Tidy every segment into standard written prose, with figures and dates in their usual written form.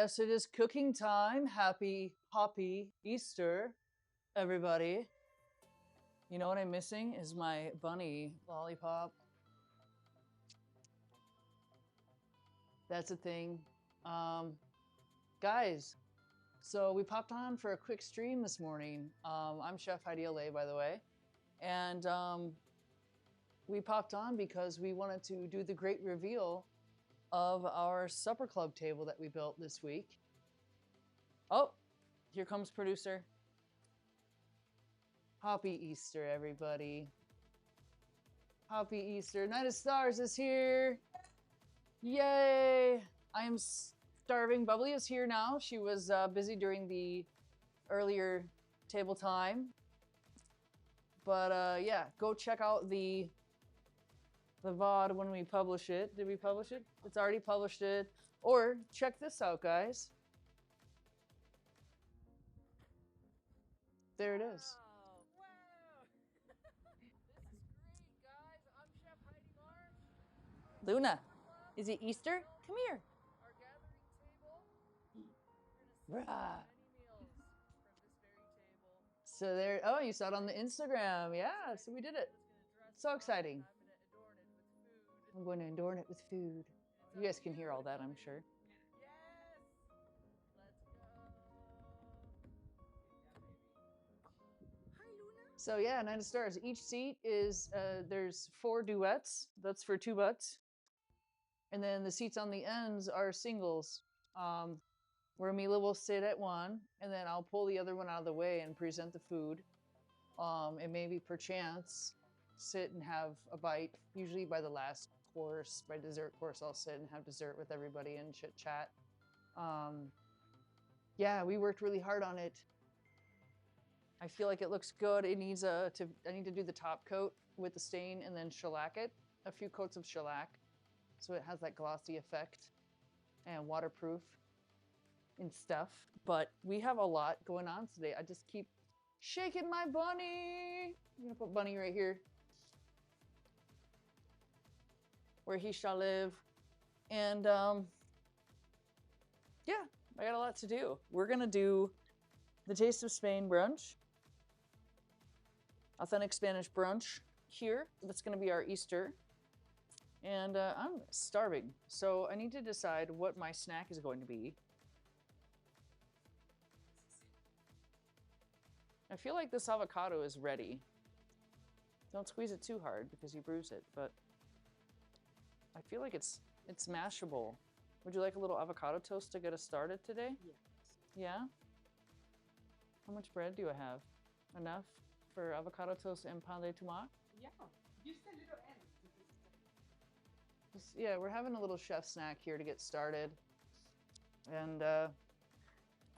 yes, it is cooking time. Happy Easter, everybody. You know what I'm missing is my bunny lollipop. That's a thing. Guys, so we popped on for a quick stream this morning. I'm Chef Heidi LA, by the way. And we popped on because we wanted to do the great reveal of our supper club table that we built this week. Oh, here comes producer. Happy Easter, everybody. Happy Easter. Night of Stars is here. Yay. I am starving. Bubbly is here now. She was busy during the earlier table time. But yeah, go check out the VOD when we publish it. Did we publish it? It's already published it. Or check this out, guys. There it is. Wow. This is great, guys. I'm Chef Heidi Marsh. Luna, is it Easter? Come here. Our gathering table. We're gonna Rah. serve many meals from this very table. So there, oh, you saw it on the Instagram. Yeah, so we did it. So exciting. I'm gonna adorn it with food. I'm going to adorn it with food. You guys can hear all that, I'm sure. Yes. Let's go. Yeah, baby. Hi, Luna. So yeah, Night of Stars. Each seat is, there's 4 duets. That's for 2 butts. And then the seats on the ends are singles. Where Mila will sit at one, and then I'll pull the other one out of the way and present the food. And maybe perchance sit and have a bite. Usually by the last course, by dessert course, I'll sit and have dessert with everybody and chit chat. Yeah, we worked really hard on it. I feel like it looks good. It needs I need to do the top coat with the stain and then shellac it. A few coats of shellac, so it has that glossy effect and waterproof and stuff. But we have a lot going on today. I just keep shaking my bunny. I'm gonna put Bunny right here, where he shall live. And yeah, I got a lot to do. We're gonna do the Taste of Spain brunch, authentic Spanish brunch here. That's gonna be our Easter. And I'm starving, so I need to decide what my snack is going to be. I feel like this avocado is ready. Don't squeeze it too hard because you bruise it, but I feel like it's mashable. Would you like a little avocado toast to get us started today? Yes. Yeah? How much bread do I have? Enough for avocado toast and pan de tomate? Yeah. Use the little end. Yeah, we're having a little chef snack here to get started. And I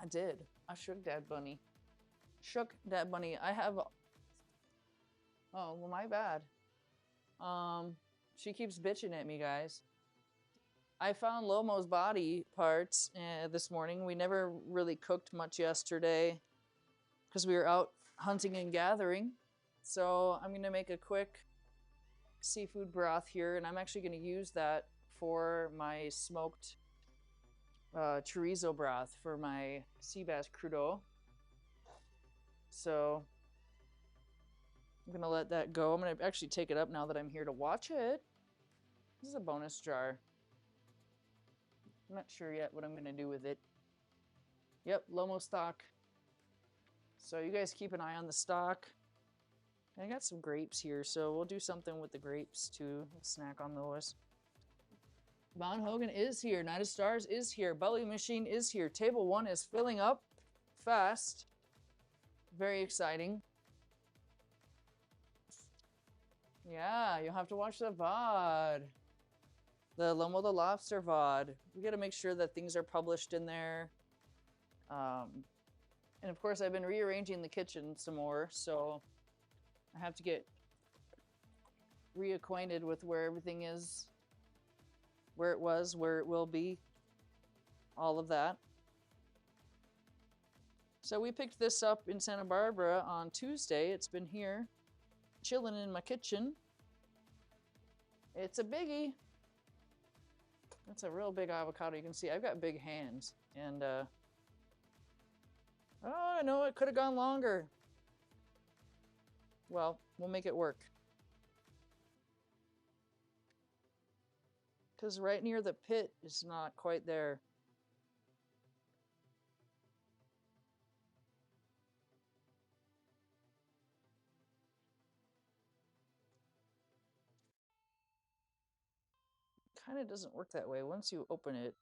did. I shook that bunny. Shook that bunny. I have... Oh, well, my bad. She keeps bitching at me, guys. I found Lomo's body parts this morning. We never really cooked much yesterday because we were out hunting and gathering. So I'm going to make a quick seafood broth here, and I'm actually going to use that for my smoked chorizo broth for my sea bass crudo. So I'm gonna let that go. I'm gonna actually take it up now that I'm here to watch it. This is a bonus jar. I'm not sure yet what I'm gonna do with it. Yep, Lomo stock. So you guys keep an eye on the stock. I got some grapes here, so we'll do something with the grapes too. We'll snack on those. Von Hogan is here. Night of Stars is here. Belly Machine is here. Table 1 is filling up fast. Very exciting. Yeah, you'll have to watch the VOD. The Lomo the Lobster VOD. We gotta make sure that things are published in there. And of course, I've been rearranging the kitchen some more, so I have to get reacquainted with where everything is, where it was, where it will be, all of that. So we picked this up in Santa Barbara on Tuesday. It's been here, chilling in my kitchen. It's a biggie. That's a real big avocado. You can see I've got big hands. And oh, I know it could have gone longer. Well, we'll make it work. Because right near the pit is not quite there. Kind of doesn't work that way. Once you open it,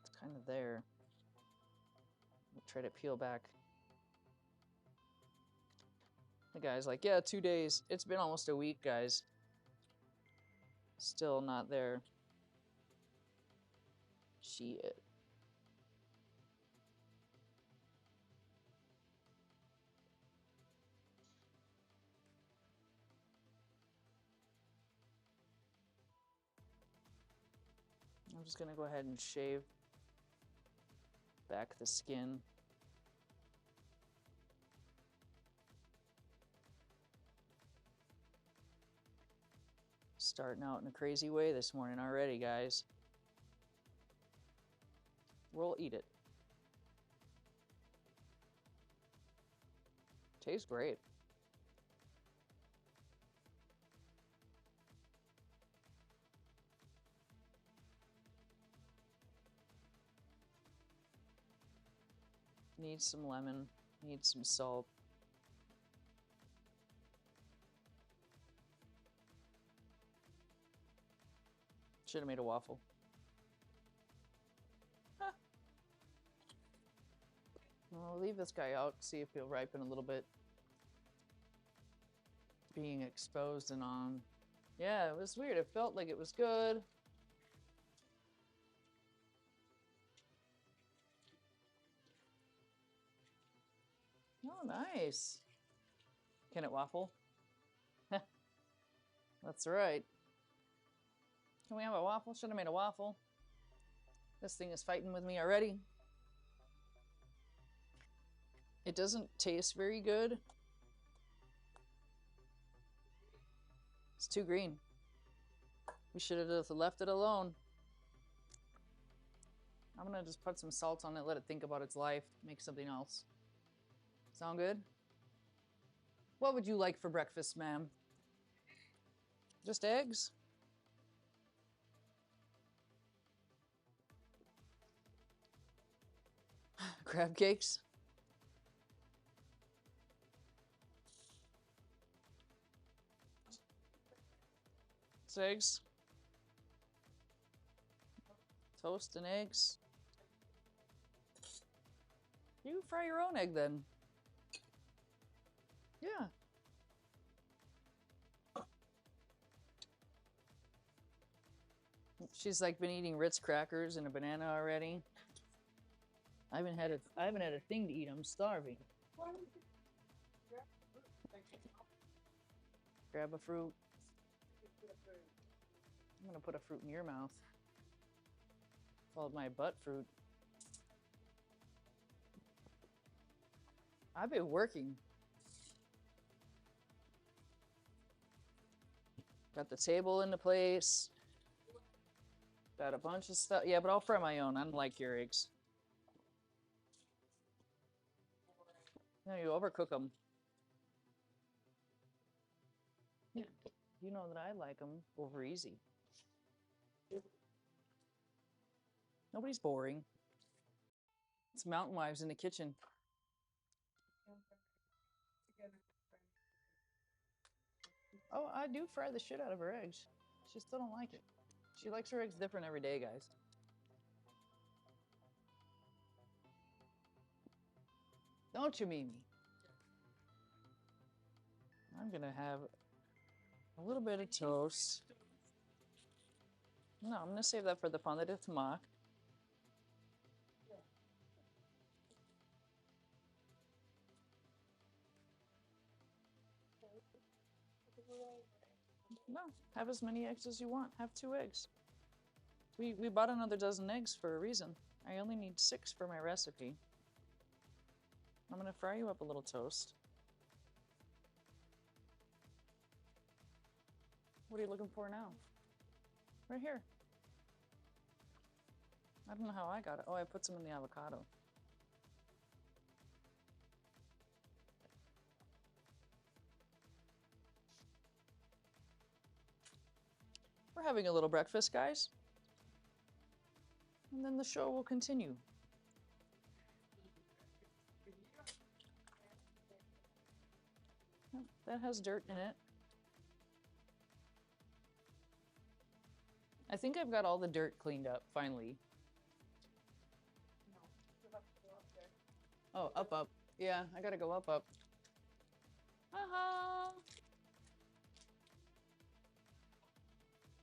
it's kind of there. We'll try to peel back. The guy's like, yeah, 2 days. It's been almost a week, guys. Still not there. Shit. I'm just gonna go ahead and shave back the skin. Starting out in a crazy way this morning already, guys. We'll eat it. Tastes great. Needs some lemon, needs some salt. Should have made a waffle. Huh. I'll leave this guy out, see if he'll ripen a little bit. Being exposed and on. Yeah, it was weird. It felt like it was good. Oh, nice. Can it waffle? That's right. Can we have a waffle? Should have made a waffle. This thing is fighting with me already. It doesn't taste very good. It's too green. We should have just left it alone. I'm gonna just put some salt on it, let it think about its life, make something else. Sound good? What would you like for breakfast, ma'am? Just eggs? Crab cakes? It's eggs? Toast and eggs? You fry your own egg then. Yeah. She's like been eating Ritz crackers and a banana already. I haven't had a thing to eat. I'm starving. Grab a fruit. I'm gonna put a fruit in your mouth. Called my butt fruit. I've been working. Got the table into place. Got a bunch of stuff. Yeah, but I'll fry my own. I don't like your eggs. No, you overcook them. Yeah. You know that I like them over easy. Nobody's boring. It's Mountain Wives in the kitchen. Oh, I do fry the shit out of her eggs. She still don't like it. She likes her eggs different every day, guys. Don't you, Mimi? I'm gonna have a little bit of toast. No, I'm gonna save that for the pan de tomac. No, have as many eggs as you want. Have 2 eggs. We bought another dozen eggs for a reason. I only need 6 for my recipe. I'm gonna fry you up a little toast. What are you looking for now? Right here. I don't know how I got it. Oh, I put some in the avocado. We're having a little breakfast, guys. And then the show will continue. Oh, that has dirt in it. I think I've got all the dirt cleaned up, finally. Oh, up. Yeah, I gotta go up. Haha!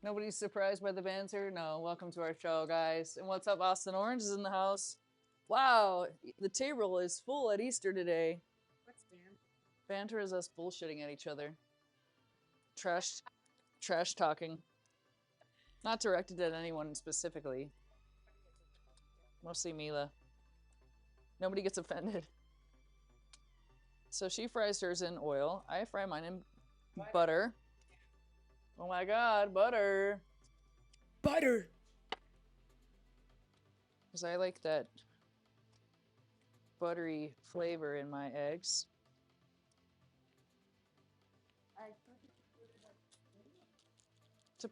Nobody's surprised by the banter? No, welcome to our show, guys. And what's up, Austin Orange is in the house. Wow, the table is full at Easter today. What's banter? Banter is us bullshitting at each other. Trash talking. Not directed at anyone specifically. Mostly Mila. Nobody gets offended. So she fries hers in oil. I fry mine in butter. Oh my god, butter. Butter! Because I like that buttery flavor in my eggs. To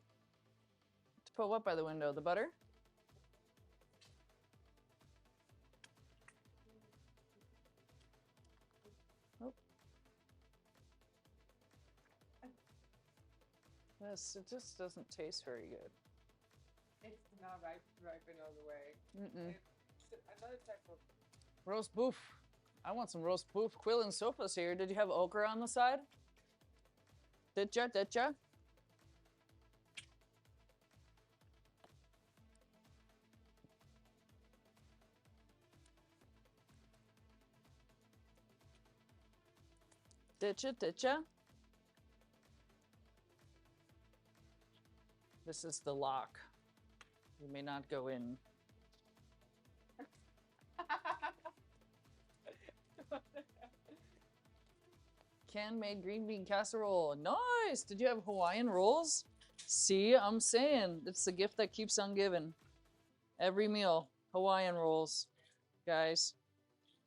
put what by the window? The butter? Oh. This, it just doesn't taste very good. It's not ripened all the way. Mm-mm. It's another type of... Roast beef. I want some roast beef. Quill and Sofa's here. Did you have okra on the side? Did ya? Did ya? Did ya? Did ya? This is the lock. You may not go in. Can-made green bean casserole. Nice! Did you have Hawaiian rolls? See, I'm saying it's the gift that keeps on giving. Every meal, Hawaiian rolls, guys.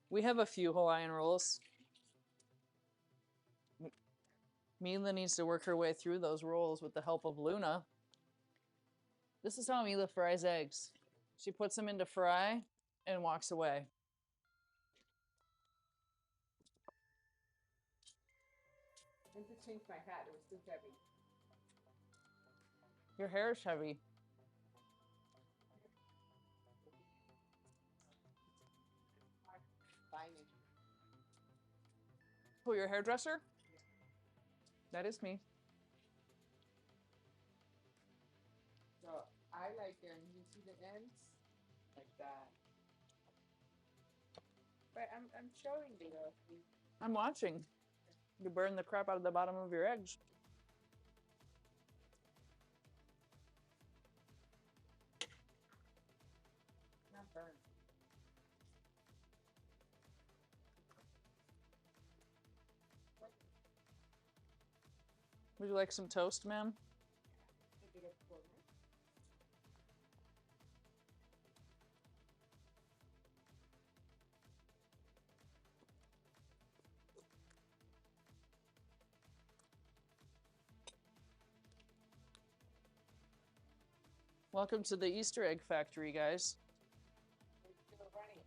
We have a few Hawaiian rolls. Mila needs to work her way through those rolls with the help of Luna. This is how Mila fries eggs. She puts them into fry and walks away. I need to change my hat. It was too heavy. Your hair is heavy. Fine. Who, your hairdresser? That is me. So I like them. You see the ends? Like that. But I'm showing you though. I'm watching. You burn the crap out of the bottom of your eggs. Not burned. Would you like some toast, ma'am? Welcome to the Easter egg factory, guys. It's still running.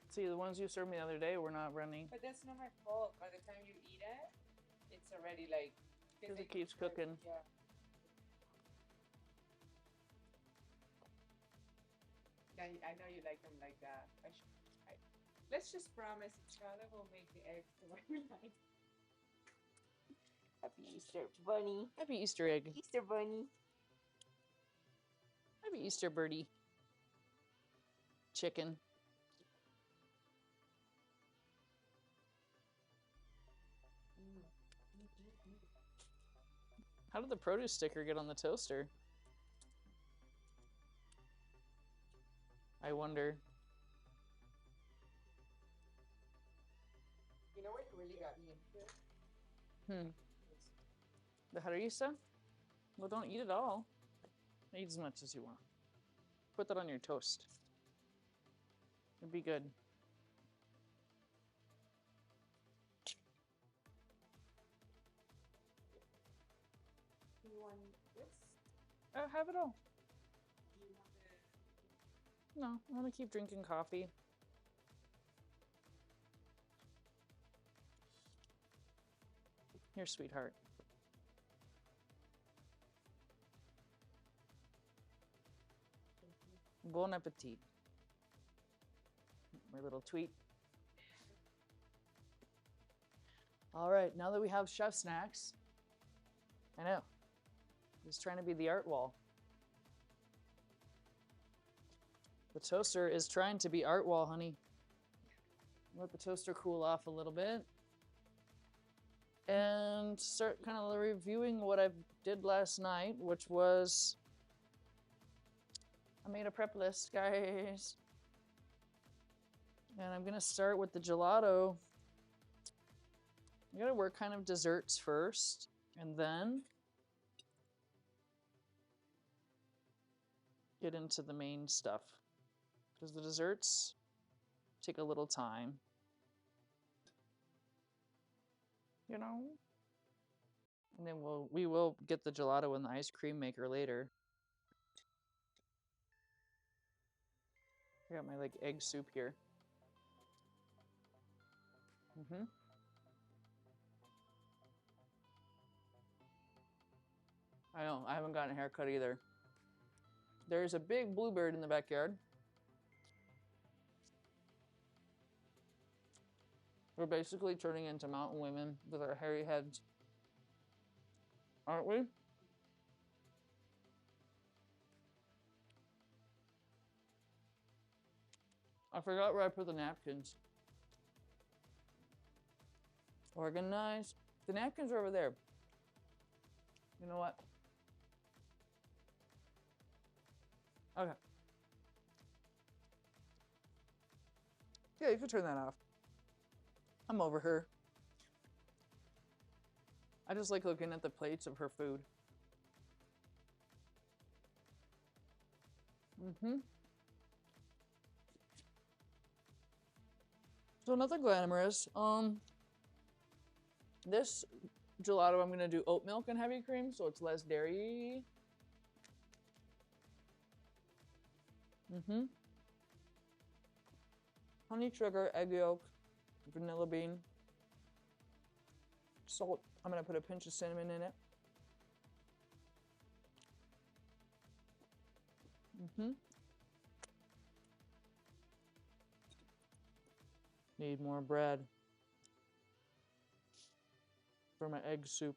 See, the ones you served me the other day were not running. But that's not my fault. By the time you eat it, it's already like... Because it keeps cooking. Yeah. Yeah, I know you like them like that. Let's just promise each other we'll make the eggs the way we like. Happy Easter, bunny. Happy Easter egg. Easter bunny. Happy Easter birdie. Chicken. How did the produce sticker get on the toaster? I wonder. You know what really got me Hmm. The harissa? Well, don't eat it all. Eat as much as you want. Put that on your toast. It'd be good. Do you want this? Have it all. Do you want the... No, I want to keep drinking coffee. Here, sweetheart. Bon appetit. My little tweet. All right, now that we have chef snacks, I know, just trying to be the art wall. The toaster is trying to be art wall, honey. Let the toaster cool off a little bit. And start kind of reviewing what I did last night, which was, I made a prep list, guys. And I'm gonna start with the gelato. I gotta work kind of desserts first, and then get into the main stuff. Because the desserts take a little time. You know? And then we will get the gelato in the ice cream maker later. I got my like egg soup here. I know, I haven't gotten a haircut either. There's a big bluebird in the backyard. We're basically turning into mountain women with our hairy heads. Aren't we? I forgot where I put the napkins. Organized. The napkins are over there. You know what? Okay. Yeah, you can turn that off. I'm over her. I just like looking at the plates of her food. So nothing glamorous. This gelato I'm gonna do oat milk and heavy cream, so it's less dairy. Honey, sugar, egg yolk, vanilla bean, salt. I'm gonna put a pinch of cinnamon in it. Need more bread for my egg soup.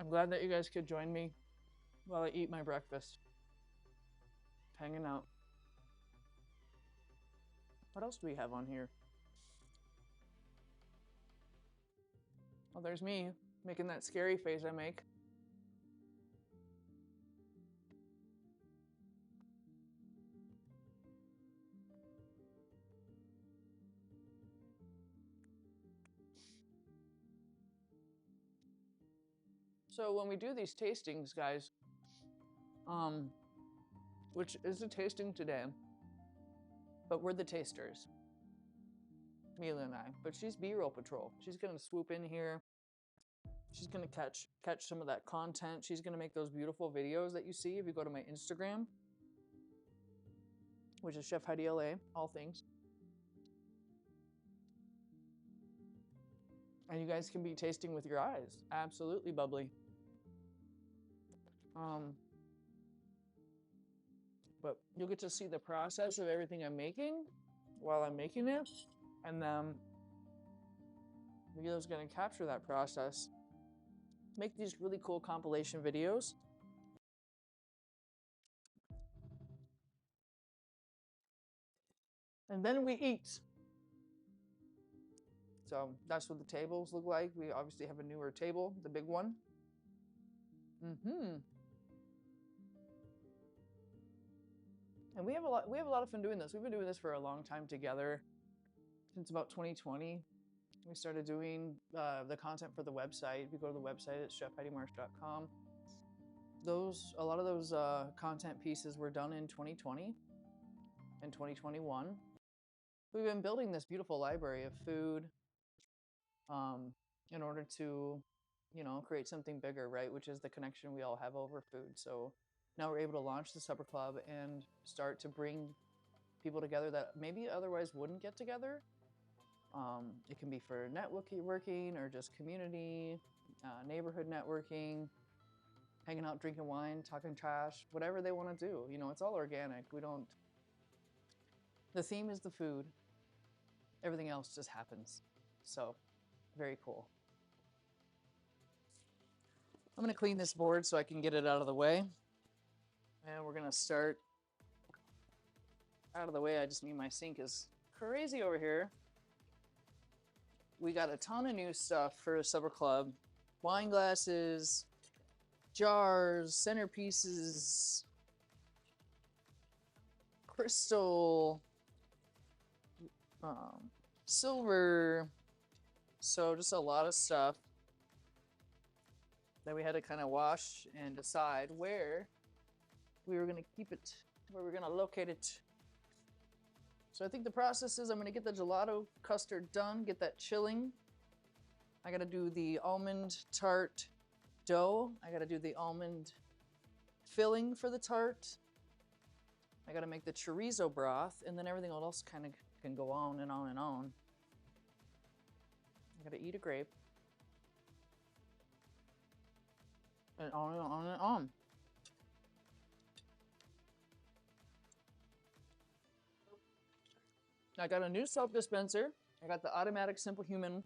I'm glad that you guys could join me while I eat my breakfast. Hanging out. What else do we have on here? Oh, there's me making that scary face I make. So when we do these tastings, guys, which is a tasting today, but we're the tasters, Mila and I. But she's B-roll patrol. She's gonna swoop in here. She's gonna catch some of that content. She's gonna make those beautiful videos that you see if you go to my Instagram, which is Chef Heidi LA, all things. And you guys can be tasting with your eyes. Absolutely bubbly. But you'll get to see the process of everything I'm making while I'm making it. And then Mila's gonna capture that process, make these really cool compilation videos. And then we eat. So that's what the tables look like. We obviously have a newer table, the big one. And we have a lot of fun doing this. We've been doing this for a long time together, since about 2020. We started doing the content for the website. If you go to the website, it's chefheidimarsh.com. A lot of those content pieces were done in 2020 and 2021. We've been building this beautiful library of food in order to, create something bigger, right? Which is the connection we all have over food. So now we're able to launch the Supper Club and start to bring people together that maybe otherwise wouldn't get together. It can be for networking or just community, neighborhood networking, hanging out, drinking wine, talking trash, whatever they want to do. It's all organic. The theme is the food. Everything else just happens. So, very cool. I'm going to clean this board so I can get it out of the way. And we're going to start out of the way. I just need my sink is crazy over here. We got a ton of new stuff for Supper Club. Wine glasses, jars, centerpieces, crystal, silver. So just a lot of stuff that we had to kind of wash and decide where we were going to keep it, where we're going to locate it. So I think the process is I'm going to get the gelato custard done, get that chilling. I got to do the almond tart dough. I got to do the almond filling for the tart. I got to make the chorizo broth, and then everything else kind of can go on and on and on. I got to eat a grape. And on and on and on. I got a new soap dispenser. I got the automatic Simple Human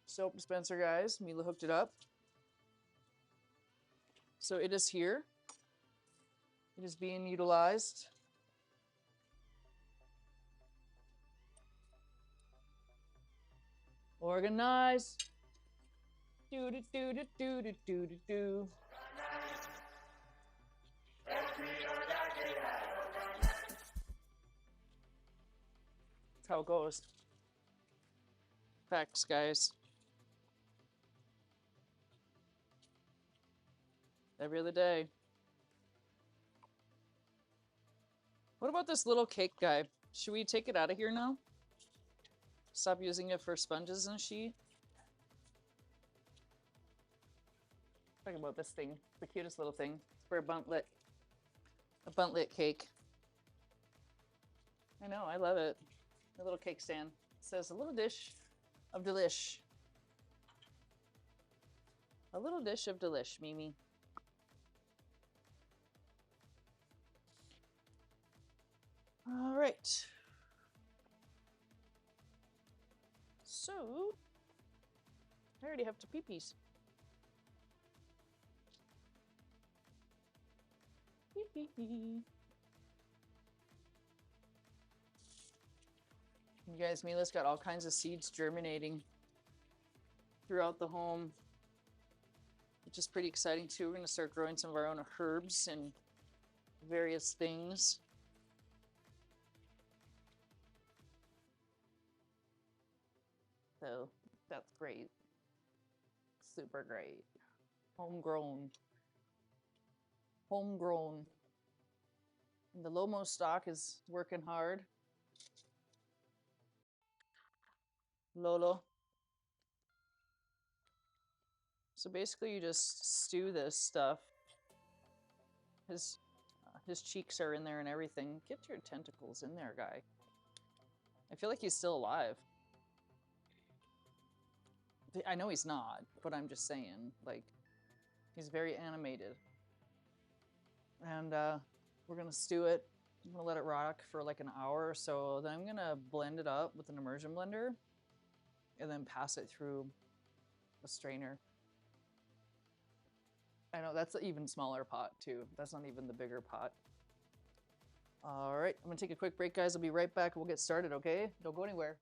soap dispenser, guys. Mila hooked it up. So it is here. It is being utilized. Organized. Do do do do do do do do do. That's how it goes. Facts, guys. Every other day. What about this little cake guy? Should we take it out of here now? Stop using it for sponges and sheet? Talking about this thing, the cutest little thing. It's for a buntlet cake. I know, I love it. The little cake stand. It says a little dish of delish. A little dish of delish, Mimi. All right. So, I already have 2 pee-pees. Pee-pee. You guys, Mila's got all kinds of seeds germinating throughout the home, which is pretty exciting too. We're going to start growing some of our own herbs and various things. So that's great. Super great. Homegrown. Homegrown. And the Lomo stock is working hard. Lolo. So basically you just stew this stuff. His cheeks are in there and everything. Get your tentacles in there, guy. I feel like he's still alive. I know he's not, but I'm just saying, like, he's very animated. And we're gonna stew it. I'm gonna let it rock for like an hour or so. Then I'm gonna blend it up with an immersion blender and then pass it through a strainer. I know that's an even smaller pot too. That's not even the bigger pot. All right, I'm gonna take a quick break, guys. I'll be right back. We'll get started, okay? Don't go anywhere.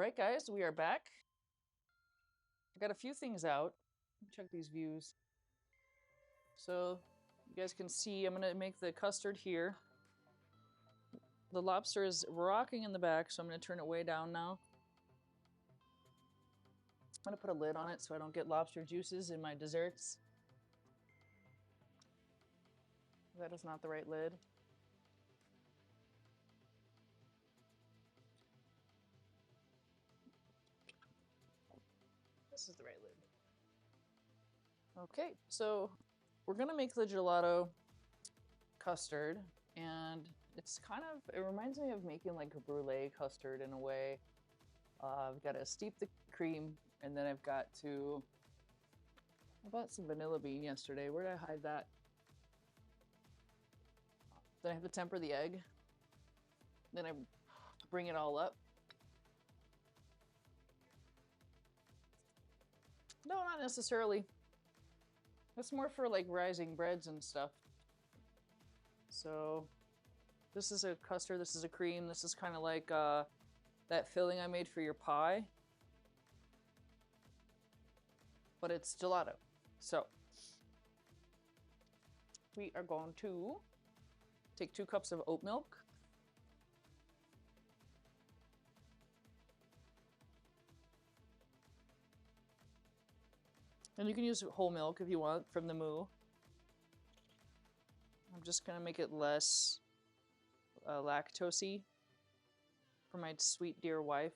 right, guys, we are back. I got a few things out. Check these views. So you guys can see I'm gonna make the custard here. The lobster is rocking in the back, so I'm gonna turn it way down now. I'm gonna put a lid on it so I don't get lobster juices in my desserts. That is not the right lid. This is the right lid. Okay, so we're gonna make the gelato custard, and it's kind of, it reminds me of making like a brulee custard in a way. I've got to steep the cream, and then I've got to, I bought some vanilla bean yesterday. Where did I hide that? Then I have to temper the egg. Then I bring it all up. No, not necessarily. That's more for like rising breads and stuff. So this is a custard, this is a cream, this is kind of like that filling I made for your pie. But it's gelato. So we are going to take 2 cups of oat milk. And you can use whole milk if you want from the moo. I'm just gonna make it less lactosey for my sweet dear wife.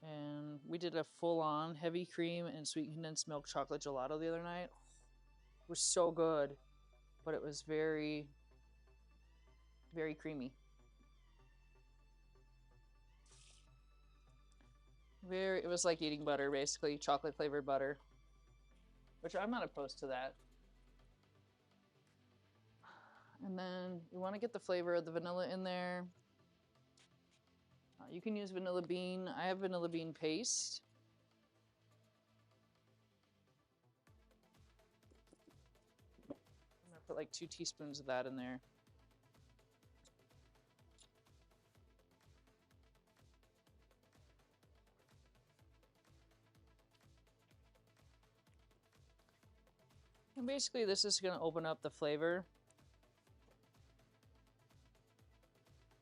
And we did a full-on heavy cream and sweet condensed milk chocolate gelato the other night. It was so good, but it was very, very creamy. It was like eating butter, basically, chocolate flavored butter, which I'm not opposed to that. And then you want to get the flavor of the vanilla in there. You can use vanilla bean. I have vanilla bean paste. I'm gonna put like 2 teaspoons of that in there. And basically this is going to open up the flavor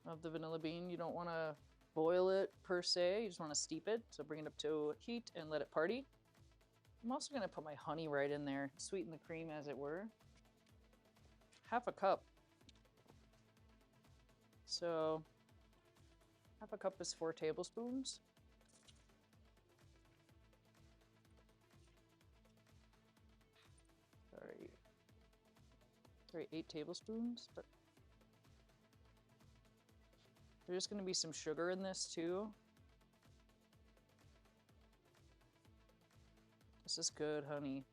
of the vanilla bean. You don't want to boil it per se, you just want to steep it. So bring it up to heat and let it party. I'm also going to put my honey right in there, sweeten the cream as it were. 1/2 cup. So 1/2 cup is 4 tablespoons. Sorry, 8 tablespoons, but there's going to be some sugar in this too. This is good honey.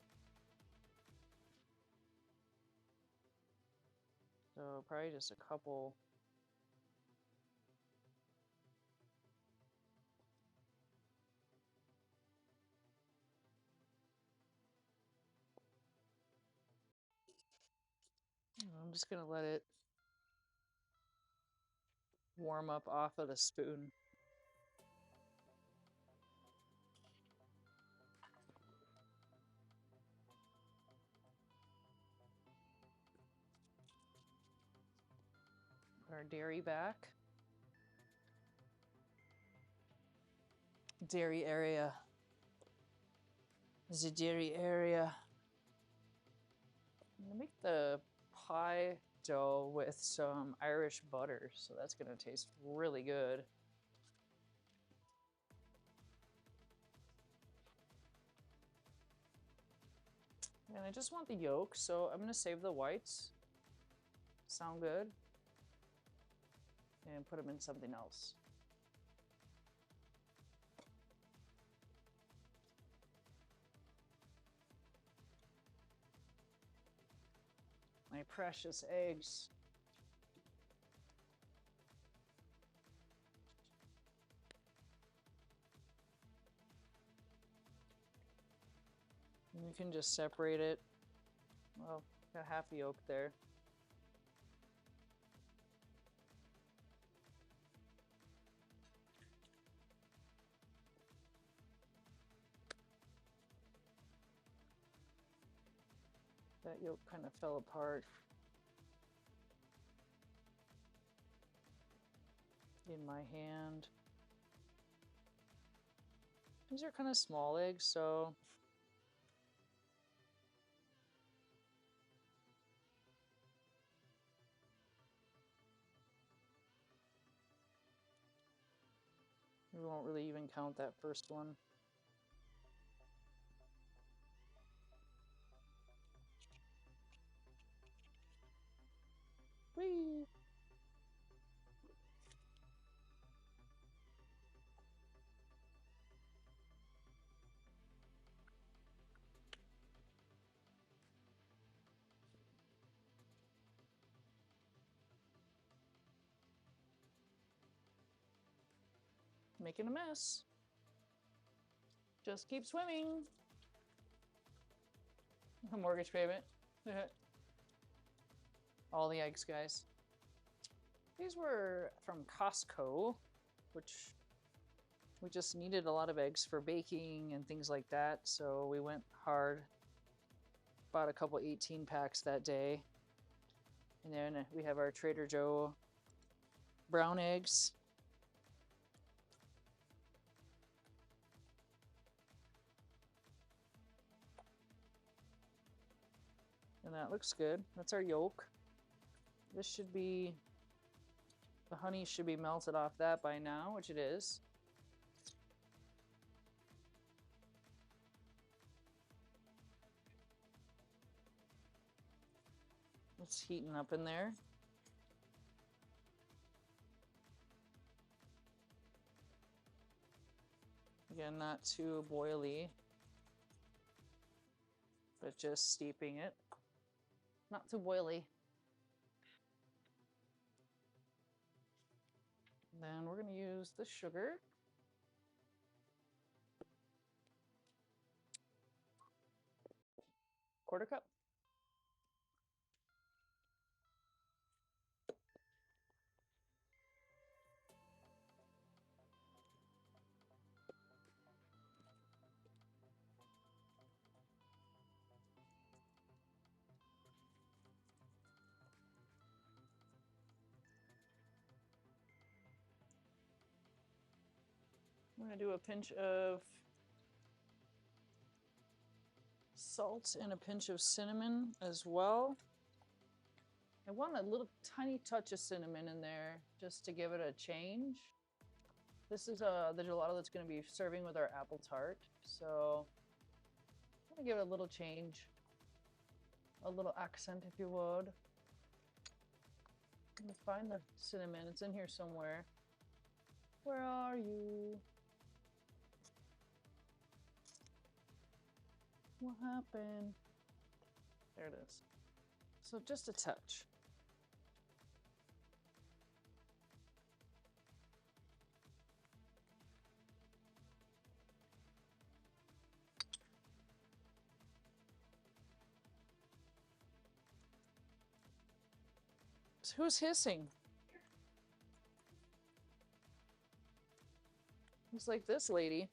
So probably just a couple. I'm just going to let it warm up off of the spoon. Put our dairy back. Dairy area. The dairy area. I'm gonna make the pie dough with some Irish butter, so that's gonna taste really good. And I just want the yolk, so I'm gonna save the whites. Sound good? And put them in something else. My precious eggs. And you can just separate it. Well, got half the yolk there. That yolk kind of fell apart in my hand. These are kind of small eggs, so we won't really even count that first one. Whee! Making a mess. Just keep swimming. A mortgage payment. All the eggs, guys. These were from Costco, which we just needed a lot of eggs for baking and things like that. So we went hard. Bought a couple 18 packs that day. And then we have our Trader Joe brown eggs. And that looks good. That's our yolk. This should be, the honey should be melted off that by now, which it is. It's heating up in there. Again, not too boily, but just steeping it. Not too boily. Then we're going to use the sugar. Quarter cup. I'm going to do a pinch of salt and a pinch of cinnamon as well. I want a little tiny touch of cinnamon in there just to give it a change. This is the gelato that's going to be serving with our apple tart. So I'm going to give it a little change, a little accent if you would. Let me find the cinnamon. It's in here somewhere. Where are you? What happened? There it is. So just a touch. So who's hissing? Looks like this lady.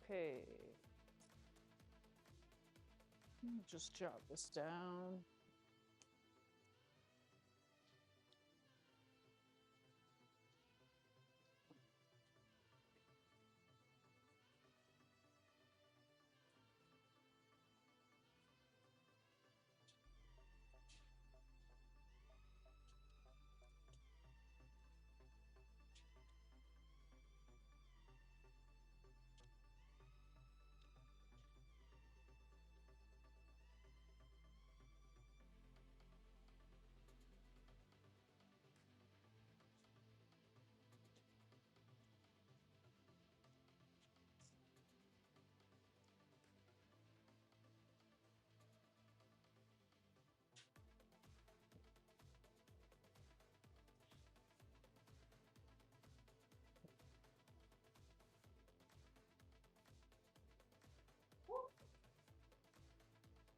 Okay. Just jot this down.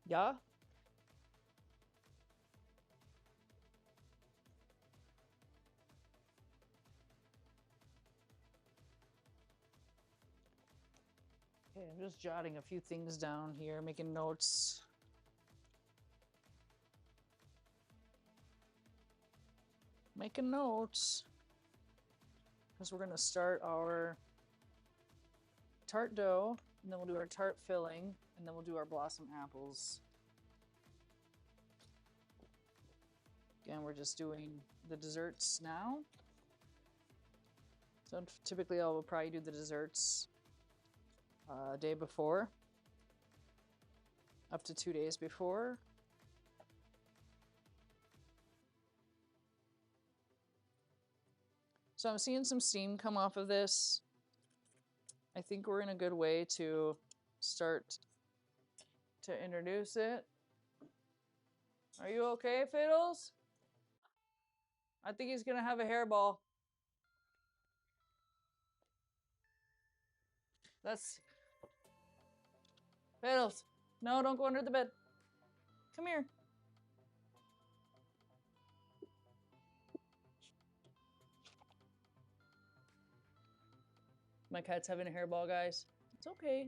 Yeah? Okay, I'm just jotting a few things down here, making notes. Making notes. Because we're going to start our tart dough, and then we'll do our tart filling, and then we'll do our blossom apples. Again, we're just doing the desserts now. So typically I will probably do the desserts a day before, up to 2 days before. So I'm seeing some steam come off of this. I think we're in a good way to start to introduce it. Are you okay, Fiddles? I think he's gonna have a hairball. That's Fiddles. No, don't go under the bed. Come here. My cat's having a hairball, guys. It's okay.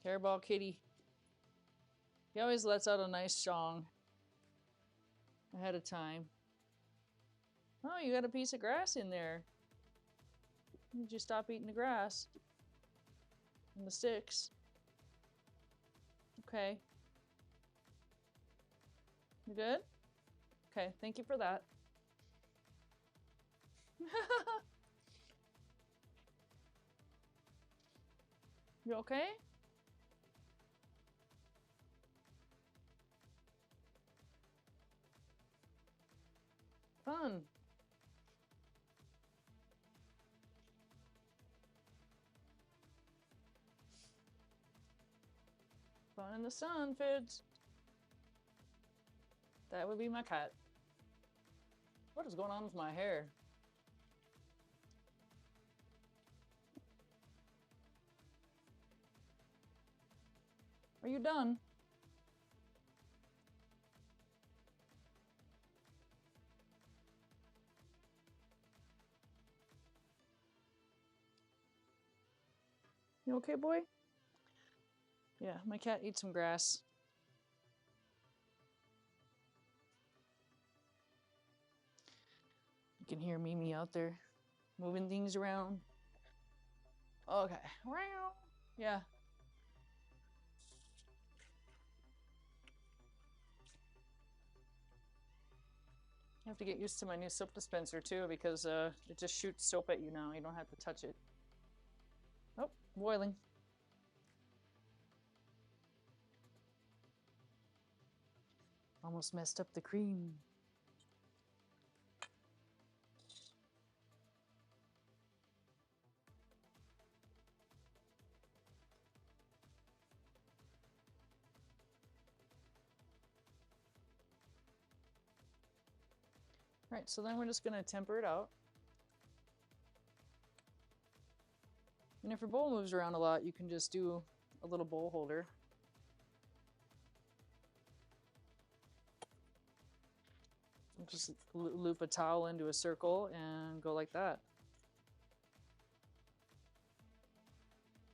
Hairball kitty. He always lets out a nice song ahead of time. Oh, you got a piece of grass in there. Did you stop eating the grass? And the sticks? Okay. You good? Okay, thank you for that. You okay? Fun. Fun in the sun, Fids. That would be my cat. What is going on with my hair? Are you done? You okay, boy? Yeah, my cat eats some grass. You can hear Mimi out there moving things around. Okay. Yeah. I have to get used to my new soap dispenser too, because it just shoots soap at you now. You don't have to touch it. Oh, boiling. Almost messed up the cream. Right, so then we're just gonna temper it out. And if your bowl moves around a lot, you can just do a little bowl holder. Just loop a towel into a circle and go like that.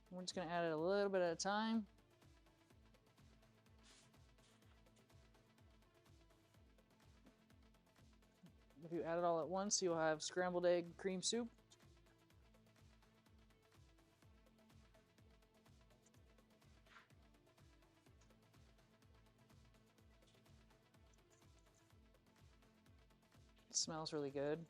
We're just gonna add it a little bit at a time. If you add it all at once, you'll have scrambled egg cream soup. It smells really good.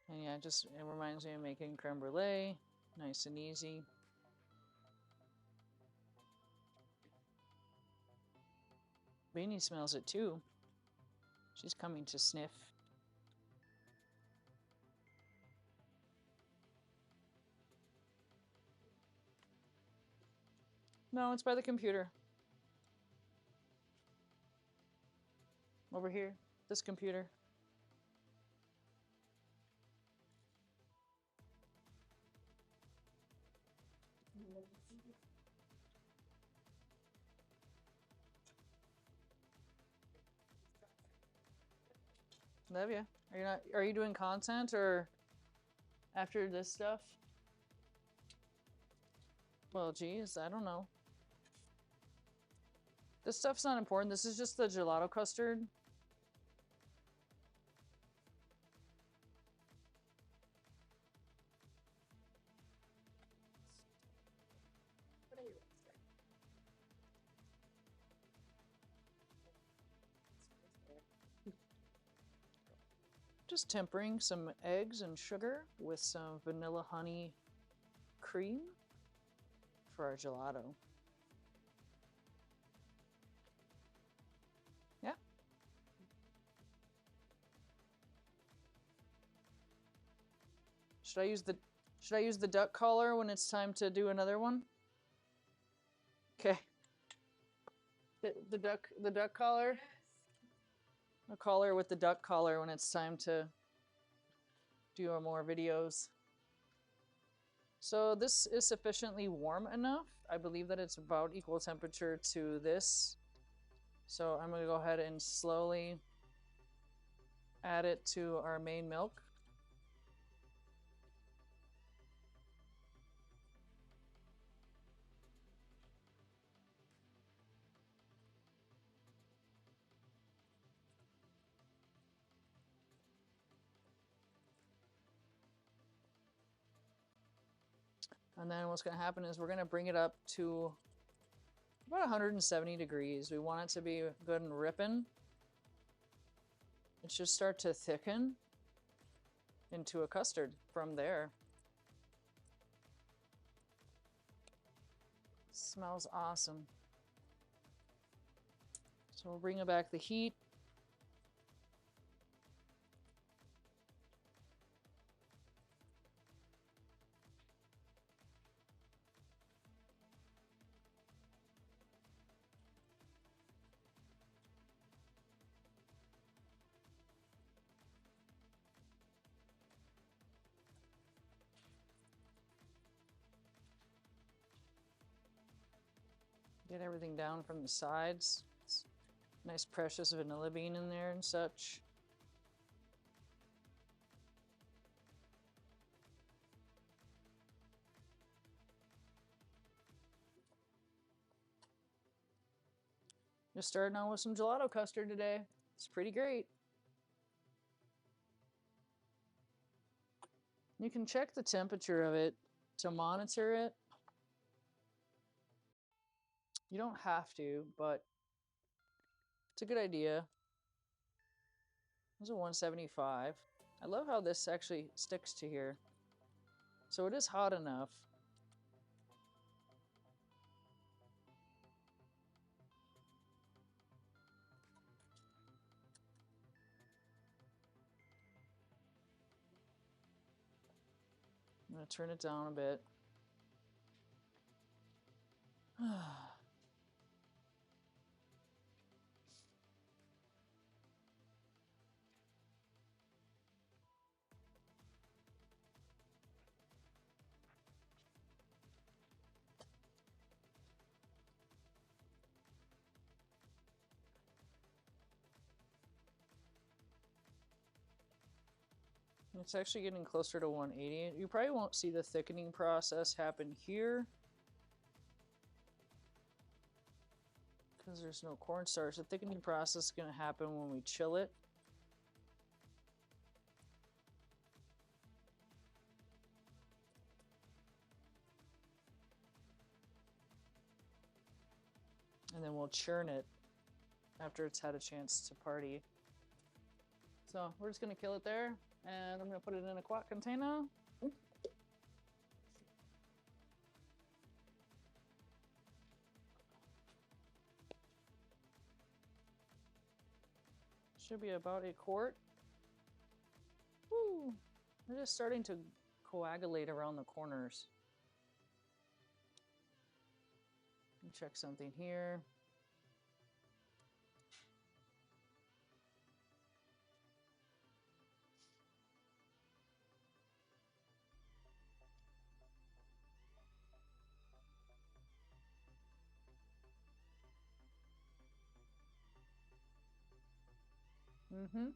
And yeah, it reminds me of making creme brulee. Nice and easy. Beanie smells it too. She's coming to sniff. No, it's by the computer. Over here. This computer. Love you. Are you not? Are you doing content or after this stuff? Well, geez, I don't know. This stuff's not important. This is just the gelato custard. Just tempering some eggs and sugar with some vanilla honey cream for our gelato. Yeah. Should I use the duck collar when it's time to do another one? Okay. The duck collar? Yes. A collar with the duck collar when it's time to do more videos. So this is sufficiently warm enough. I believe that it's about equal temperature to this. So I'm gonna go ahead and slowly add it to our main milk. And then what's going to happen is we're going to bring it up to about 170 degrees. We want it to be good and ripping. It should start to thicken into a custard from there. Smells awesome. So we'll bring back the heat. Get everything down from the sides. It's nice precious vanilla bean in there and such. Just starting out with some gelato custard today. It's pretty great. You can check the temperature of it to monitor it. You don't have to, but it's a good idea. Those are 175. I love how this actually sticks to here. So it is hot enough. I'm gonna turn it down a bit. It's actually getting closer to 180. You probably won't see the thickening process happen here because there's no cornstarch. The thickening process is going to happen when we chill it. And then we'll churn it after it's had a chance to party. So we're just gonna kill it there, and I'm gonna put it in a quart container. Should be about a quart. Woo! They're just starting to coagulate around the corners. Check something here. Mm-hmm.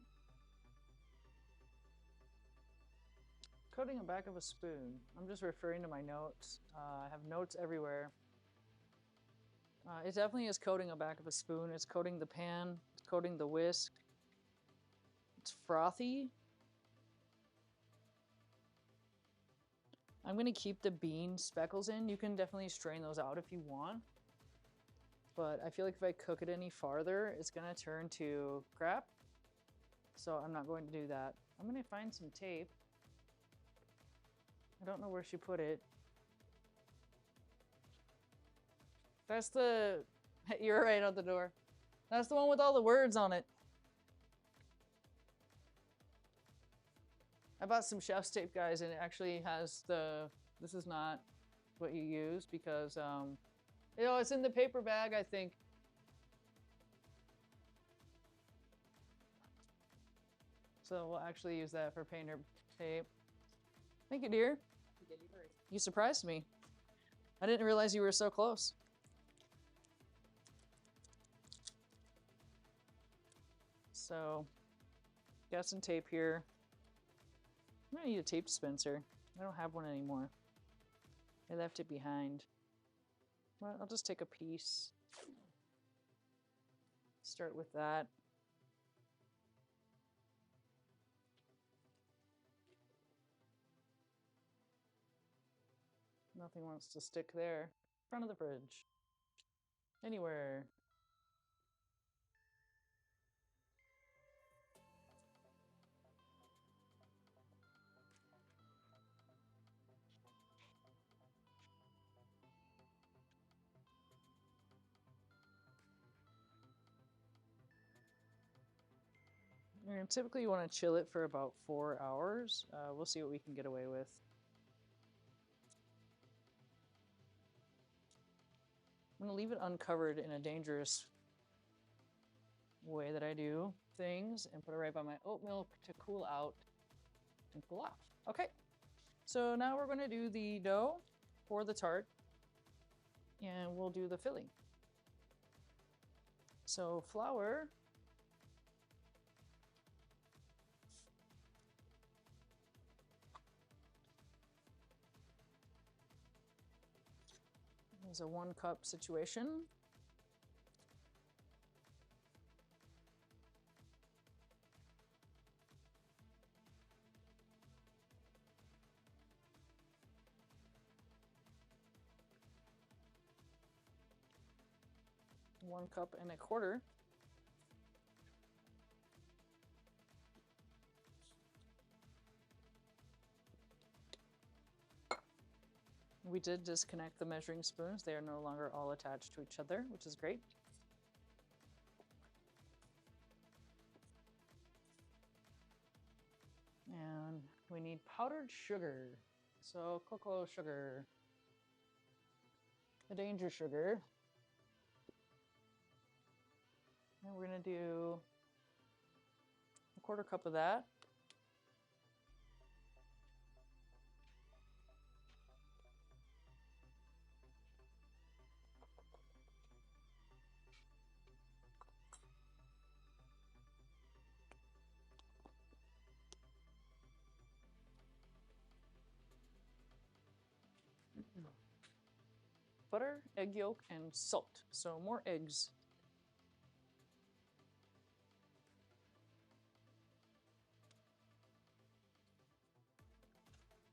Coating the back of a spoon. I'm just referring to my notes. I have notes everywhere. It definitely is coating the back of a spoon. It's coating the pan. It's coating the whisk. It's frothy. I'm going to keep the bean speckles in. You can definitely strain those out if you want. But I feel like if I cook it any farther, it's going to turn to crap. So I'm not going to do that. I'm going to find some tape. I don't know where she put it. That's the... You're right out the door. That's the one with all the words on it. I bought some chef's tape, guys, and it actually has the... This is not what you use because, you know, it's in the paper bag, I think. So we'll actually use that for painter tape. Thank you, dear. You surprised me. I didn't realize you were so close. So, got some tape here. I'm gonna need a tape dispenser. I don't have one anymore. I left it behind. Well, I'll just take a piece. Start with that. Nothing wants to stick there. Front of the fridge. Anywhere. And typically you want to chill it for about 4 hours. We'll see what we can get away with. I'm going to leave it uncovered in a dangerous way that I do things and put it right by my oat milk to cool out and cool off. Okay, so now we're going to do the dough for the tart and we'll do the filling. So flour. Is a 1 cup situation. One cup and a quarter. We did disconnect the measuring spoons. They are no longer all attached to each other, which is great. And we need powdered sugar. So cocoa sugar, the danger sugar. And we're gonna do a 1/4 cup of that. Butter, egg yolk, and salt. So more eggs.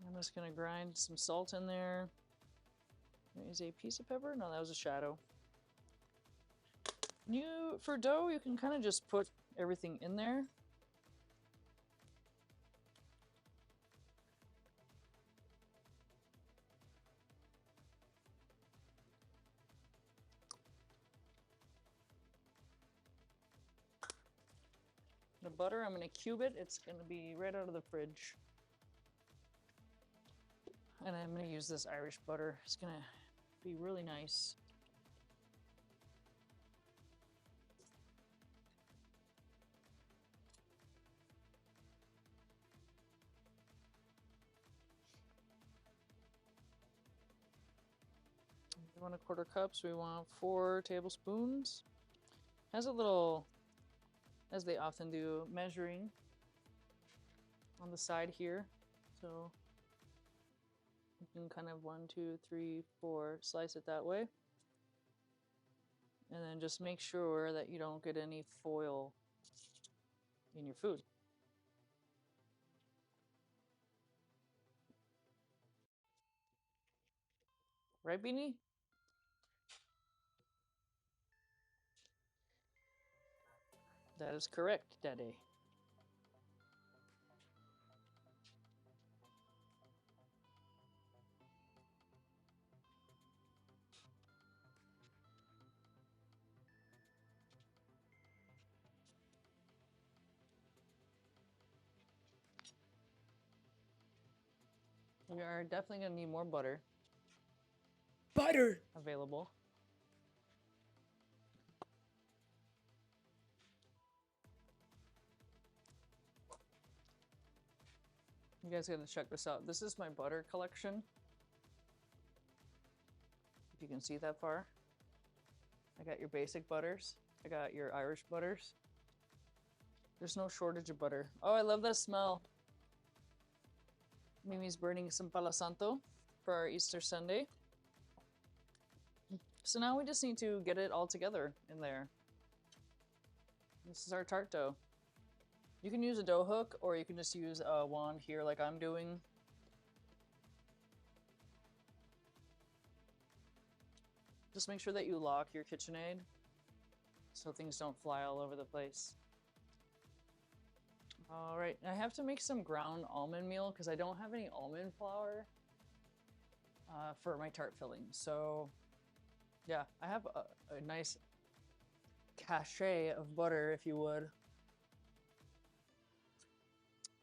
I'm just gonna grind some salt in there. There is a piece of pepper. No, that was a shadow. For dough, you can kind of just put everything in there. The butter, I'm gonna cube it. It's gonna be right out of the fridge. And I'm gonna use this Irish butter. It's gonna be really nice. 1/4 cups. We want 4 tablespoons. Has a little, as they often do, measuring on the side here. So you can kind of 1, 2, 3, 4, slice it that way. And then just make sure that you don't get any foil in your food. Right, Beanie? That is correct, Daddy. We are definitely going to need more butter. Butter! Available. You guys gotta check this out. This is my butter collection. If you can see that far. I got your basic butters. I got your Irish butters. There's no shortage of butter. Oh, I love that smell. Mimi's burning some Palo Santo for our Easter Sunday. So now we just need to get it all together in there. This is our tart dough. You can use a dough hook, or you can just use a wand here like I'm doing. Just make sure that you lock your KitchenAid so things don't fly all over the place. All right, I have to make some ground almond meal because I don't have any almond flour for my tart filling. So yeah, I have a nice cachet of butter, if you would.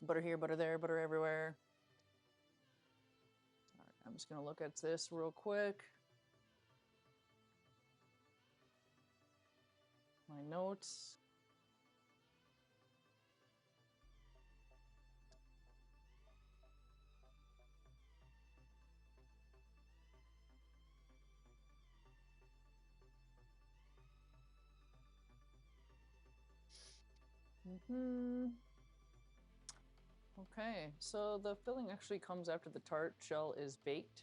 Butter here, butter there, butter everywhere. All right, I'm just gonna look at this real quick. My notes. Okay, so the filling actually comes after the tart shell is baked.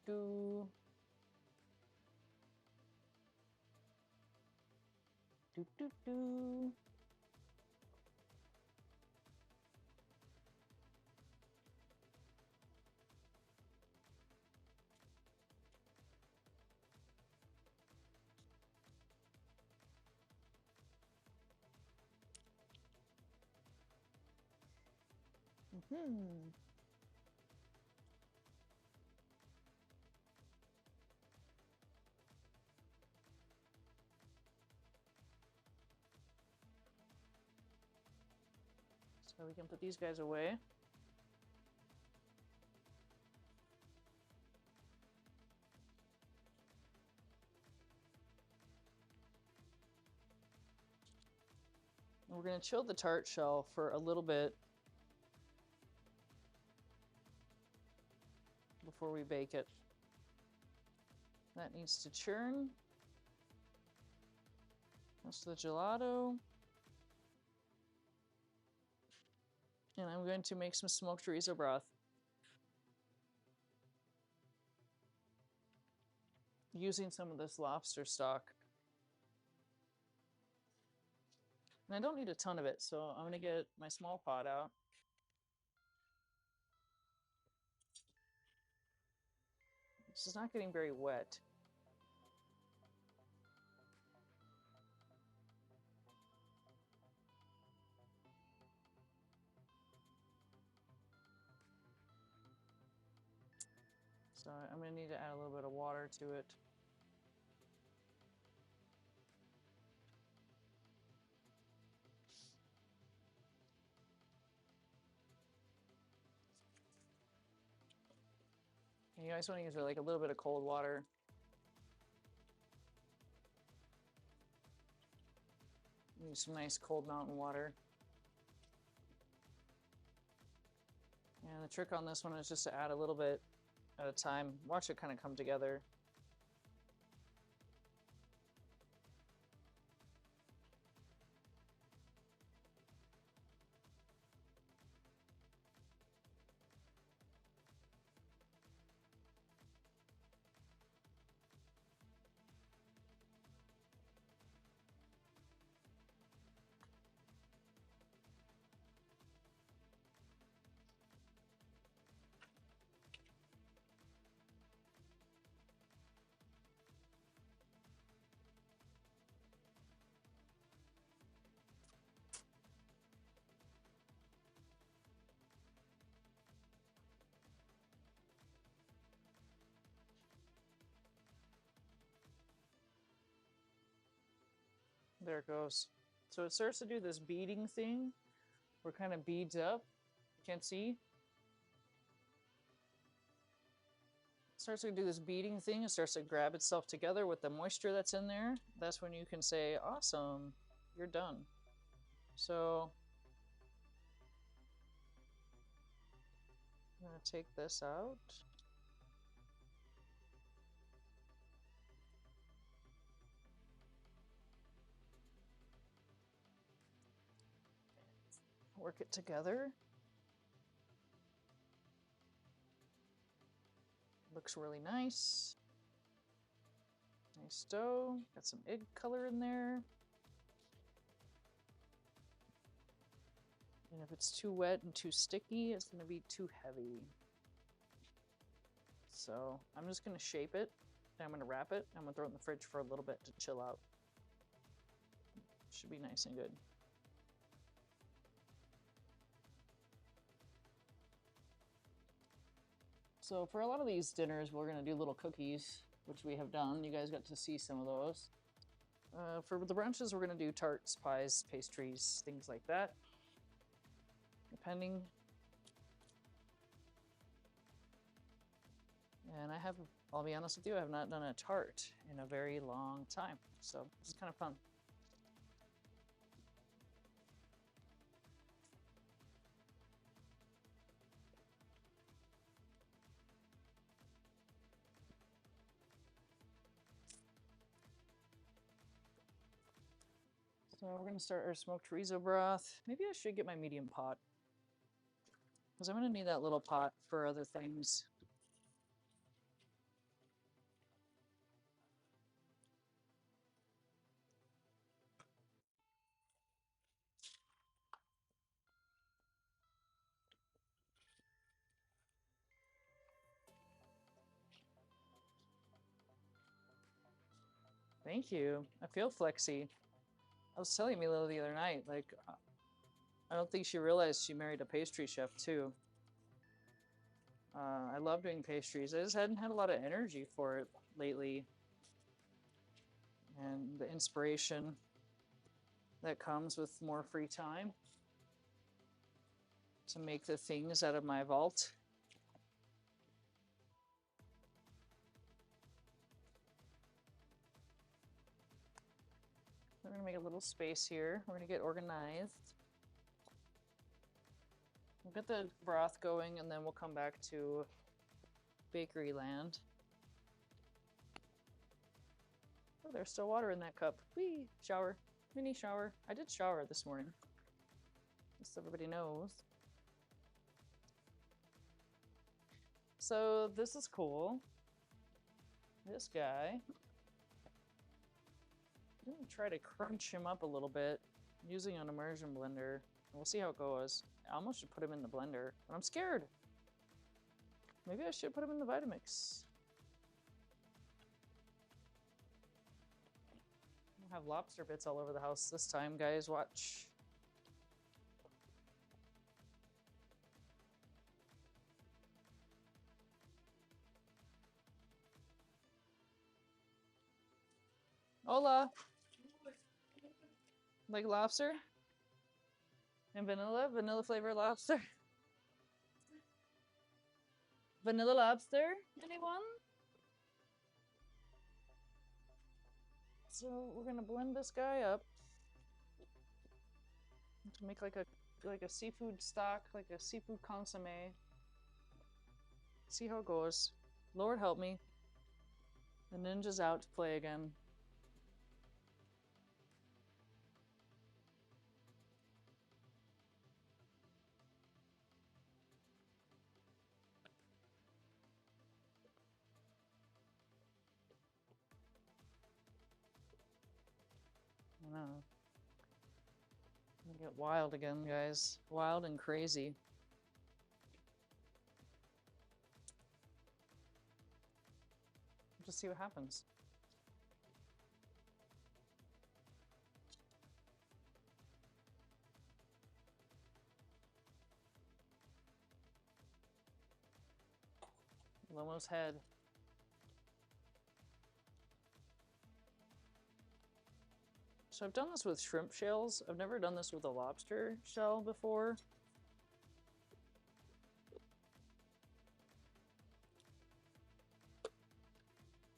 Do. So we can put these guys away. And we're going to chill the tart shell for a little bit before we bake it. That needs to churn. That's the gelato. And I'm going to make some smoked chorizo broth. Using some of this lobster stock. And I don't need a ton of it, so I'm going to get my small pot out. This is not getting very wet. So I'm going to need to add a little bit of water to it. And you guys want to use like a little bit of cold water. Use some nice cold mountain water. And the trick on this one is just to add a little bit at a time. Watch it kind of come together. There it goes. So it starts to do this beading thing. Where it kind of beads up. You can't see. It starts to do this beading thing. It starts to grab itself together with the moisture that's in there. That's when you can say, awesome, you're done. So I'm going to take this out. Work it together. Looks really nice. Nice dough. Got some egg color in there. And if it's too wet and too sticky, it's going to be too heavy. So I'm just going to shape it. And I'm going to wrap it. I'm going to throw it in the fridge for a little bit to chill out. Should be nice and good. So for a lot of these dinners, we're going to do little cookies, which we have done. You guys got to see some of those. For the brunches, we're going to do tarts, pies, pastries, things like that. Depending. And I'll be honest with you, I have not done a tart in a very long time. So this is kind of fun. So we're going to start our smoked chorizo broth. Maybe I should get my medium pot, because I'm going to need that little pot for other things. Thank you. I feel flexy. I was telling Mila the other night, like, I don't think she realized she married a pastry chef too. I love doing pastries. I just hadn't had a lot of energy for it lately. And the inspiration that comes with more free time to make the things out of my vault. We're gonna make a little space here. We're gonna get organized. We'll get the broth going and then we'll come back to bakery land. Oh, there's still water in that cup. Whee! Shower. Mini shower. I did shower this morning. Just so everybody knows. So this is cool. This guy. I'm gonna try to crunch him up a little bit using an immersion blender. We'll see how it goes. I almost should put him in the blender, but I'm scared. Maybe I should put him in the Vitamix. I'll have lobster bits all over the house this time, guys. Watch. Hola. Like lobster? And vanilla flavor lobster. Vanilla lobster, anyone? So we're gonna blend this guy up to make like a seafood stock, like a seafood consomme. See how it goes. Lord help me. The ninja's out to play again. I know. Get wild again, guys. Wild and crazy. Just see what happens. Lomo's head. So I've done this with shrimp shells. I've never done this with a lobster shell before.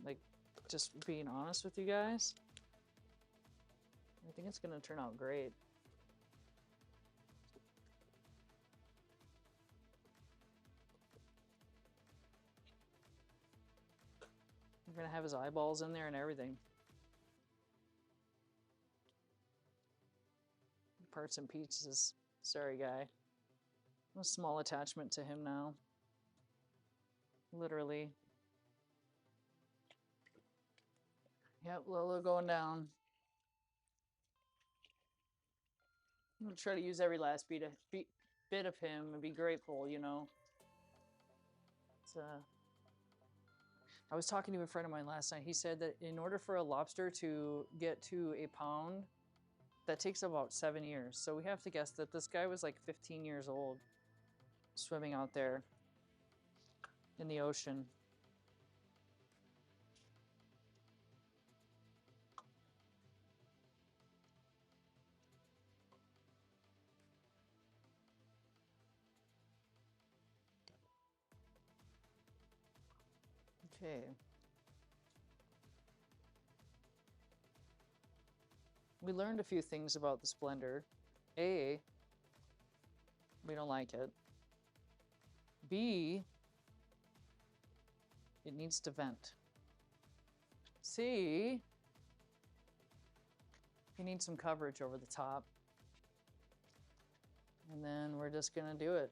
Like, just being honest with you guys. I think it's gonna turn out great. We're gonna have his eyeballs in there and everything. Parts and pieces. Sorry, guy. A small attachment to him now. Literally. Yep, Lolo going down. I'm gonna try to use every last bit of him and be grateful, you know. It's, I was talking to a friend of mine last night. He said that in order for a lobster to get to a pound, that takes about 7 years. So we have to guess that this guy was like 15 years old, swimming out there in the ocean. Okay. We learned a few things about the Splendor. A, we don't like it. B, it needs to vent. C, you need some coverage over the top. And then we're just gonna do it.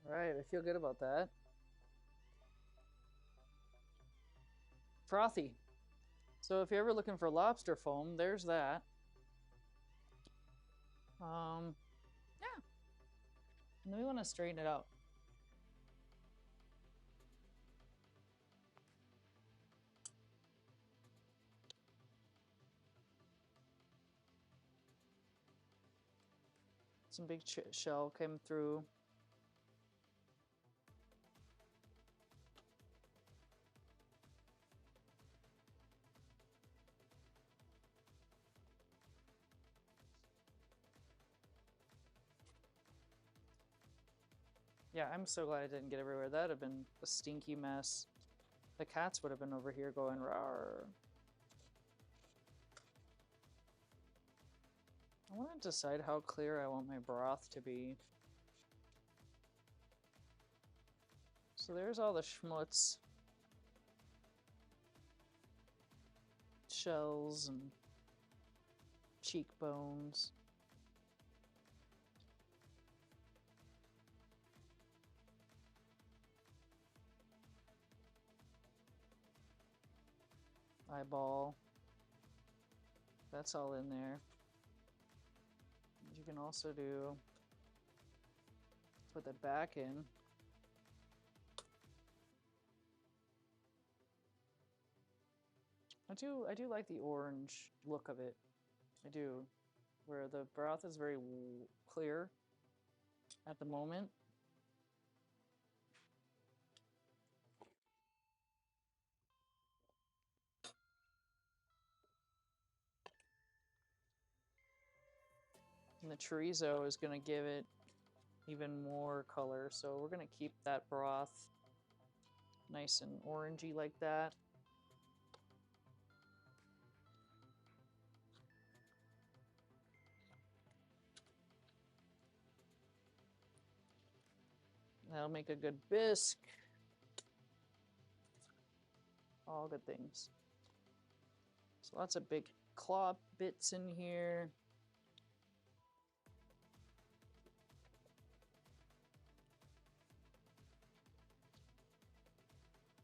All right, I feel good about that. Frothy. So if you're ever looking for lobster foam, there's that. Yeah. And then we want to straighten it out. Some big shell came through. Yeah, I'm so glad I didn't get everywhere. That'd have been a stinky mess. The cats would have been over here going rawr. I want to decide how clear I want my broth to be. So there's all the schmutz. Shells and cheekbones. Eyeball. That's all in there. You can also do put that back in. I do like the orange look of it. I do. Where the broth is very clear at the moment. And the chorizo is going to give it even more color. So we're going to keep that broth nice and orangey like that. That'll make a good bisque. All good things. So lots of big claw bits in here.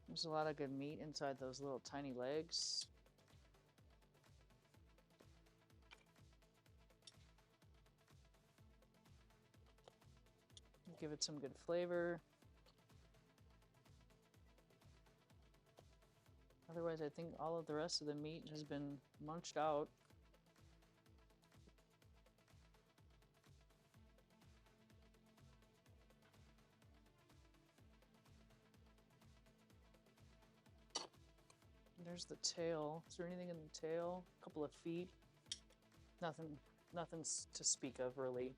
There's a lot of good meat inside those little tiny legs. Give it some good flavor. Otherwise, I think all of the rest of the meat has been munched out. There's the tail. Is there anything in the tail? A couple of feet. Nothing to speak of, really.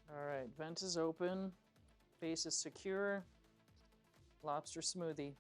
All right, vent is open. Base is secure. Lobster smoothie.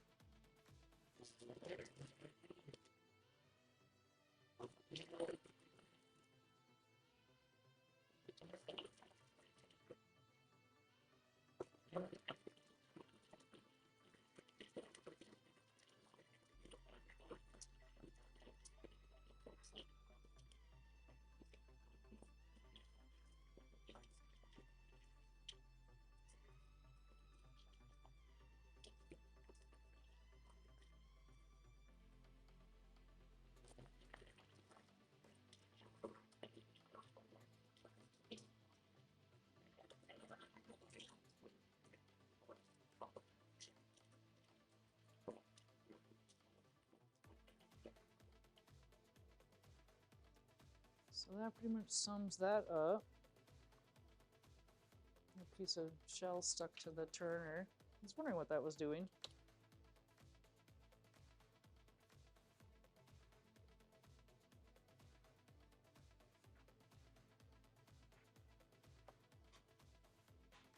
So that pretty much sums that up. A piece of shell stuck to the turner. I was wondering what that was doing.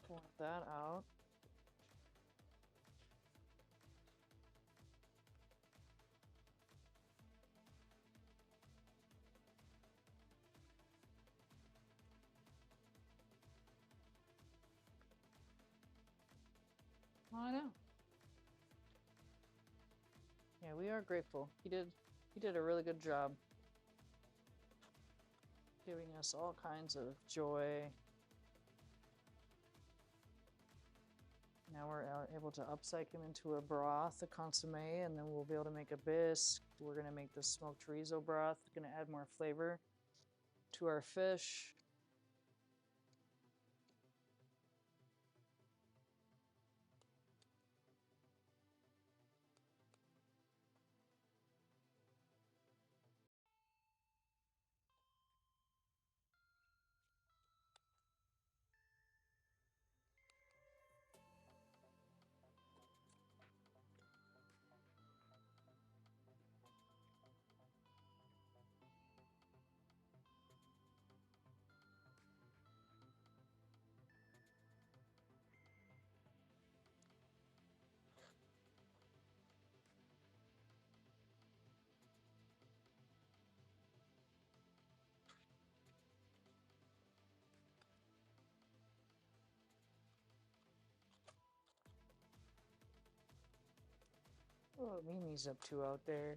Pull that out. I know. Yeah, we are grateful. He did a really good job. Giving us all kinds of joy. Now we're able to upcycle him into a broth, a consomme, and then we'll be able to make a bisque. We're gonna make the smoked chorizo broth. Gonna add more flavor to our fish. Oh, Mimi's up to out there.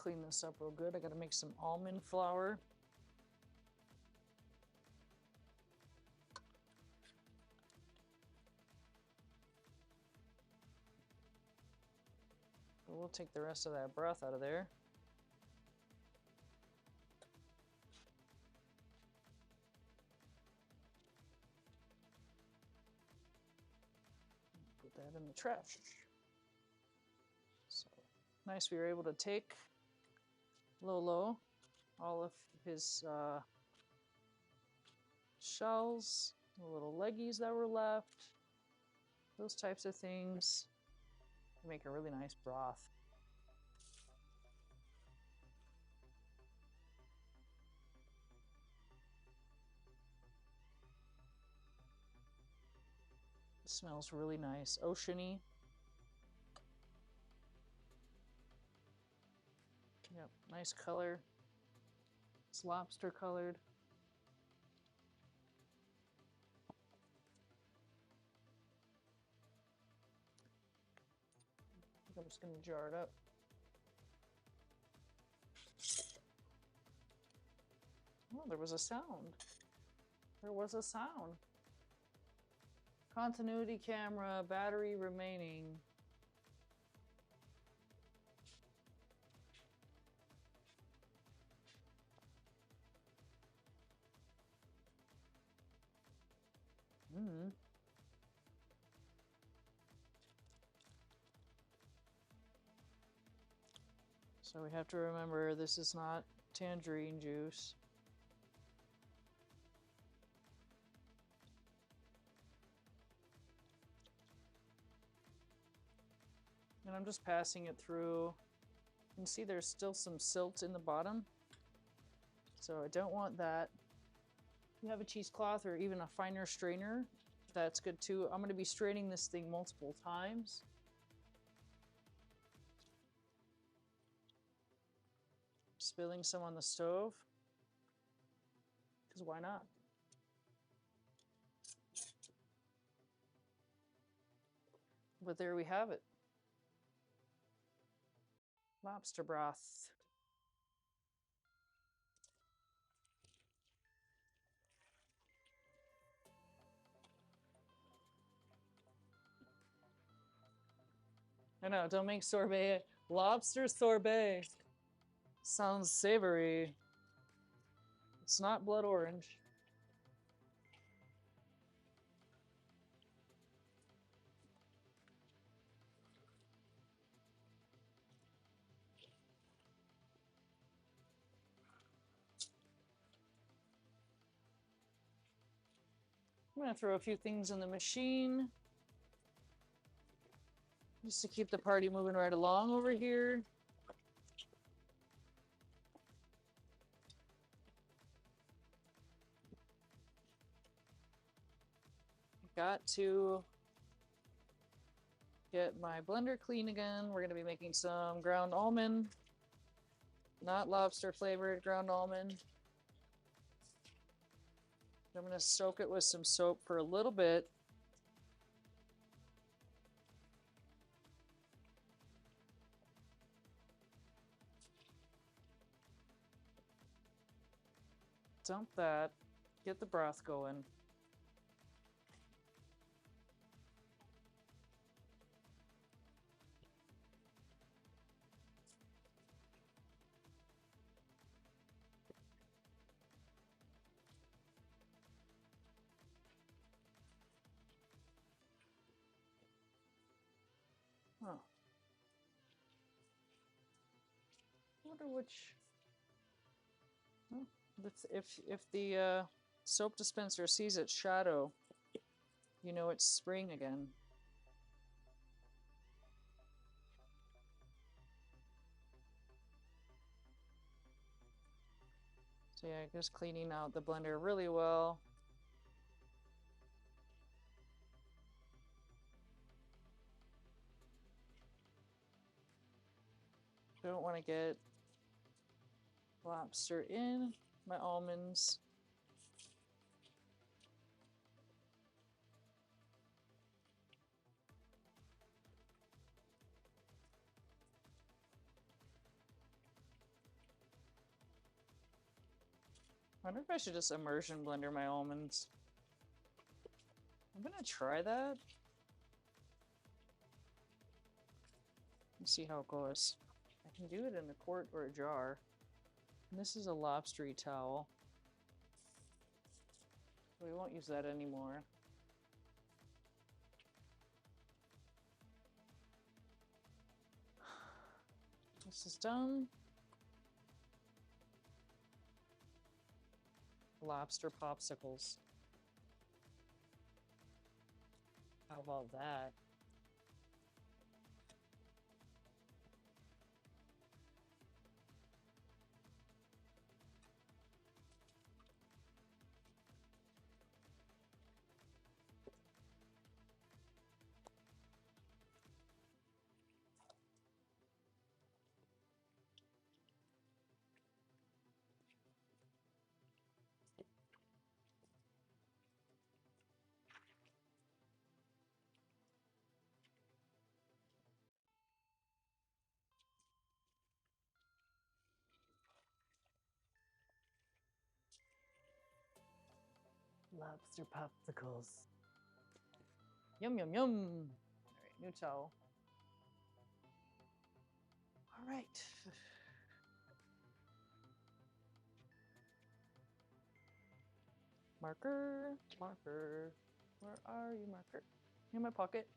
clean this up real good. I gotta make some almond flour. But we'll take the rest of that broth out of there. Put that in the trash. So nice we were able to take Lolo all of his shells, the little leggies that were left, those types of things. Make a really nice broth. It smells really nice, oceany. Yep, nice color. It's lobster colored. I'm just going to jar it up. Oh, there was a sound. There was a sound. Continuity camera, battery remaining. So we have to remember this is not tangerine juice. And I'm just passing it through. You can see there's still some silt in the bottom. So I don't want that. If you have a cheesecloth or even a finer strainer, that's good too. I'm going to be straining this thing multiple times. Spilling some on the stove, because why not? But there we have it. Lobster broth. I know, don't make sorbet. Lobster sorbet. Sounds savory. It's not blood orange. I'm gonna throw a few things in the machine just to keep the party moving right along over here. Got to get my blender clean again. We're gonna be making some ground almond, not lobster flavored ground almond. I'm gonna soak it with some soap for a little bit. Dump that, get the broth going. Huh. I wonder which. Oh, if the soap dispenser sees its shadow, you know it's spring again. So yeah, just cleaning out the blender really well. Don't want to get lobster in my almonds. wonder if I should just immersion blender my almonds. I'm gonna try that. Let's see how it goes. I can do it in a quart or a jar. And this is a lobstery towel. We won't use that anymore. This is done. Lobster popsicles. How about that? Lobster popsicles. Yum, yum, yum. All right, new towel. All right. Marker, marker. Where are you, marker? In my pocket.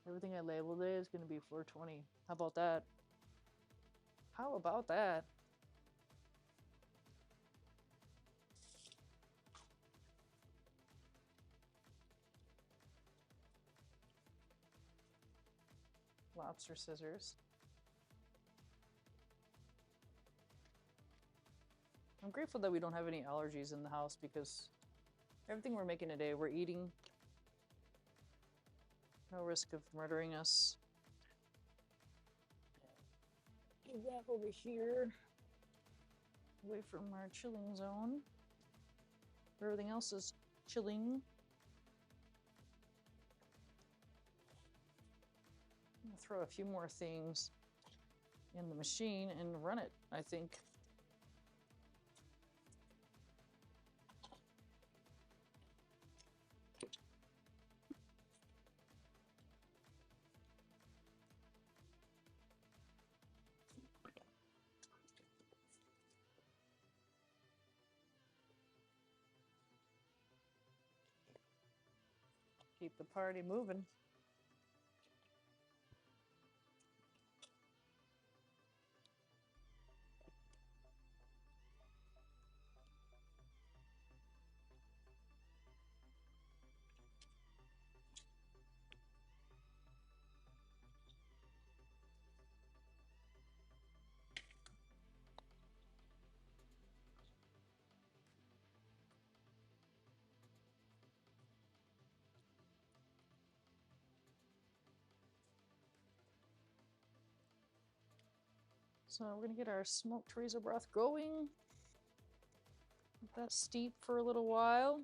Everything I labeled today is going to be 420. How about that? How about that? Lobster scissors. I'm grateful that we don't have any allergies in the house because everything we're making today, we're eating. No risk of murdering us. Move that over here. Away from our chilling zone. Everything else is chilling. I'm gonna throw a few more things in the machine and run it, I think. Keep the party moving. So we're gonna get our smoked chorizo broth going. Let that steep for a little while.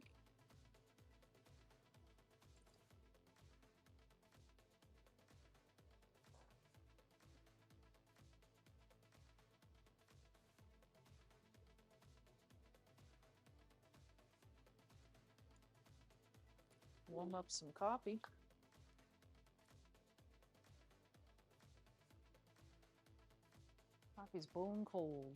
Warm up some coffee. Coffee's bone cold.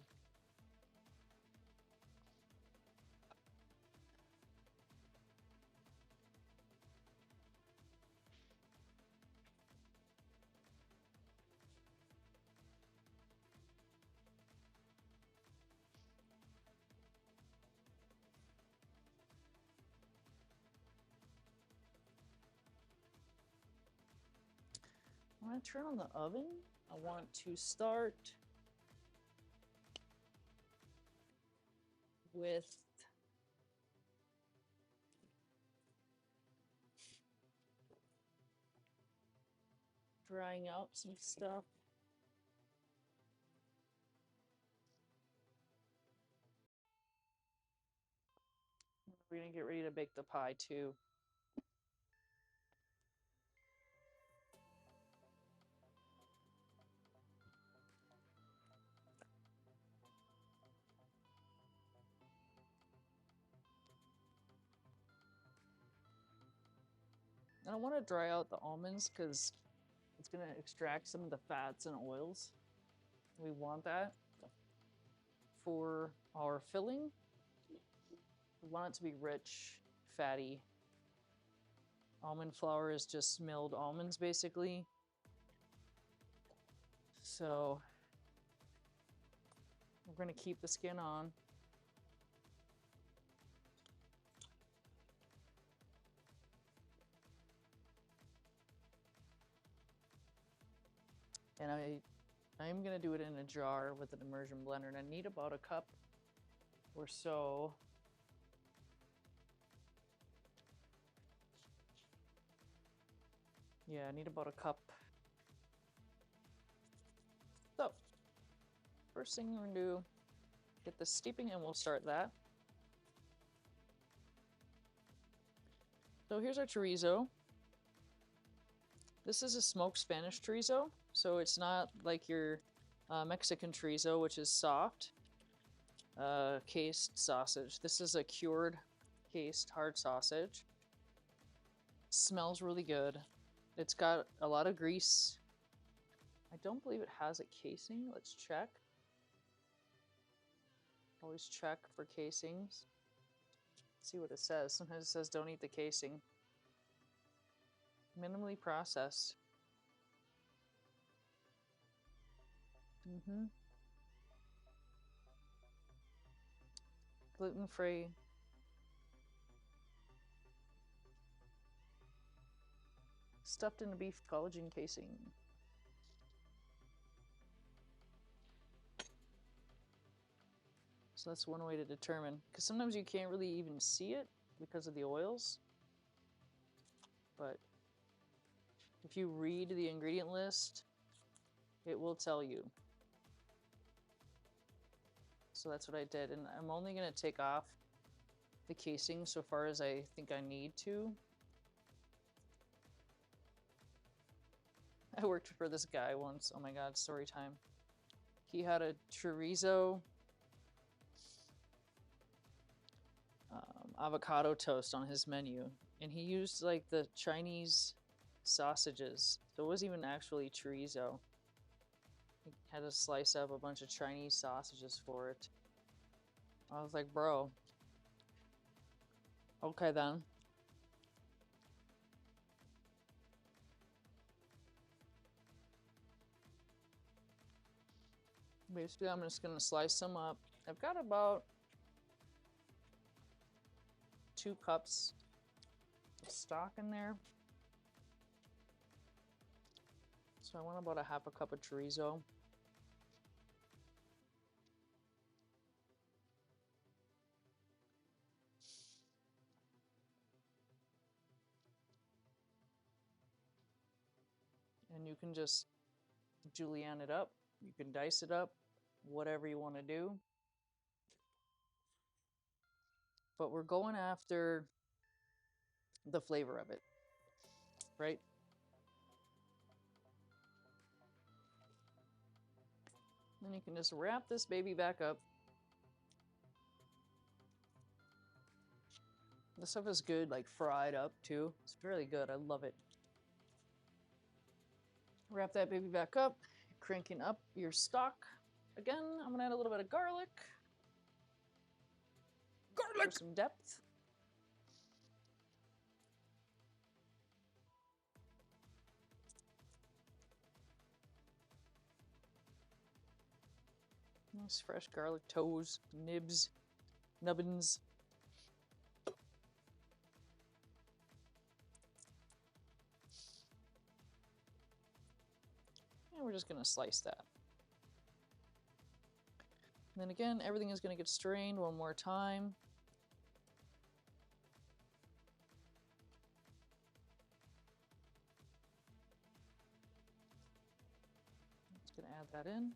I'm gonna turn on the oven. I want to start with drying out some stuff. We're gonna get ready to bake the pie too. I don't want to dry out the almonds because it's going to extract some of the fats and oils. We want that for our filling. We want it to be rich, fatty. Almond flour is just milled almonds, basically. So we're going to keep the skin on. And I'm going to do it in a jar with an immersion blender, and I need about a cup or so. Yeah, I need about a cup. So, first thing we're going to do, get this steeping, and we'll start that. So here's our chorizo. This is a smoked Spanish chorizo, so it's not like your Mexican chorizo, which is soft, cased sausage. This is a cured, cased hard sausage. Smells really good. It's got a lot of grease. I don't believe it has a casing. Let's check. Always check for casings. See what it says. Sometimes it says don't eat the casing. Minimally processed. Gluten-free. Stuffed in a beef collagen casing. So that's one way to determine, because sometimes you can't really even see it because of the oils. But if you read the ingredient list, it will tell you. So that's what I did, and I'm only going to take off the casing so far as I think I need to. I worked for this guy once. Oh my god, story time. He had a chorizo avocado toast on his menu, and he used like the Chinese sausages, so it wasn't even actually chorizo. He had to slice up a bunch of Chinese sausages for it. I was like, bro, okay then. Basically, I'm just gonna slice them up. I've got about 2 cups of stock in there. So I want about a half a cup of chorizo. And you can just julienne it up. You can dice it up, whatever you want to do. But we're going after the flavor of it, right? Then you can just wrap this baby back up. This stuff is good, like fried up too. It's really good. I love it. Wrap that baby back up, cranking up your stock. Again, I'm gonna add a little bit of garlic. Garlic! For some depth. Nice fresh garlic toes, nibs, nubbins. And we're just gonna slice that. And then again, everything is gonna get strained one more time. Just gonna add that in.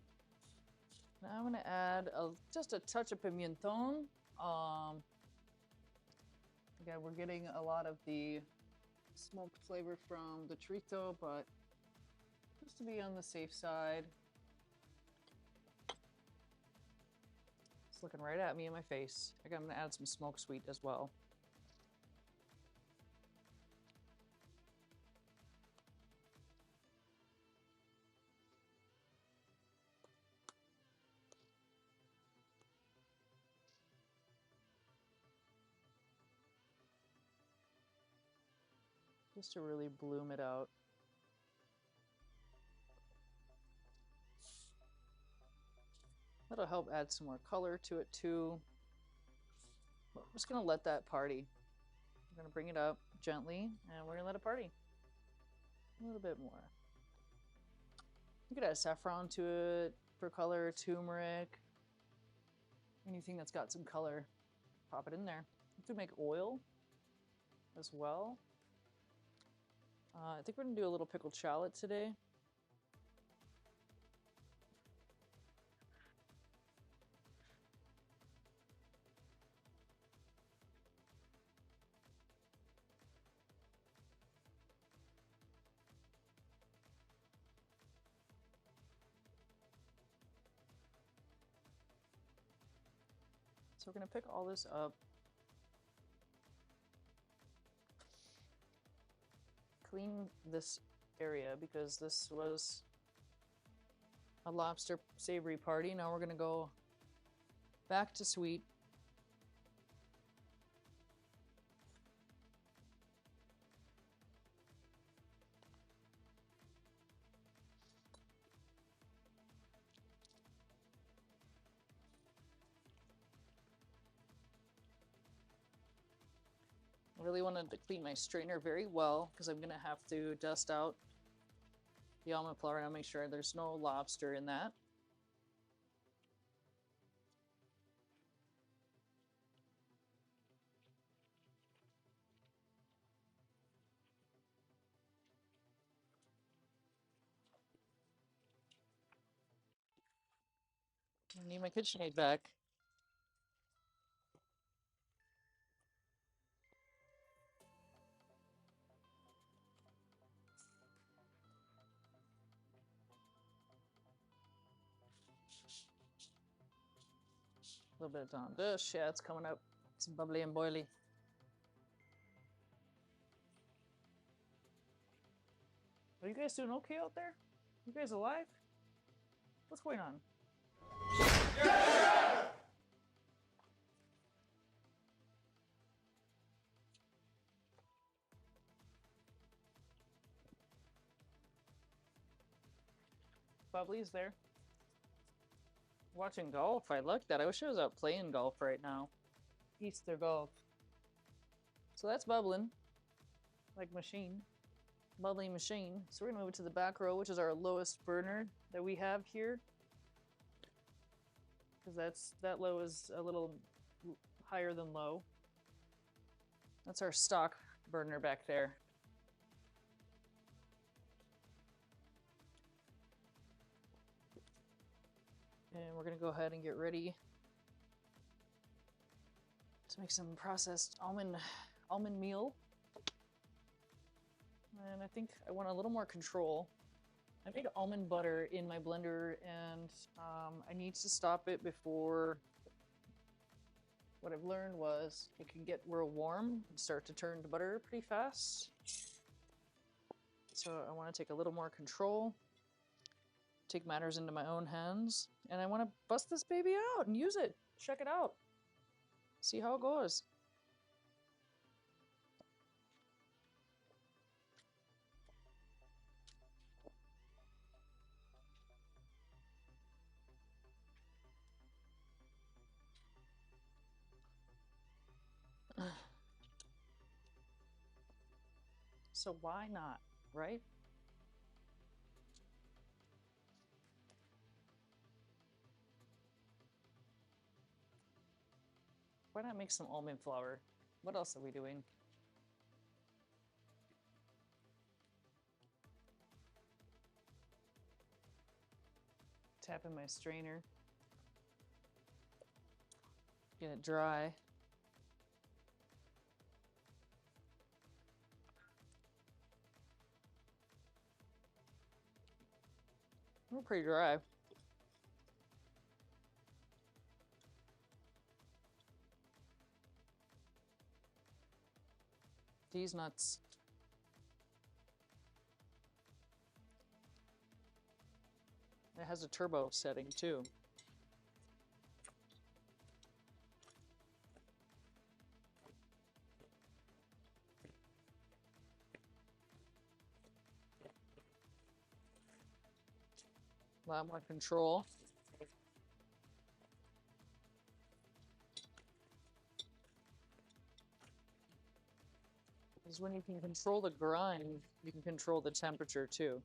Now I'm gonna add just a touch of pimenton. Again, we're getting a lot of the smoked flavor from the chorizo, but just to be on the safe side. It's looking right at me in my face. I'm gonna add some smoked sweet as well. just to really bloom it out. That'll help add some more color to it too. We're just gonna let that party. We're gonna bring it up gently and we're gonna let it party. A little bit more. You could add saffron to it for color, turmeric, anything that's got some color. Pop it in there. You could make oil as well. I think we're gonna do a little pickled shallot today. So we're gonna pick all this up. Clean this area because this was a lobster savory party. Now we're gonna go back to sweet. I really wanted to clean my strainer very well because I'm gonna have to dust out the almond flour and make sure there's no lobster in that. I need my KitchenAid back. A little bit on this. Yeah, it's coming up. It's bubbly and boily. Are you guys doing okay out there? You guys alive? What's going on? Bubbly's there. Watching golf. I like that. I wish I was out playing golf right now. Easter golf. So that's bubbling. Like machine. Bubbly machine. So we're gonna move it to the back row, which is our lowest burner that we have here. Because that low is a little higher than low. That's our stock burner back there. And we're gonna go ahead and get ready to make some processed almond meal. And I think I want a little more control. I made almond butter in my blender and I need to stop it before. What I've learned was it can get real warm and start to turn to butter pretty fast. So I want to take a little more control, take matters into my own hands, and I want to bust this baby out and use it. Check it out. See how it goes. So why not, right? Why not make some almond flour? What else are we doing? Tap in my strainer. Get it dry. We're pretty dry. These nuts. It has a turbo setting too. A lot more control. Because when you can control the grind, you can control the temperature too.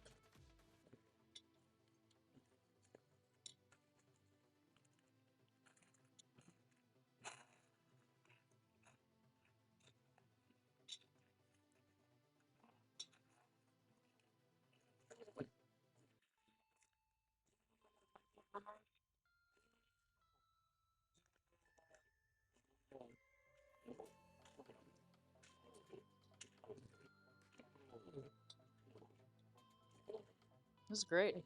This is great. Make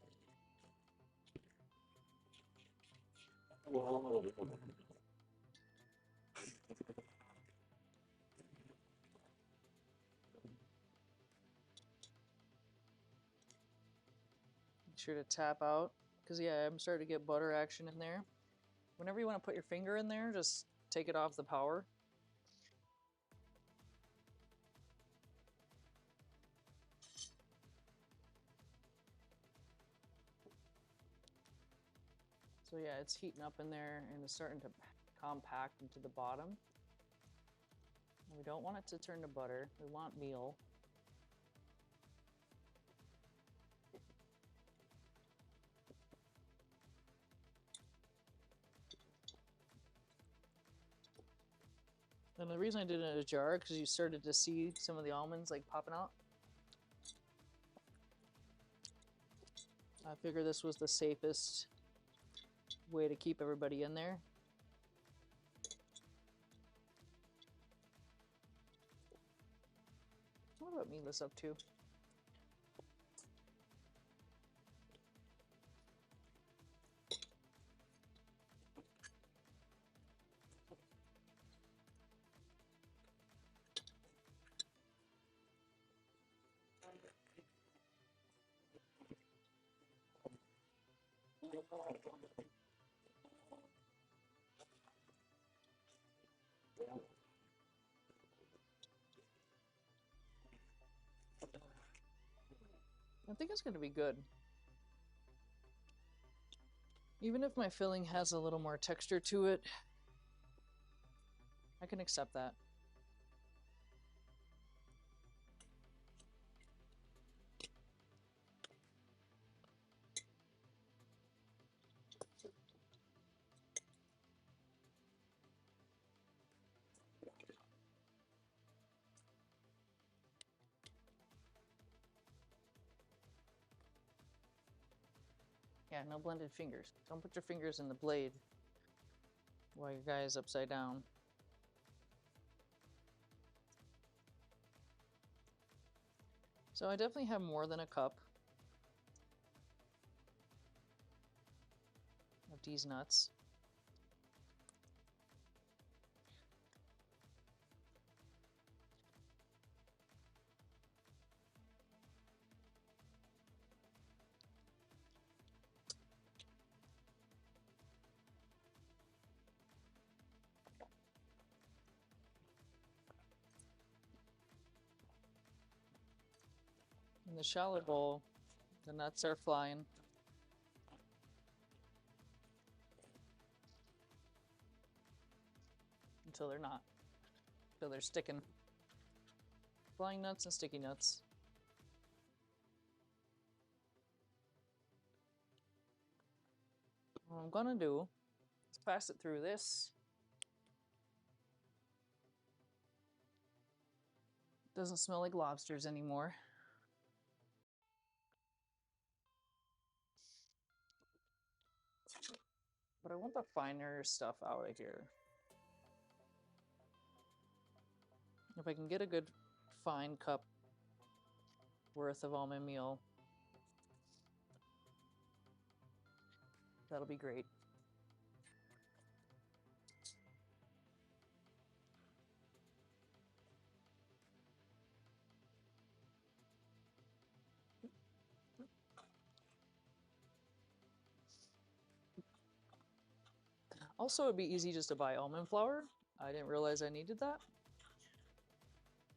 sure to tap out, because yeah, I'm starting to get butter action in there. Whenever you want to put your finger in there, just take it off the power. So yeah, it's heating up in there and it's starting to compact into the bottom. We don't want it to turn to butter. We want meal. And the reason I did it in a jar, because you started to see some of the almonds like popping out. I figured this was the safest way to keep everybody in there. What about me this up too? I think it's going to be good. Even if my filling has a little more texture to it, I can accept that. Yeah, no blended fingers. Don't put your fingers in the blade while your guy is upside down. So I definitely have more than a cup of these nuts. In the shallow bowl, the nuts are flying. Until they're not. Until they're sticking. Flying nuts and sticky nuts. What I'm gonna do is pass it through this. Doesn't smell like lobsters anymore. But I want the finer stuff out of here. If I can get a good fine cup worth of almond meal, that'll be great. Also, it'd be easy just to buy almond flour. I didn't realize I needed that.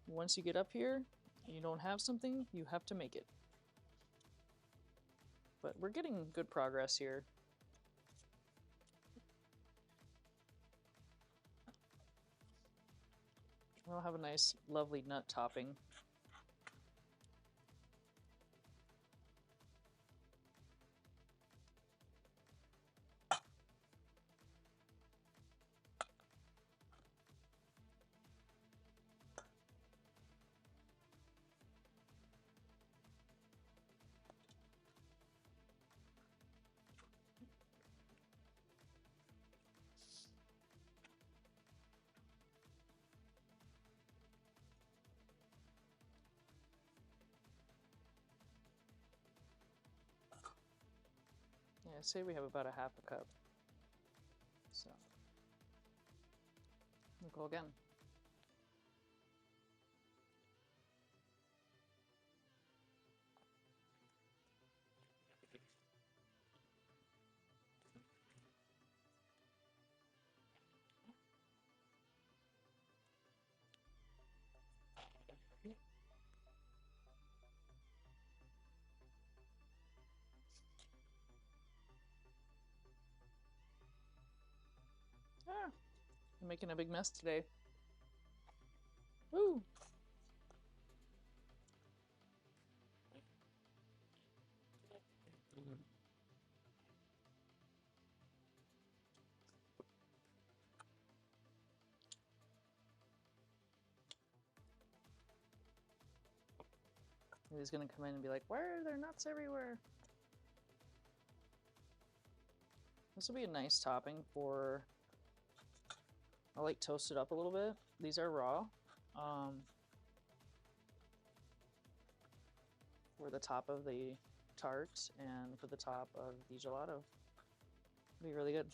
Once you get up here, you don't have something, you have to make it. but we're getting good progress here. We'll have a nice, lovely nut topping. Yeah, say we have about a half a cup. So we'll go again. Ah, I'm making a big mess today. Woo! He's gonna come in and be like, "Why are there nuts everywhere?" This will be a nice topping for. I like toast it up a little bit. These are raw. For the top of the tart and for the top of the gelato. It'll be really good.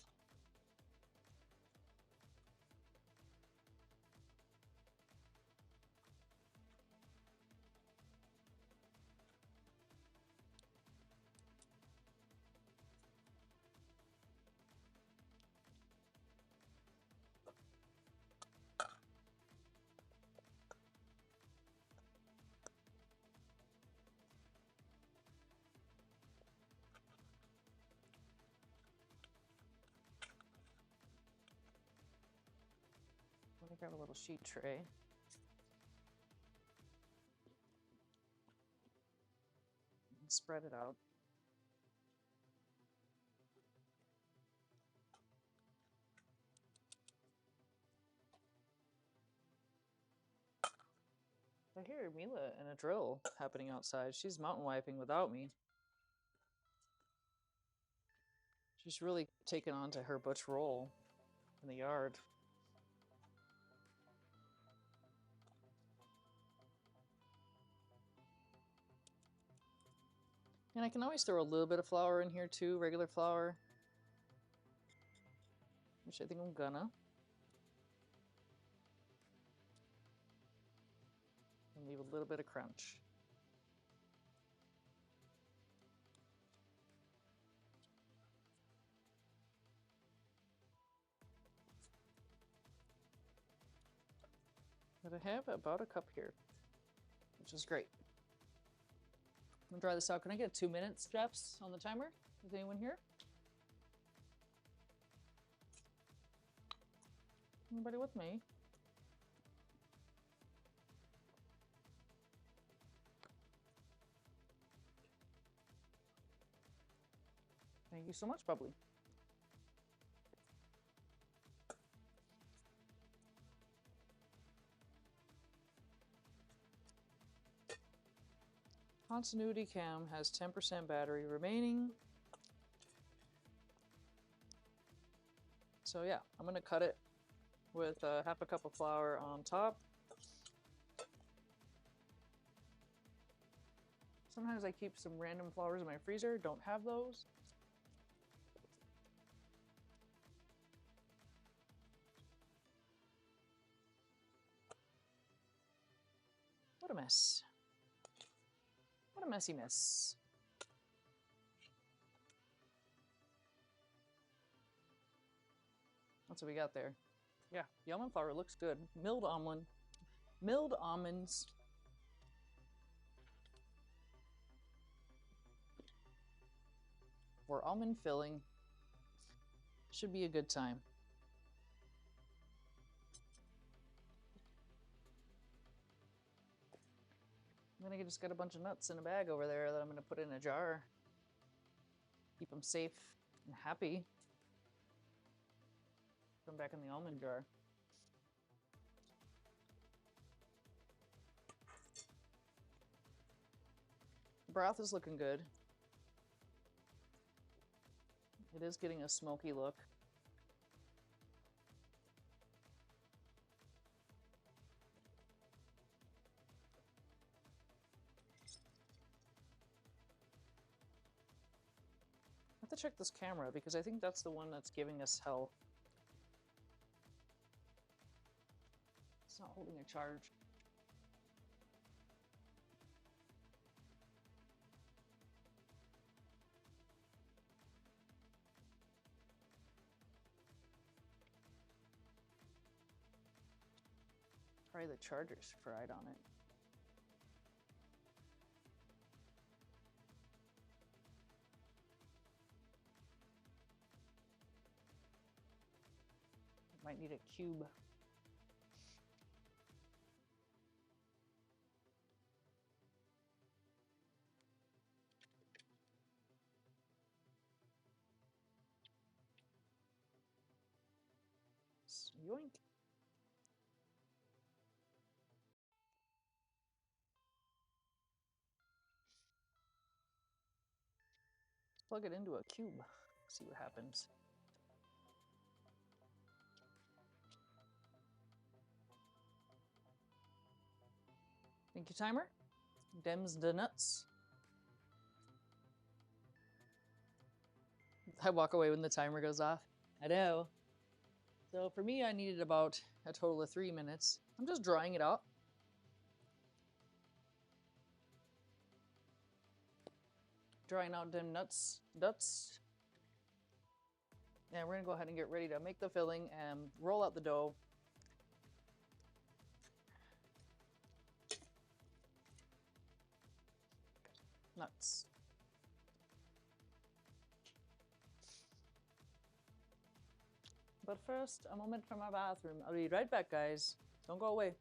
Let me grab a little sheet tray. And spread it out. I hear Mila and a drill happening outside. She's mountain wiping without me. She's really taken on to her butch role in the yard. And I can always throw a little bit of flour in here too, regular flour. Which I think I'm gonna. And leave a little bit of crunch. But I have about a cup here, which is great. I'm gonna dry this out. Can I get 2 minutes, Jeffs, on the timer? Is anyone here? Anybody with me? Thank you so much, Bubbly. Continuity cam has 10% battery remaining. So yeah, I'm gonna cut it with half a cup of flour on top. Sometimes I keep some random flours in my freezer, don't have those. What a mess. What a messy mess. That's what we got there. Yeah, the almond flour looks good. Milled almonds. for almond filling. Should be a good time. Then I just got a bunch of nuts in a bag over there that I'm going to put in a jar. Keep them safe and happy. Put them back in the almond jar. Broth is looking good. It is getting a smoky look. I have to check this camera because I think that's the one that's giving us hell. It's not holding a charge. Probably the charger's fried on it. Might need a cube. Yoink. Plug it into a cube. See what happens. Thank you, timer. Dems the nuts. I walk away when the timer goes off. I know. So for me, I needed about a total of 3 minutes. I'm just drying it out. Drying out them nuts. And we're gonna go ahead and get ready to make the filling and roll out the dough. Nuts. But first, a moment from our bathroom. I'll be right back, guys. Don't go away.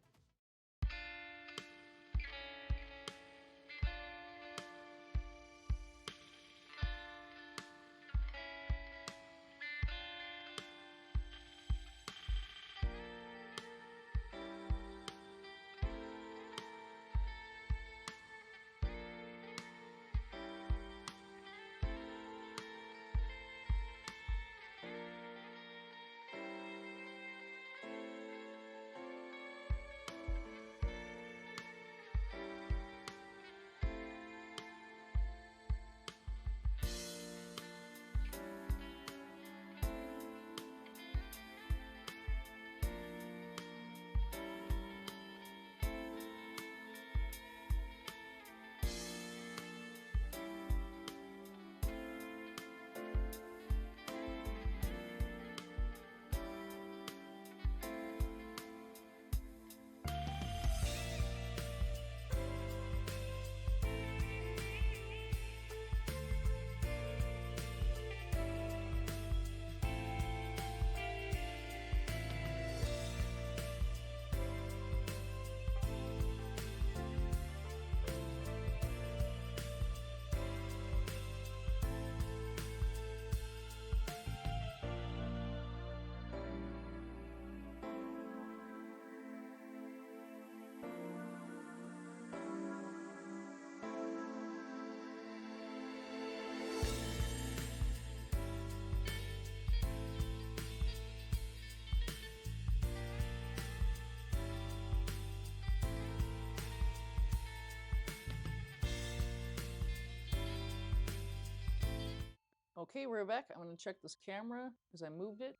Okay, we're back. I'm going to check this camera because I moved it.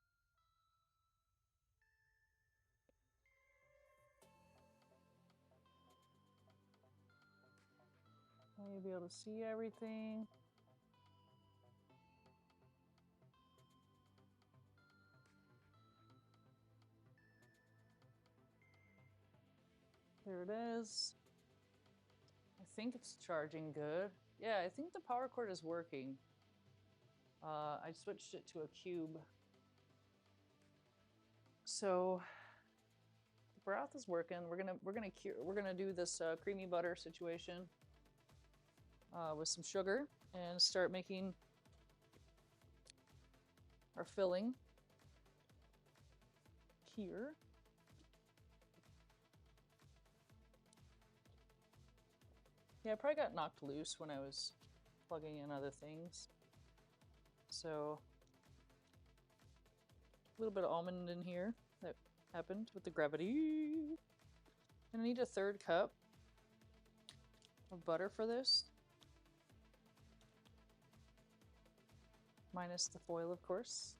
You'll be able to see everything. There it is. I think it's charging good. Yeah, I think the power cord is working. I switched it to a cube. So the broth is working. We're gonna do this creamy butter situation with some sugar and start making our filling here. Yeah, I probably got knocked loose when I was plugging in other things. So a little bit of almond in here. That happened with the gravity. And I need a 1/3 cup of butter for this. Minus the foil, of course.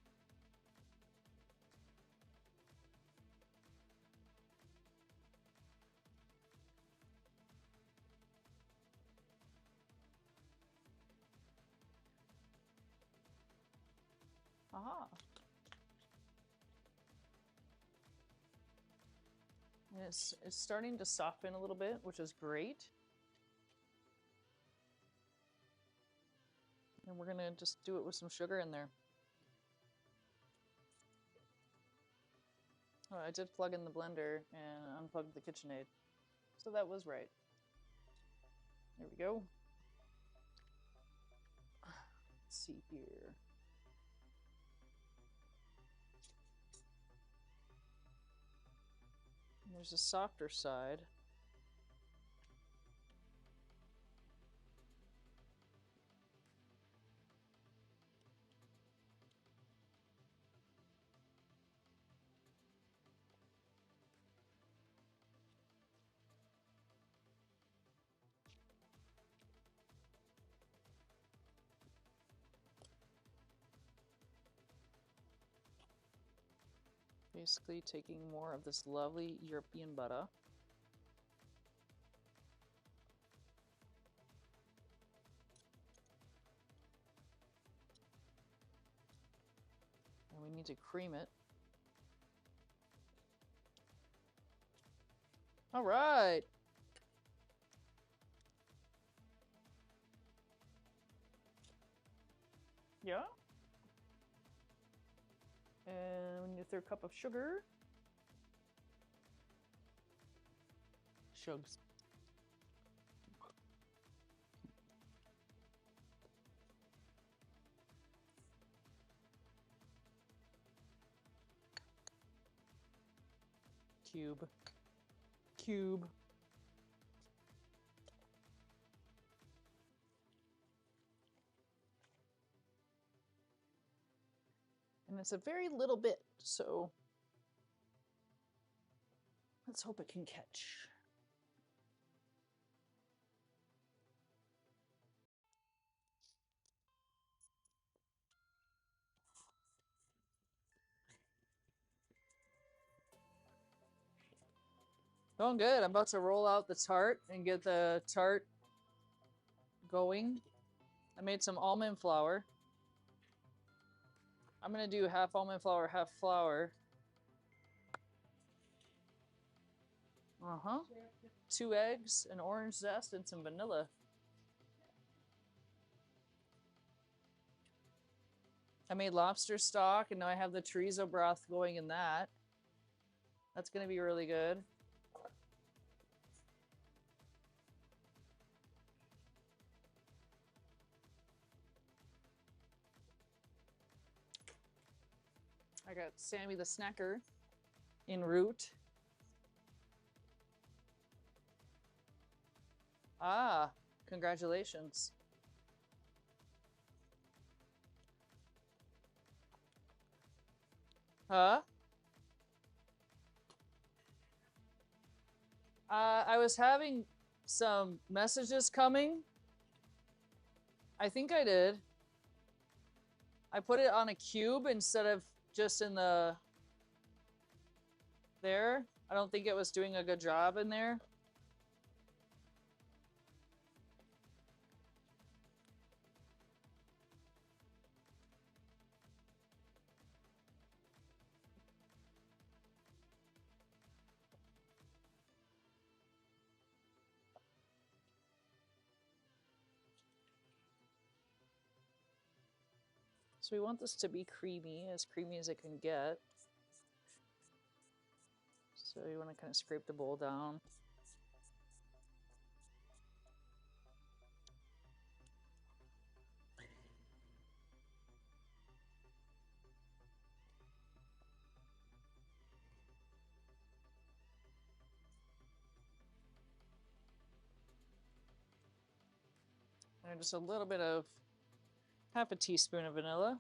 Aha. And it's starting to soften a little bit, which is great. And we're gonna just do it with some sugar in there. Oh, I did plug in the blender and unplug the KitchenAid. So that was right. There we go. Let's see here. There's a softer side. Basically taking more of this lovely European butter. And we need to cream it. All right. Yeah. And we need a 1/3 cup of sugar. Shugs. Cube. Cube. And it's a very little bit, so let's hope it can catch. Going good. I'm about to roll out the tart and get the tart going. I made some almond flour. I'm gonna do half almond flour, half flour. Uh-huh. 2 eggs, an orange zest, and some vanilla. I made lobster stock, and now I have the chorizo broth going in that. That's gonna be really good. I got Sammy the Snacker en route. Ah, congratulations. Huh? I was having some messages coming. I think I did. I put it on a cube instead of just in the... there. I don't think it was doing a good job in there. So we want this to be creamy as it can get. So you want to kind of scrape the bowl down. And just a little bit of half a teaspoon of vanilla.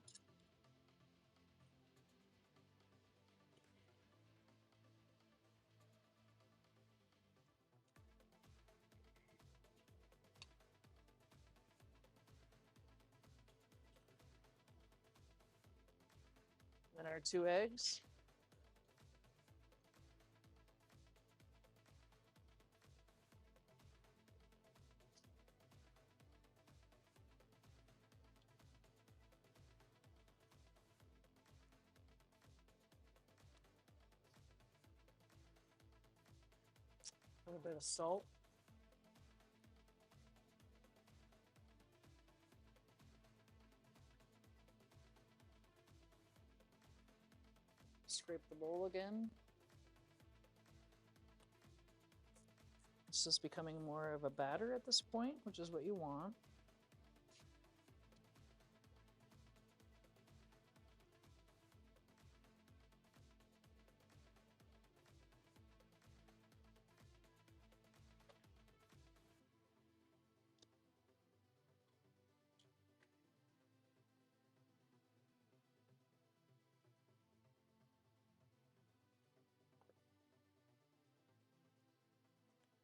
Then our 2 eggs. A little bit of salt. Scrape the bowl again. It's just becoming more of a batter at this point, which is what you want.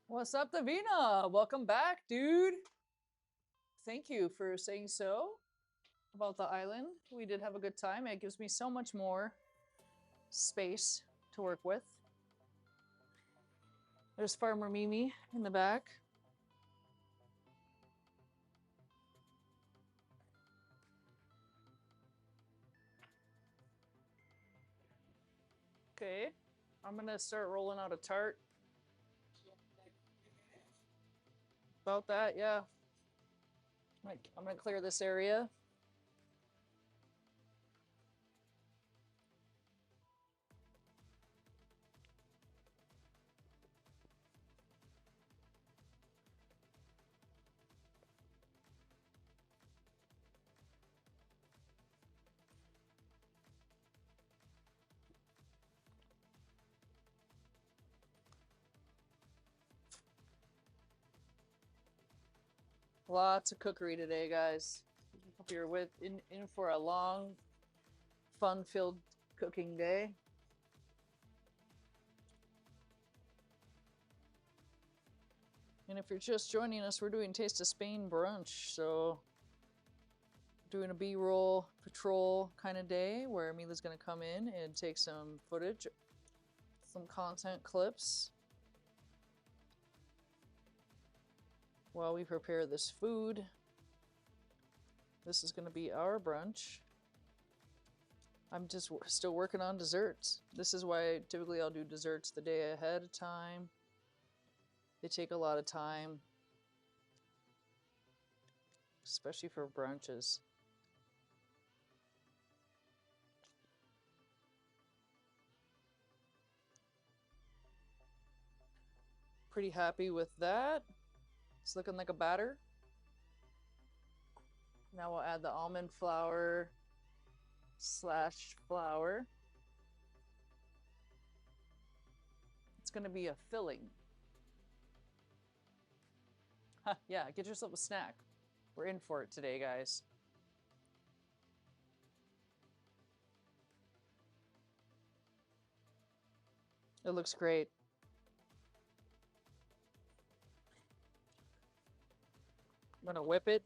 What's up, Davina? Welcome back, dude. Thank you for saying so about the island. We did have a good time. It gives me so much more space to work with. There's Farmer Mimi in the back. Okay, I'm gonna start rolling out a tart. About that, yeah. I'm gonna clear this area. Lots of cookery today, guys. Hope you're in for a long, fun-filled cooking day. And if you're just joining us, we're doing Taste of Spain brunch. So doing a B-roll patrol kind of day where Mila's gonna come in and take some footage, some content clips while we prepare this food. This is gonna be our brunch. I'm just still working on desserts. This is why typically I'll do desserts the day ahead of time. They take a lot of time, especially for brunches. Pretty happy with that. It's looking like a batter. Now we'll add the almond flour / flour. It's gonna be a filling. Yeah, get yourself a snack. We're in for it today, guys. It looks great. I'm gonna whip it.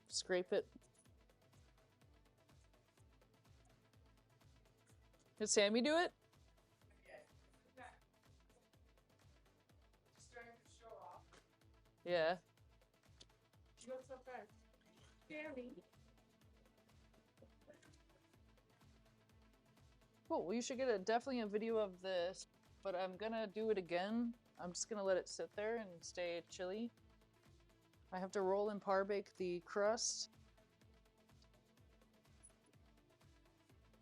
Scrape it. Did Sammy do it? Just trying to show off. Yeah. You go so fast. Sammy. Cool. Well, you should get definitely a video of this but I'm gonna do it again. I'm just gonna let it sit there and stay chilly. I have to roll and par bake the crust.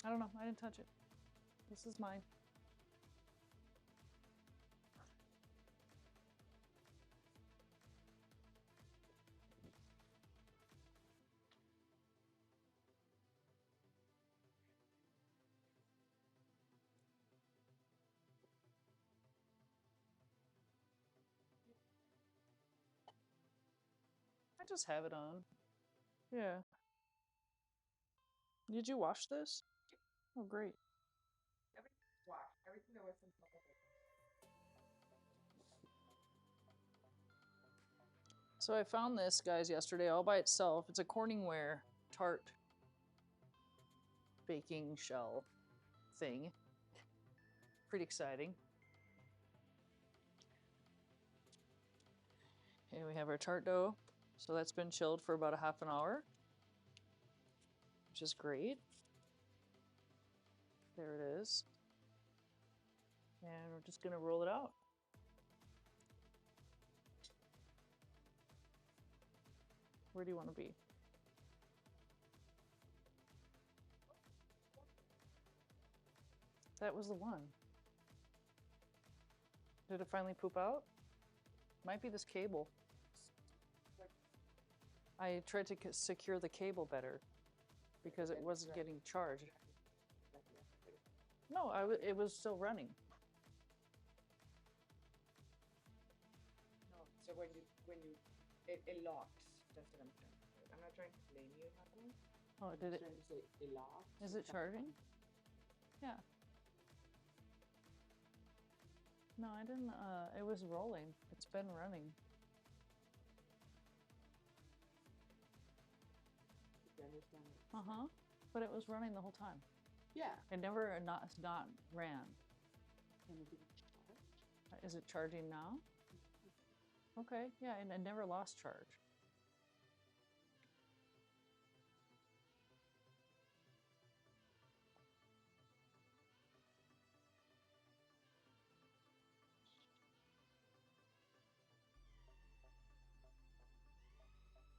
I don't know. I didn't touch it. This is mine. I just have it on. Yeah. Did you wash this? Oh, great. Everything that was on top of it. So I found this, guys, yesterday all by itself. It's a Corningware tart baking shell thing. Pretty exciting. Okay, we have our tart dough. So that's been chilled for about a half an hour, which is great. There it is. And we're just gonna roll it out. Where do you want to be? That was the one. Did it finally poop out? Might be this cable. I tried to secure the cable better because it wasn't getting charged. No, it was still running. No, so when it locks. That's what I'm trying to say. I'm not trying to blame you, Hannah. Oh, did I'm it? trying to say it locks. Is it charging? Yeah. No, I didn't. It was rolling. It's been running. You understand? Uh-huh. But it was running the whole time. Yeah. It never not ran. And it didn't charge. Is it charging now? Okay, yeah, and it never lost charge.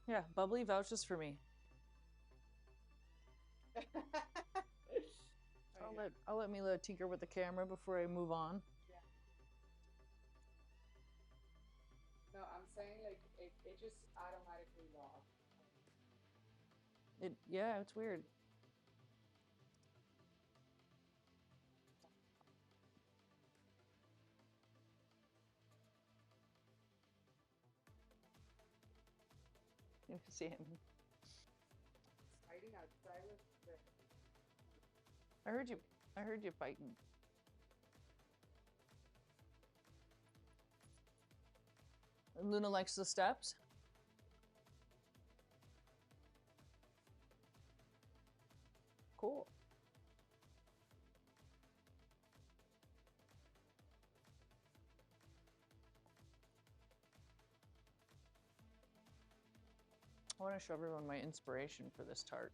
Yeah, Bubbly vouches for me. I'll let Mila tinker with the camera before I move on. Yeah. No, I'm saying like it just automatically locks. Yeah, it's weird. You can see him. Hiding outside with the I heard you fighting. And Luna likes the steps. Cool. I want to show everyone my inspiration for this tart.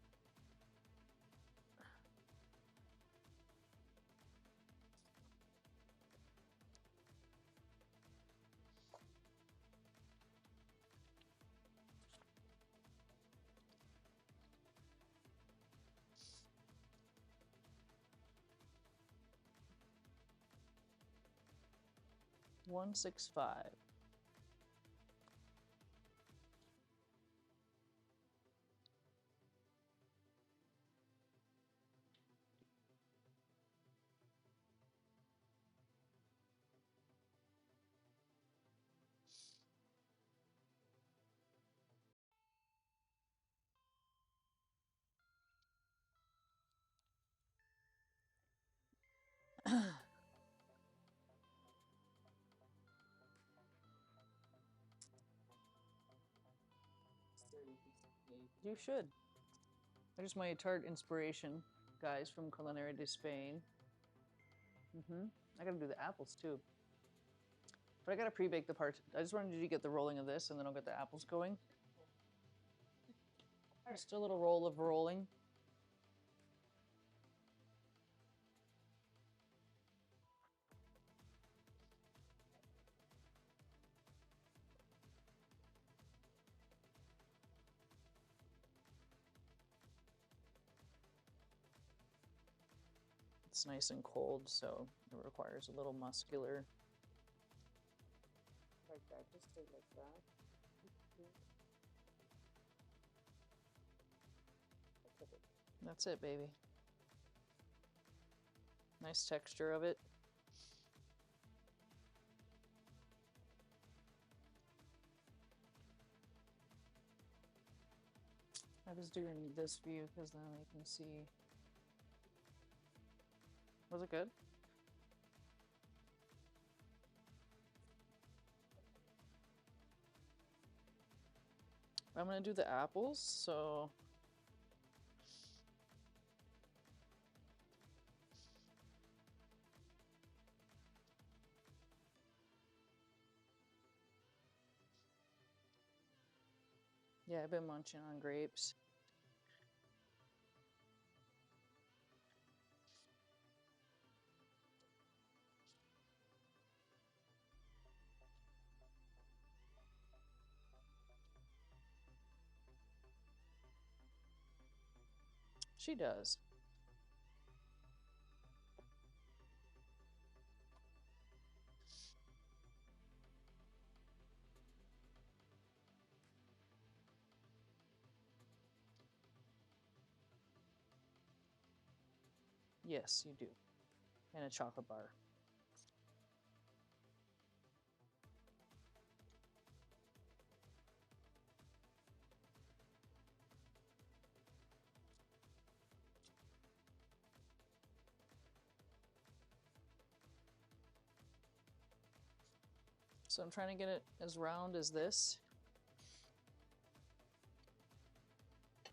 $165. You should. There's my tart inspiration, guys, from Culinary de Spain. I gotta do the apples too. But I gotta pre-bake the part. I just wanted you to get the rolling of this and then I'll get the apples going. Just a little roll of rolling. It's nice and cold, so it requires a little muscular. Like that, just stay like that. That's it, baby. Nice texture of it. I was doing this view because then I can see. Was it good? I'm gonna do the apples, so yeah, I've been munching on grapes. She does. Yes, you do. And a chocolate bar. So I'm trying to get it as round as this. I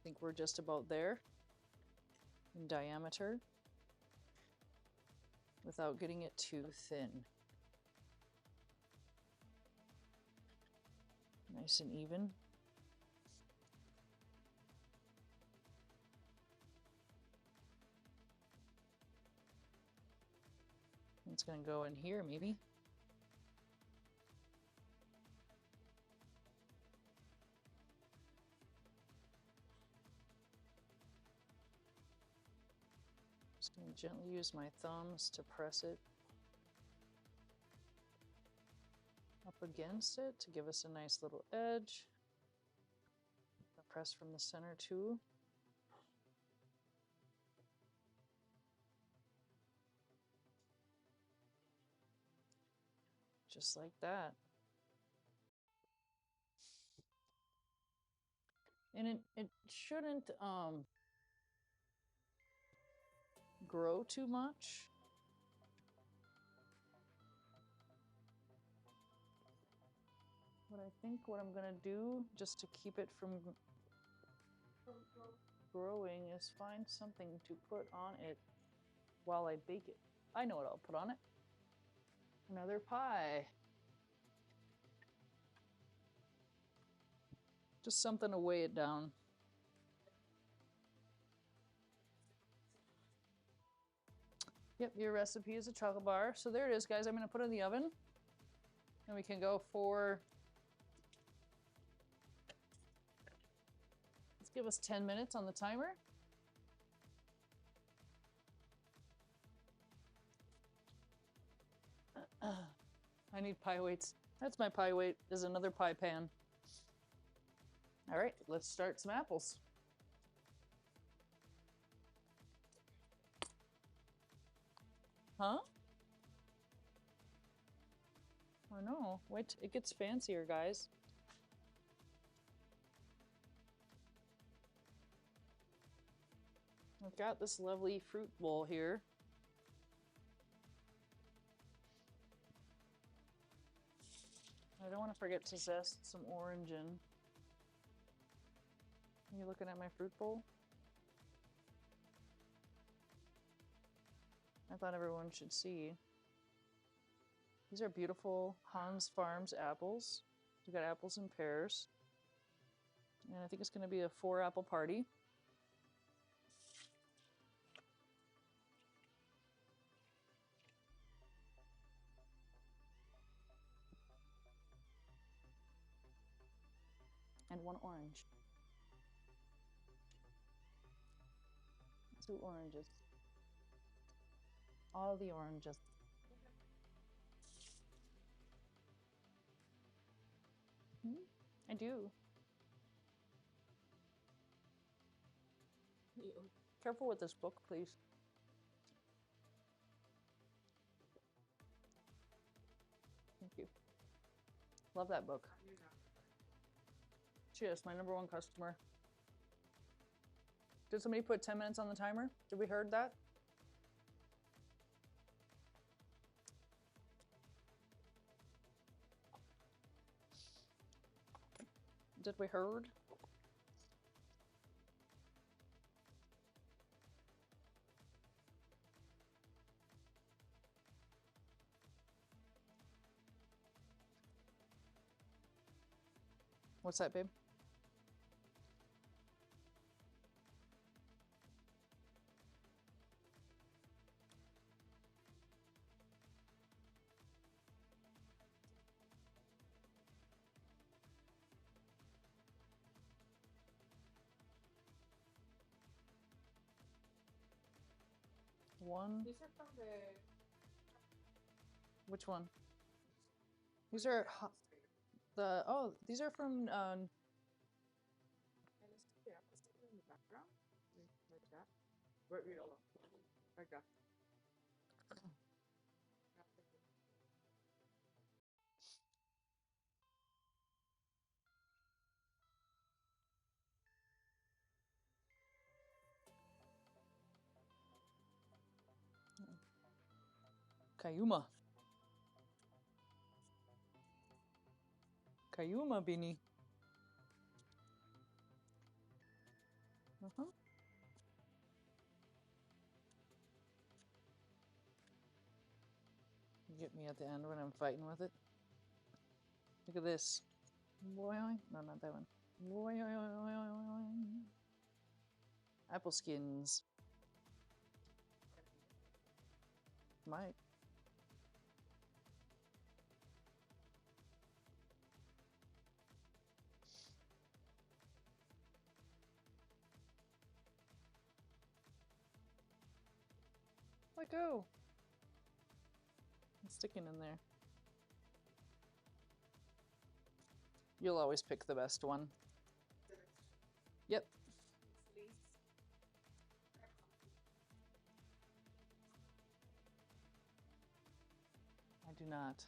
think we're just about there in diameter without getting it too thin. Nice and even. It's gonna go in here maybe. Just gonna gently use my thumbs to press it up against it to give us a nice little edge. Press from the center too. Just like that. And it shouldn't grow too much. But I think what I'm gonna do just to keep it from growing is find something to put on it while I bake it. I know what I'll put on it. Another pie. Just something to weigh it down. Yep, your recipe is a chocolate bar. So there it is, guys. I'm gonna put it in the oven. And we can go for, let's give us 10 minutes on the timer. I need pie weights. That's my pie weight, is another pie pan. All right, let's start some apples. Huh? I know. Wait, it gets fancier, guys. I've got this lovely fruit bowl here. I don't want to forget to zest some orange in. Are you looking at my fruit bowl? I thought everyone should see. These are beautiful Hans Farms apples. We got apples and pears. And I think it's going to be a 4-apple party. And 1 orange. 2 oranges. All the oranges. Hmm, I do. Careful with this book, please. Thank you. Love that book. She is my #1 customer. Did somebody put 10 minutes on the timer? Did we heard that? Did we heard? What's that, babe? One. These are from the. Which one? These are the. Oh, these are from. Yeah, stick it in the background. Like that. Like that. Kayuma. Kayuma Bini. Uh-huh. You get me at the end when I'm fighting with it. Look at this. No, not that one. Apple skins. Might. Let go. It's sticking in there. You'll always pick the best one. Yep. I do not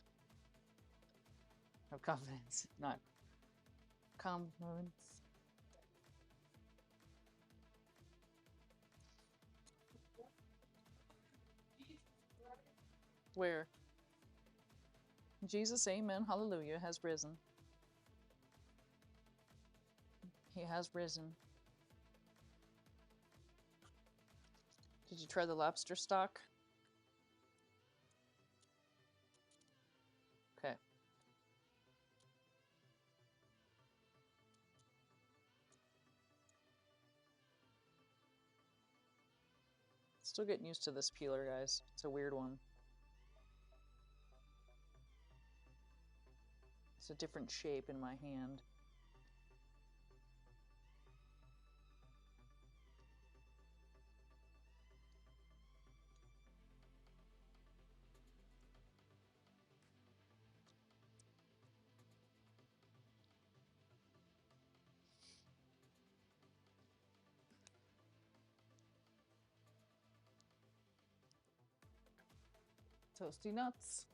have confidence. Not confidence. Where? Jesus, amen, hallelujah, has risen. He has risen. Did you try the lobster stock? Okay. Still getting used to this peeler, guys. It's a weird one. It's a different shape in my hand. Toasty nuts.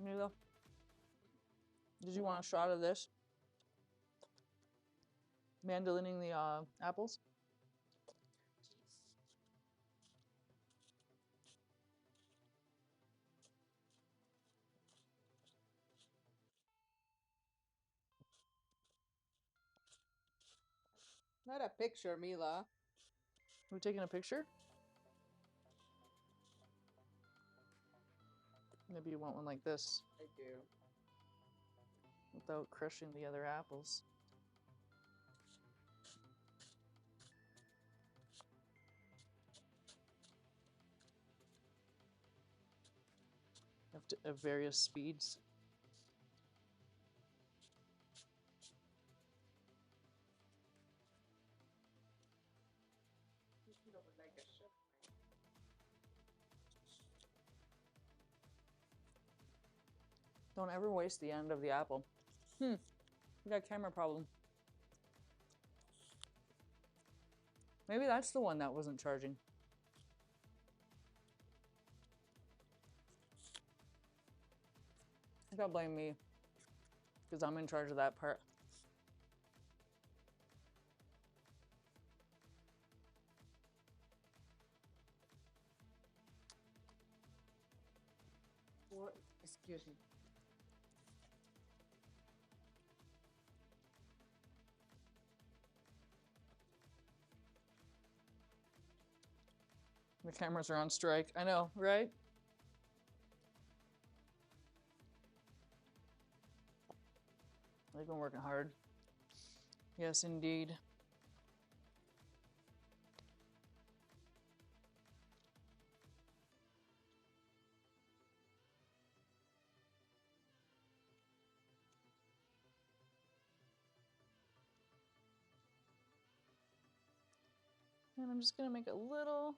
Mila, did you want a shot of this? Mandolining the apples? Not a picture, Mila. We're taking a picture? Maybe you want one like this I do. without crushing the other apples. At various speeds. Like a shook. Don't ever waste the end of the apple. You got a camera problem. Maybe that's the one that wasn't charging. You gotta blame me, because I'm in charge of that part. What? Excuse me. The cameras are on strike. I know, right? They've been working hard. Yes, indeed. And I'm just gonna make a little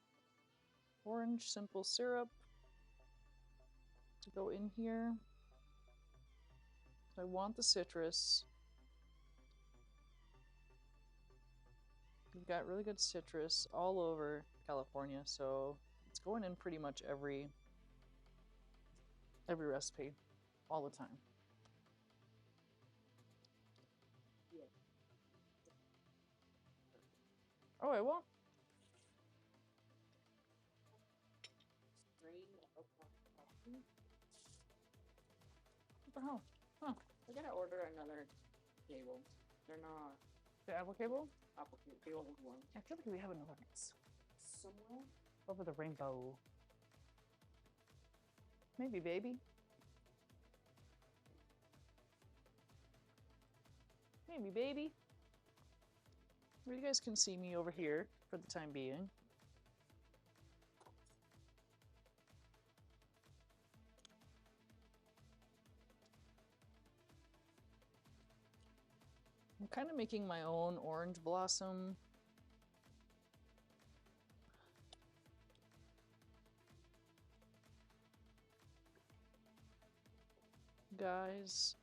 orange simple syrup to go in here. I want the citrus. We've got really good citrus all over California, so it's going in pretty much every recipe all the time. Yeah. Oh, I will. Strain of coffee. What the hell? Huh. I gotta order another cable. They're not The apple cable? apple cable. The old one. I feel like we have another one. It's Somewhere. over the rainbow. Maybe, baby. Maybe, baby. Well, you guys can see me over here for the time being. I'm kind of making my own orange blossom. Guys.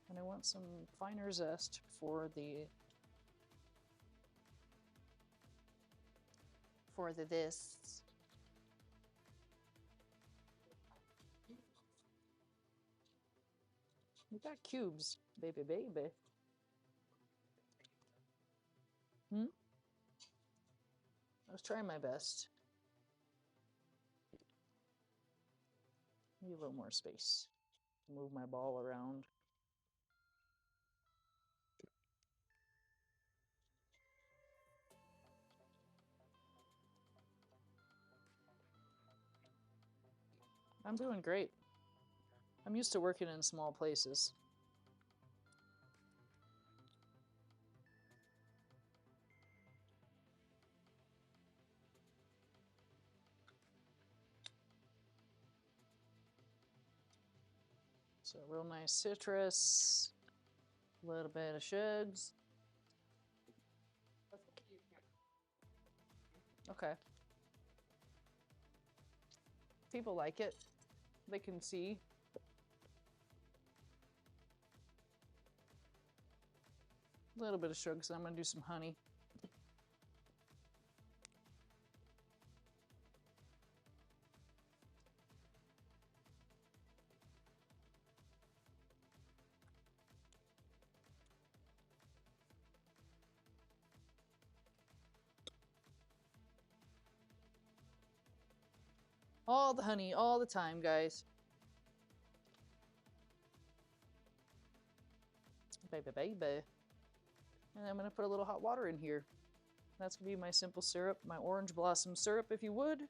And I want some finer zest for the this. We got cubes, baby, baby. I was trying my best. Need a little more space to move my ball around. I'm doing great. I'm used to working in small places. So real nice citrus, a little bit of sugars. Okay. People like it. They can see. A little bit of sugar, so I'm gonna do some honey. All the honey, all the time, guys. Baby, baby. And I'm gonna put a little hot water in here. That's gonna be my simple syrup, my orange blossom syrup, if you would.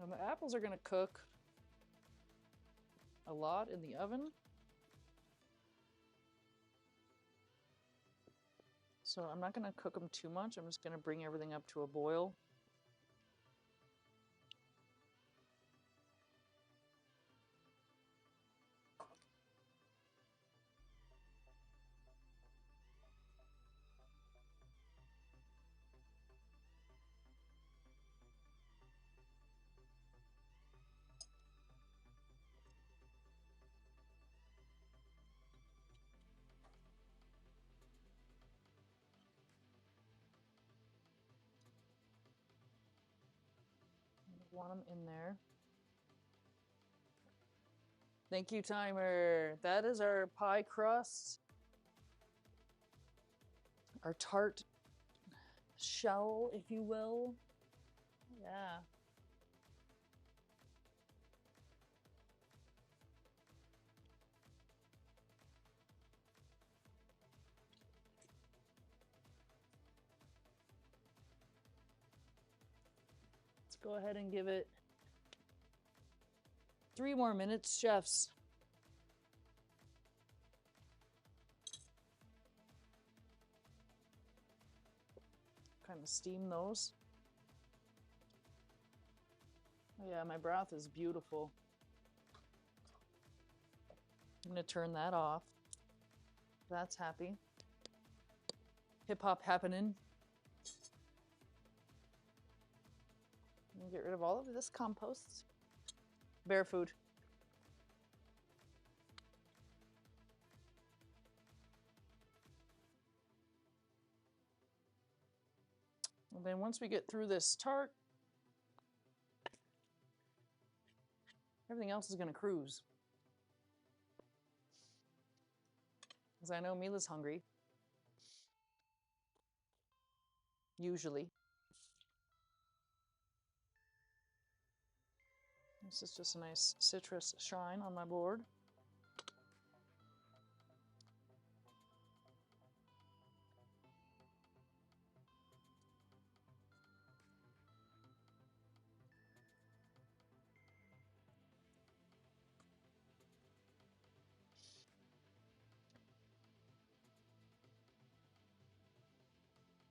And the apples are gonna cook a lot in the oven. So I'm not gonna cook them too much. I'm just gonna bring everything up to a boil. Want them in there. Thank you, timer. That is our pie crust. Our tart shell, if you will. Yeah. Let's go ahead and give it 3 more minutes, chefs. Kind of steam those. Oh yeah, my broth is beautiful. I'm gonna turn that off. That's happy. Hip hop happening. Get rid of all of this compost. Bear food. And then once we get through this tart, everything else is going to cruise. Because I know Mila's hungry. Usually. This is just a nice citrus shine on my board.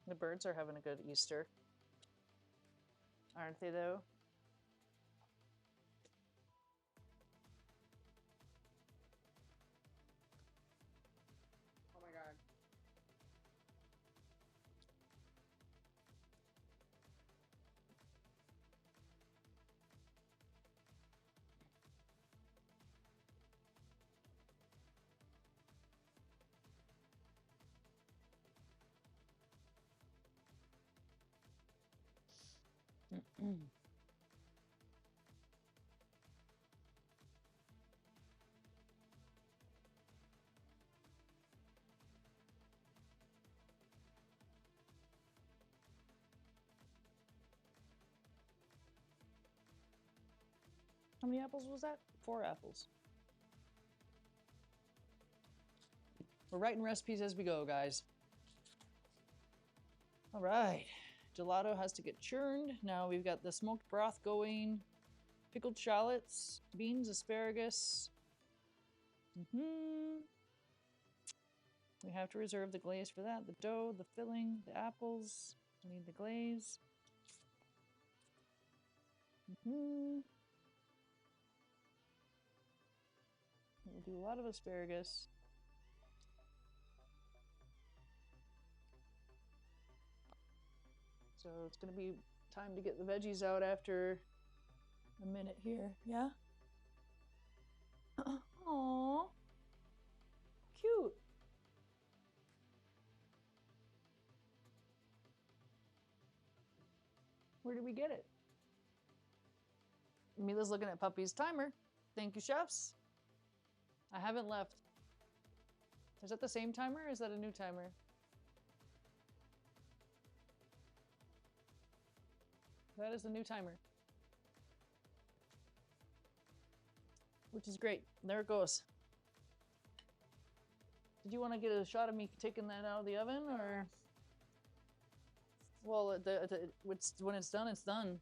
The birds are having a good Easter. Aren't they, though? Oh my god. How many apples was that? 4 apples. We're writing recipes as we go, guys. All right. Gelato has to get churned. Now we've got the smoked broth going. Pickled shallots, beans, asparagus. We have to reserve the glaze for that. The dough, the filling, the apples. We need the glaze. We'll do a lot of asparagus. So it's going to be time to get the veggies out after a minute here. Yeah? Aww. Cute. Where did we get it? Mila's looking at Puppy's timer. Thank you, chefs. I haven't left. Is that the same timer or is that a new timer? That is a new timer. Which is great. There it goes. Did you want to get a shot of me taking that out of the oven, or? Well, when it's done, it's done.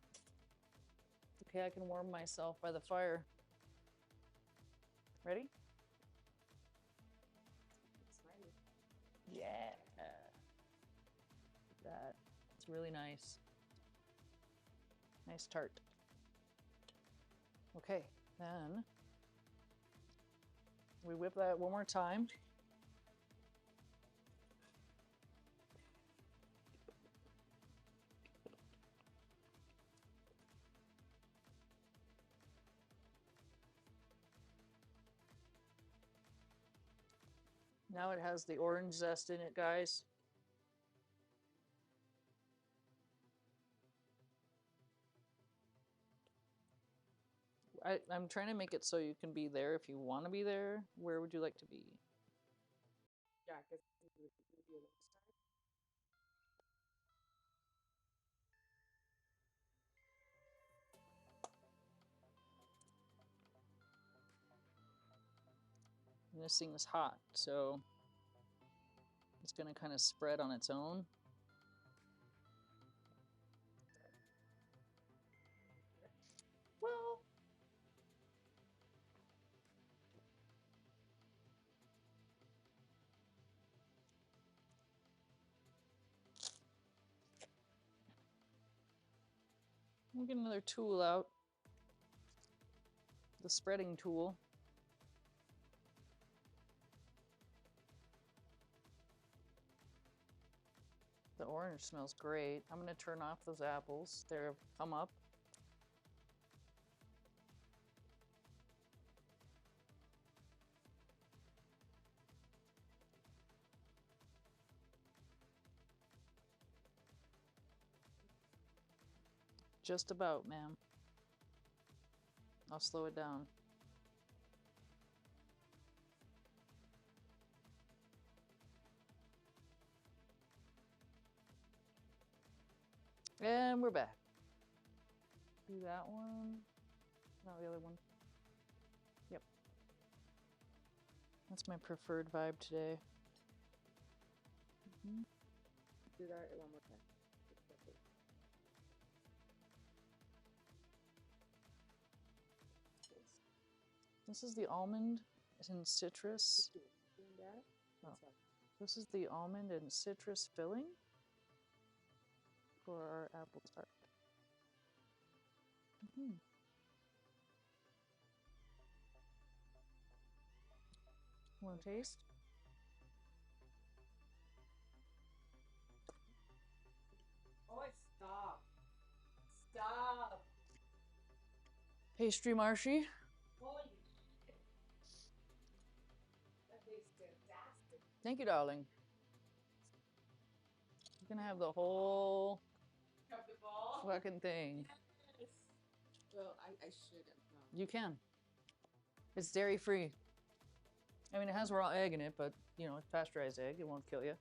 Okay, I can warm myself by the fire. Ready? Yeah. That. It's really nice. Nice tart. Okay, then we whip that one more time. Now it has the orange zest in it, guys. I'm trying to make it so you can be there if you want to be there. Where would you like to be? Yeah, because you do it next time. And this thing is hot, so it's going to kind of spread on its own. Well, I'll get another tool out. The spreading tool. The orange smells great. I'm going to turn off those apples. They've come up. Just about, ma'am. I'll slow it down. And we're back. Do that one. No, the other one. Yep. That's my preferred vibe today. Do that one more time. This is the almond and citrus. Doing that. Oh. This is the almond and citrus filling for our apple tart. Want to taste? Oh, stop. Stop. Pastry Marshy. Holy shit. That tastes fantastic. Thank you, darling. You're gonna have the whole Have the ball? fucking thing. Yes. Well, I shouldn't. No. You can. It's dairy free. I mean, it has raw egg in it, but you know, it's pasteurized egg. It won't kill you.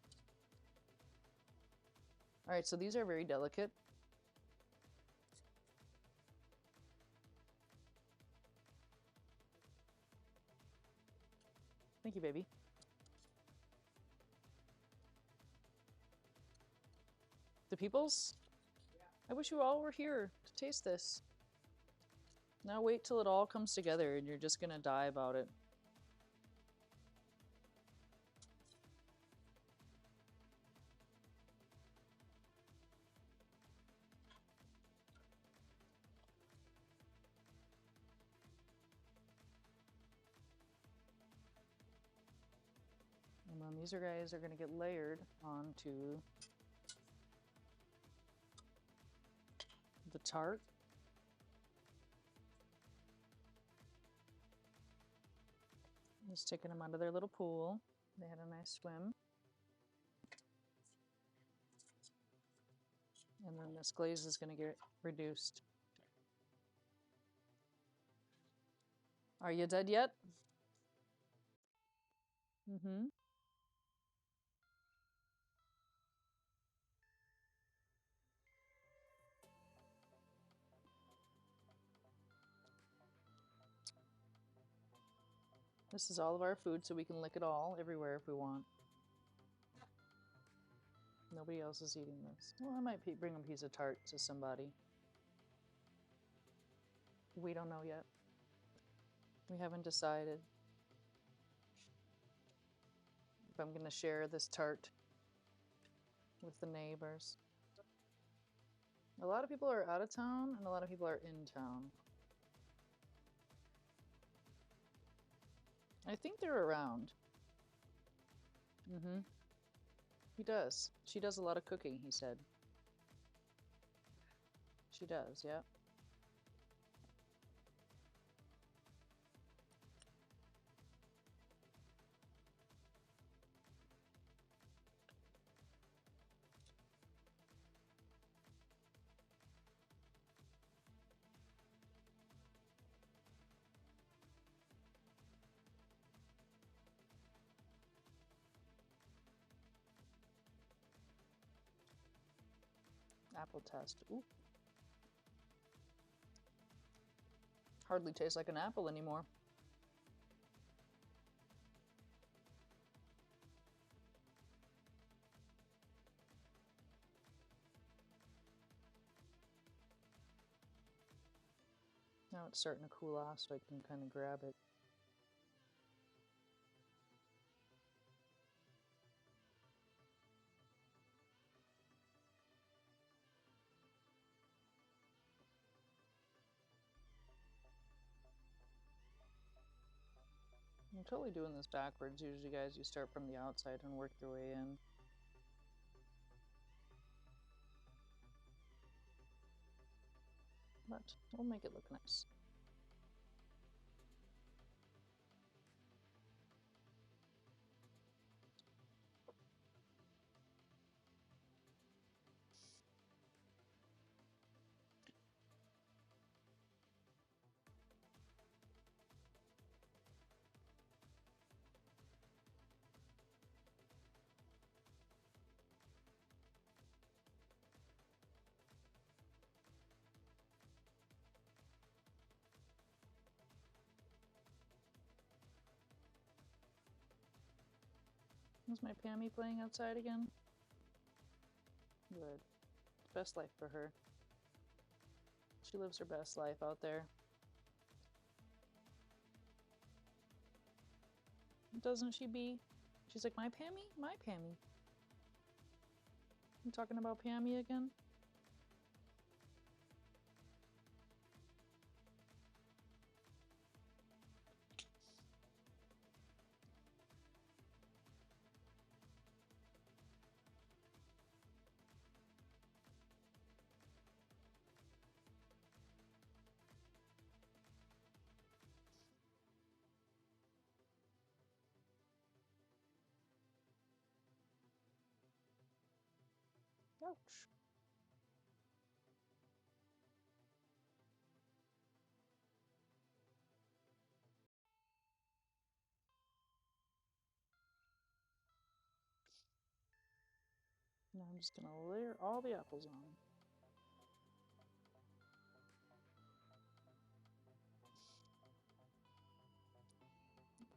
All right, so these are very delicate. Thank you, baby. The peoples? Yeah. I wish you all were here to taste this. Now wait till it all comes together and you're just gonna die about it. And then these guys are gonna get layered onto the tart. Just taking them out of their little pool. They had a nice swim. And then this glaze is going to get reduced. Are you dead yet? Mm-hmm. This is all of our food, so we can lick it all everywhere if we want. Nobody else is eating this. Well, I might bring a piece of tart to somebody. We don't know yet. We haven't decided if I'm going to share this tart with the neighbors. A lot of people are out of town and a lot of people are in town. I think they're around. He does. She does a lot of cooking, he said. She does, yeah. Apple test. Ooh. Hardly tastes like an apple anymore. Now it's starting to cool off, so I can kind of grab it. I'm totally doing this backwards. Usually, guys, you start from the outside and work your way in. But we'll make it look nice. Is my Pammy playing outside again? Good. Best life for her. She lives her best life out there. Doesn't she, Bee? She's like, my Pammy? My Pammy. You talking about Pammy again? Ouch. Now I'm just gonna layer all the apples on.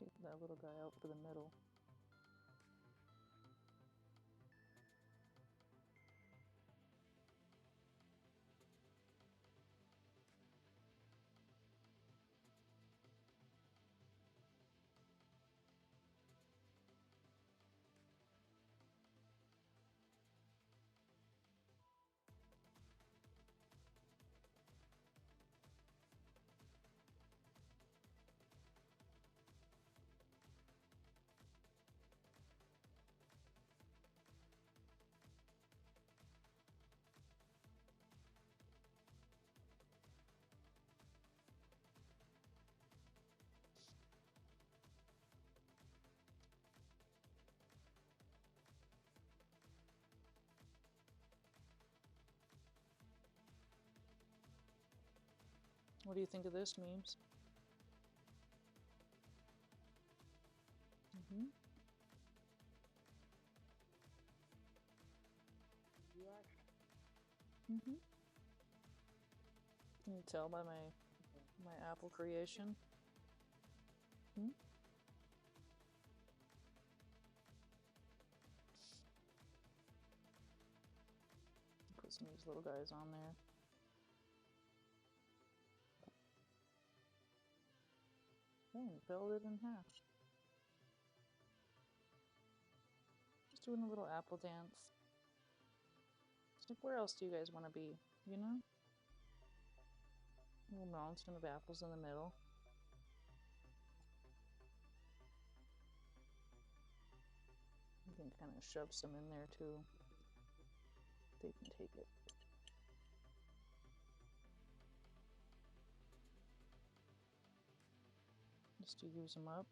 Get that little guy out for the middle. What do you think of this, memes? Can you tell by my apple creation? some of these little guys on there. Oh, filled it in half. Just doing a little apple dance. It's like, where else do you guys want to be? You know? A little mountain of apples in the middle. You can kind of shove some in there too. They can take it. Just to use them up.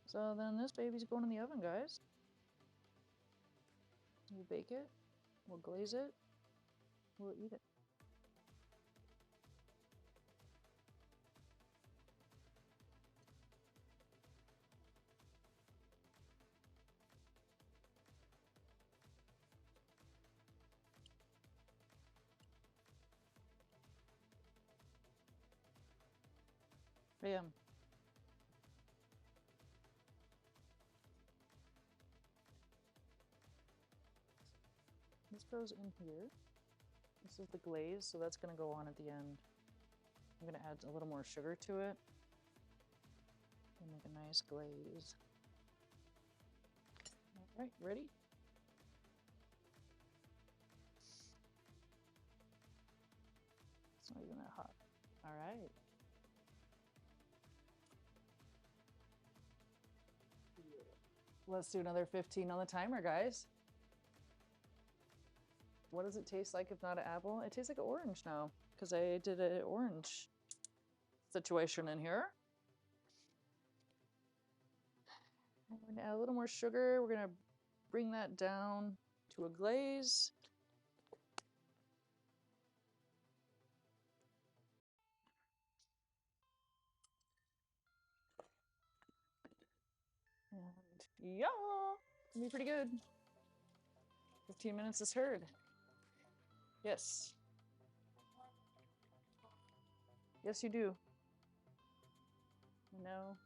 So then this baby's going in the oven, guys. We'll bake it. We'll glaze it. We'll eat it. Bam. This goes in here. This is the glaze, so that's going to go on at the end. I'm going to add a little more sugar to it and make a nice glaze. All right, ready? It's not even that hot. All right. Let's do another 15 on the timer, guys. What does it taste like if not an apple? It tastes like an orange now because I did an orange situation in here. I'm going to add a little more sugar. We're going to bring that down to a glaze. And yeah, it's gonna be pretty good. 15 minutes is heard. Yes. Yes, you do. No.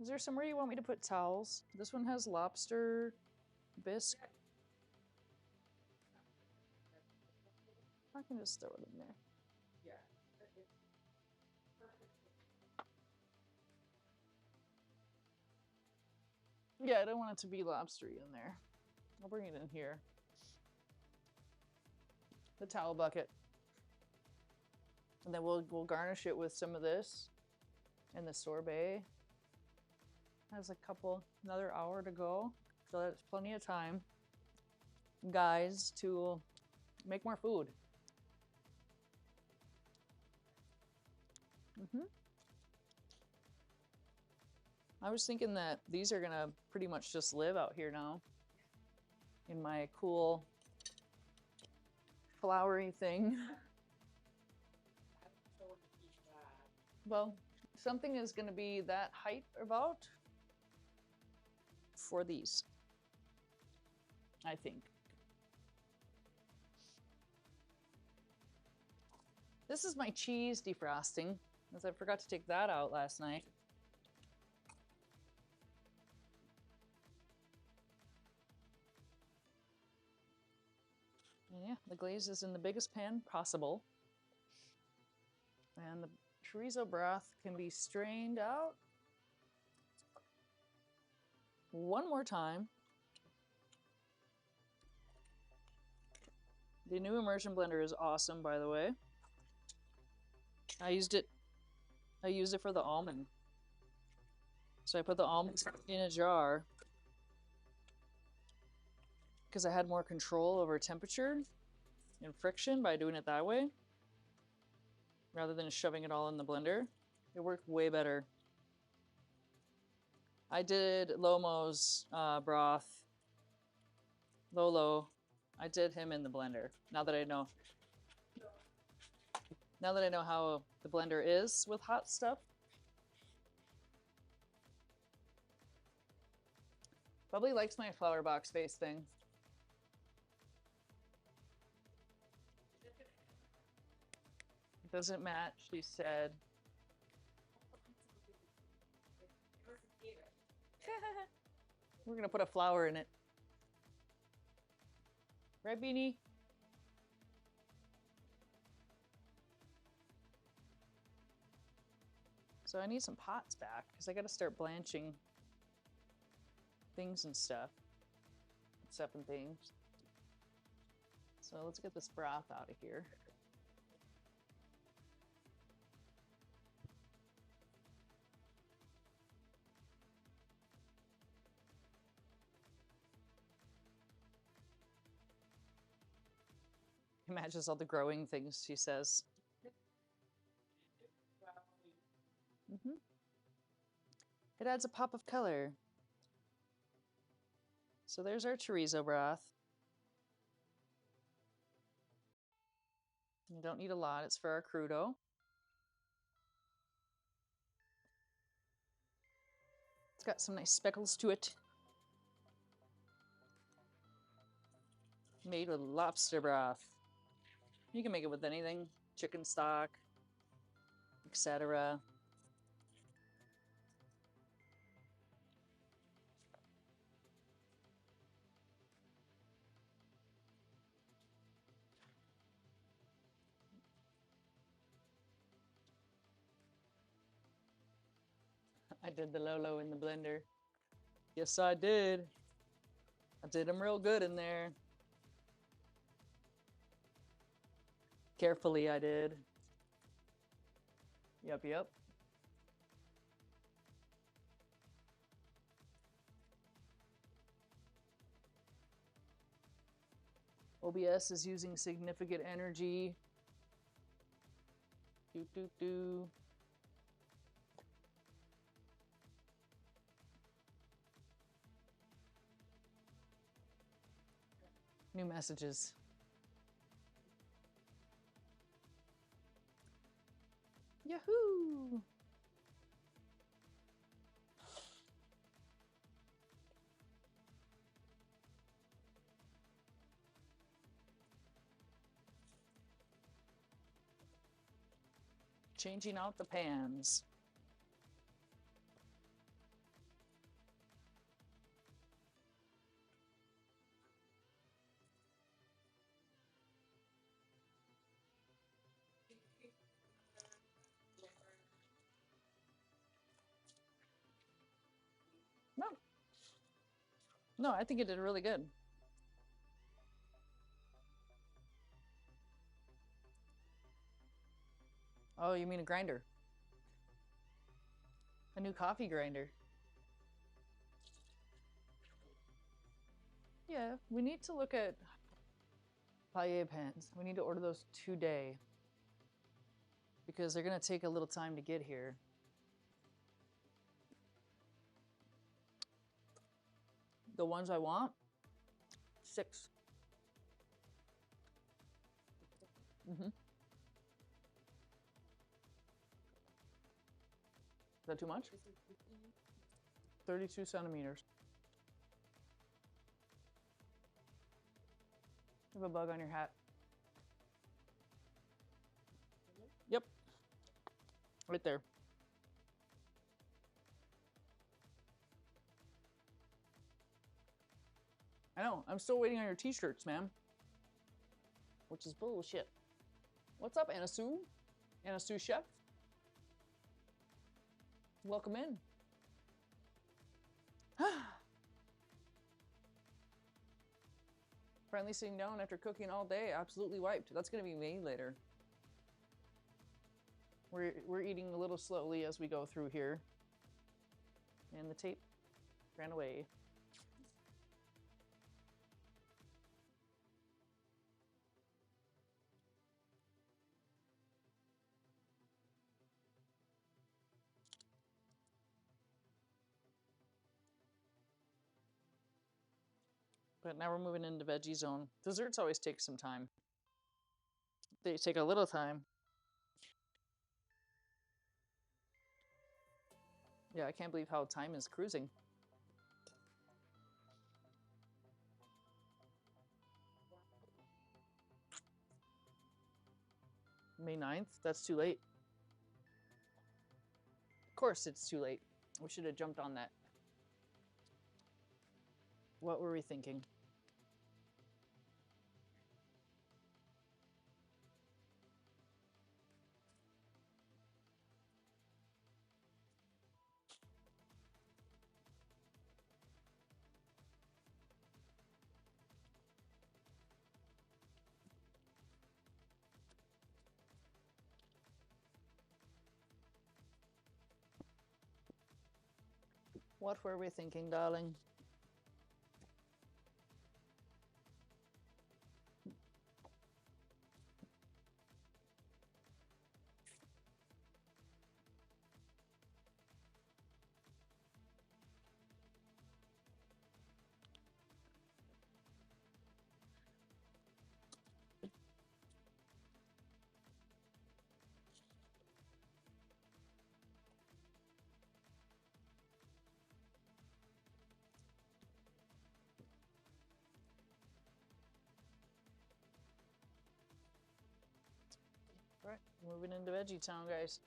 Is there somewhere you want me to put towels? This one has lobster bisque. I can just throw it in there. Yeah, I don't want it to be lobstery in there. I'll bring it in here. The towel bucket. And then we'll garnish it with some of this and the sorbet. Has another hour to go. So that's plenty of time, guys, to make more food. I was thinking that these are gonna pretty much just live out here now in my cool flowery thing. Well, something is gonna be that height about for these, I think. This is my cheese defrosting, as I forgot to take that out last night. Yeah, the glaze is in the biggest pan possible. And the chorizo broth can be strained out one more time. The new immersion blender is awesome, by the way. I used it for the almond. So I put the almonds in a jar because I had more control over temperature and friction by doing it that way rather than shoving it all in the blender. It worked way better. I did Lomo's broth. Lolo. I did him in the blender. Now that I know how the blender is with hot stuff. Bubbly likes my flower box face thing. It doesn't match, she said. We're gonna put a flower in it. Right, Beanie? So I need some pots back because I got to start blanching things and stuff. And things. So let's get this broth out of here. It matches all the growing things, she says. It adds a pop of color. So there's our chorizo broth. You don't need a lot, it's for our crudo. It's got some nice speckles to it. Made with lobster broth. You can make it with anything, chicken stock, etc. I did the Lolo in the blender. Yes, I did. I did them real good in there. Carefully, I did. Yep, yep. OBS is using significant energy. Do. New messages. Yahoo! Changing out the pans. No. No, I think it did really good. Oh, you mean a grinder? A new coffee grinder. Yeah, we need to look at paella pans. We need to order those today because they're gonna take a little time to get here. The ones I want, 6. Is that too much? 32 centimeters. You have a bug on your hat. Yep. Right there. I know. I'm still waiting on your t-shirts, man. Which is bullshit. What's up, Anna Sue? Anna Sue Chef? Welcome in. Finally sitting down after cooking all day, absolutely wiped. That's gonna be me later. We're eating a little slowly as we go through here. And the tape ran away. But now we're moving into veggie zone. Desserts always take some time. They take a little time. Yeah, I can't believe how time is cruising. May 9th? That's too late. Of course it's too late. We should have jumped on that. What were we thinking? What were we thinking, darling? All right, moving into Veggie Town, guys.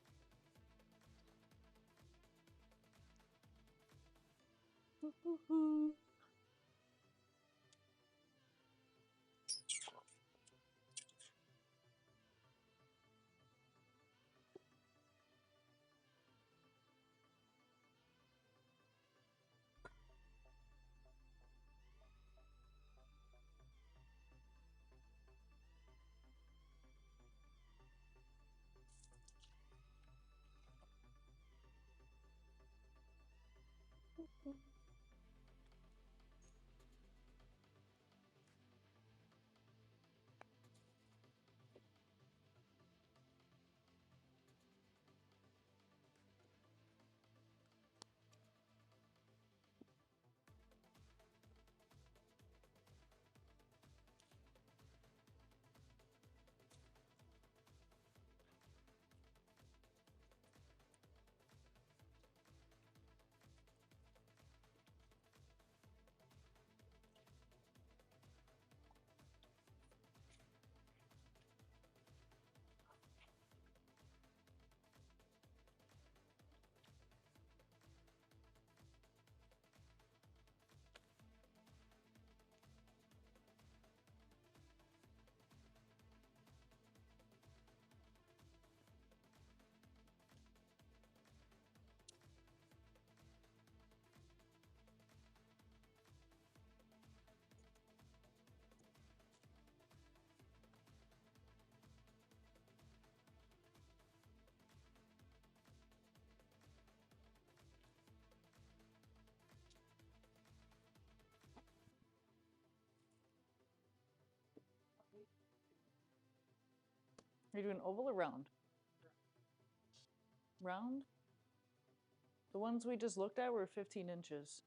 Are you doing oval or round? Round? The ones we just looked at were 15 inches.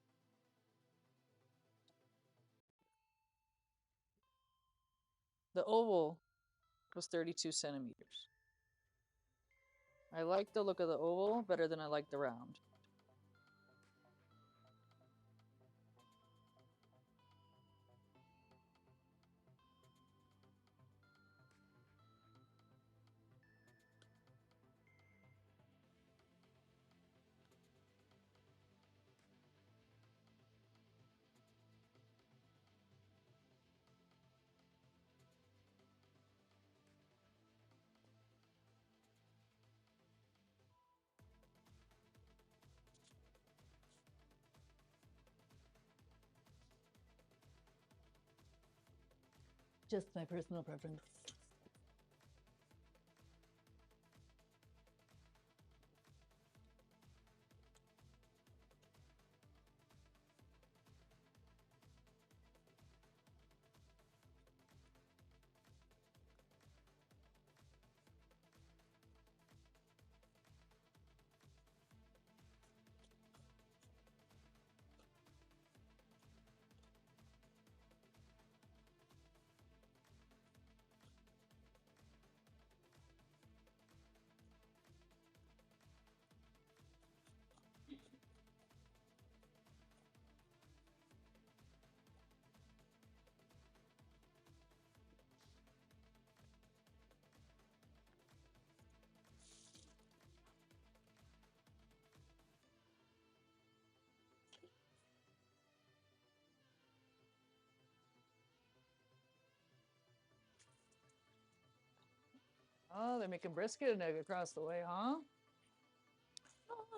The oval was 32 centimeters. I like the look of the oval better than I like the round. Just my personal preference. Oh, they're making brisket and egg across the way, huh?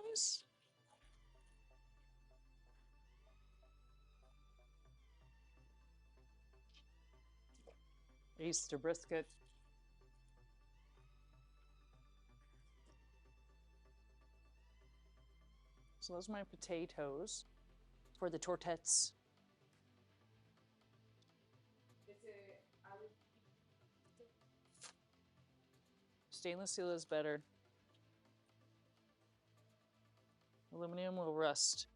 Nice. Easter brisket. So those are my potatoes for the tortettes. Stainless steel is better. Aluminum will rust.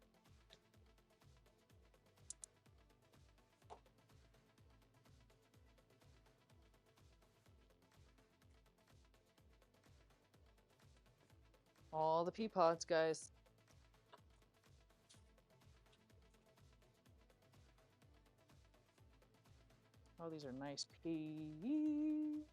All the pea pods, guys. Oh, these are nice peas.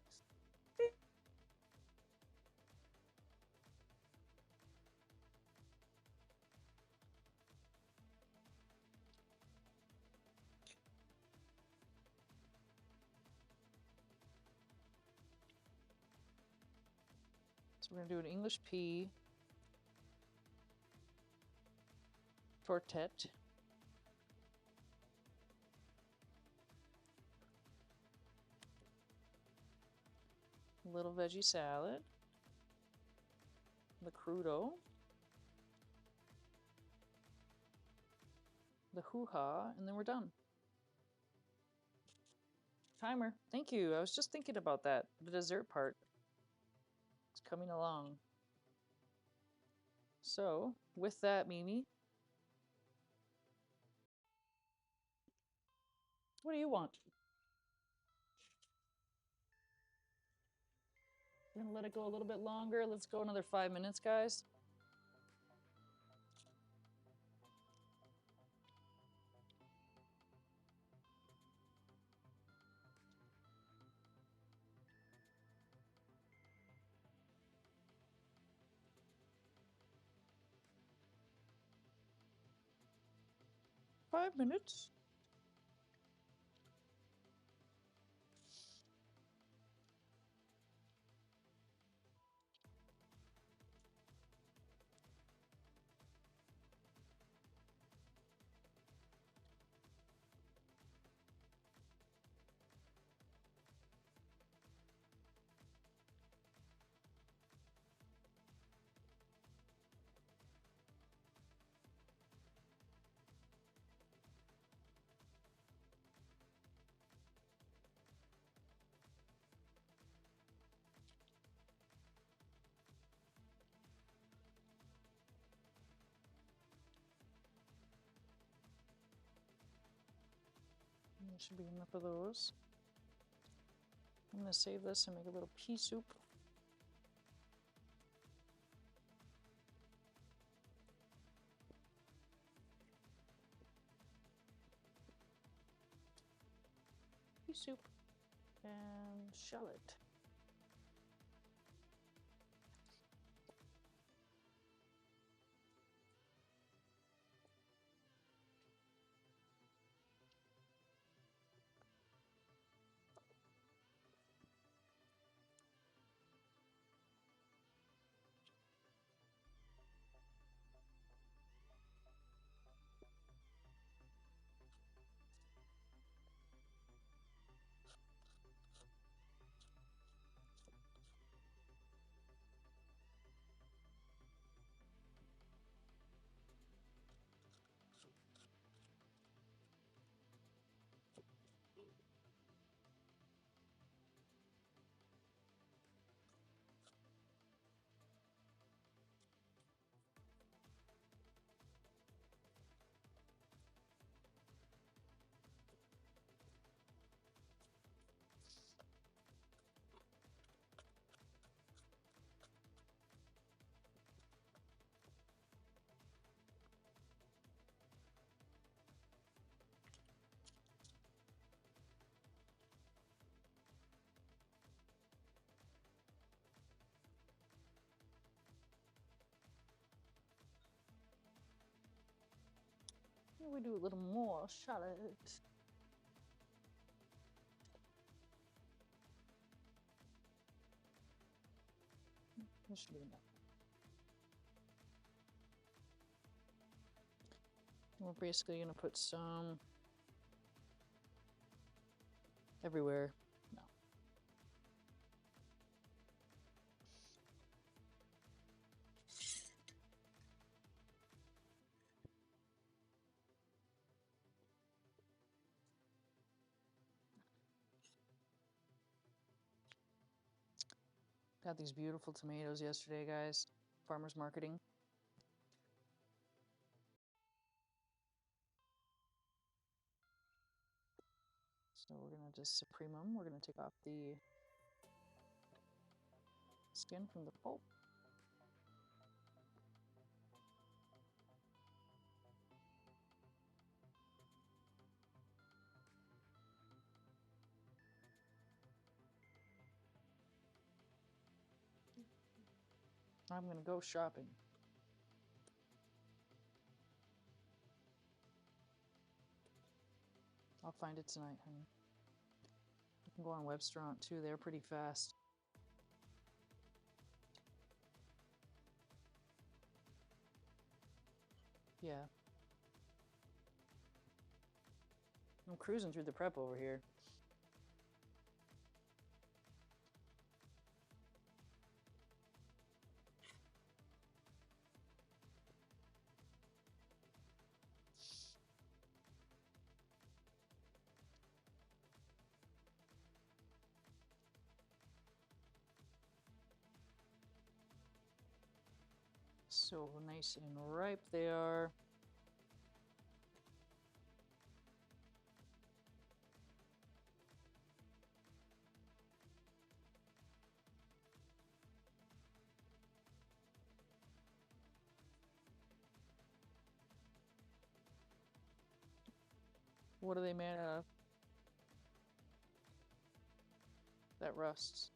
So we're gonna do an English pea tortette. A little veggie salad. The crudo. The hoo-ha, and then we're done. Timer. Thank you. I was just thinking about that. The dessert part. It's coming along. So, with that, Mimi, what do you want? We're gonna let it go a little bit longer. Let's go another 5 minutes, guys. Five minutes. There should be enough of those. I'm gonna save this and make a little pea soup. Pea soup and shallot. Here we do a little more shallot. This should be enough. We're basically gonna put some everywhere. No. Got these beautiful tomatoes yesterday, guys. Farmers marketing. So we're gonna just supreme them. We're gonna take off the skin from the pulp. I'm gonna go shopping. I'll find it tonight, honey. You can go on Webstaurant too, they're pretty fast. Yeah. I'm cruising through the prep over here. So nice and ripe they are. What are they made out of? That rusts.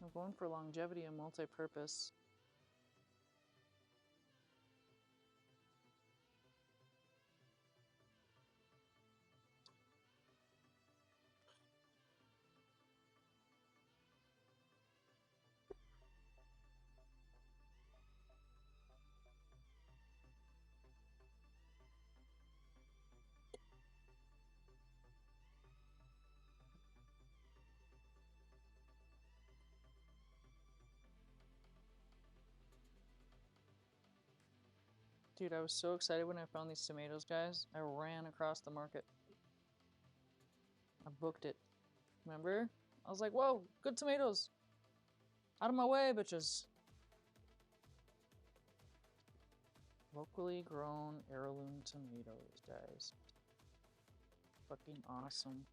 I'm going for longevity and multi-purpose. Dude, I was so excited when I found these tomatoes, guys. I ran across the market. I booked it. Remember? I was like, whoa, good tomatoes. Out of my way, bitches. Locally grown heirloom tomatoes, guys. Fucking awesome.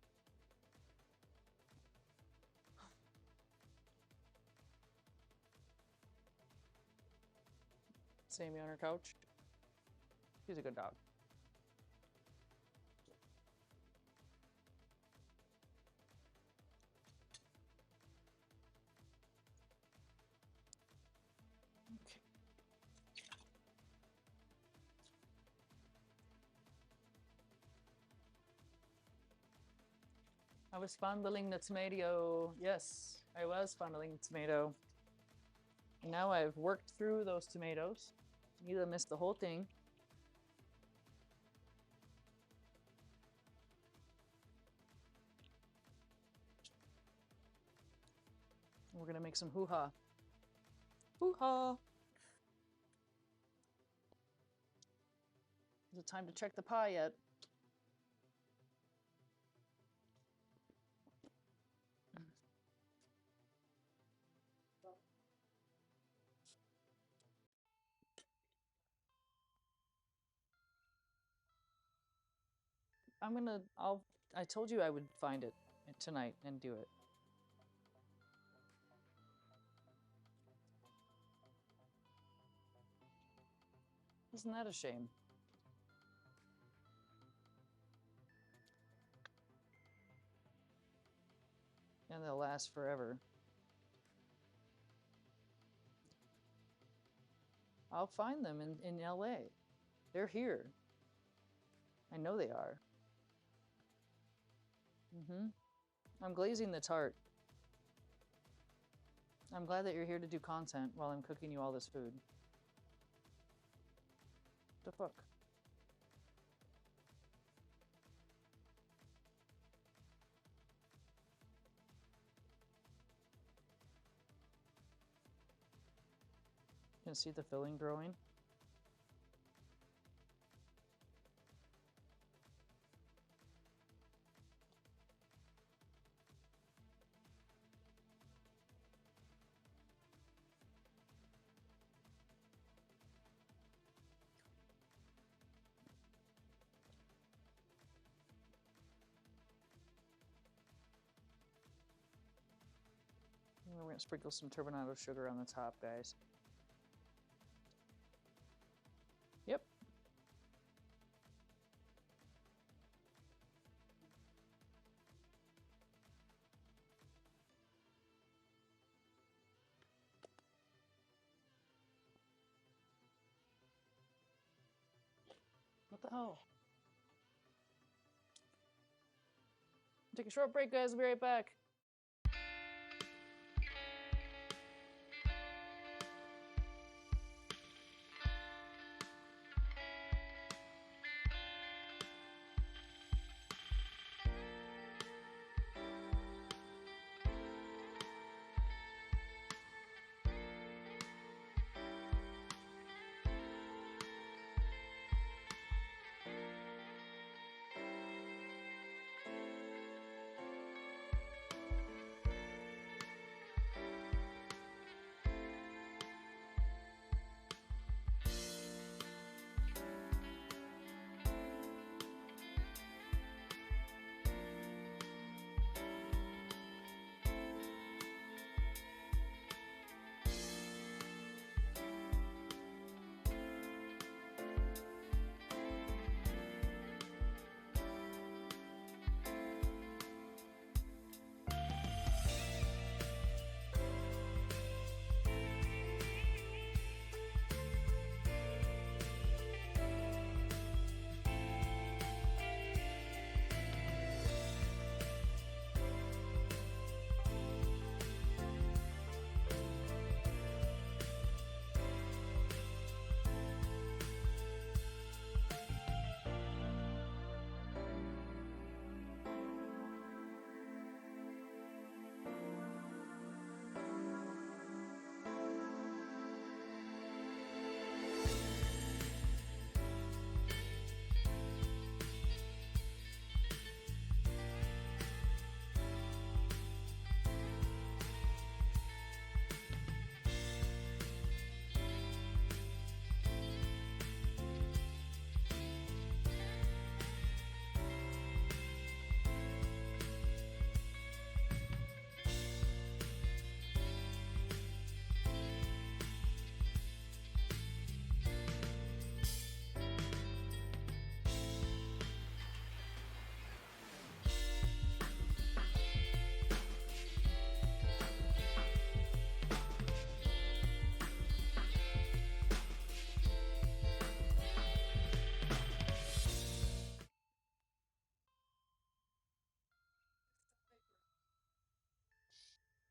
Sammy on her couch. He's a good dog. Okay. I was fondling the tomato. Yes, I was fondling the tomato. And now I've worked through those tomatoes. You missed the whole thing. We're gonna make some hoo-ha. Hoo-ha! Is it time to check the pie yet? I told you I would find it tonight and do it. Isn't that a shame? And they'll last forever. I'll find them in LA. They're here. I know they are. I'm glazing the tart. I'm glad that you're here to do content while I'm cooking you all this food. The fuck? You can see the filling growing. gonna sprinkle some turbinado sugar on the top, guys. Yep. What the hell? Take a short break, guys. I'll be right back.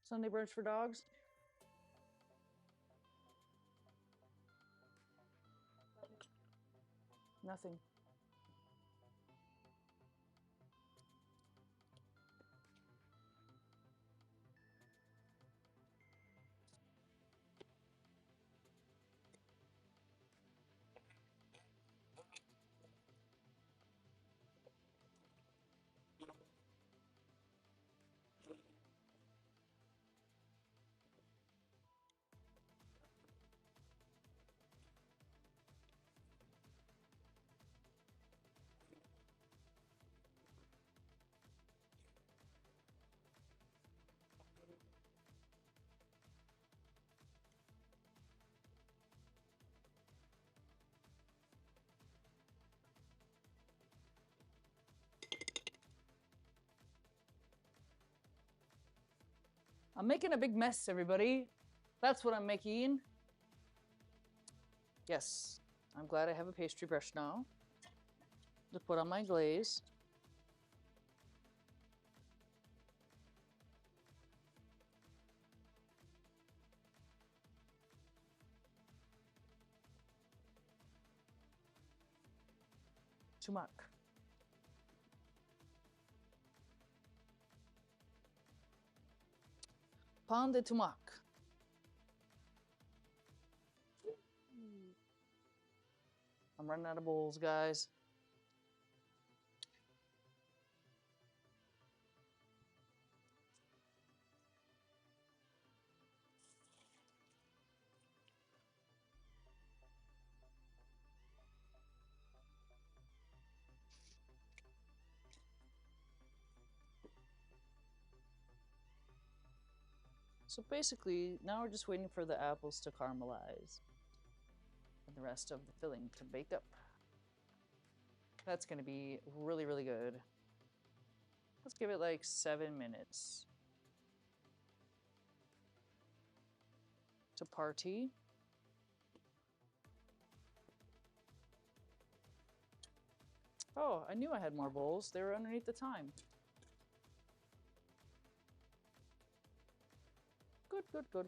Sunday brunch for dogs? Nothing. I'm making a big mess, everybody. That's what I'm making. Yes, I'm glad I have a pastry brush now to put on my glaze. Tumac. Pain de tumac. I'm running out of bowls, guys. So basically, now we're just waiting for the apples to caramelize and the rest of the filling to bake up. That's going to be really, really good. Let's give it like 7 minutes to party. Oh, I knew I had more bowls. They were underneath the thyme. Good, good, good.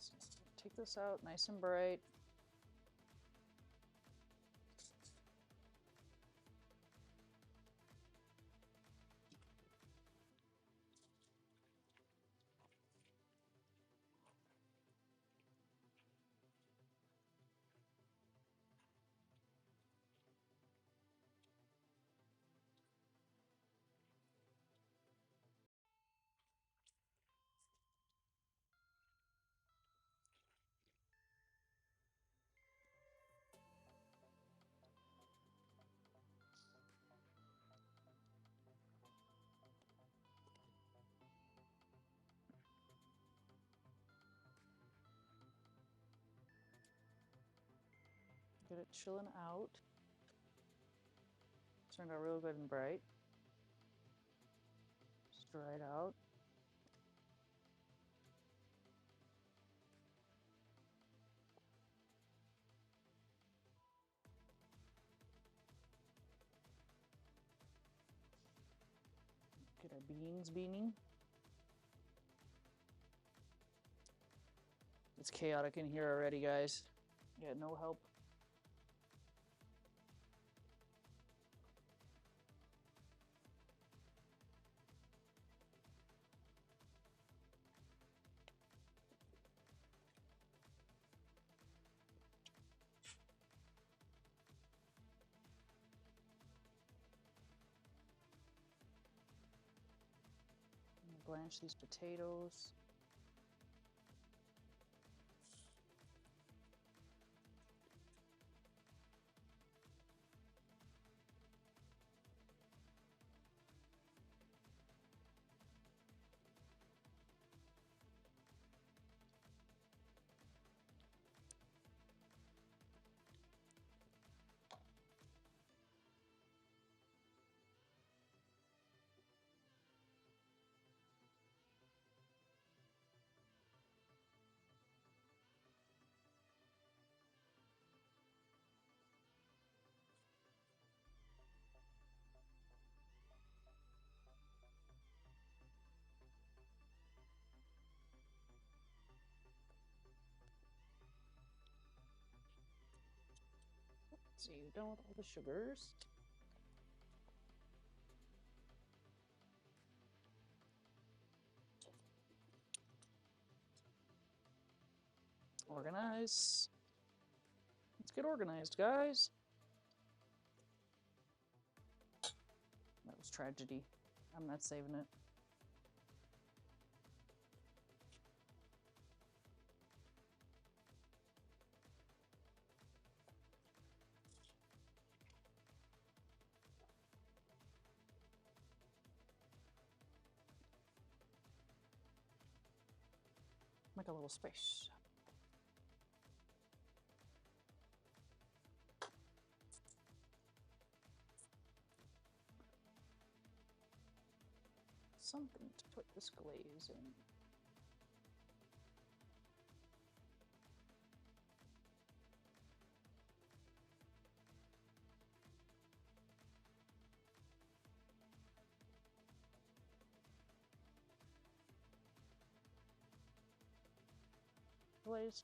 So take this out nice and bright. Get it chilling out. Turned out real good and bright. Just dry it out. Get our beans beaning. It's chaotic in here already, guys. Yeah, no help. Blanch these potatoes. So you're done with all the sugars. Organize. Let's get organized, guys. That was tragedy. I'm not saving it. Make a little space. Something to put this glaze in. Glaze.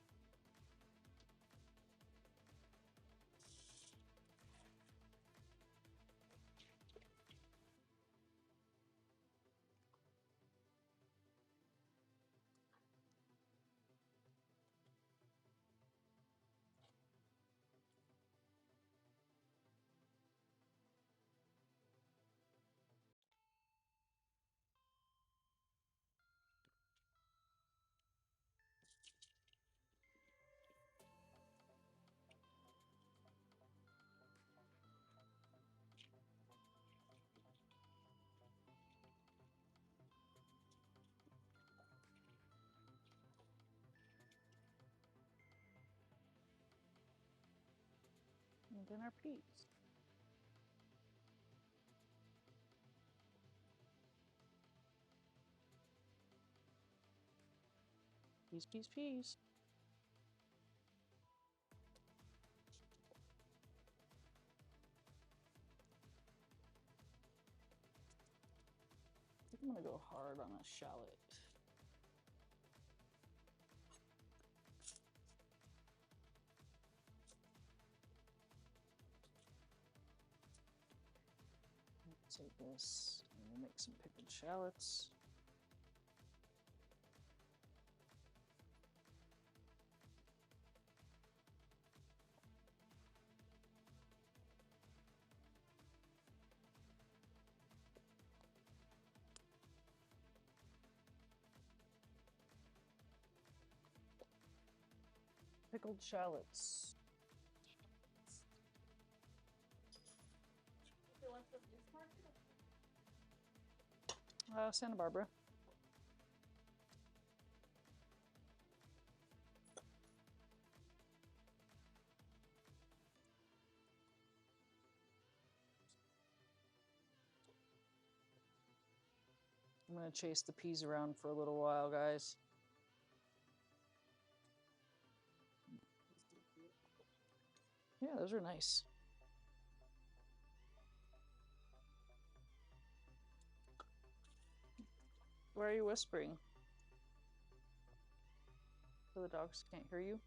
And then our peas. Peas, peas, peas. I think I'm gonna go hard on a shallot. Take this and we'll make some pickled shallots. Pickled shallots. The one from this market? Santa Barbara. I'm gonna chase the peas around for a little while, guys. Yeah, those are nice. Why are you whispering? So the dogs can't hear you?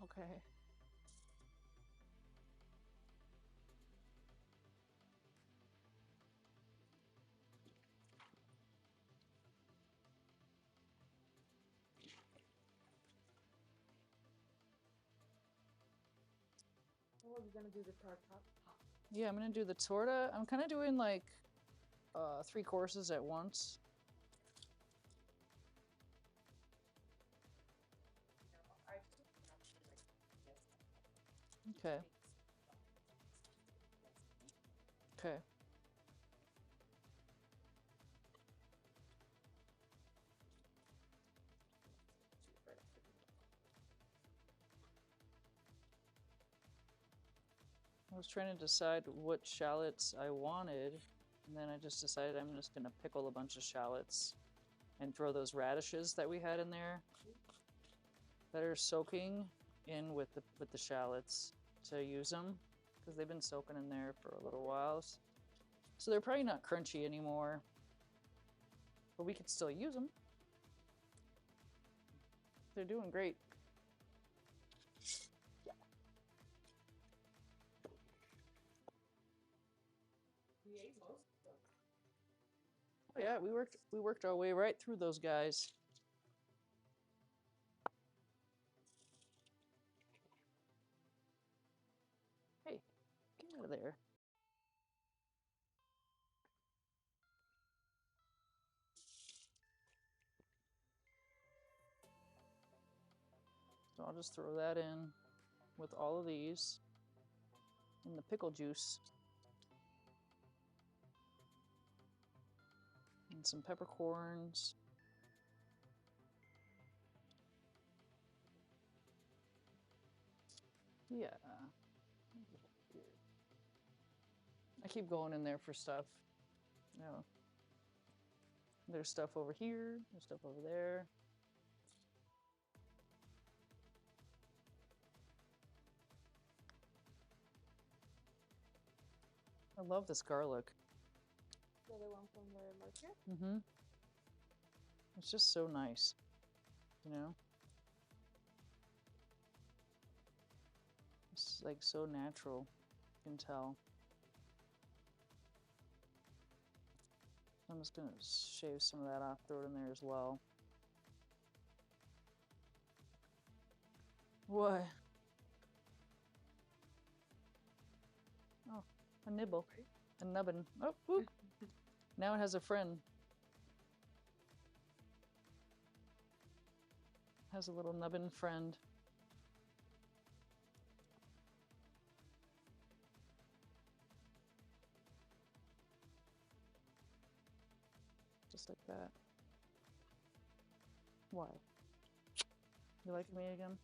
Okay. Oh, we're gonna do the tartar. Yeah, I'm gonna do the torta. I'm kind of doing like 3 courses at once. Okay. Okay. I was trying to decide what shallots I wanted, and then I just decided I'm just gonna pickle a bunch of shallots and throw those radishes that we had in there that are soaking in with the shallots to use them, because they've been soaking in there for a little while. So they're probably not crunchy anymore, but we could still use them. They're doing great. We ate most of them. Oh yeah, we worked our way right through those guys. Hey, get out of there. So I'll just throw that in with all of these and the pickle juice. And some peppercorns. Yeah. I keep going in there for stuff. You know, there's stuff over here, there's stuff over there. I love this garlic. The other one from the market? Mm-hmm. It's just so nice, you know? It's like so natural, you can tell. I'm just gonna shave some of that off, throw it in there as well. What? Oh, a nibble, a nubbin. Oh, woo. Now it has a friend. Has a little nubbin friend. Just like that. Why? You like me again?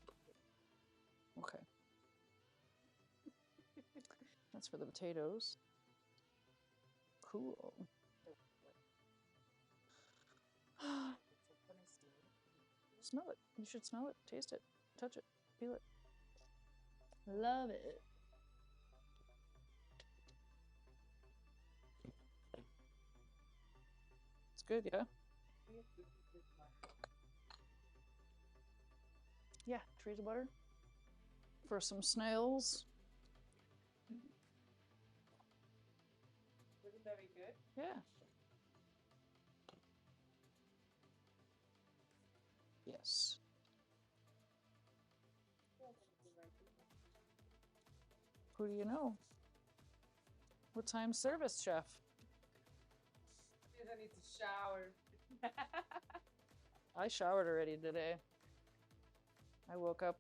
Okay. That's for the potatoes. Cool. Smell it. You should smell it, taste it, touch it, feel it. Love it. It's good, yeah? Yeah, trees of butter. For some snails. Wouldn't that be good? Yeah. Yes. Who do you know? What time's service, chef? Means I need to shower. I showered already today. I woke up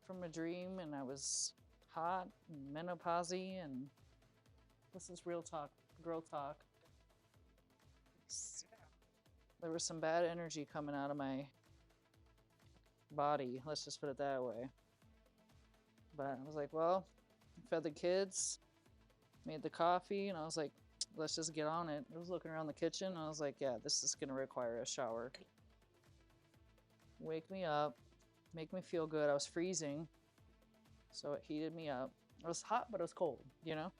from a dream and I was hot and menopausy, and this is real talk, girl talk. There was some bad energy coming out of my body, let's just put it that way. But I was like, well, fed the kids, made the coffee, and I was like, let's just get on it. I was looking around the kitchen and I was like, yeah, this is gonna require a shower. Wake me up, make me feel good. I was freezing, so it heated me up. It was hot, but it was cold, you know?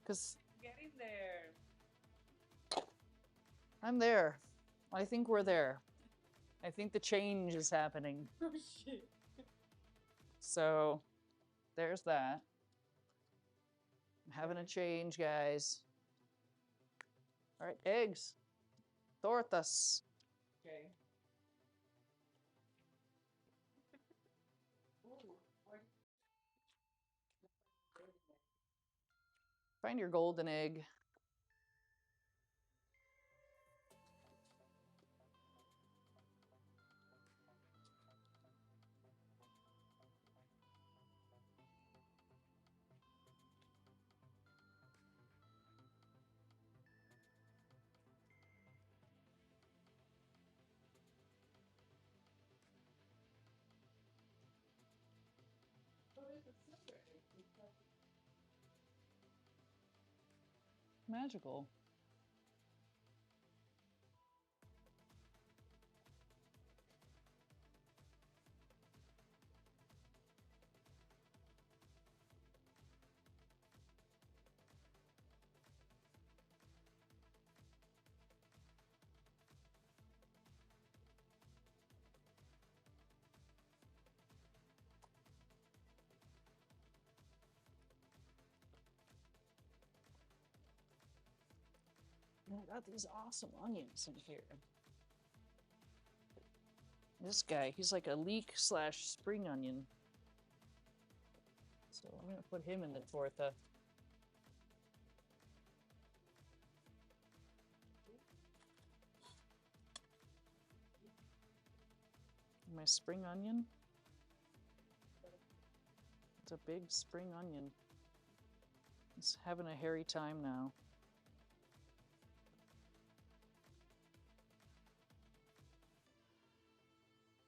Because Getting there. I'm there. I think we're there. I think the change is happening. Oh shit. So there's that. I'm having a change, guys. All right, eggs. Tortas. Okay. Ooh, what? Find your golden egg. Oh, there's a silver egg. Magical. And I got these awesome onions in here. This guy, he's like a leek / spring onion. So I'm gonna put him in the torta. My spring onion. It's a big spring onion. It's having a hairy time now.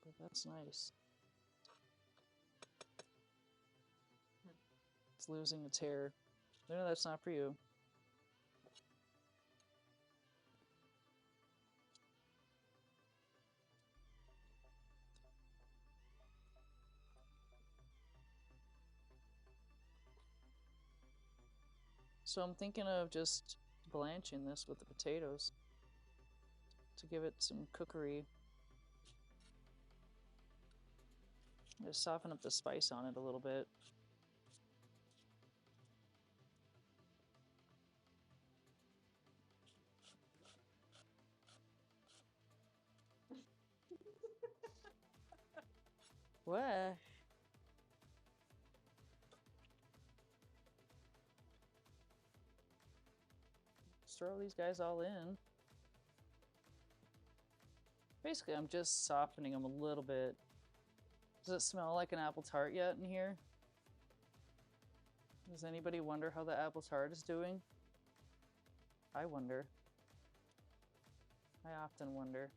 But that's nice. It's losing its hair. No, that's not for you. So I'm thinking of just blanching this with the potatoes to give it some cookery. Just soften up the spice on it a little bit. What? Just throw these guys all in. Basically, I'm just softening them a little bit. Does it smell like an apple tart yet in here? Does anybody wonder how the apple tart is doing? I wonder. I often wonder.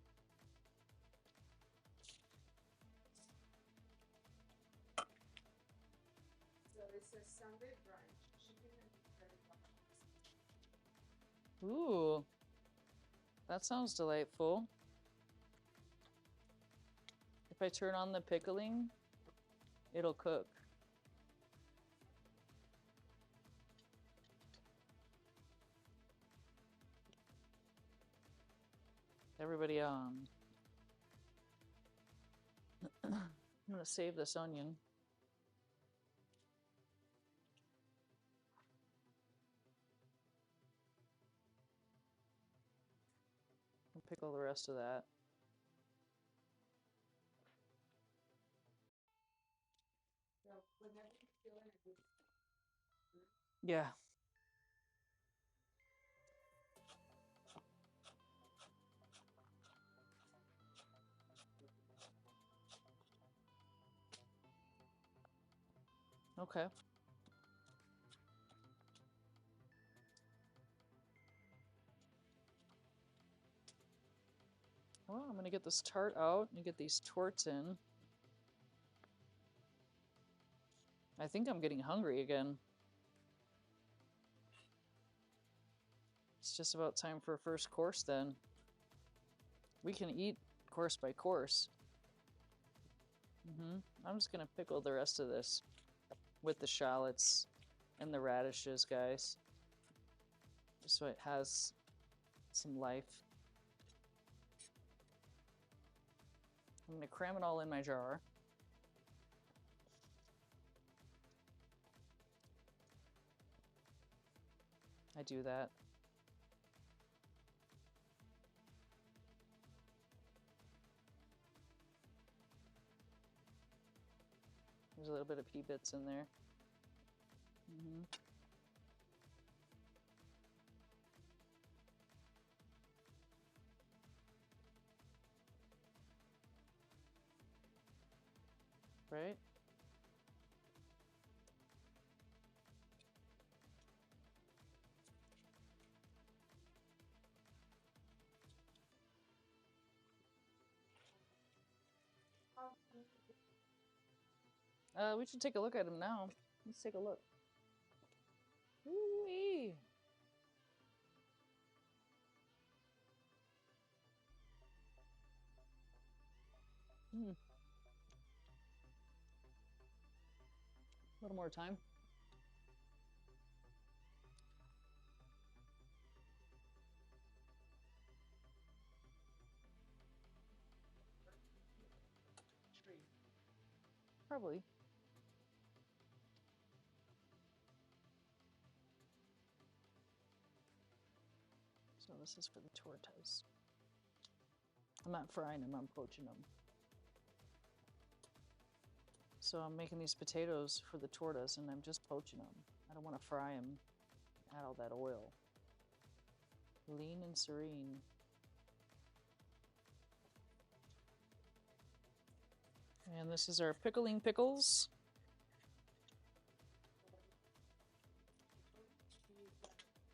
So it's says Sunday brunch, chicken and curry buns. Ooh, that sounds delightful. If I turn on the pickling, it'll cook. Everybody on. I'm gonna save this onion. And pickle the rest of that. So whenever you feel in a good Yeah. Okay. Well, I'm gonna get this tart out and get these torts in. I think I'm getting hungry again. It's just about time for a first course then. We can eat course by course. I'm just gonna pickle the rest of this with the shallots and the radishes, guys. Just so it has some life. I'm gonna cram it all in my jar. I do that. There's a little bit of pea bits in there. Right? We should take a look at them now. Let's take a look. Ooh-wee. A little more time. tree. Probably. So this is for the tortas. I'm not frying them, I'm poaching them. So I'm making these potatoes for the tortas and I'm just poaching them. I don't want to fry them. Add all that oil. Lean and serene. And this is our pickling pickles.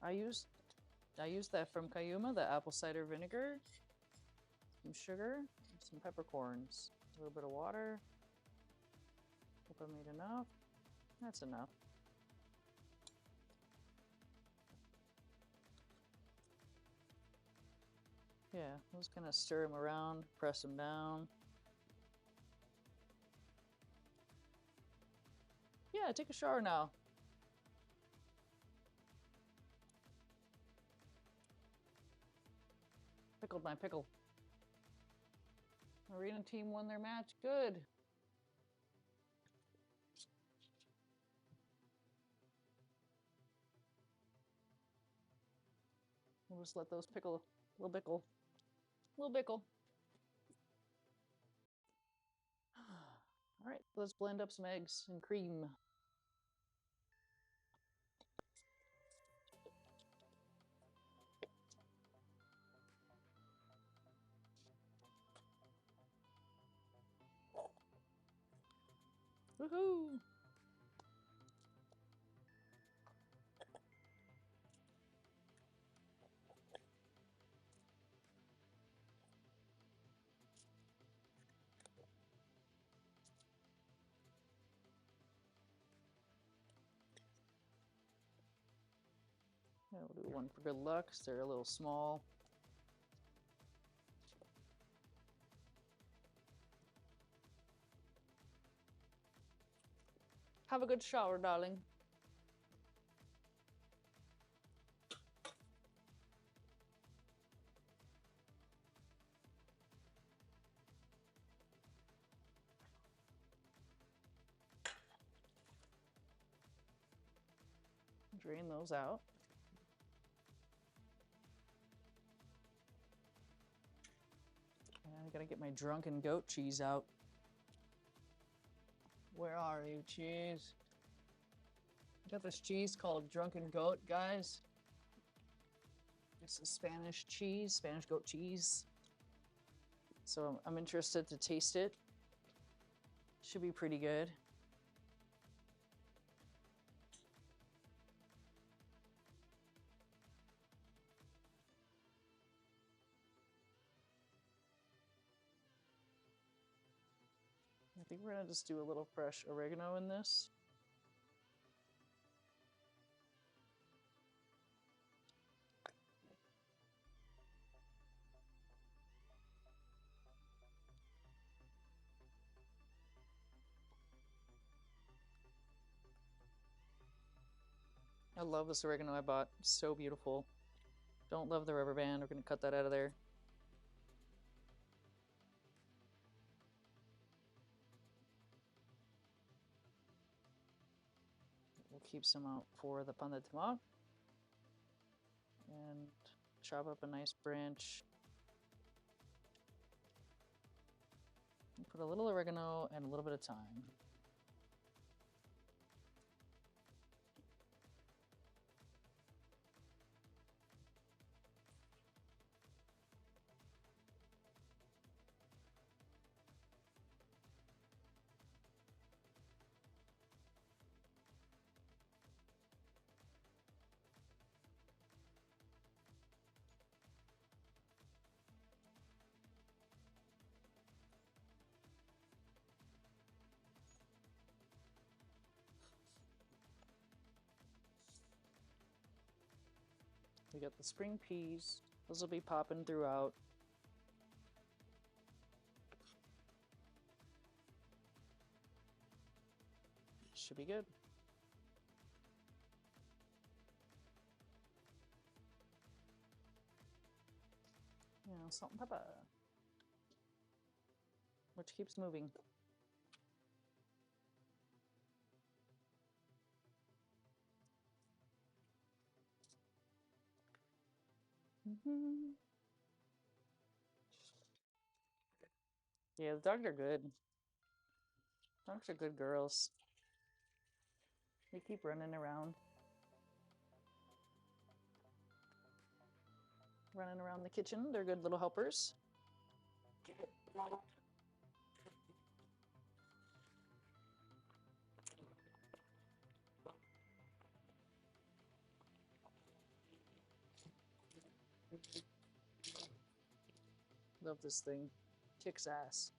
I used that from Cayuma, the apple cider vinegar, some sugar, some peppercorns, a little bit of water. Hope I made enough. That's enough. Yeah, I'm just gonna stir them around, press them down. Yeah, take a shower now. Pickled my pickle. Marina team won their match. Good. We'll just let those pickle, little bickle. All right, let's blend up some eggs and cream. Woohoo! I'll do one for good luck, 'cause they're a little small. Have a good shower, darling. Drain those out. And I gotta get my drunken goat cheese out. Where are you, cheese? I got this cheese called Drunken Goat, guys. It's a Spanish cheese, Spanish goat cheese. So I'm interested to taste it. Should be pretty good. I think we're gonna just do a little fresh oregano in this. I love this oregano I bought. It's so beautiful. Don't love the rubber band. We're gonna cut that out of there. We'll keep some out for the pan de tomac. And chop up a nice branch. And put a little oregano and a little bit of thyme. We got the spring peas. Those will be popping throughout. Should be good. You know, salt and pepper. Which keeps moving. Yeah, the dogs are good. Dogs are good girls. They keep running around. Running around the kitchen. They're good little helpers. Love this thing. Kicks ass.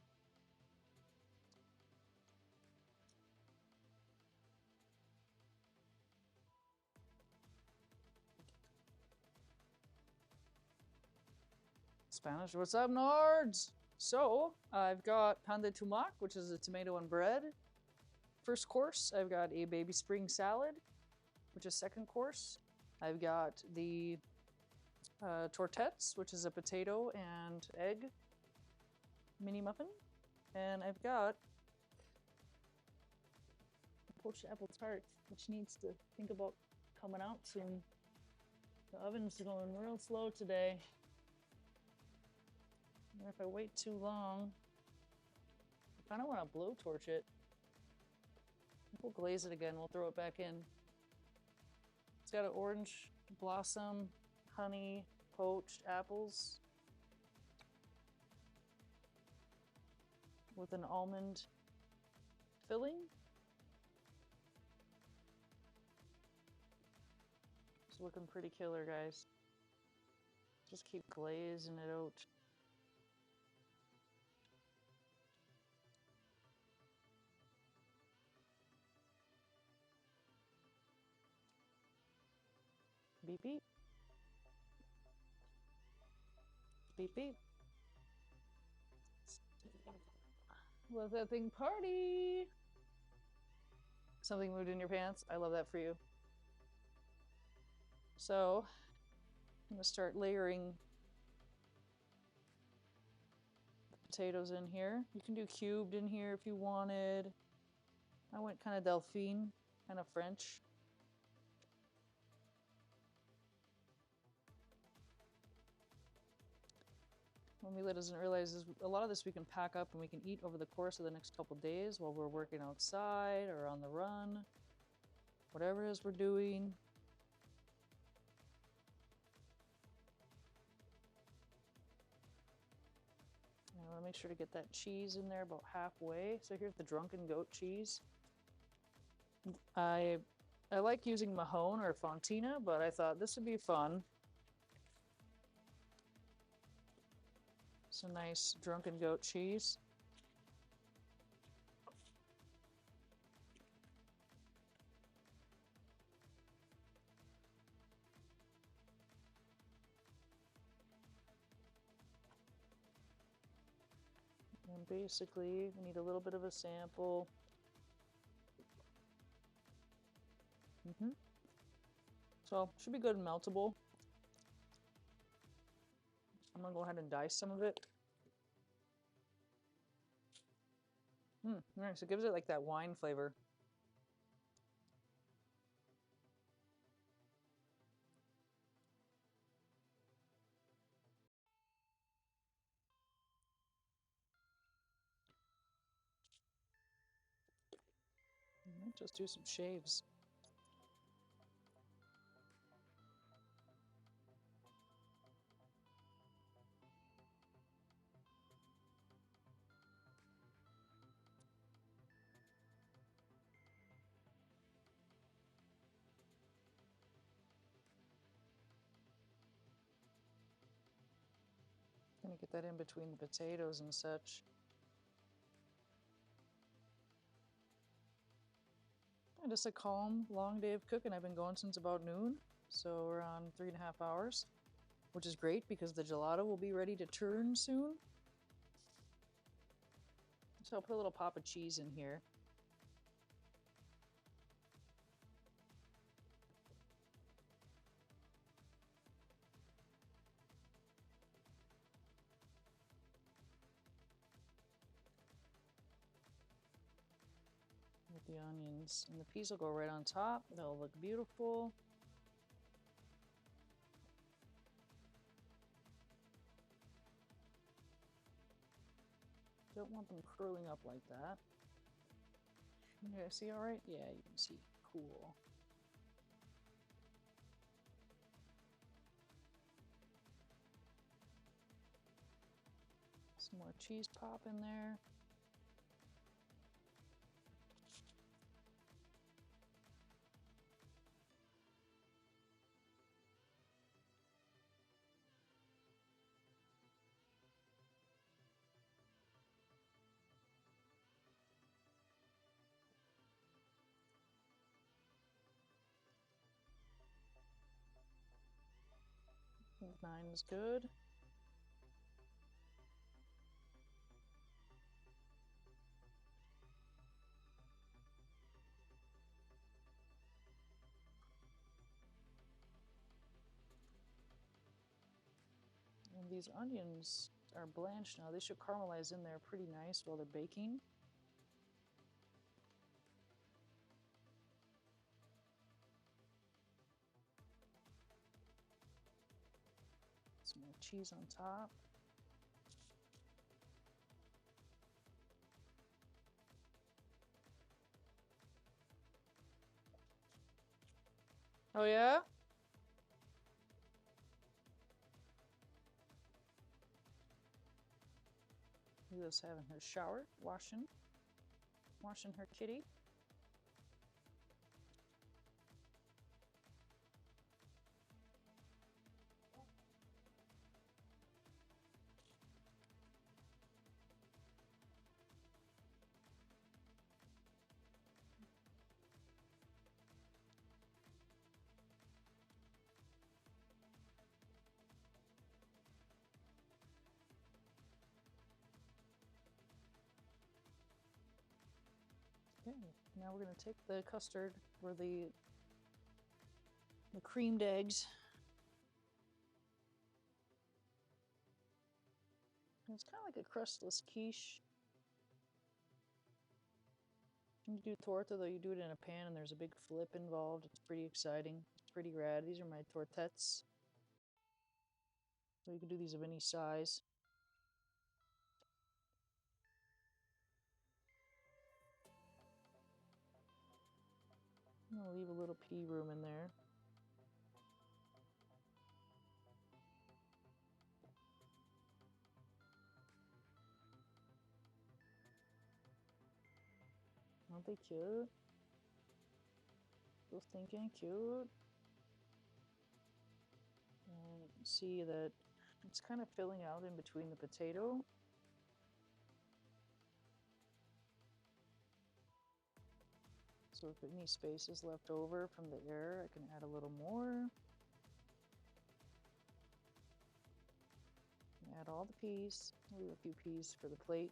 Spanish, what's up, Nards? So, I've got pan de tomac, which is a tomato and bread. First course, I've got a baby spring salad, which is second course. I've got the tortettes, which is a potato and egg mini muffin. And I've got a poached apple tart, which needs to think about coming out soon. The oven's going real slow today. And if I wait too long, I kind of want to blowtorch it. We'll glaze it again. We'll throw it back in. It's got an orange blossom, honey, poached apples with an almond filling. It's looking pretty killer, guys. Just keep glazing it out. Beep beep. Beep beep. Let that thing party. Something moved in your pants. I love that for you. So I'm gonna start layering the potatoes in here. You can do cubed in here if you wanted. I went kind of Delphine, kind of French. What Mila doesn't realize is a lot of this we can pack up and we can eat over the course of the next couple days while we're working outside or on the run. Whatever it is we're doing. I want to make sure to get that cheese in there about halfway. So here's the drunken goat cheese. I like using Mahone or Fontina, but I thought this would be fun. It's a nice drunken goat cheese. And basically, we need a little bit of a sample. So, should be good and meltable. I'm gonna go ahead and dice some of it. Nice. It gives it like that wine flavor. Might just do some shaves. Gonna get that in between the potatoes and such. And just a calm, long day of cooking. I've been going since about noon, so we're on 3.5 hours, which is great because the gelato will be ready to turn soon. So I'll put a little pop of cheese in here. With the onions, and the peas will go right on top. They'll look beautiful. Don't want them curling up like that. You guys see all right? Yeah, you can see. Cool. Some more cheese pop in there. I think 9 is good. And these onions are blanched now. They should caramelize in there pretty nice while they're baking. Some more cheese on top. Oh yeah? Lila's having her shower, washing her kitty. Okay, now we're gonna take the custard or the creamed eggs. It's kind of like a crustless quiche. When you do torta, though, you do it in a pan and there's a big flip involved. It's pretty exciting. It's pretty rad. These are my tortettes. So you can do these of any size. I'll leave a little pea room in there. Aren't they cute? So stinking cute. And you can see that it's kind of filling out in between the potato. So if any space is left over from the air, I can add a little more. Add all the peas. Leave a few peas for the plate.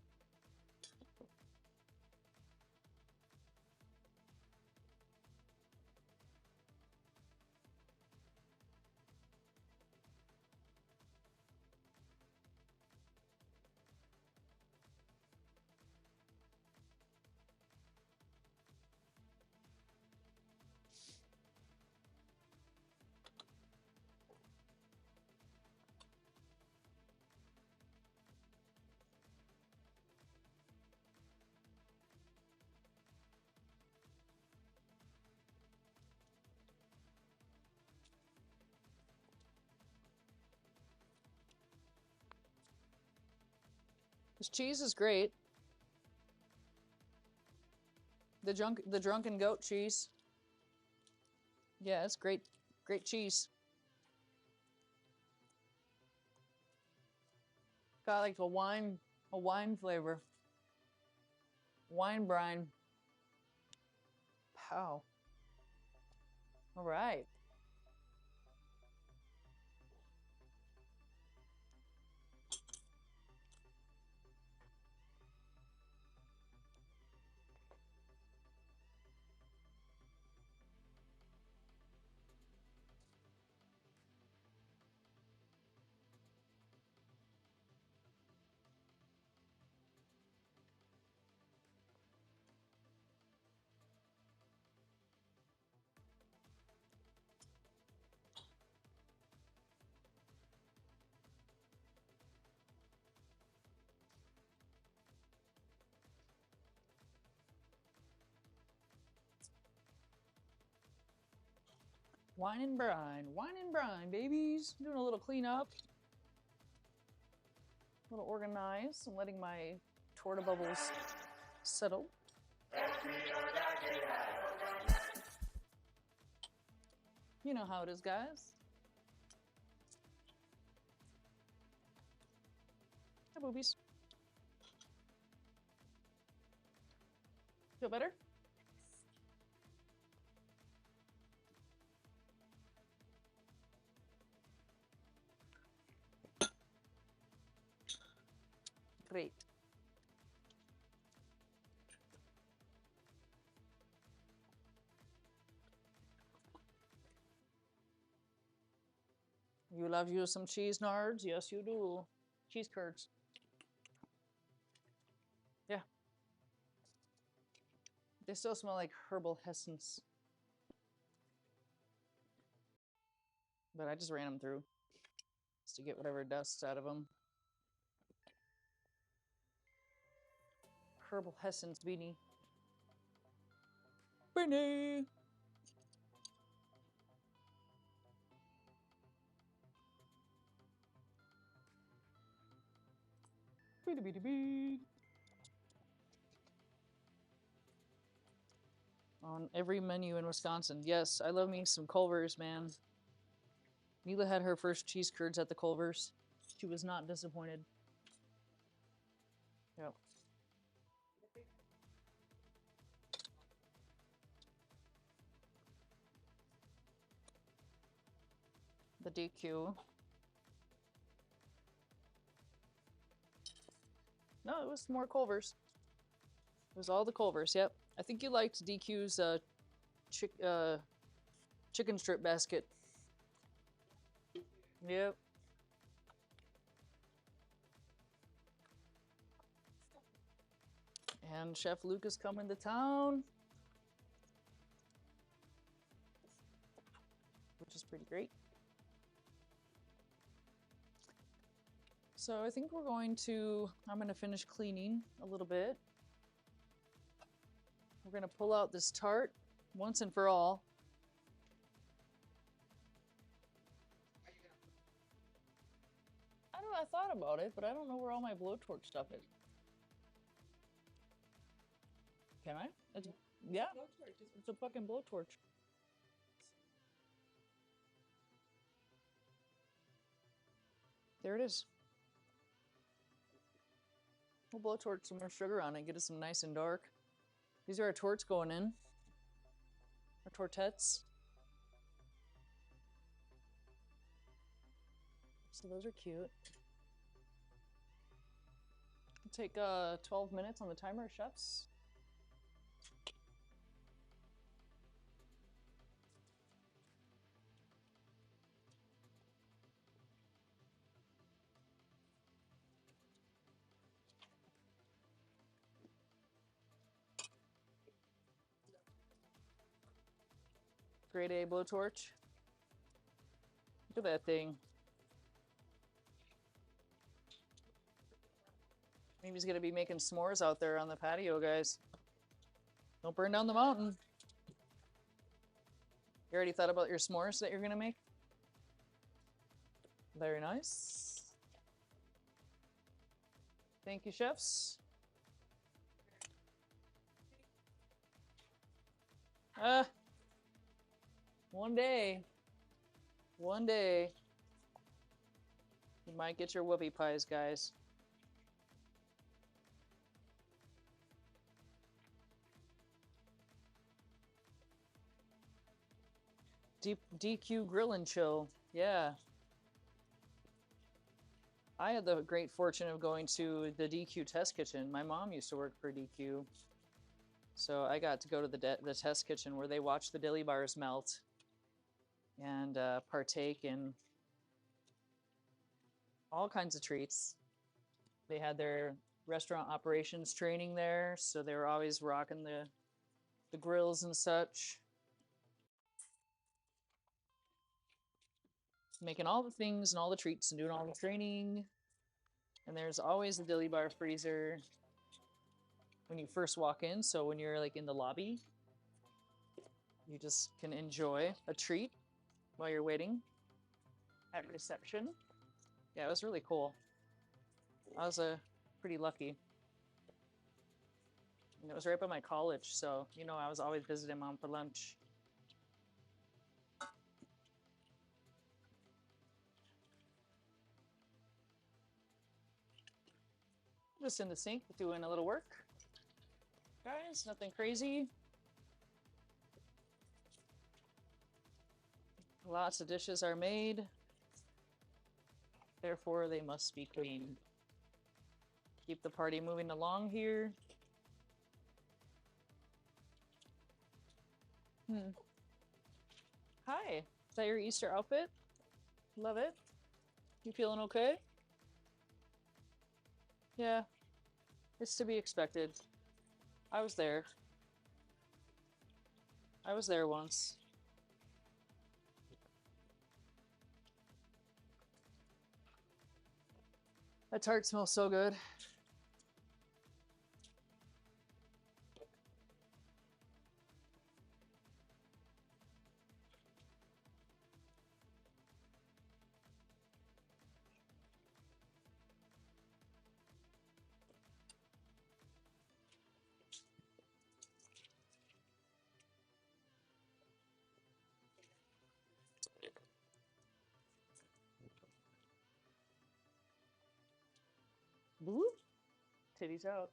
This cheese is great. The drunken goat cheese. Yeah, it's great. Great cheese. Got like a wine flavor. Wine brine. Pow. All right. Wine and brine, babies. Doing a little cleanup, a little organized. I'm letting my torta bubbles settle. You know how it is, guys. Hi, boobies. Feel better? Great. You love you some cheese nards? Yes, you do. Cheese curds. Yeah. They still smell like herbal essence. But I just ran them through just to get whatever dust out of them. Herbal essence beanie. Beanie! Beanie, beanie, beanie. On every menu in Wisconsin. Yes, I love me some Culver's, man. Mila had her first cheese curds at the Culver's. She was not disappointed. Yep. The DQ. No, it was more Culver's. It was all the Culver's, yep. I think you liked DQ's chicken strip basket. Yep. And Chef Luke is coming to town, which is pretty great. So I think I'm going to finish cleaning a little bit. We're going to pull out this tart once and for all. I thought about it, but I don't know where all my blowtorch stuff is. Can I? Yeah, it's a fucking blowtorch. There it is. We'll blowtorch some more sugar on it, get it some nice and dark. These are our torts going in. Our tortettes. So those are cute. We'll take 12 minutes on the timer, chefs. Grade A blowtorch. Look at that thing. Maybe he's gonna be making s'mores out there on the patio, guys. Don't burn down the mountain. You already thought about your s'mores that you're gonna make? Very nice. Thank you, chefs. One day, you might get your whoopie pies, guys. DQ Grill and Chill, yeah. I had the great fortune of going to the DQ test kitchen. My mom used to work for DQ. So I got to go to the test kitchen where they watch the dilly bars melt and partake in all kinds of treats. They had their restaurant operations training there, so they were always rocking the grills and such. Making all the things and all the treats and doing all the training. And there's always a dilly bar freezer when you first walk in, so when you're like in the lobby, you just can enjoy a treat while you're waiting at reception. Yeah, it was really cool. I was pretty lucky. And it was right by my college, so you know I was always visiting mom for lunch. Just in the sink doing a little work. Guys, nothing crazy. Lots of dishes are made. Therefore, they must be clean. Keep the party moving along here. Hi, is that your Easter outfit? Love it. You feeling okay? Yeah, it's to be expected. I was there. I was there once. That tart smells so good. Bloop. Titties out.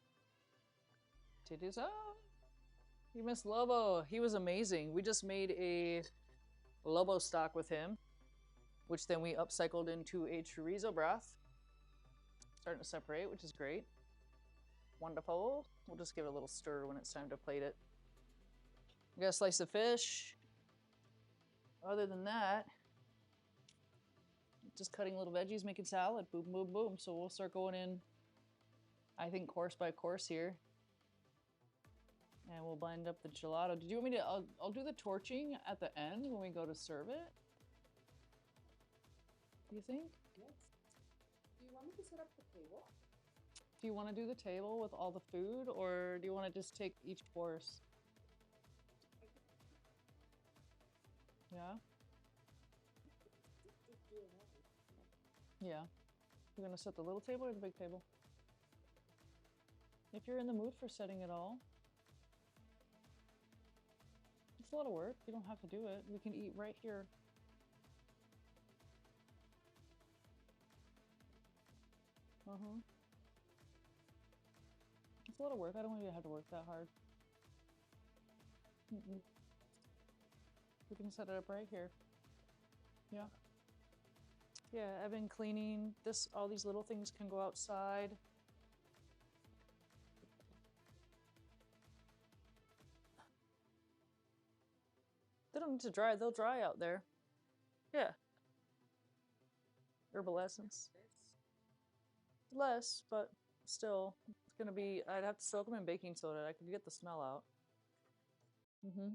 Titties out. You miss Lobo. He was amazing. We just made a Lobo stock with him, which then we upcycled into a chorizo broth. Starting to separate, which is great. Wonderful. We'll just give it a little stir when it's time to plate it. I got a slice of fish. Other than that, just cutting little veggies, making salad. Boom, boom, boom. So we'll start going in, I think, course by course here. And we'll blend up the gelato. Did you want me to? I'll do the torching at the end when we go to serve it. Do you think? Yes. Do you want me to set up the table? Do you want to do the table with all the food, or do you want to just take each course? Yeah? Yeah. You're gonna set the little table or the big table? If you're in the mood for setting it all. It's a lot of work. You don't have to do it. We can eat right here. Uh-huh. It's a lot of work. I don't want you to have to work that hard. Mm-mm. We can set it up right here. Yeah. Yeah, I've been cleaning this. All these little things can go outside. They don't need to dry. They'll dry out there. Yeah. Herbal essence. Less, but still, it's gonna be. I'd have to soak them in baking soda. I could get the smell out. Mm-hmm.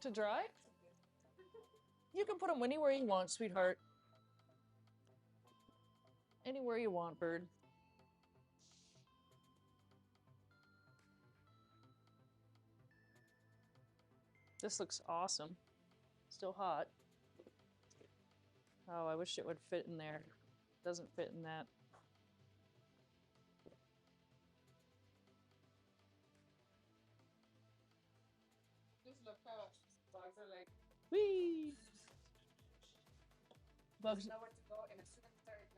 To dry? You can put them anywhere you want, sweetheart. Anywhere you want, bird. This looks awesome. Still hot. Oh, I wish it would fit in there. Doesn't fit in that. Just look how bugs are like, Whee! Bugs. nowhere to go, and as soon as it started,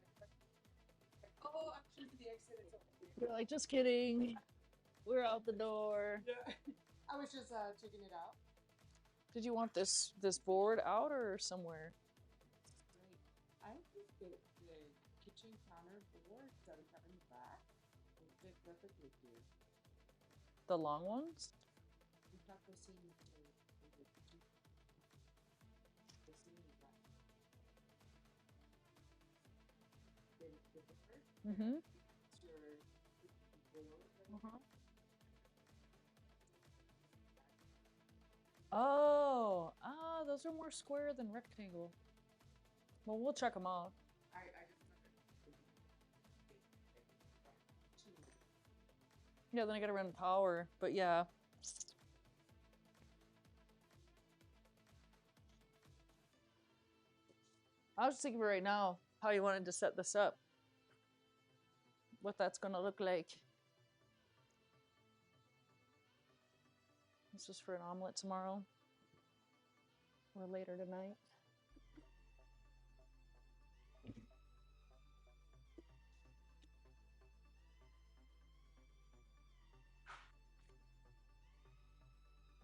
like, oh, actually, the exit is over here. You're like, just kidding. We're out the door. Yeah. I was just checking it out. Did you want this board out or somewhere? Great. I think the kitchen counter boards that we have in the back will fit perfectly here. The long ones? We have the same in the kitchen. The same in the back. The board. Mm-hmm. It's your board. Uh-huh. Oh, those are more square than rectangle. Well, we'll check them out. I just Yeah, then I gotta run power, but yeah. I was thinking right now how you wanted to set this up. What that's gonna look like. This is for an omelet tomorrow. Or later tonight.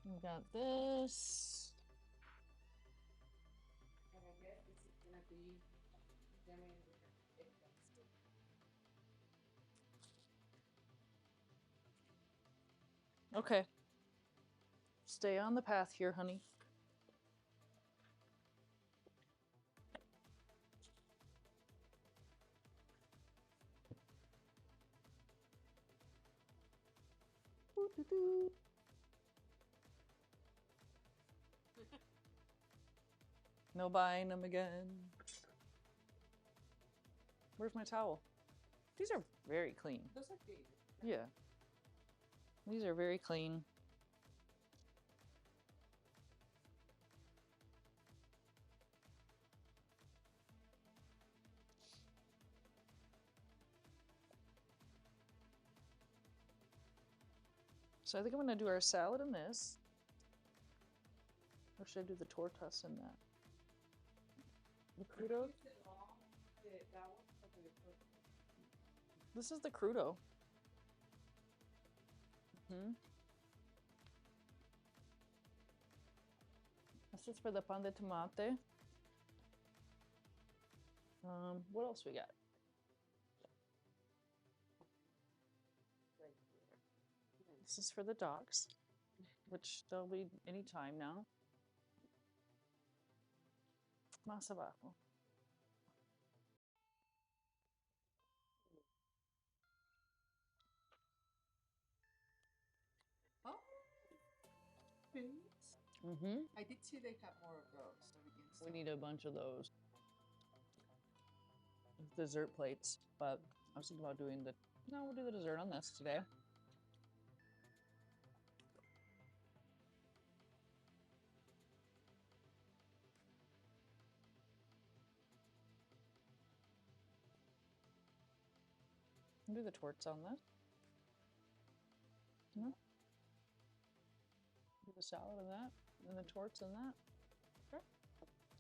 We got this. And I guess this is gonna be yummy with the egg pasta. Okay. Stay on the path here, honey. Doo-doo-doo. No buying them again. Where's my towel? These are very clean. Those are big. Yeah. These are very clean. So I think I'm gonna do our salad in this. Or should I do the tortas in that? The crudo? This is the crudo. This is for the pan de tomate. What else we got? This is for the dogs, which they'll be anytime now. Más abajo. Oh, beans. Mm-hmm. I did see they have more of those. So we can We start. need a bunch of those. Dessert plates, but I was thinking about doing the. No, we'll do the dessert on this today. We'll do the torts on this. No? Do the salad and that, and the torts and that. Sure.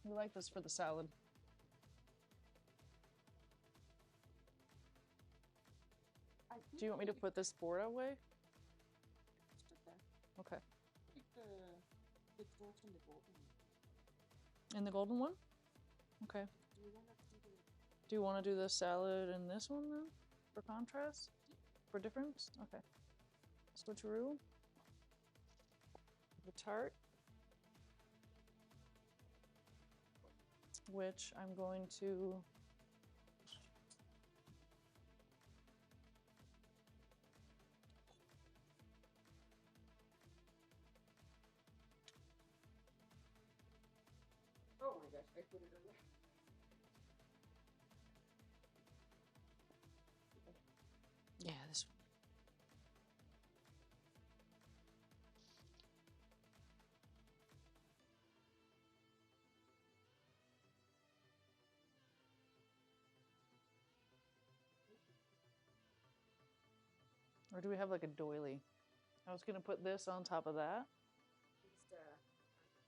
We like this for the salad. I Do you want me to think put this board away? it's put there. Okay. Put the torch in the golden. In the golden one? Okay. Do we want to do the Do you want to do the salad in this one then? For contrast? For difference? Okay. Switcheroo. The tart. Which I'm going to. Oh my gosh, I put it away. Yeah, this one. Or do we have like a doily? I was gonna put this on top of that.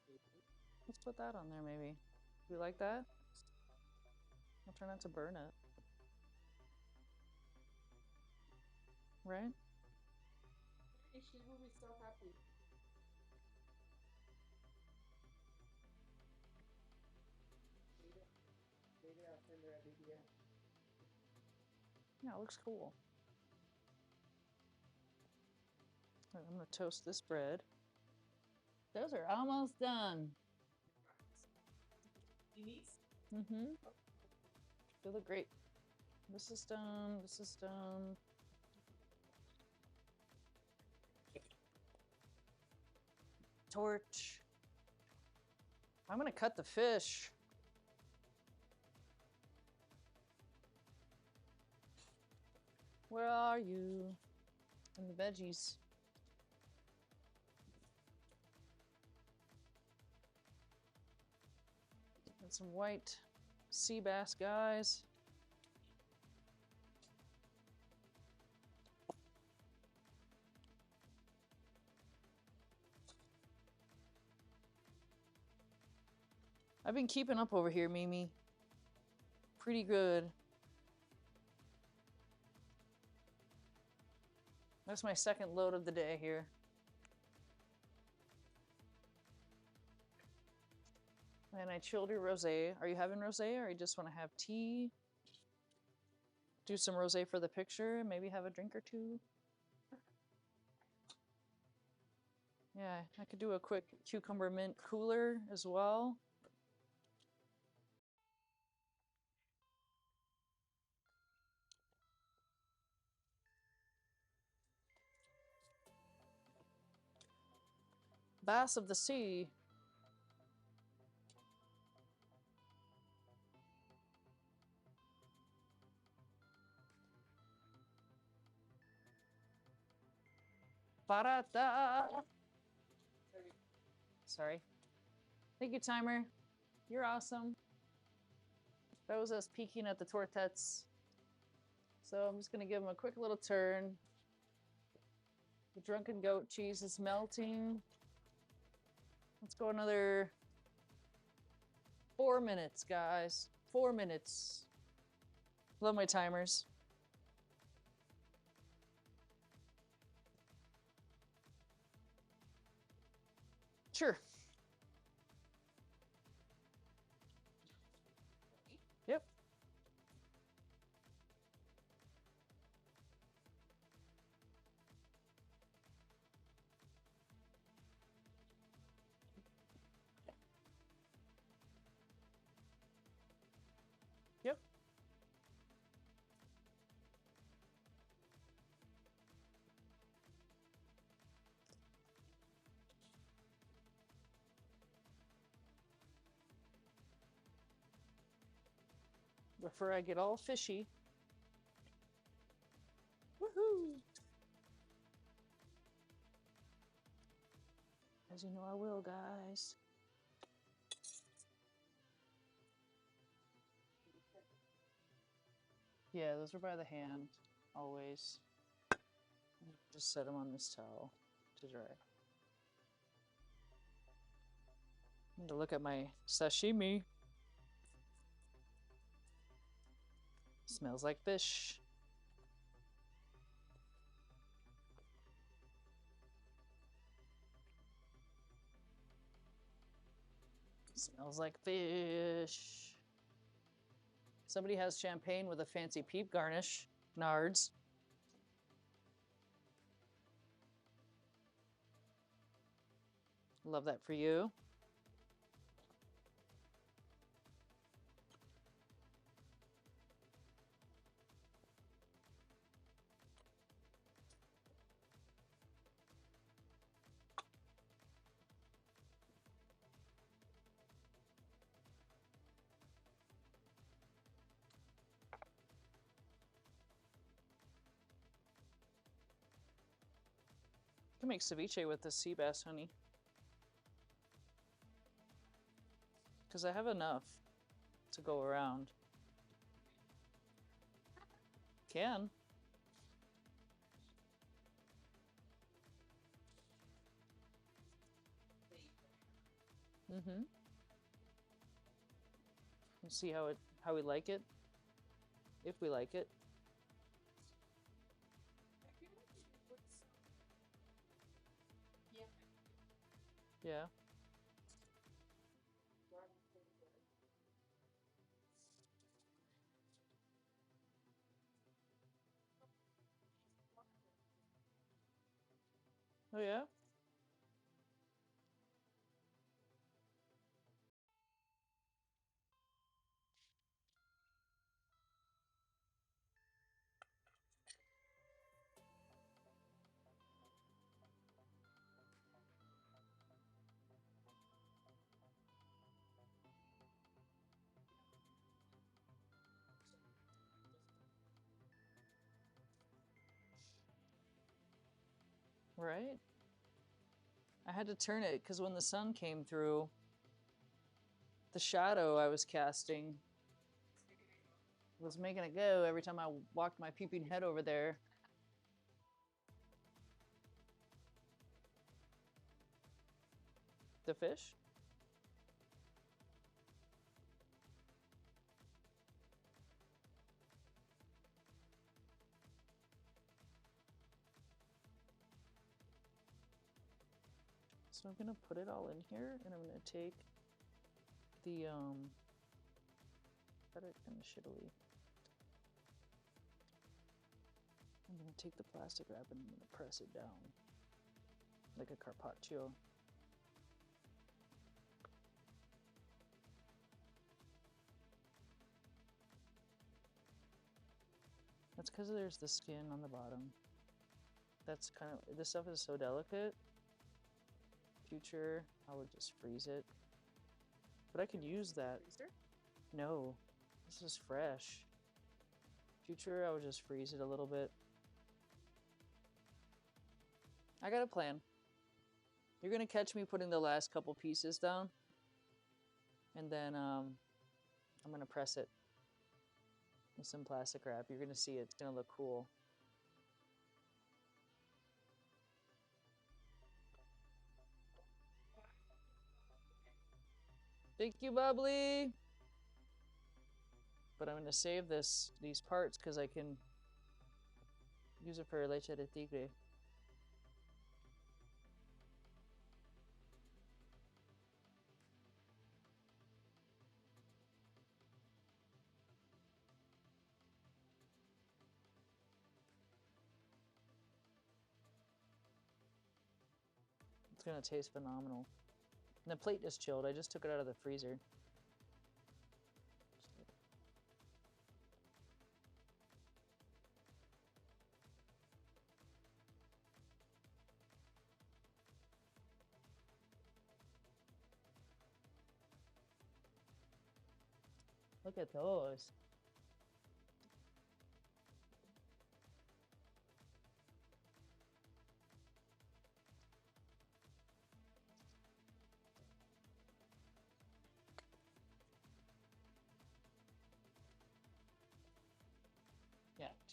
It's Let's put that on there maybe. Do you like that? I'll try not to burn it. Right? she will be so happy. Later I'll send her a video. Yeah, it looks cool. All right, I'm gonna toast this bread. Those are almost done. Denise? Mm-hmm. They look great. This is done. This is done. Torch. I'm gonna cut the fish. Where are you? And the veggies. And some white sea bass, guys. I've been keeping up over here, Mimi. Pretty good. That's my second load of the day here. And I chilled your rosé. Are you having rosé or you just want to have tea? Do some rosé for the picture, maybe have a drink or two. Yeah, I could do a quick cucumber mint cooler as well. Bass of the sea. Barata. Sorry. Thank you, timer. You're awesome. That was us peeking at the tortettes. So I'm just gonna give them a quick little turn. The drunken goat cheese is melting. Let's go another 4 minutes, guys. 4 minutes. Love my timers. Sure. Yep. before I get all fishy. Woohoo! As you know, I will, guys. Yeah, those are by the hand, always. Just set them on this towel to dry. I need to look at my sashimi. Smells like fish. Smells like fish. Somebody has champagne with a fancy peep garnish. Nards. Love that for you. You can make ceviche with the sea bass, honey. Because I have enough to go around. Can. Mm-hmm. And see how we like it. If we like it. Yeah. Oh yeah? Right? I had to turn it because when the sun came through, the shadow I was casting was making it go every time I walked my peeping head over there. The fish? So I'm gonna put it all in here and I'm gonna take the got it kind of shittily. I'm gonna take the plastic wrap and I'm gonna press it down like a carpaccio. That's because there's the skin on the bottom. That's kind of, this stuff is so delicate. Future, I would just freeze it. But I could use that. Freezer? No, this is fresh. Future, I would just freeze it a little bit. I got a plan. You're gonna catch me putting the last couple pieces down. And then I'm gonna press it with some plastic wrap. You're gonna see it. It's gonna look cool. Thank you, Bubbly. But I'm gonna save these parts because I can use it for leche de tigre. It's gonna taste phenomenal. And the plate is chilled. I just took it out of the freezer. Look at those.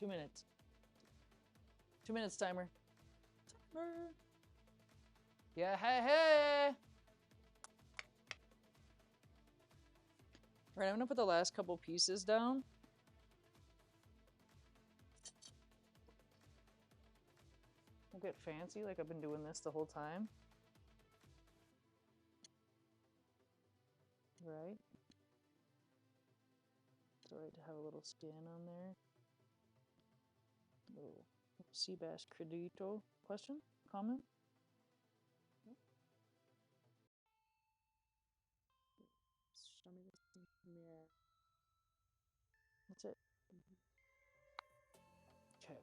2 minutes. 2 minutes timer. Timer. Yeah, hey. All right, I'm gonna put the last couple pieces down. I'll get fancy like I've been doing this the whole time. Right. It's alright to have a little skin on there. Little sea bass credito. Question? Comment? Show me this. Yeah. That's it. Okay.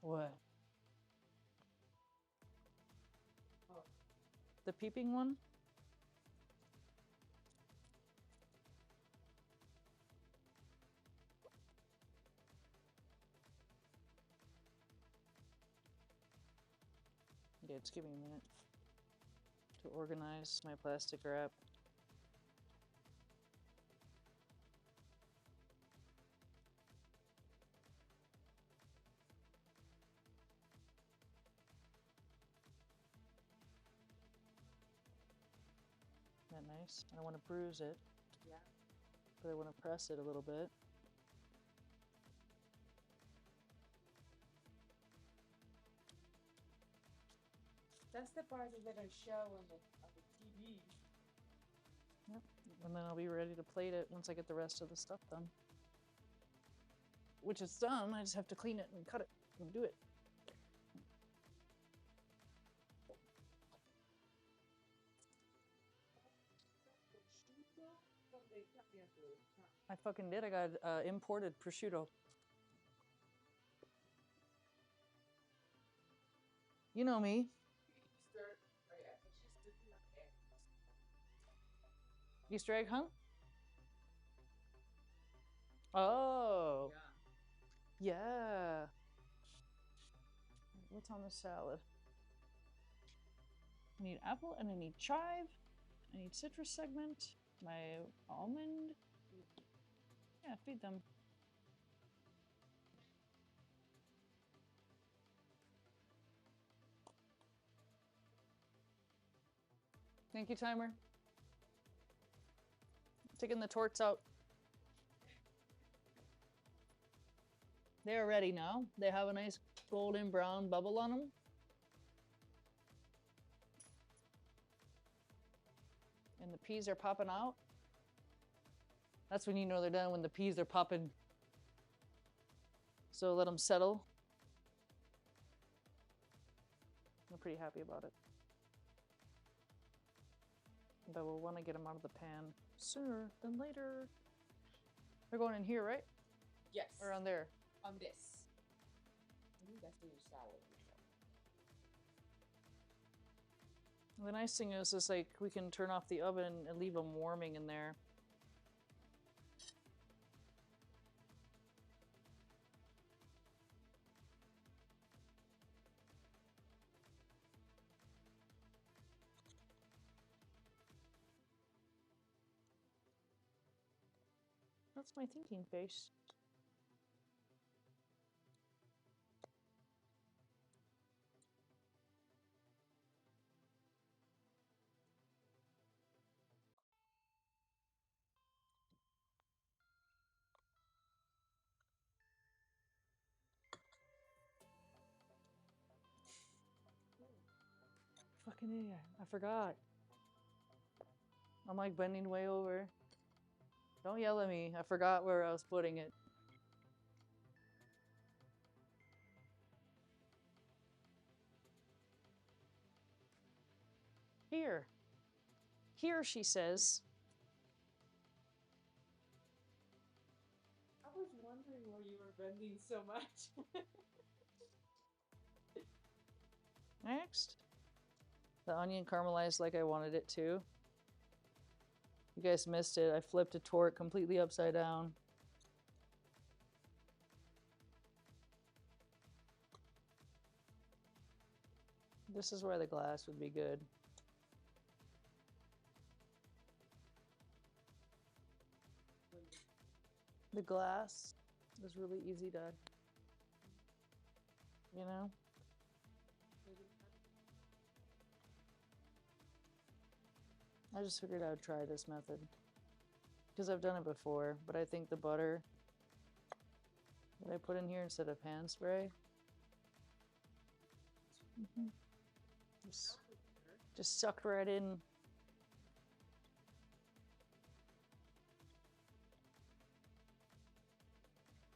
What? Oh. The peeping one? Yeah, just give me a minute to organize my plastic wrap. Isn't that nice? I don't want to bruise it, Yeah. but I want to press it a little bit. That's the part that I show on the TV. Yep. And then I'll be ready to plate it once I get the rest of the stuff done. Which is done, I just have to clean it and cut it and do it. I fucking did. I got imported prosciutto. You know me. Easter egg hunt? Oh. Yeah. What's on the salad? I need apple and I need chive. I need citrus segment. My almond. Yeah, feed them. Thank you, timer. Taking the torts out. They're ready now. They have a nice golden brown bubble on them. And the peas are popping out. That's when you know they're done, when the peas are popping. So let them settle. I'm pretty happy about it. But we'll want to get them out of the pan sooner than later. They're going in here, right? Yes. Or on there? On this. I think that's your salad. The nice thing is like we can turn off the oven and leave them warming in there. That's my thinking face. Fucking idiot. I forgot. I'm like bending way over. Don't yell at me. I forgot where I was putting it. Here. Here, she says. I was wondering why you were bending so much. Next. The onion caramelized like I wanted it to. You guys missed it. I flipped a torte completely upside down. This is where the glass would be good. The glass is really easy to, you know? I just figured I would try this method. Because I've done it before, but I think the butter that I put in here instead of hand spray. Just sucked right in.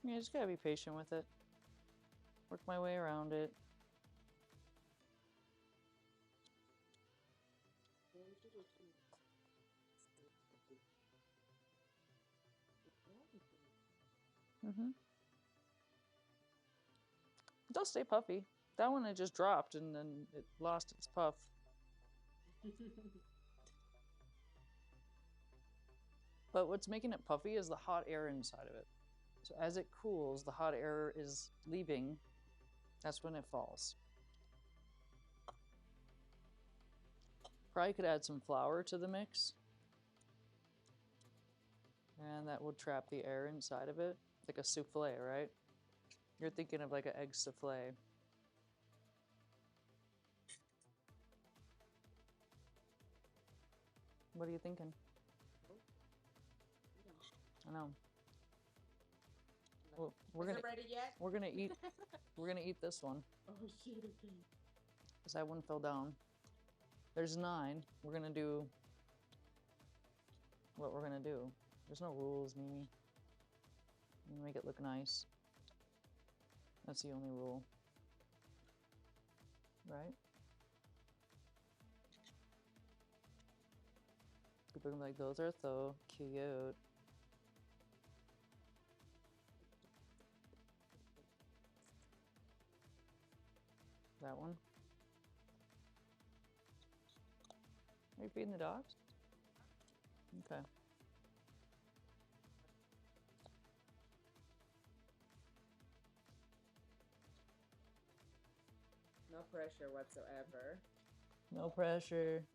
Yeah, just gotta be patient with it. Work my way around it. It does stay puffy. That one it just dropped and then it lost its puff. But what's making it puffy is the hot air inside of it. So as it cools, the hot air is leaving. That's when it falls. Probably could add some flour to the mix. And that will trap the air inside of it. Like a souffle, right? You're thinking of like an egg souffle. What are you thinking? I know. Well, we're gonna ready yet? we're gonna eat we're gonna eat this one. Oh shit! Okay. Because that one fell down. There's 9. We're gonna do what we're gonna do. There's no rules, Mimi. You make it look nice. That's the only rule. Right? People are gonna be like, those are so cute. That one. Are you feeding the dogs? Okay. No pressure whatsoever. No pressure.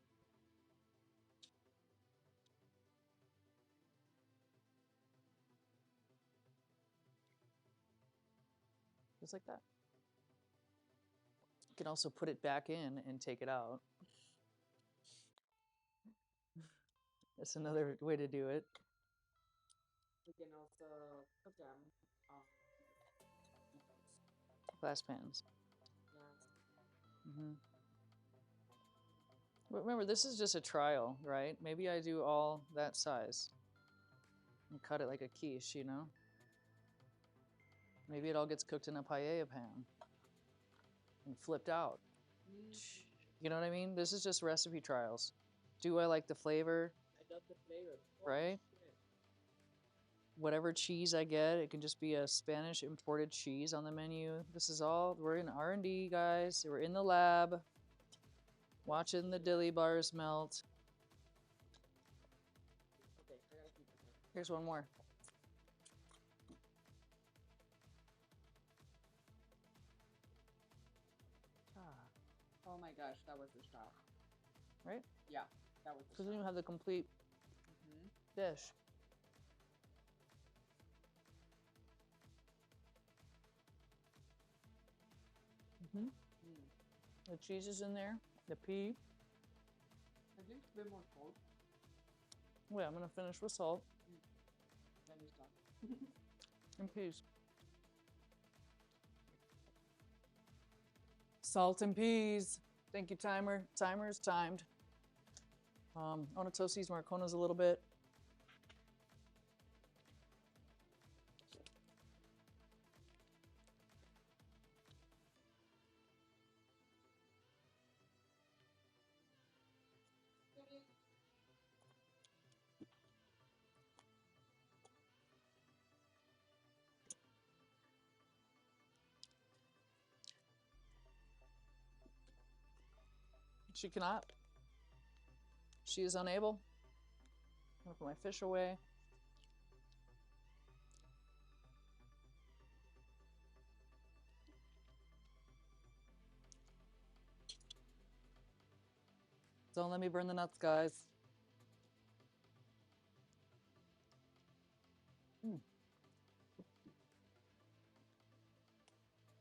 Just like that. You can also put it back in and take it out. That's another way to do it. We can also put them on Glass pans. yes. But remember, this is just a trial, right? Maybe I do all that size and cut it like a quiche, you know? Maybe it all gets cooked in a paella pan and flipped out. You know what I mean? This is just recipe trials. Do I like the flavor? I love the flavor. Right? Whatever cheese I get, it can just be a Spanish imported cheese on the menu. This is all, we're in R&D, guys. We're in the lab, watching the dilly bars melt. Okay, I gotta keep it. Here's one more. Oh my gosh, that was the shot. Right? Yeah, that was the Because shot. then you have the complete dish. The cheese is in there, the pea. I think it's a bit more cold. Wait, I'm gonna finish with salt Then it's done. and peas. Salt and peas. Thank you, timer. Timer is timed. I want to toast these Marconas a little bit. She cannot. She is unable. I'm gonna put my fish away. Don't let me burn the nuts, guys.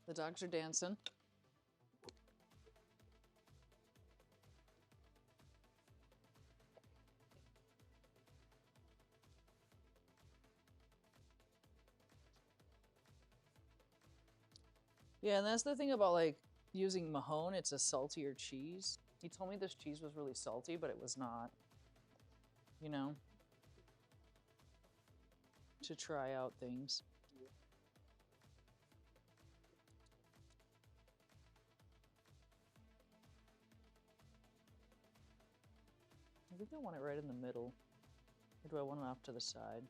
The dogs are dancing. Yeah, and that's the thing about like using Mahone, it's a saltier cheese. He told me this cheese was really salty, but it was not. You know? To try out things. I think I want it right in the middle. Or do I want it off to the side?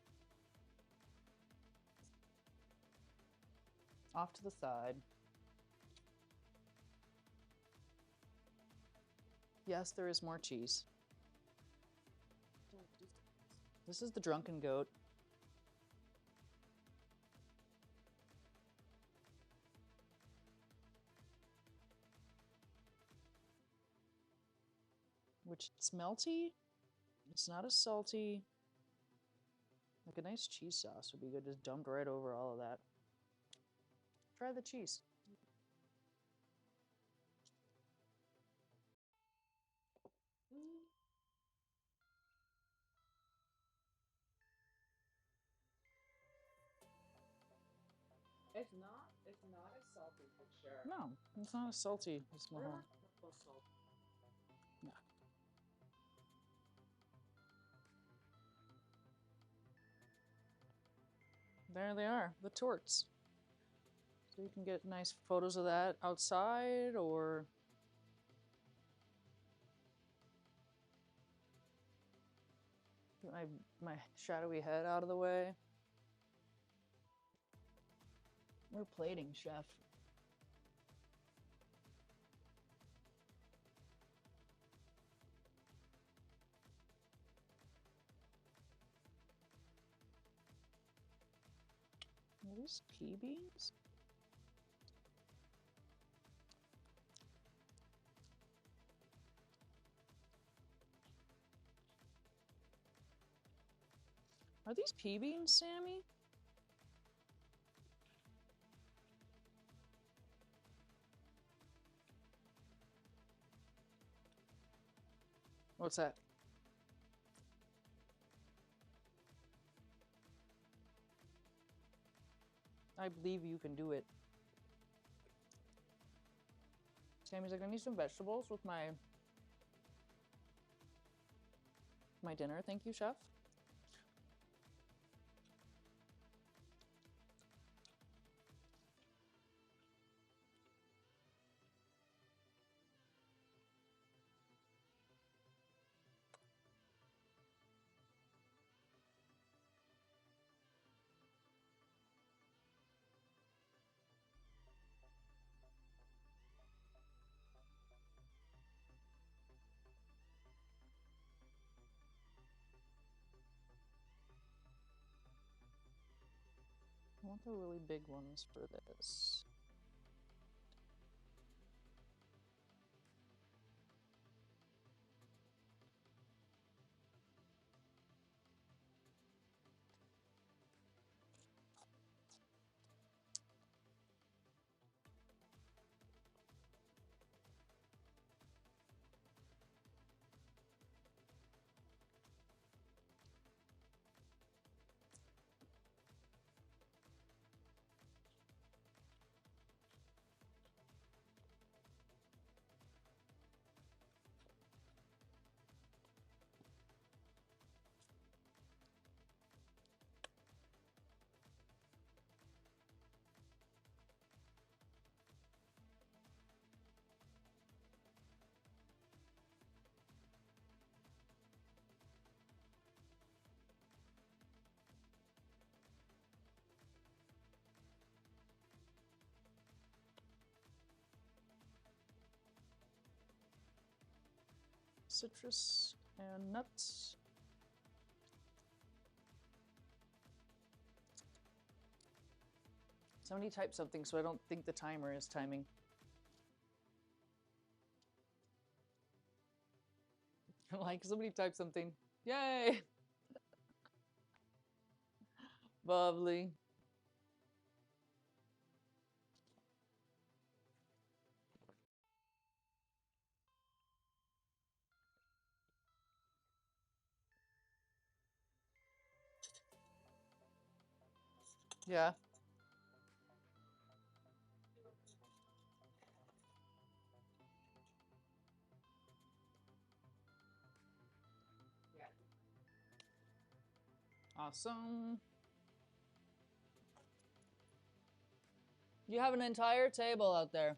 Off to the side. Yes, there is more cheese. This is the drunken goat. Which it's melty. It's not as salty. Like a nice cheese sauce would be good, just dumped right over all of that. Try the cheese. It's not as salty for sure. No, it's not as salty as Mahone. No. There they are, the torts. So you can get nice photos of that outside or get my shadowy head out of the way. We're plating, chef. Are these pea beans? Are these pea beans, Sammy? What's that? I believe you can do it. Sammy's like, I need some vegetables with my dinner. Thank you, chef. I want the really big ones for this. citrus and nuts. Somebody type something so I don't think the timer is timing. Like, somebody type something. Yay! Lovely. Yeah. Yeah. Awesome. You have an entire table out there.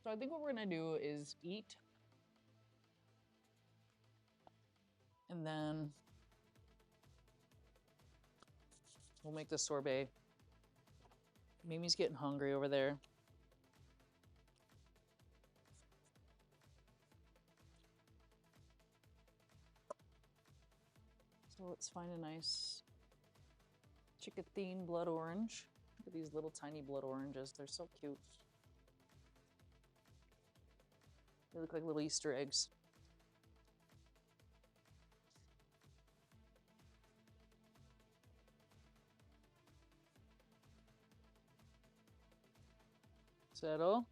So I think what we're gonna do is eat. And then we'll make the sorbet. Mimi's getting hungry over there. So let's find a nice chicotine blood orange. Look at these little tiny blood oranges. They're so cute. They look like little Easter eggs. Settle.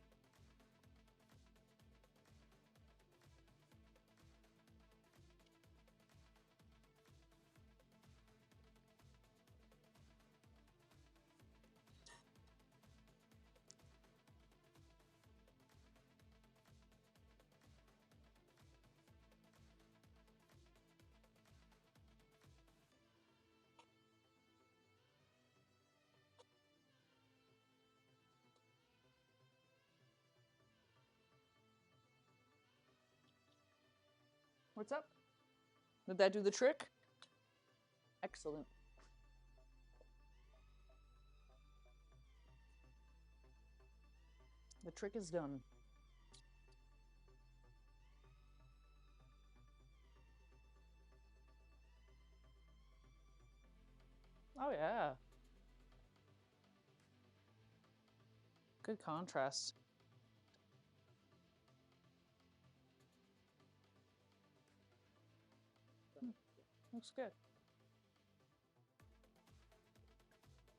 What's up? Did that do the trick? Excellent. The trick is done. Oh yeah. Good contrast. Looks good.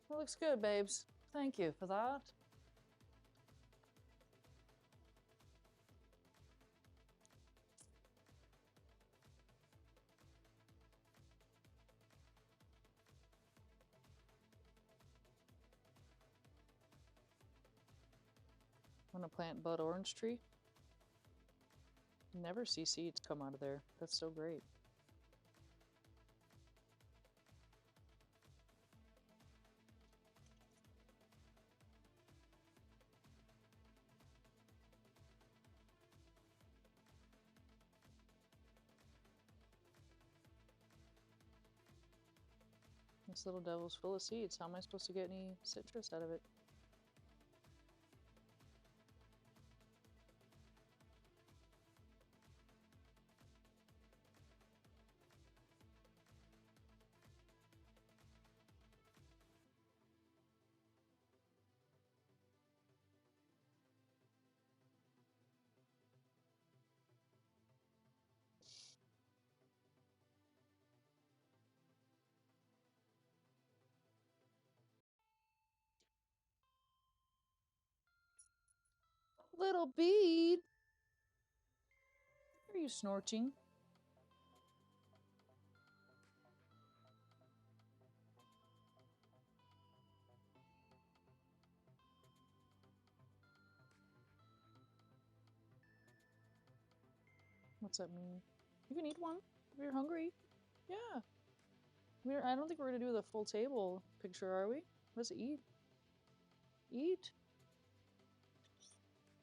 That looks good, babes. Thank you for that. Want to plant blood orange tree? Never see seeds come out of there. That's so great. This little devil's full of seeds. How am I supposed to get any citrus out of it? Little bead! Are you snorting? What's that mean? You can eat one if you're hungry. Yeah. I don't think we're gonna do the full table picture, are we? Let's eat. Eat.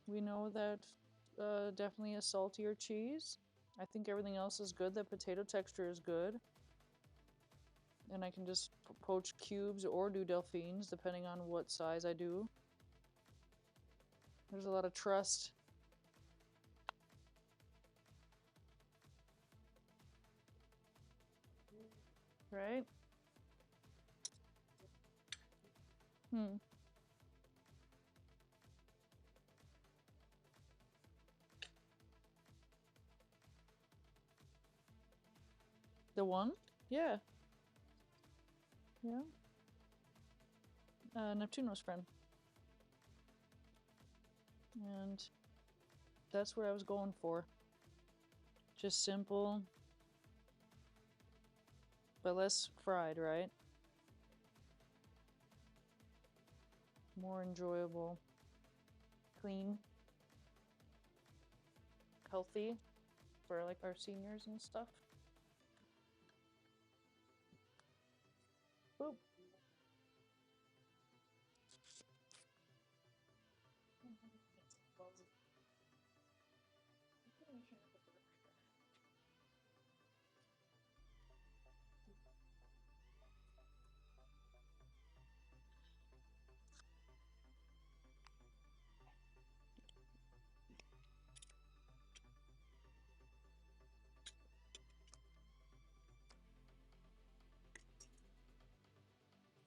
We know that definitely a saltier cheese. I think everything else is good. The potato texture is good. And I can just poach cubes or do delphines, depending on what size I do. There's a lot of trust Right? Hmm. The one? Yeah. Yeah. Neptuno's friend. And that's what I was going for. Just simple, but less fried, right? More enjoyable, clean, healthy for like our seniors and stuff. Boop.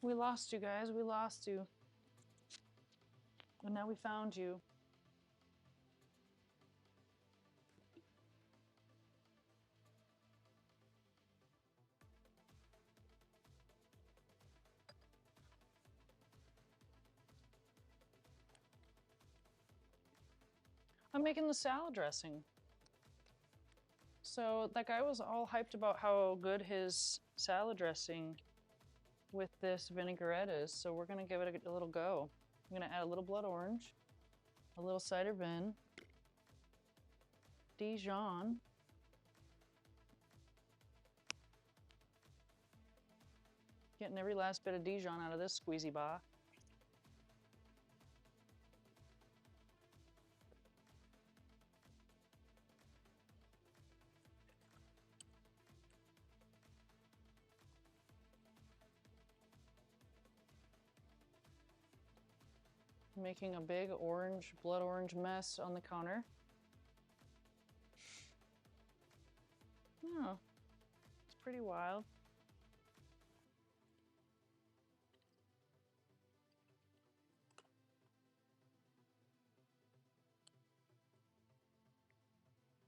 We lost you guys, we lost you. And now we found you. I'm making the salad dressing. So that guy was all hyped about how good his salad dressing with this vinaigrette is. So we're gonna give it a little go. I'm gonna add a little blood orange, a little cider vin, Dijon, getting every last bit of Dijon out of this squeezy bar. Making a big orange, blood orange mess on the counter. Oh, it's pretty wild.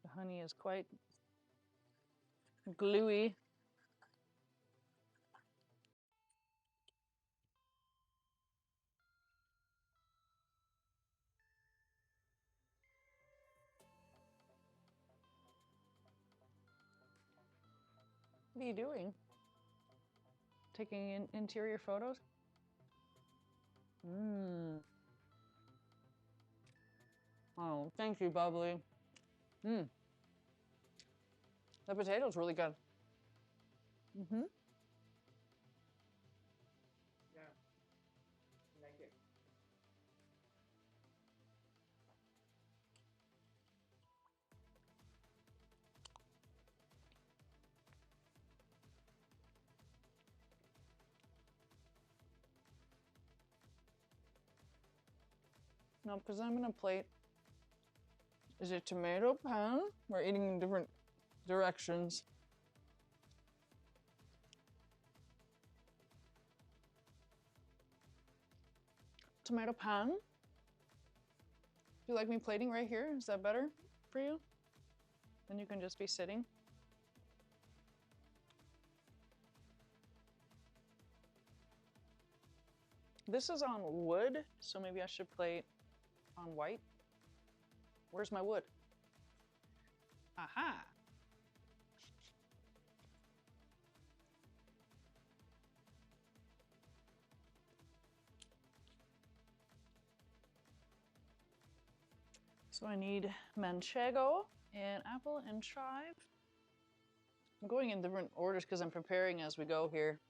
The honey is quite gluey. What are you doing? Taking interior photos? Mmm. Oh, thank you, Bubbly. Mmm. The potato's really good. Mm-hmm. Yeah. I like it. No, because I'm gonna plate. Is it tomato pan? We're eating in different directions. Tomato pan? Do you like me plating right here? Is that better for you? Then you can just be sitting. This is on wood, so maybe I should plate on white. Where's my wood? Aha! So I need manchego and apple and chive. I'm going in different orders because I'm preparing as we go here.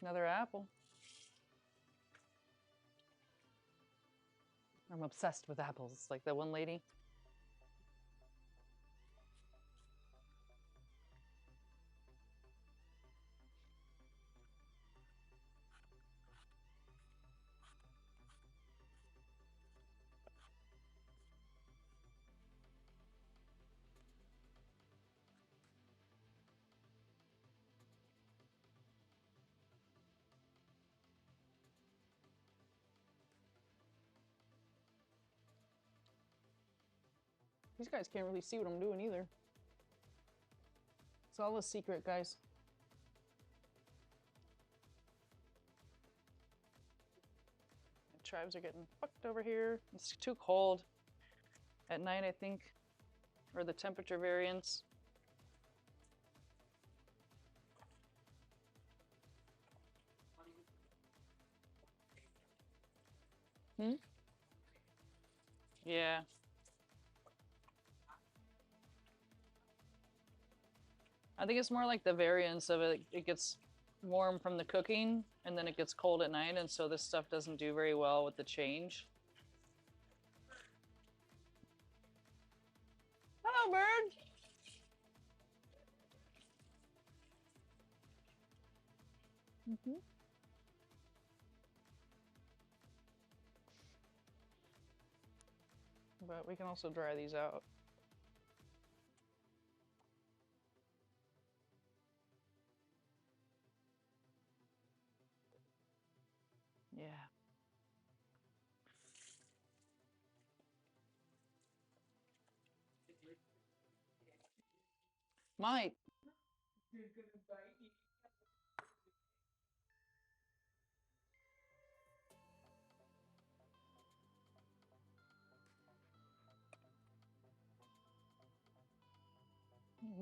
Another apple. I'm obsessed with apples, like that one lady. These guys can't really see what I'm doing either. It's all a secret, guys. The chives are getting fucked over here. It's too cold at night, I think, or the temperature variance. Yeah. I think it's more like the variance of it. It gets warm from the cooking and then it gets cold at night, and so this stuff doesn't do very well with the change. Hello, bird. But we can also dry these out. Yeah. Might. You're gonna bite me.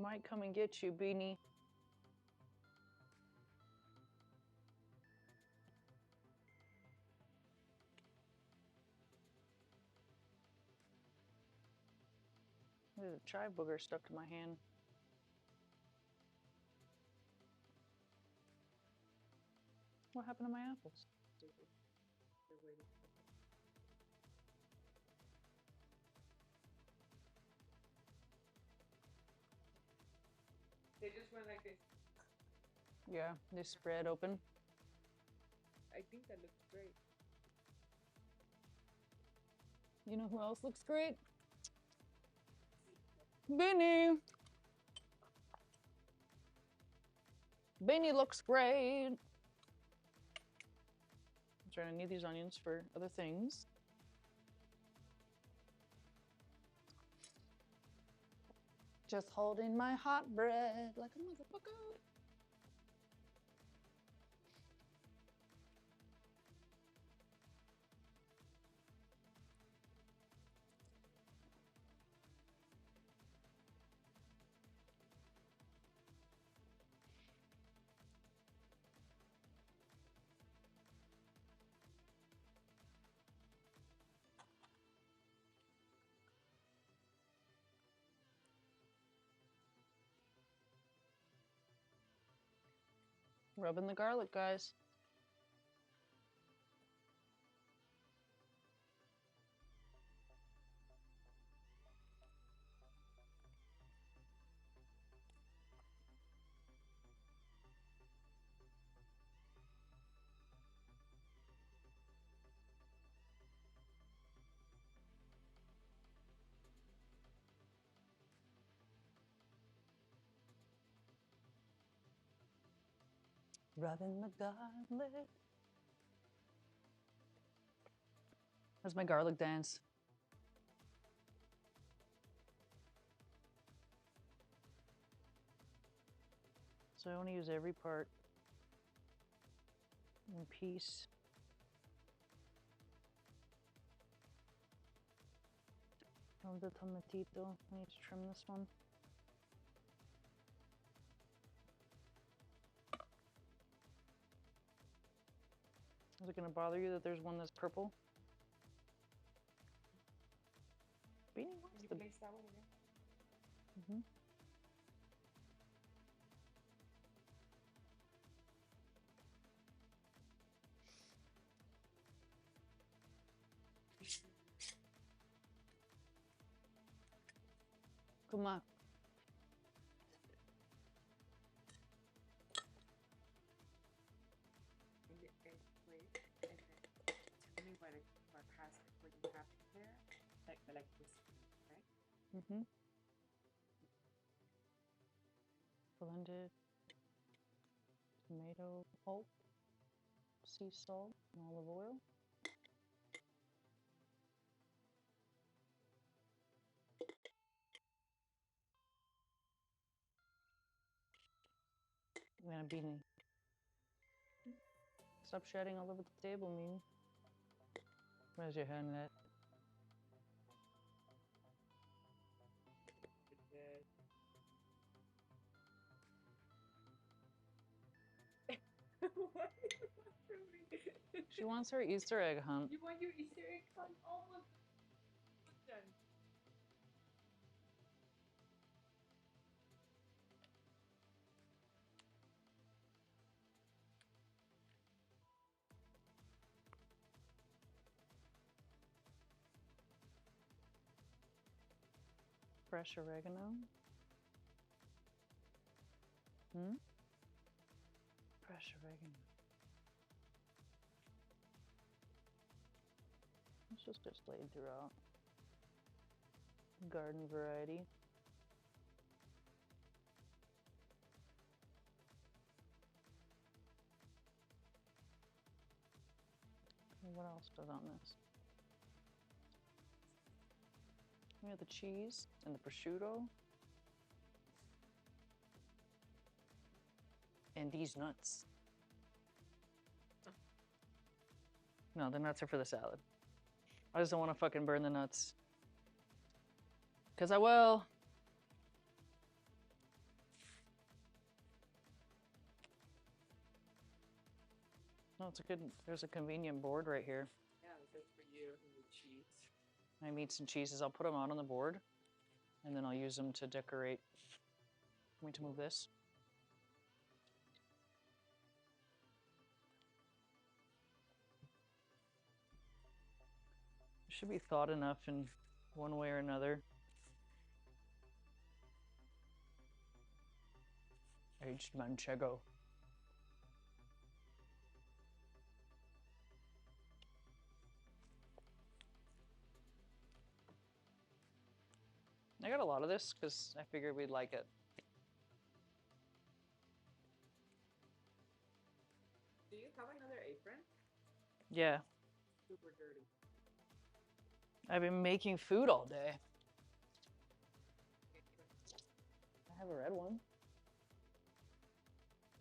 Might come and get you, Beanie. There's a chive booger stuck to my hand. What happened to my apples? They just went like this. Yeah, they spread open. I think that looks great. You know who else looks great? Beanie. Beanie looks great. I'm trying to need these onions for other things. Just holding my hot bread like a motherfucker. Rubbing the garlic, guys. Rubbing the garlic. That's my garlic dance. So I want to use every part in peace. Of the tomatito. I need to trim this one. Is it going to bother you that there's one that's purple? Beanie, what's Can you the... place that one again? Mm-hmm. Come on. And the egg plate, and then tell me what has what you have there, like this, right? Mm-hmm. Blended tomato pulp, sea salt, and olive oil. I'm gonna beanie. Stop shedding all over the table, Mimi. Where's your hand at? What do you want from me? She wants her Easter egg hunt. You want your Easter egg hunt? Almost done. Fresh oregano. Fresh oregano. It's just displayed throughout. Garden variety. And what else was on this? We have the cheese and the prosciutto. And these nuts. No, the nuts are for the salad. I just don't want to fucking burn the nuts. Because I will. No, it's a good, there's a convenient board right here. Yeah, that's for you and the cheese. My meats and cheeses, I'll put them out on the board. And then I'll use them to decorate. Want me to move this? Should be thought enough in one way or another. Aged manchego. I got a lot of this because I figured we'd like it. Do you have another apron? Yeah, Super dirty. I've been making food all day. I have a red one.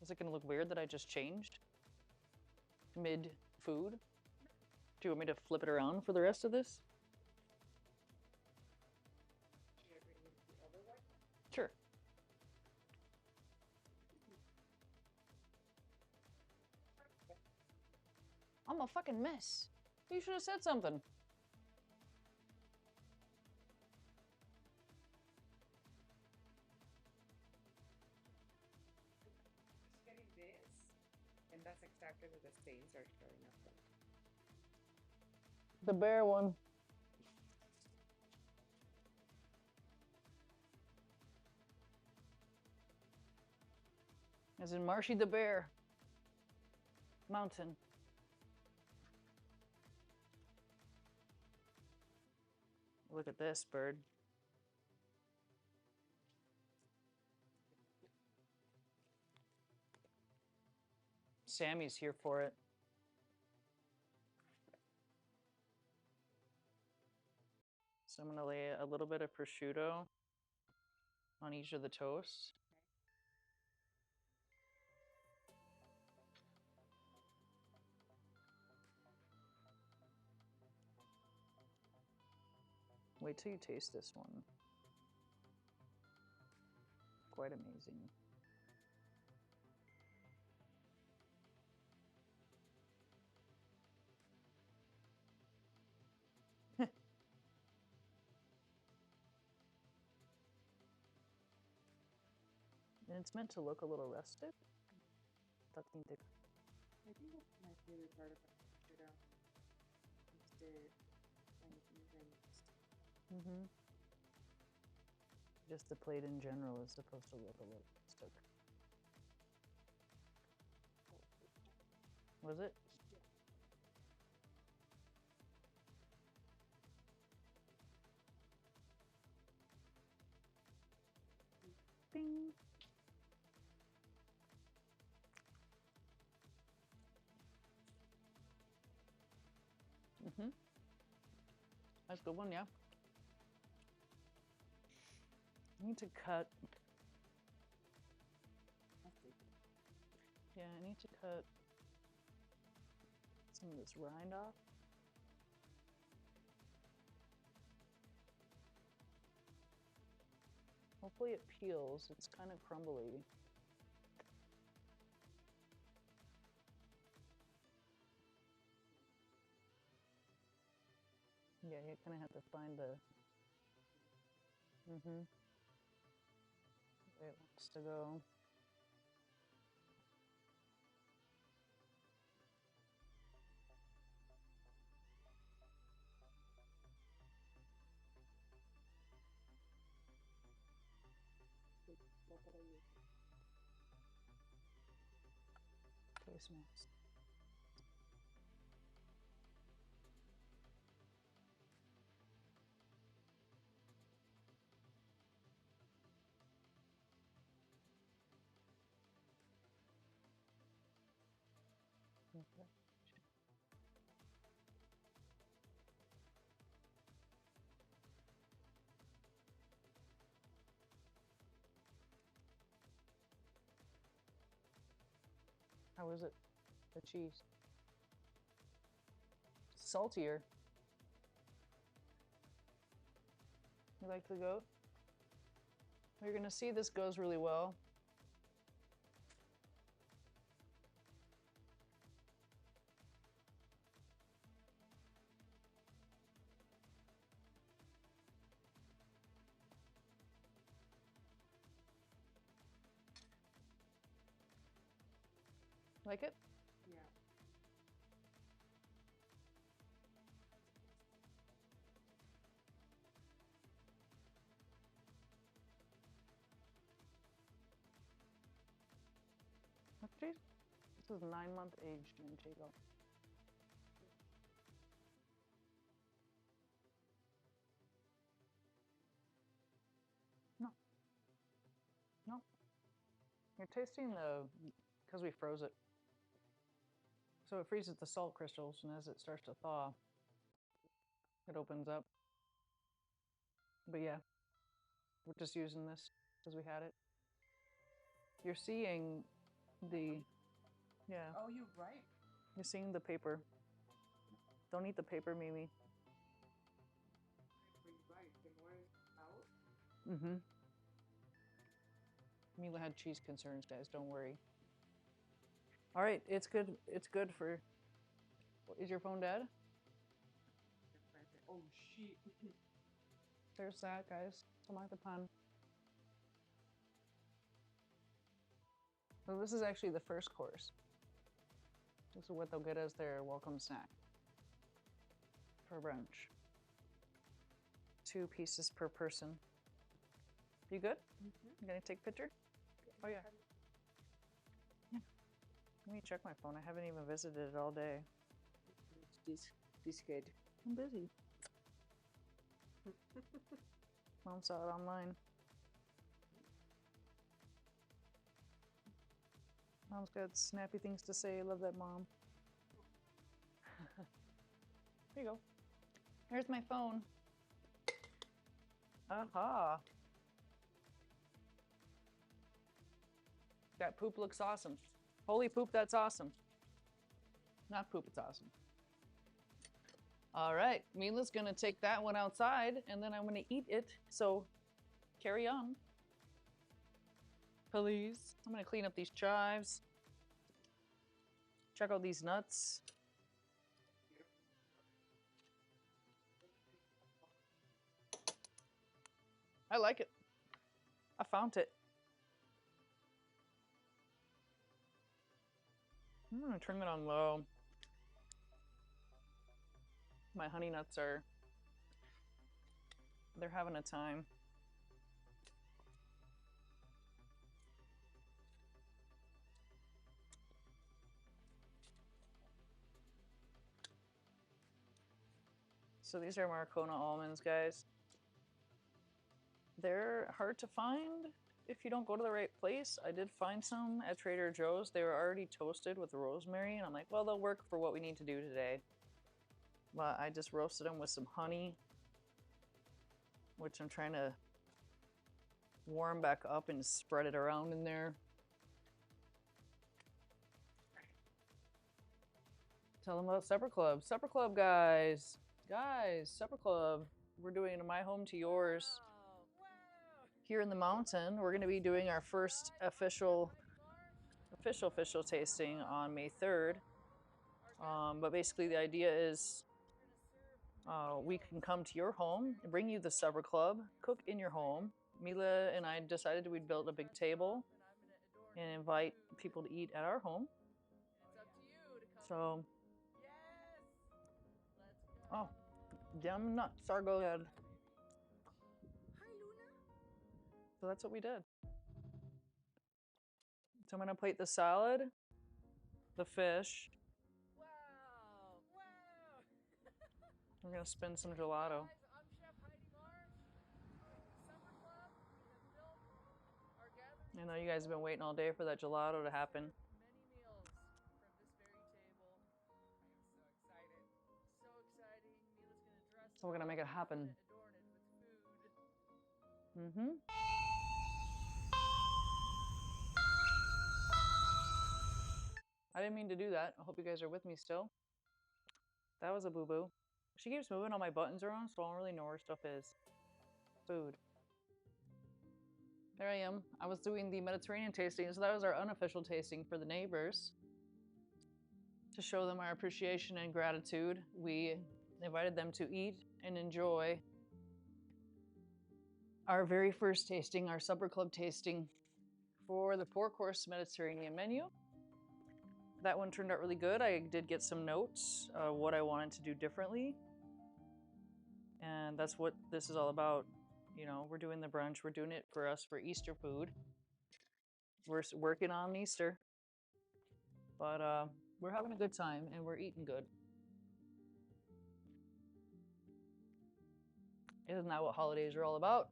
Is it gonna look weird that I just changed? Mid-food? Do you want me to flip it around for the rest of this? Should I bring in the other one? Sure. I'm a fucking mess. You should have said something. Just getting this, and that's exactly where the stains are showing up. The bear one. As in Marshy the bear. Mountain. Look at this bird. Sammy's here for it. So I'm gonna lay a little bit of prosciutto on each of the toasts. Wait till you taste this one. Quite amazing. And it's meant to look a little rustic. I think that's my favorite part of it. It's the kind of ingredients. Mm-hmm. Just the plate in general is supposed to look a little rustic. Was it? Bing. Mm-hmm. That's a good one, yeah. I need to cut. Yeah, I need to cut some of this rind off. Hopefully it peels. It's kind of crumbly. Yeah, you kind of have to find the way it wants to go. Face mask. Okay. How is it? The cheese? Saltier. You like the goat? You're gonna see this goes really well. Like it? Yeah. What cheese? This is 9-month aged Manchego. No. No. You're tasting the, because we froze it. So it freezes the salt crystals, and as it starts to thaw, it opens up. But yeah, we're just using this because we had it. You're seeing the, yeah, Oh, you're right. you're seeing the paper. Don't eat the paper, Mimi. You're right. The more it's out. Mm-hmm. Mila had cheese concerns, guys. Don't worry. All right, it's good. It's good for. Is your phone dead? Oh shit. There's that, guys. Tomato. So this is actually the first course. This is what they'll get as their welcome snack for brunch. 2 pieces per person. You good? You gonna take a picture? Oh yeah. Let me check my phone. I haven't even visited it all day. This kid. I'm busy. Mom saw it online. Mom's got snappy things to say. Love that, Mom. Here you go. Here's my phone. Aha. That poop looks awesome. Holy poop, that's awesome. Not poop, it's awesome. All right, Mila's gonna take that one outside and then I'm gonna eat it. So carry on. Please. I'm gonna clean up these chives. Check out these nuts. I like it. I found it. I'm gonna turn it on low. My honey nuts they're having a time. So these are Marcona almonds, guys. They're hard to find if you don't go to the right place. I did find some at Trader Joe's. They were already toasted with rosemary, and I'm like, well, they'll work for what we need to do today. But I just roasted them with some honey, which I'm trying to warm back up and spread it around in there. Tell them about Supper Club. Supper Club, guys. Guys, Supper Club. We're doing a My Home to Yours here in the mountain. We're going to be doing our first official tasting on May 3rd. But basically the idea is we can come to your home, bring you the Supper Club, cook in your home. Mila and I decided we'd build a big table and invite people to eat at our home. So, oh, damn nuts. Sorry, go ahead. So that's what we did. So I'm gonna plate the salad, the fish. I'm gonna spin some gelato. I know you guys have been waiting all day for that gelato to happen. So we're gonna make it happen. I didn't mean to do that. I hope you guys are with me still. That was a boo-boo. She keeps moving all my buttons around, so I don't really know where stuff is. Food. There I am. I was doing the Mediterranean tasting, so that was our unofficial tasting for the neighbors. To show them our appreciation and gratitude, we invited them to eat and enjoy our very first tasting, our Supper Club tasting for the 4-course Mediterranean menu. That one turned out really good. I did get some notes of what I wanted to do differently. And that's what this is all about. You know, we're doing the brunch. We're doing it for us for Easter food. We're working on Easter. But we're having a good time and we're eating good. Isn't that what holidays are all about?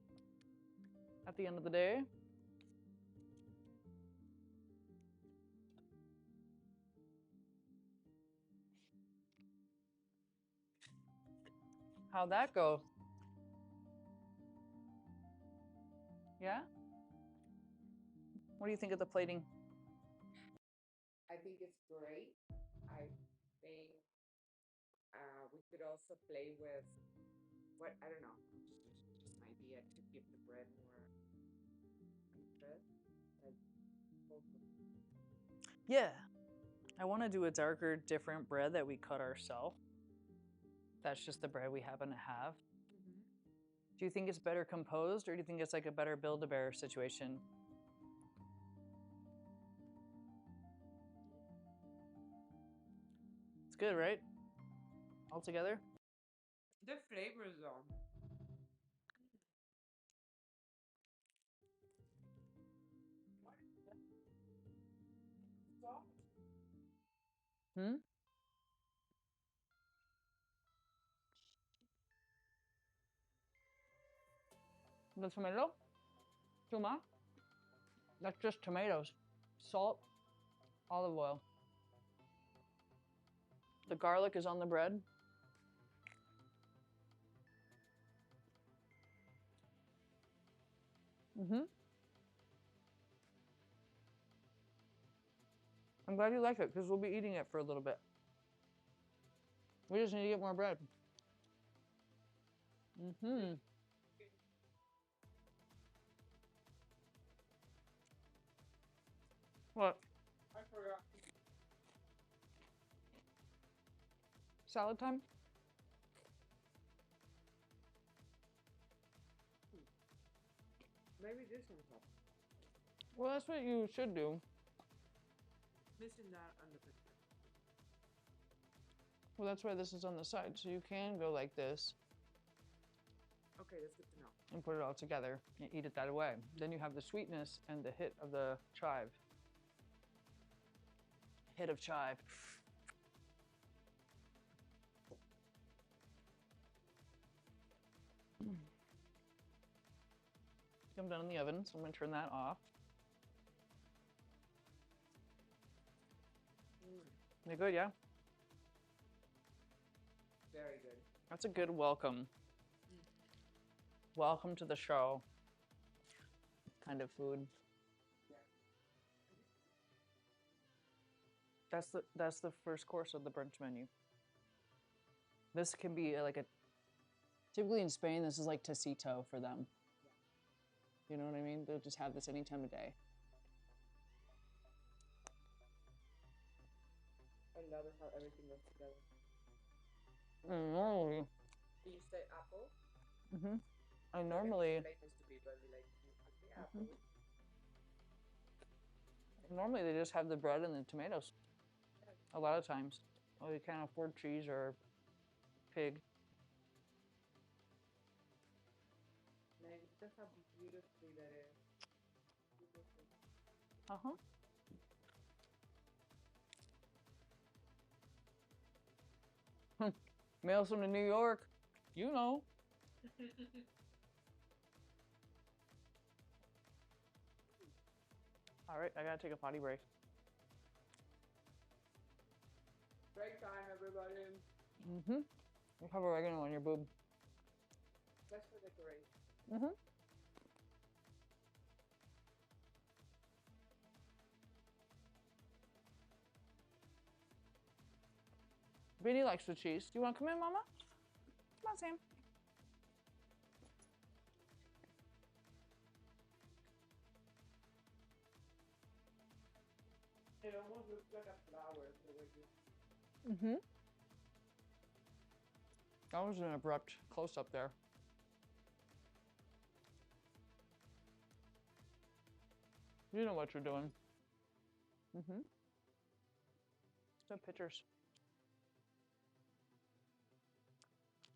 At the end of the day. How'd that go? Yeah? What do you think of the plating? I think it's great. I think we could also play with what I don't know, just an idea to give the bread more interest. Like, Yeah. I want to do a darker, different bread that we cut ourselves. That's just the bread we happen to have. Do you think it's better composed, or do you think it's like a better Build-A-Bear situation? It's good, right? All together? the flavors though. Hmm? The tomato? Tuma? That's just tomatoes. Salt, olive oil. The garlic is on the bread. I'm glad you like it, because we'll be eating it for a little bit. We just need to get more bread. What? I forgot. Salad time? Maybe this one's up. Well, that's what you should do. Missing that on the picture. Well, that's why this is on the side, so you can go like this Okay, that's good to know. and put it all together and eat it that way. Then you have the sweetness and the hit of the chive. Hit of chive. I'm done in the oven, so I'm gonna turn that off. They're good, yeah? Very good. That's a good welcome. Welcome to the show kind of food. That's the first course of the brunch menu. This can be like a typically in Spain. This is like tacito for them. You know what I mean? They'll just have this any time of day. I love it how everything goes together. Normally, Do you say apple? I normally Tomatoes to be very like okay, apple. normally they just have the bread and the tomatoes. A lot of times, well, you can't afford cheese or pig. Like, that's how beautifully that is. Beautiful. Mails from to New York, you know. All right, I gotta take a potty break. Break time, everybody. You have oregano on your boob. Just for decoration. Vinny likes the cheese. Do you want to come in, Mama? Come on, Sam. It almost looks like a flower the way you. That was an abrupt close up there. You know what you're doing. No pictures.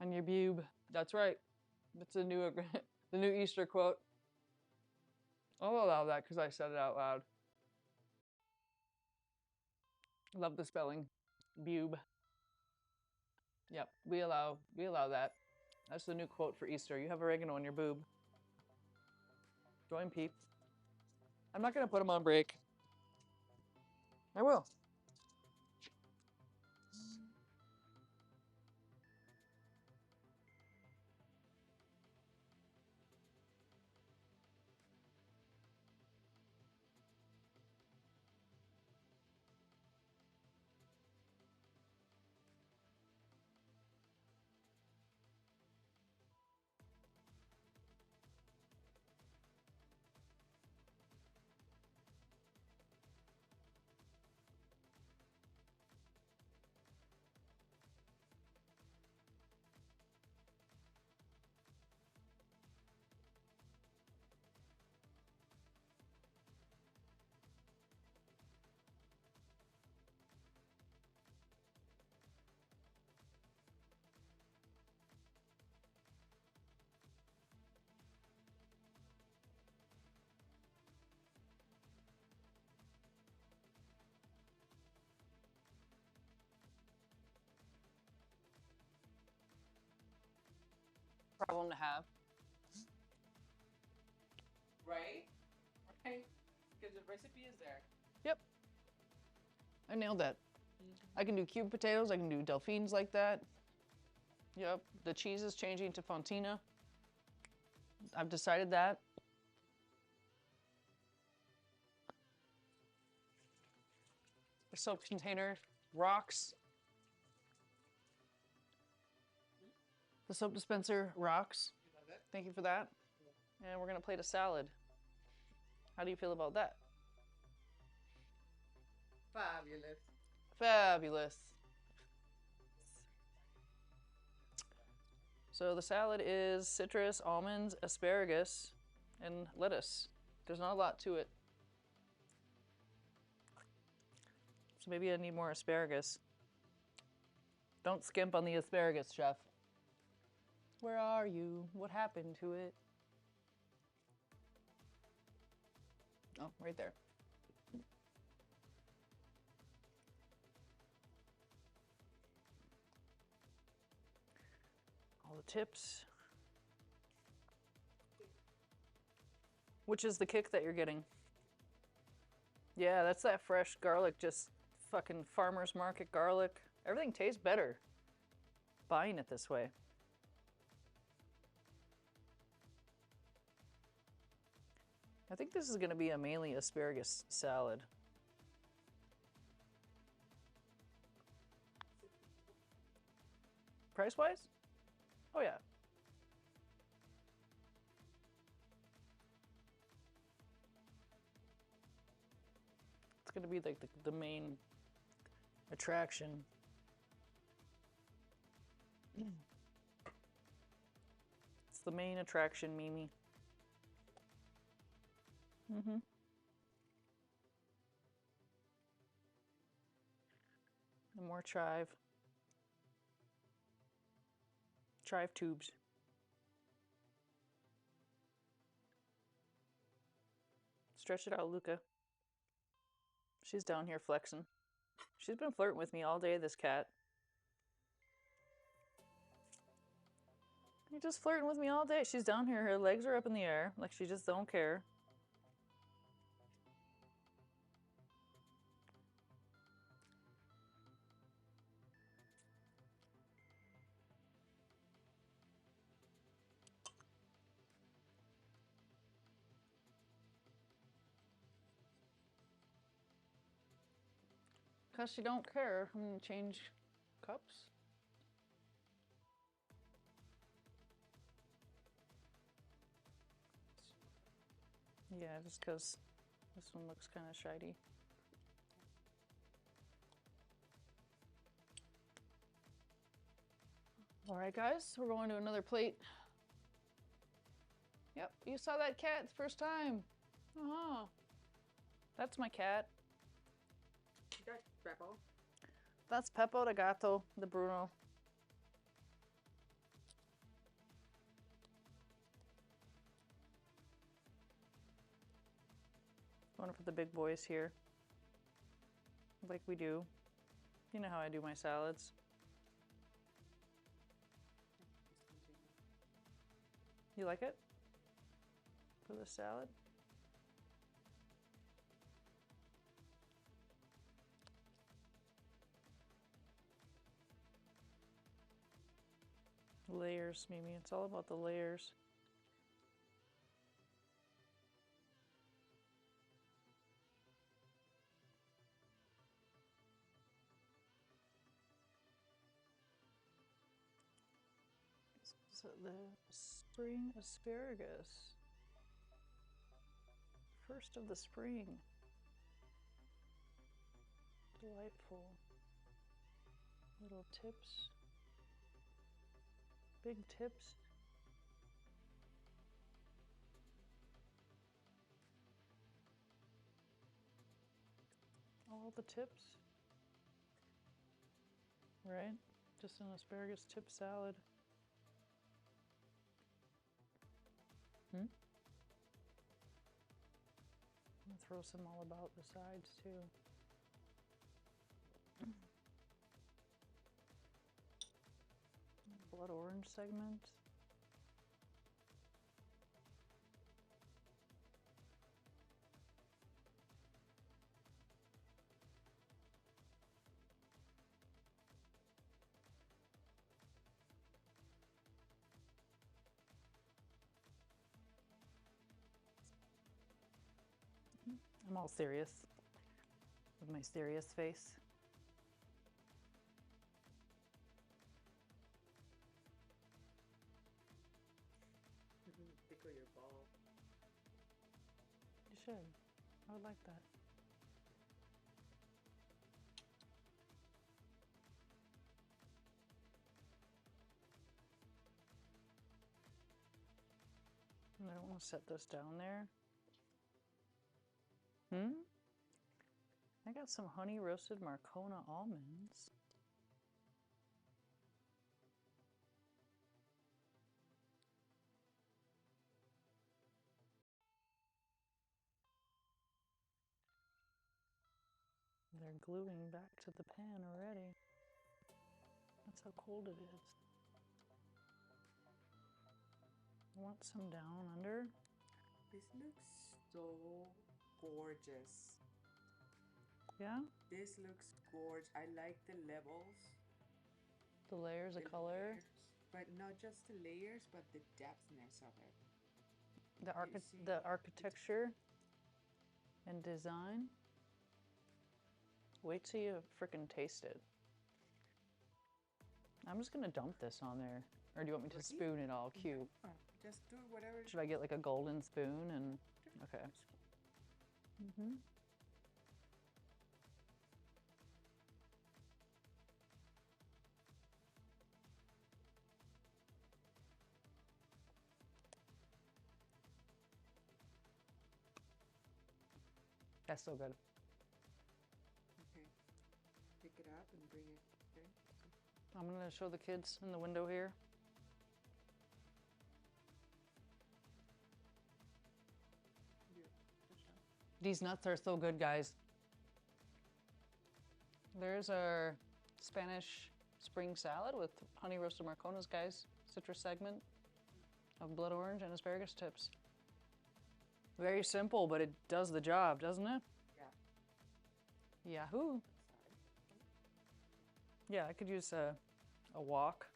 And your boob. That's right. That's the new the new Easter quote. I'll allow that because I said it out loud. Love the spelling. Boob. Yep, we allow that. That's the new quote for Easter. You have oregano on your boob. Join Pete. I'm not gonna put him on break. I will. Problem to have. Right? Right? Because the recipe is there. Yep. I nailed that. I can do cube potatoes. I can do delphines like that. Yep. The cheese is changing to fontina. I've decided that. The soap container rocks. The soap dispenser rocks. You love it? Thank you for that. And we're gonna plate a salad. How do you feel about that? Fabulous. Fabulous. So the salad is citrus, almonds, asparagus, and lettuce. There's not a lot to it. So maybe I need more asparagus. Don't skimp on the asparagus, chef. Where are you? What happened to it? Oh, right there. All the tips. Which is the kick that you're getting? Yeah, that's that fresh garlic, just fucking farmer's market garlic. Everything tastes better buying it this way. I think this is going to be a mainly asparagus salad. Price-wise? Oh yeah. It's gonna be like the main attraction. It's the main attraction, Mimi. Mm-hmm. And more chive. Chive tubes. Stretch it out, Luca. She's down here flexing. She's been flirting with me all day, this cat. You're just flirting with me all day. She's down here. Her legs are up in the air. Like she just don't care. Because she don't care. I'm going to change cups. Yeah, just because this one looks kind of shiny. All right, guys, we're going to another plate. Yep, you saw that cat the first time. Uh-huh. That's my cat. That's Beppo. That's Peppo the Gato, the Bruno. Going for the big boys here. Like we do. You know how I do my salads. You like it? For the salad? Layers, Mimi. It's all about the layers. So the spring asparagus. First of the spring. Delightful. Little tips. Big tips. All the tips. Right? Just an asparagus tip salad. I'm gonna throw some all about the sides too. Blood orange segment. I'm all serious with my serious face. Tickle your ball. You should. I would like that. I don't want to set this down there. I got some honey roasted Marcona almonds. They're gluing back to the pan already. That's how cold it is. I want some down under. This looks so gorgeous. Yeah? This looks gorgeous. I like the levels. The layers of the color. layers, but not just the layers, but the depthness of it. The architecture and design. Wait till you frickin' taste it. I'm just gonna dump this on there. Or do you want me to Really? spoon it all cute? Oh, just do whatever. Should I get like a golden spoon and okay. Mm-hmm. That's so good. Okay. Pick it up and bring it. Okay. I'm gonna show the kids in the window here. These nuts are so good, guys. There's our Spanish spring salad with honey roasted marconas, guys. Citrus segment of blood orange and asparagus tips. Very simple, but it does the job, doesn't it? Yeah. Yahoo! Yeah, I could use a walk.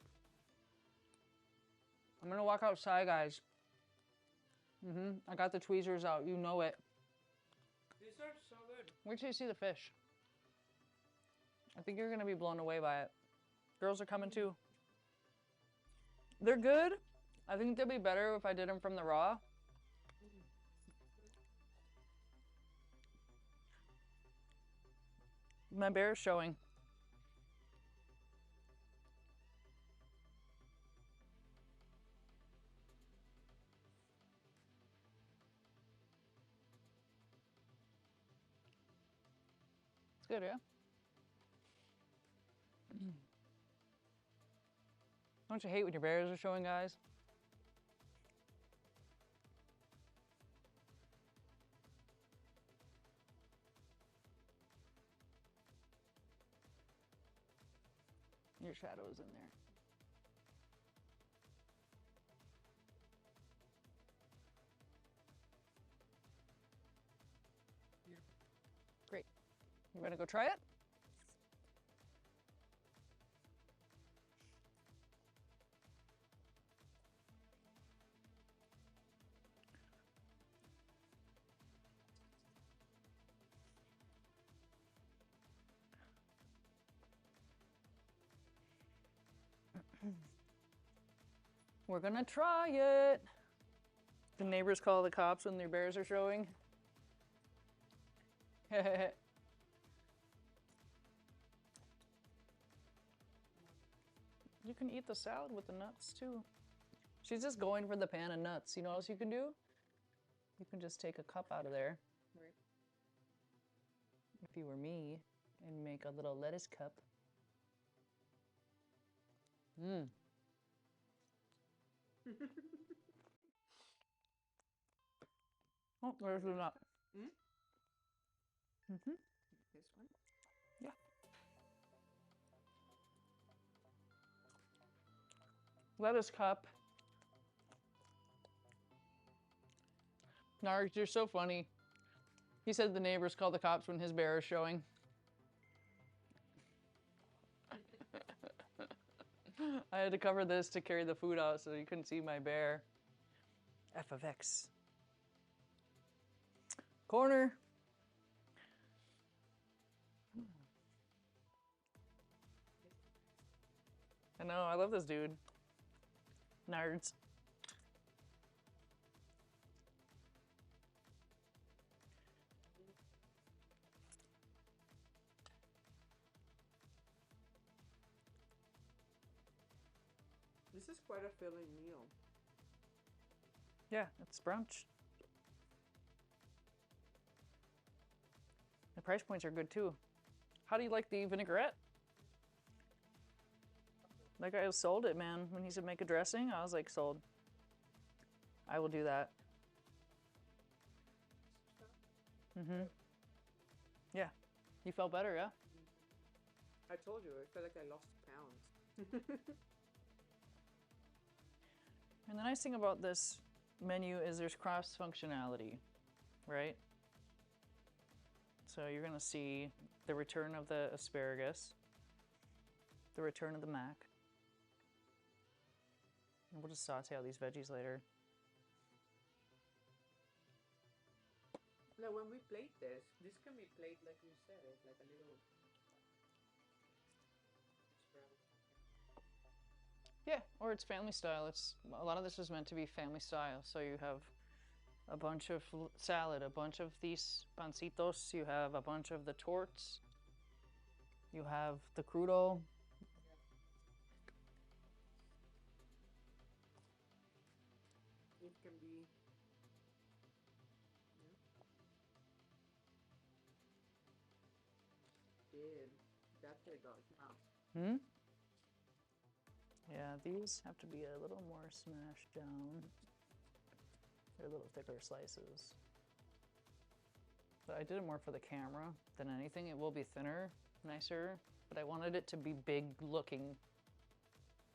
I'm gonna walk outside, guys. I got the tweezers out. You know it. These are so good. Wait till you see the fish. I think you're gonna be blown away by it. Girls are coming too. They're good. I think they'll be better if I did them from the raw. My bear's showing. It's good, yeah? Don't you hate when your bears are showing, guys? Your shadow's in there. Yeah. Great. You ready to go try it? We're gonna try it. The neighbors call the cops when their bears are showing. You can eat the salad with the nuts too. She's just going for the pan of nuts. You know what else you can do? You can just take a cup out of there. Right. If you were me, and make a little lettuce cup. Oh, there's the nut. This one? Yeah. Lettuce cup. Narg, you're so funny. He said the neighbors call the cops when his bear is showing. I had to cover this to carry the food out so you couldn't see my bear. F of X. Corner. I know, I love this dude. Nerds. This is quite a filling meal. Yeah, it's brunch. The price points are good too. How do you like the vinaigrette? That guy sold it, man. When he said make a dressing, I was like, sold. I will do that. Yeah. You felt better, yeah? I told you, I feel like I lost pounds. And the nice thing about this menu is there's cross functionality, right? So you're gonna see the return of the asparagus, the return of the mac. And we'll just saute all these veggies later. Now, when we plate this can be played like you said, it's like a little. Yeah, or it's family style. It's a lot of this is meant to be family style. So you have a bunch of salad, a bunch of these pancitos, you have a bunch of the torts, you have the crudo. It can be. Did that's a dog now. Hmm? Yeah, these have to be a little more smashed down. They're a little thicker slices. But I did it more for the camera than anything. It will be thinner, nicer, but I wanted it to be big looking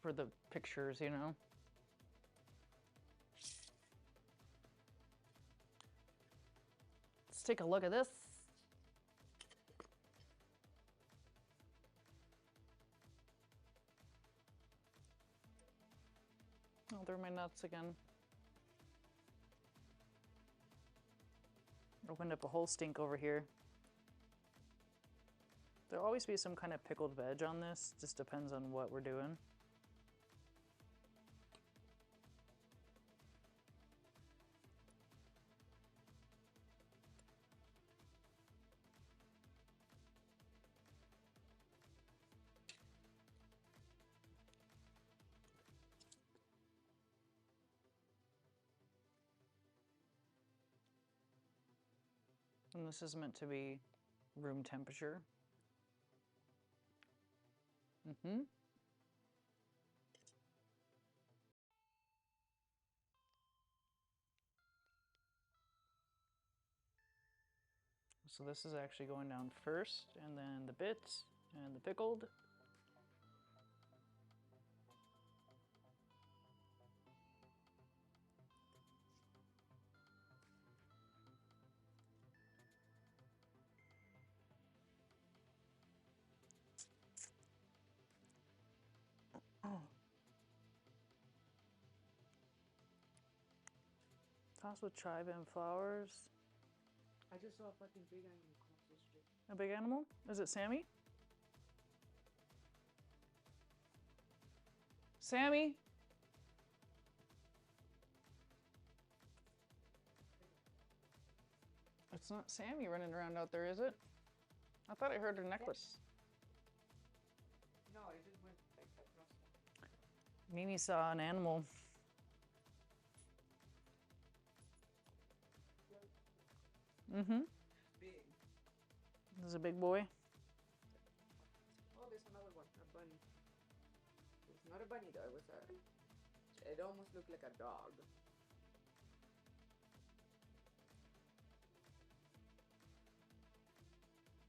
for the pictures, you know? Let's take a look at this. Oh, they're my nuts again. Opened up a whole stink over here. There'll always be some kind of pickled veg on this. Just depends on what we're doing. And this is meant to be room temperature. Mm-hmm. So this is actually going down first, and then the bits, and the pickled. Oh. Tossed with chive and flowers. I just saw a fucking big animal across the street. A big animal? Is it Sammy? Sammy? It's not Sammy running around out there, is it? I thought I heard her necklace. No, it just went like across. Mimi saw an animal. Mm-hmm. Big. This is a big boy. Oh, there's another one, a bunny. It's not a bunny though. It was a. It almost looked like a dog.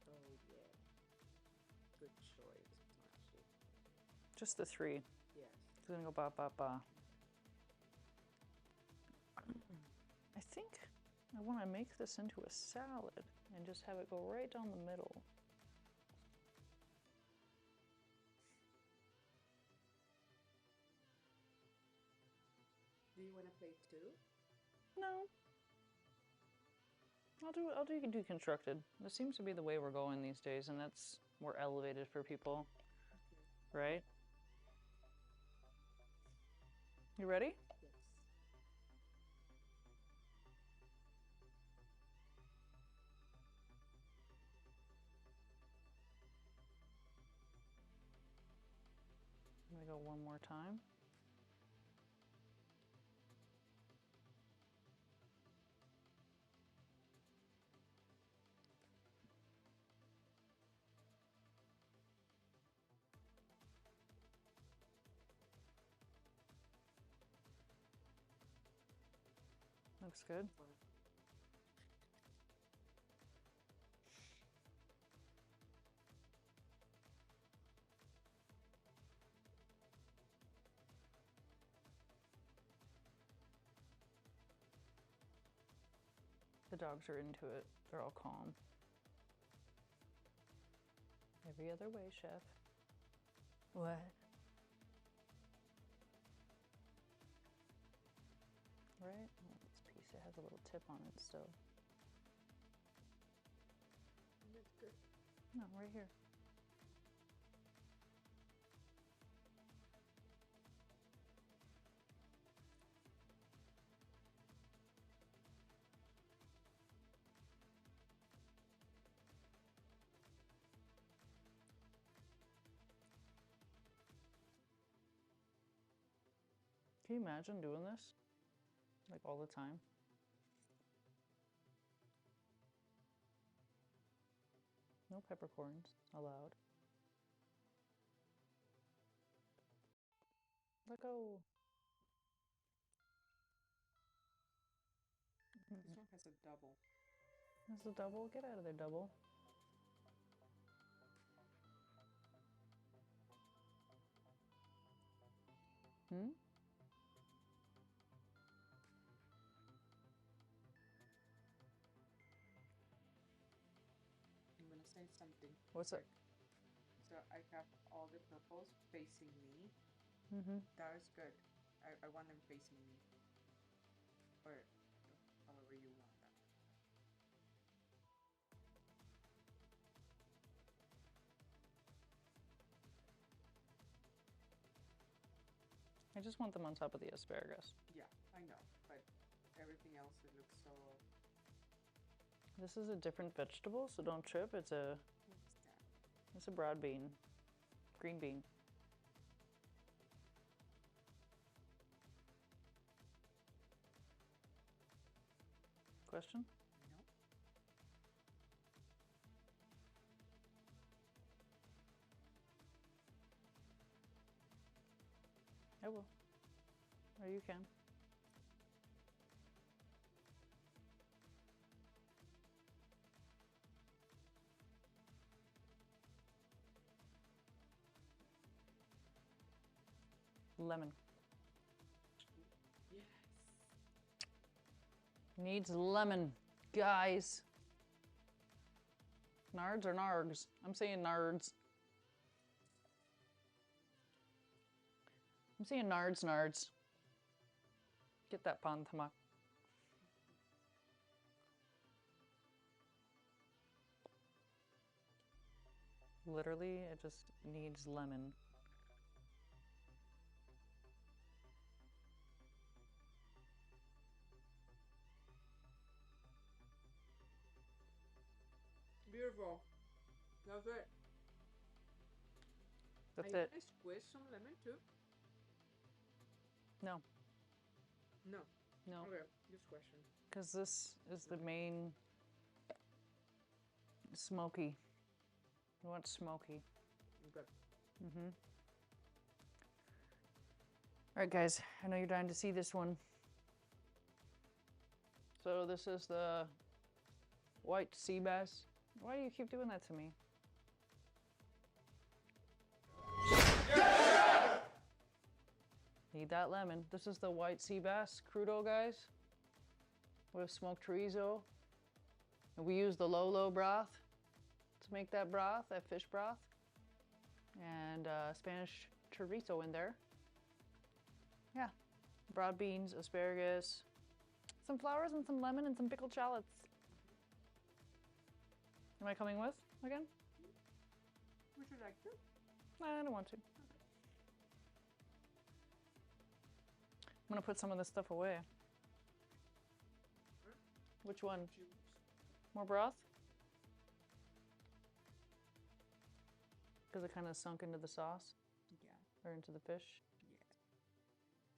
Oh yeah. Good choice, Machi. Just the three. Yes. It's gonna go ba ba ba. I think I want to make this into a salad and just have it go right down the middle. Do you want to play too? No. I'll do deconstructed. This seems to be the way we're going these days, and that's more elevated for people, right? You ready? Yes. I'm gonna go one more time. Looks good. The dogs are into it. They're all calm. Every other way, chef. What? Right? Oh, this piece, it has a little tip on it still. That's good. No, right here. Can you imagine doing this? Like all the time? No peppercorns allowed. Let go. This one has a double. That's a double. Get out of there, double. Hmm? I'm gonna say something. What's it? So I have all the purples facing me. Mm-hmm. That is good. I want them facing me. Or however you want that. I just want them on top of the asparagus. Yeah, I know. But everything else, it looks so... This is a different vegetable, so don't trip. It's a What's that? it's a broad bean. Green bean. Question? No? I will. Or you can. Lemon. Yes. Needs lemon, guys. Nards or nargs? I'm saying nards. I'm saying nards. Get that pan tamak. Literally, it just needs lemon. Beautiful. That's it. That's Are you it. gonna squeeze some lemon too? No, No. no. Okay, just question. Because this is the main smoky. You want smoky. Good. Mm-hmm. All right, guys. I know you're dying to see this one. So this is the white sea bass. Why do you keep doing that to me? Need that lemon. This is the white sea bass crudo, guys, with smoked chorizo. And we use the Lolo broth to make that broth, that fish broth. And Spanish chorizo in there. Yeah, broad beans, asparagus, some flowers and some lemon and some pickled shallots. Am I coming with again? Would you like to? I don't want to. I'm gonna put some of this stuff away. Which one? More broth? Because it kind of sunk into the sauce Yeah. or into the fish. Yeah.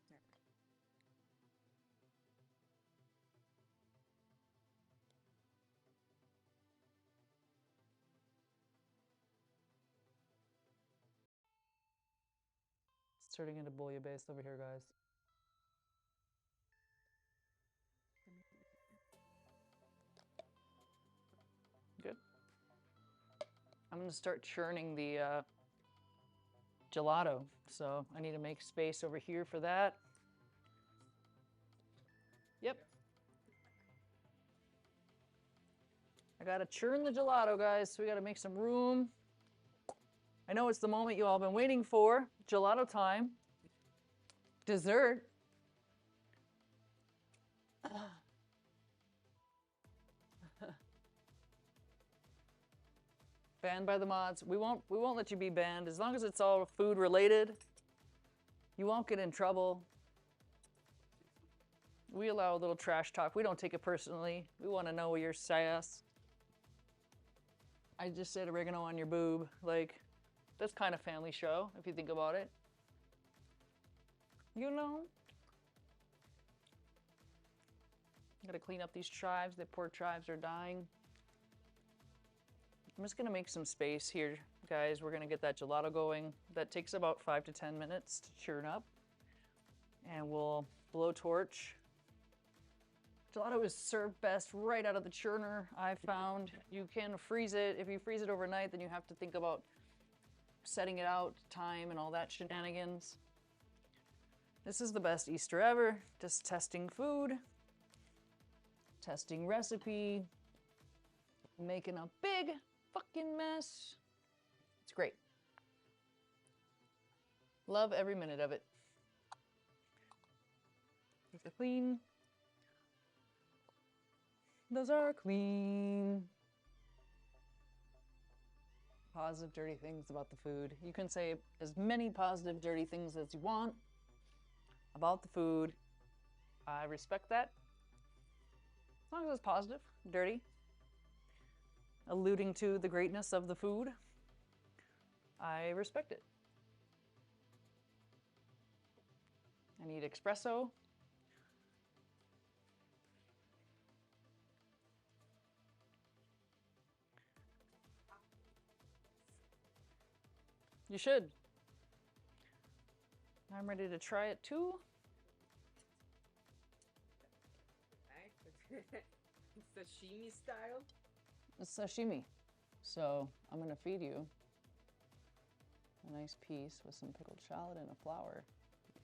There. It's turning into bouillabaisse over here, guys. Good. I'm gonna start churning the gelato, so I need to make space over here for that. Yep. I gotta churn the gelato, guys, so we gotta make some room. I know it's the moment you all been waiting for. Gelato time. Dessert. Banned by the mods. We won't let you be banned as long as it's all food related. You won't get in trouble. We allow a little trash talk. We don't take it personally. We want to know your sass. I just said oregano on your boob. Like, that's kind of family show if you think about it. You know? Gotta clean up these chives. The poor chives are dying. I'm just gonna make some space here, guys. We're gonna get that gelato going. That takes about 5 to 10 minutes to churn up. And we'll blow torch. Gelato is served best right out of the churner, I've found. You can freeze it. If you freeze it overnight, then you have to think about setting it out, time, and all that shenanigans. This is the best Easter ever. Just testing food, testing recipe, making a big fucking mess. It's great. Love every minute of it. Those are clean. Those are clean. Positive, dirty things about the food. You can say as many positive, dirty things as you want about the food. I respect that. As long as it's positive, dirty, alluding to the greatness of the food, I respect it. I need espresso. You should. I'm ready to try it too. Sashimi style. It's sashimi. So I'm gonna feed you a nice piece with some pickled shallot and a flower.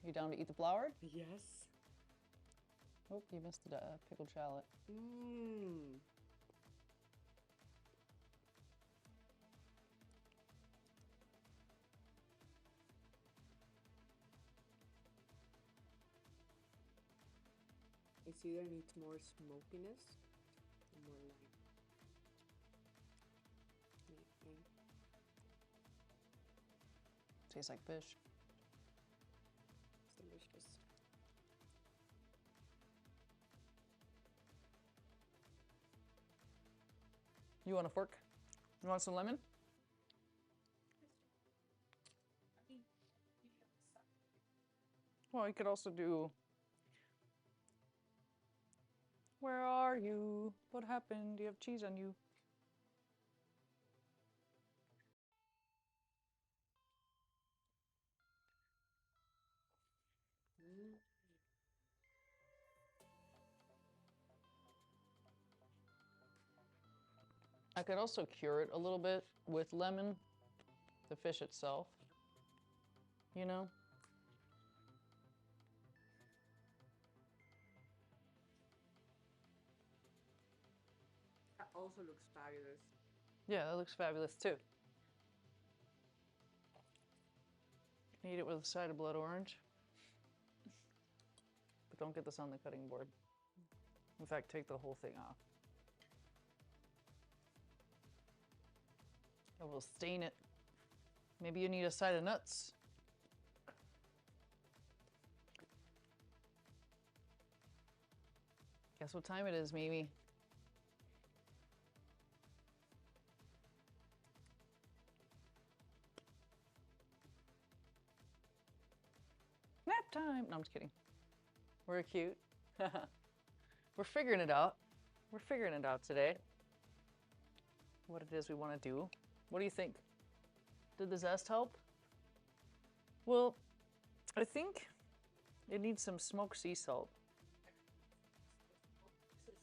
You down to eat the flower? Yes. Oh, you missed the pickled shallot. Mmm. It either needs more smokiness or more lime. Tastes like fish. It's delicious. You want a fork? You want some lemon? Well, you could also do... Where are you? What happened? Do you have cheese on you? Mm. I could also cure it a little bit with lemon, the fish itself, you know? That also looks fabulous. Yeah, that looks fabulous too. Eat it with a side of blood orange. But don't get this on the cutting board. In fact, take the whole thing off. It will stain it. Maybe you need a side of nuts. Guess what time it is, Mimi? Nap time! No, I'm just kidding. We're cute. We're figuring it out. We're figuring it out today. What it is we want to do. What do you think? Did the zest help? Well, I think it needs some smoked sea salt. It's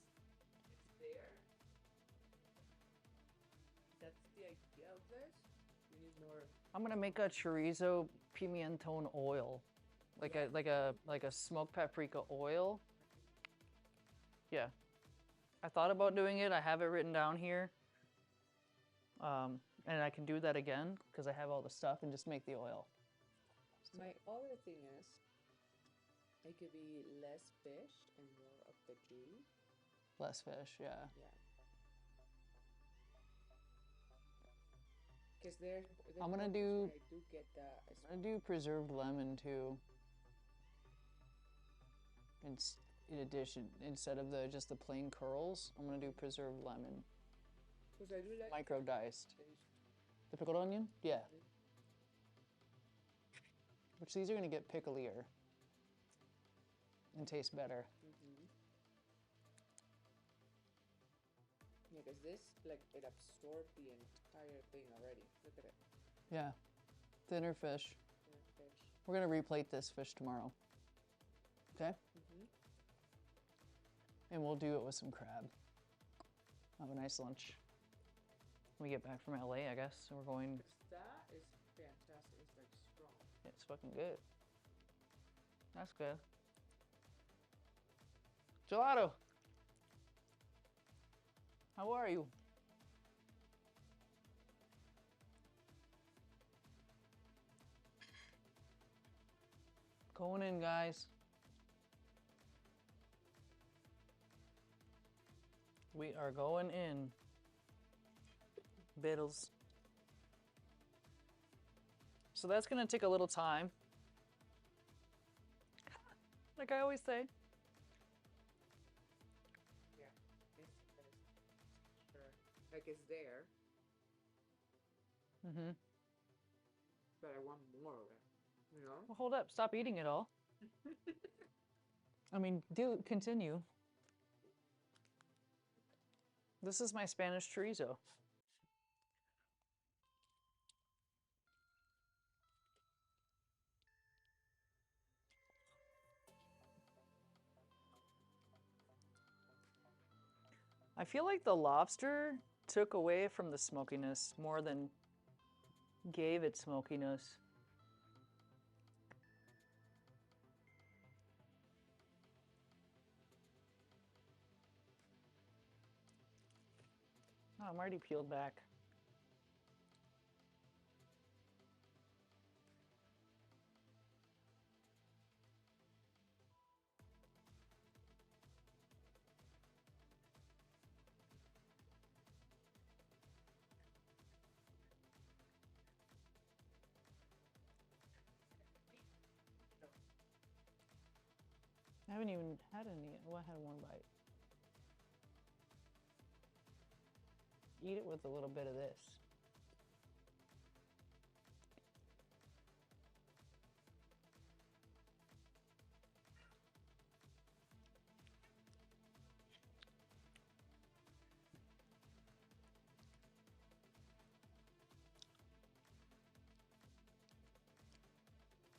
there. That's the idea of this. You need more. I'm gonna make a chorizo pimentone oil, like a smoked paprika oil. Yeah, I thought about doing it. I have it written down here, and I can do that again because I have all the stuff and just make the oil. My other thing is, it could be less fish and more of the juice. Less fish, yeah. Yeah. Because there's I'm gonna moments do- where I do get the I do preserved lemon too. In addition, instead of just the plain curls, I'm gonna do preserved lemon, because I do like micro diced. taste. The pickled onion, yeah. Which these are gonna get picklier and taste better. Mm-hmm. because this, like, it absorbed the entire thing already. Look at it. Yeah. Thinner fish. Thinner fish. We're going to replate this fish tomorrow. Okay? Mm-hmm. And we'll do it with some crab. Have a nice lunch. When we get back from LA, I guess. So we're going. That is fantastic. It's like strong. It's fucking good. That's good. Gelato. How are you? Going in, guys. We are going in. Biddles. So that's going to take a little time. Like I always say. Yeah. Sure. Like it's there, Mm-hmm. but I want more of it. You know? Well, hold up. Stop eating it all. I mean, do continue. This is my Spanish chorizo. I feel like the lobster took away from the smokiness more than gave it smokiness. Oh, I'm already peeled back. I haven't even had any. Well, I had one bite. Eat it with a little bit of this.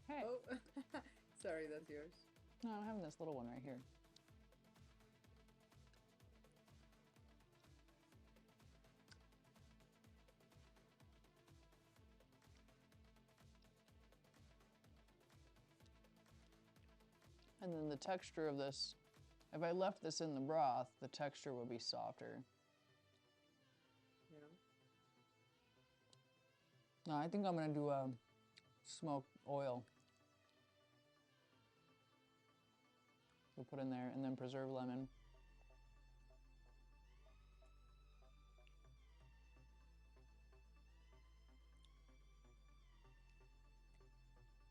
Hey. Oh, sorry, that's yours. No, I'm having this little one right here. And then the texture of this, if I left this in the broth, the texture would be softer. You know? No, I think I'm gonna do a smoked oil. We'll put in there, and then preserved lemon.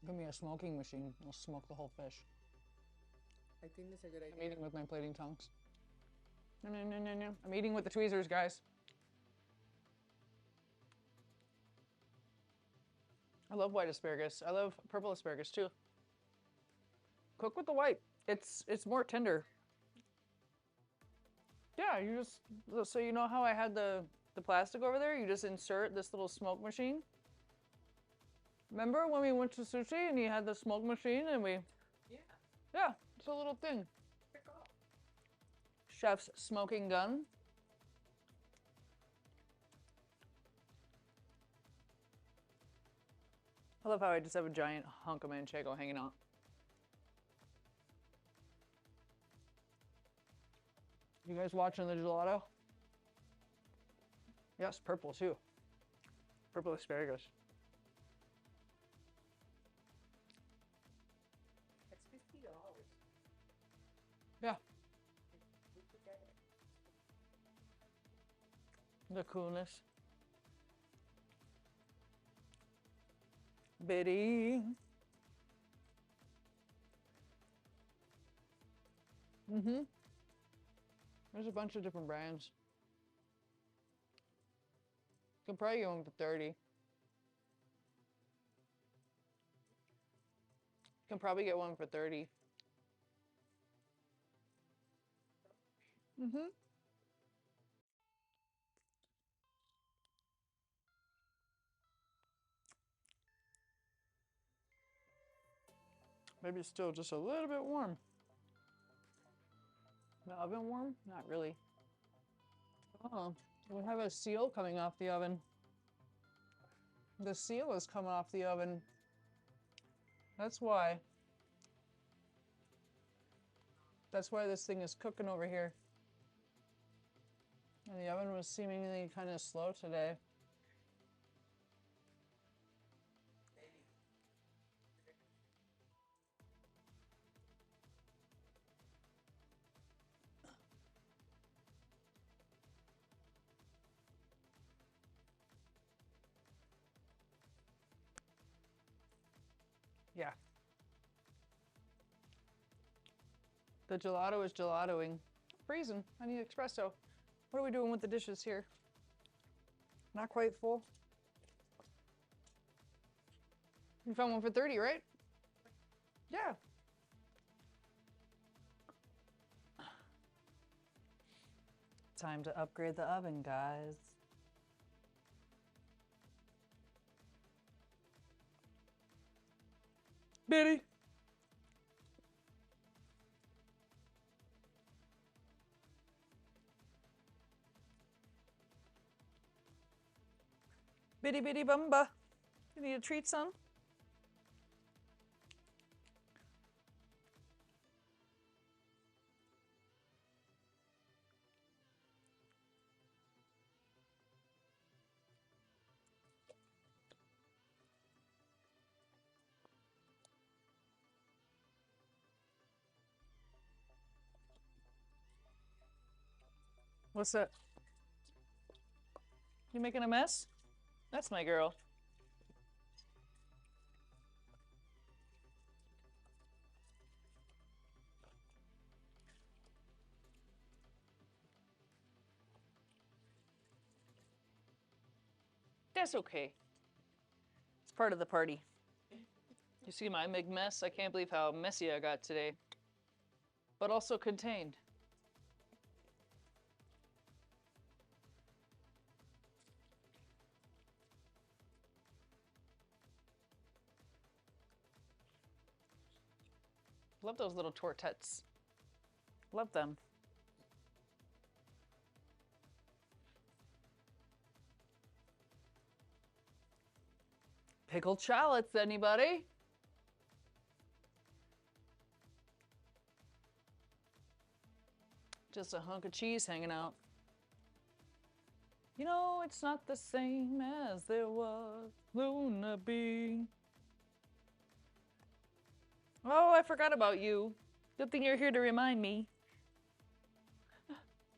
Give me a smoking machine. I'll smoke the whole fish. I think that's a good I'm idea. eating with my plating tongs. No, no, no, no, no. I'm eating with the tweezers, guys. I love white asparagus. I love purple asparagus too. Cook with the white. It's more tender. Yeah, you just, so you know how I had the plastic over there? You just insert this little smoke machine. Remember when we went to sushi and you had the smoke machine and we, yeah, it's a little thing. Pick off. Chef's smoking gun. I love how I just have a giant hunk of manchego hanging out. You guys watching the gelato? Yes, purple too. Purple asparagus. It's $50. Yeah, We could get it. the coolness. Biddy. Mm-hmm. There's a bunch of different brands. You can probably get one for 30. You can probably get one for 30. Mm-hmm. Maybe it's still just a little bit warm. The oven warm? Not really. Oh, we have a seal coming off the oven. The seal is coming off the oven. That's why. That's why this thing is cooking over here. And the oven was seemingly kind of slow today. Yeah. The gelato is gelatoing. Freezing. I need espresso. What are we doing with the dishes here? Not quite full. You found one for 30, right? Yeah. Time to upgrade the oven, guys. Biddy. Bitty bitty bumba. You need a treat, son? What's that? You making a mess? That's my girl. That's okay. It's part of the party. You see my big mess? I can't believe how messy I got today. But also contained. Love those little tortettes. Love them. Pickled shallots, anybody? Just a hunk of cheese hanging out. You know, it's not the same as there was Luna Bee. Oh, I forgot about you. Good thing you're here to remind me.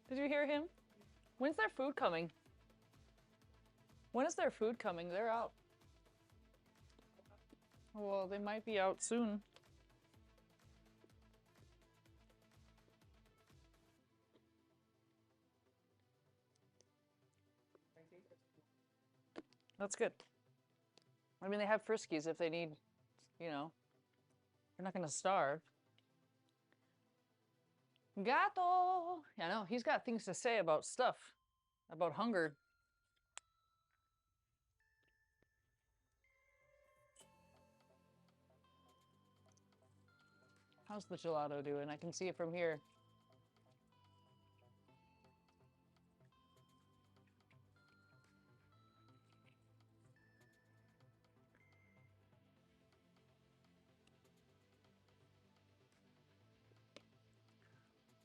Did you hear him? When's their food coming? When is their food coming? They're out. Well, they might be out soon. That's good. I mean, they have Friskies if they need, you know, they're not going to starve. Gato! I know, he's got things to say about stuff, about hunger. How's the gelato doing? I can see it from here.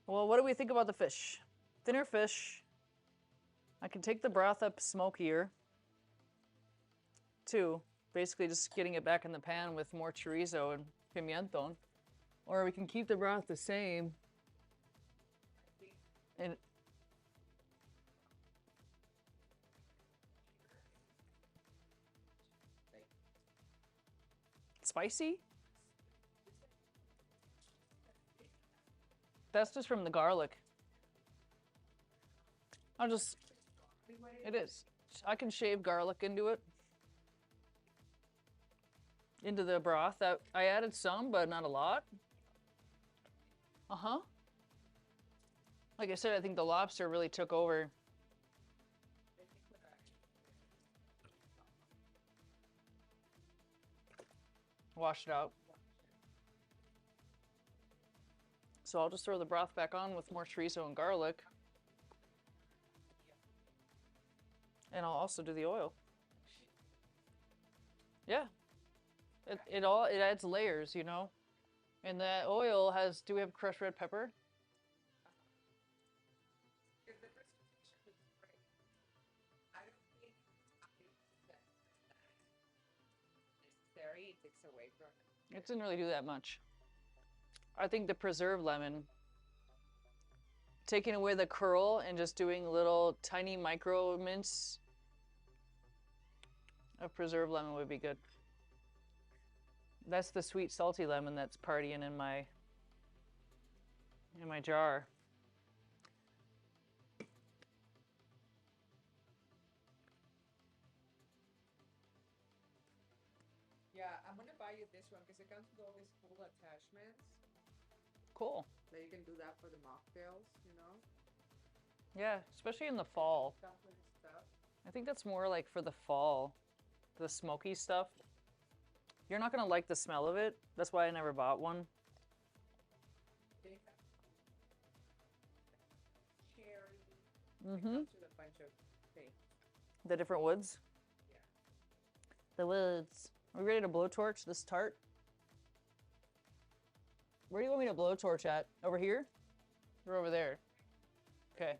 Well, what do we think about the fish? Thinner fish. I can take the broth up smokier, too. Basically just getting it back in the pan with more chorizo and pimienton. Or we can keep the broth the same. And spicy? That's just from the garlic. It is. I can shave garlic into it. Into the broth. I added some, but not a lot. Uh-huh. Like I said, I think the lobster really took over. Wash it out. So I'll just throw the broth back on with more chorizo and garlic. And I'll also do the oil. Yeah. It adds layers, you know? And that oil has, do we have crushed red pepper? Because the presentation was great. I don't think that's necessary. It takes away from it. It didn't really do that much. I think the preserved lemon, taking away the curl and just doing little tiny micro mints of preserved lemon would be good. That's the sweet salty lemon that's partying in my jar. Yeah, I'm gonna buy you this one because it comes with all these cool attachments. Cool. That you can do that for the mocktails, you know? Yeah, especially in the fall. Stuff with stuff. I think that's more like for the fall, the smoky stuff. You're not gonna like the smell of it. That's why I never bought one. They have cherry. Mm-hmm. It comes with a bunch of things. The different woods. Yeah. The woods. Are we ready to blowtorch this tart? Where do you want me to blowtorch at? Over here? Or over there? Okay.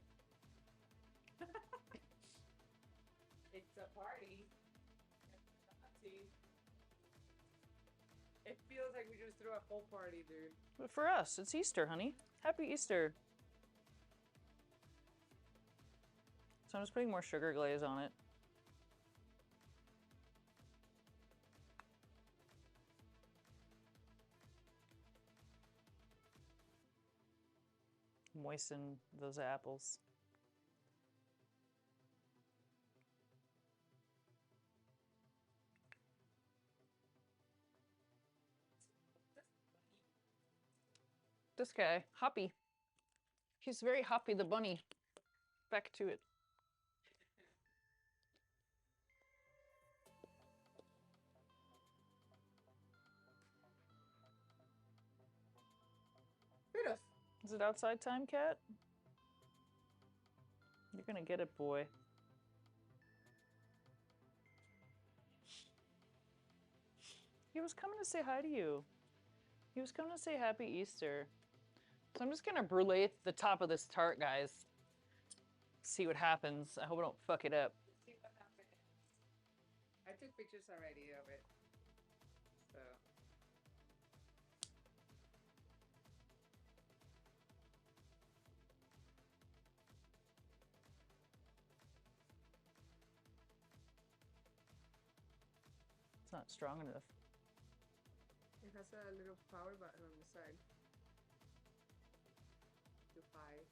It's a party. It feels like we just threw a whole party, dude. But for us, it's Easter, honey. Happy Easter. So I'm just putting more sugar glaze on it. Moisten those apples. This guy, Hoppy. He's very hoppy, the bunny. Back to it. Kudos. Is it outside time, cat? You're gonna get it, boy. He was coming to say hi to you. He was coming to say happy Easter. So I'm just gonna brulee the top of this tart, guys. See what happens. I hope I don't fuck it up. See what happens. I took pictures already of it. So. It's not strong enough. It has a little power button on the side. To high.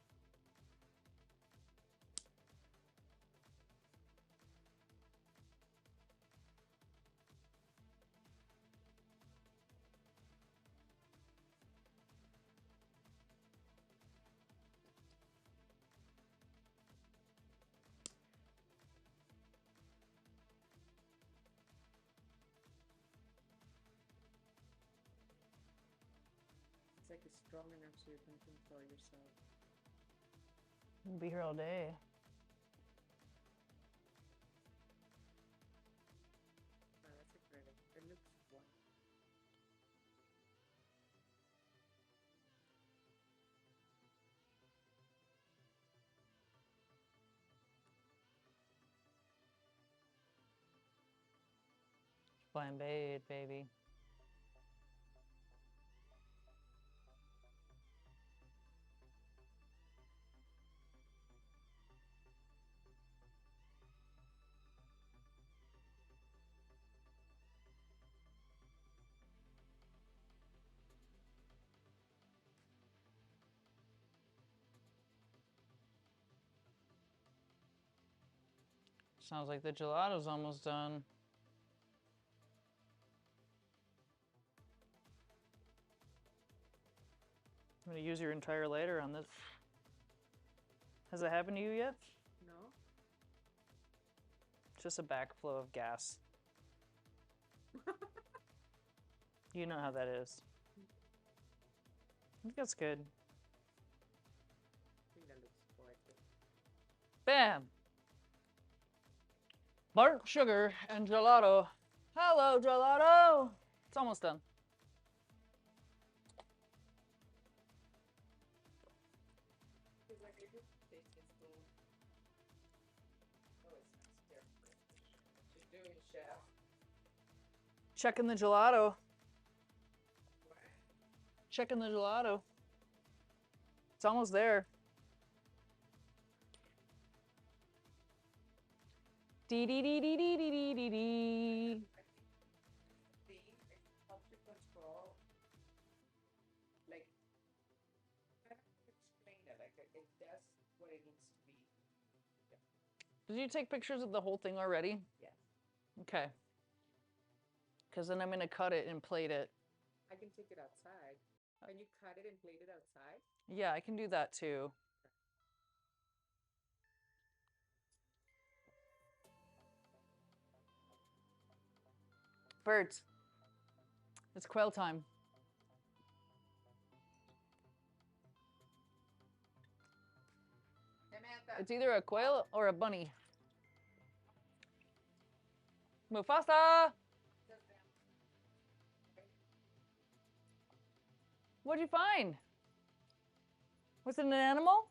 It's like it's strong enough so you can control yourself. We'll be here all day. Oh, that's a great. It looks fun. Flambéed, baby. Sounds like the gelato's almost done. I'm gonna use your entire lighter on this. Has it happened to you yet? No? Just a backflow of gas. You know how that is. I think that's good. Bam. Burnt sugar and gelato. Hello, gelato. It's almost done. Because like I just tasting spoon. Oh, it's not stir fry. What you doing, chef? Checking the gelato. What? Checking the gelato. It's almost there. Dee dee dee dee dee dee dee dee dee. I think the it helps you control. Like I don't know how to explain it. Like it does what it needs to be. Did you take pictures of the whole thing already? Yes. Okay. Because then I'm going to cut it and plate it. I can take it outside. Can you cut it and plate it outside? Yeah, I can do that too. Birds. It's quail time. Samantha. It's either a quail or a bunny. Mufasa! What'd you find? Was it an animal?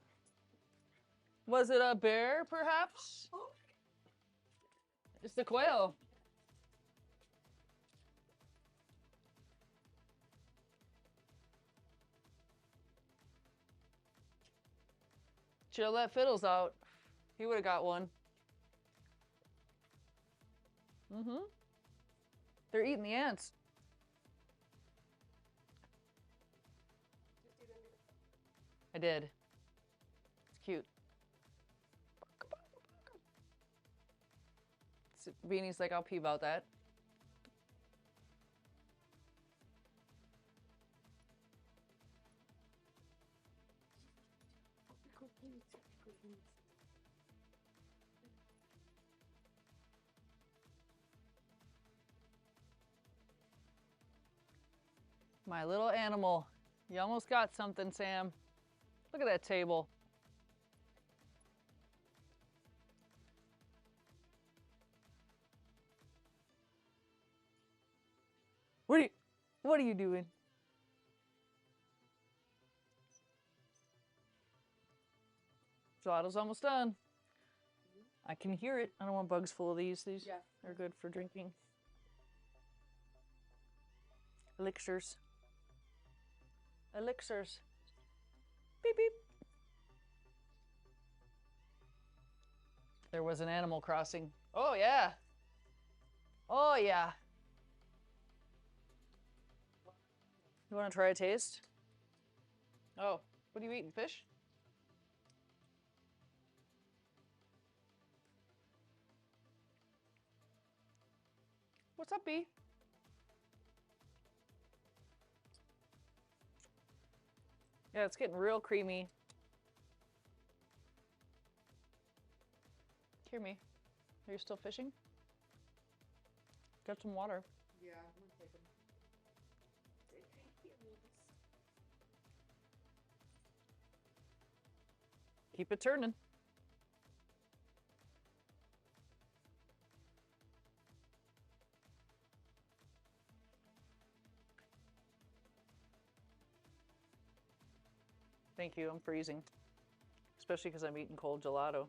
Was it a bear, perhaps? It's the quail. Should've let Fiddles out. He would've got one. Mm-hmm. They're eating the ants. I did. It's cute. Beanie's like, I'll pee about that. My little animal. You almost got something, Sam. Look at that table. What are you doing? Gelato's almost done. I can hear it. I don't want bugs full of these. These are good for drinking. Elixirs. Elixirs. Beep, beep. There was an Animal Crossing. Oh, yeah. Oh, yeah. You want to try a taste? Oh, what are you eating? Fish? What's up, B? Yeah, it's getting real creamy. Hear me. Are you still fishing? Got some water. Yeah, I'm gonna take them. Keep it turning. Thank you, I'm freezing. Especially because I'm eating cold gelato.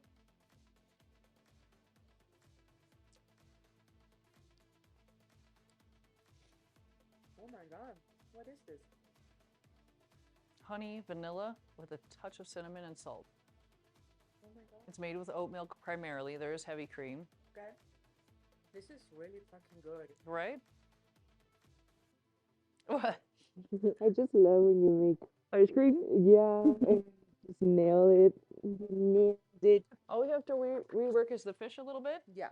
Oh my god, what is this? Honey, vanilla, with a touch of cinnamon and salt. Oh my god. It's made with oat milk primarily. There is heavy cream. Okay. This is really fucking good. Right? What? I just love when you make Ice cream? yeah, and just nail it. Nailed it. All we have to rework is the fish a little bit. Yeah.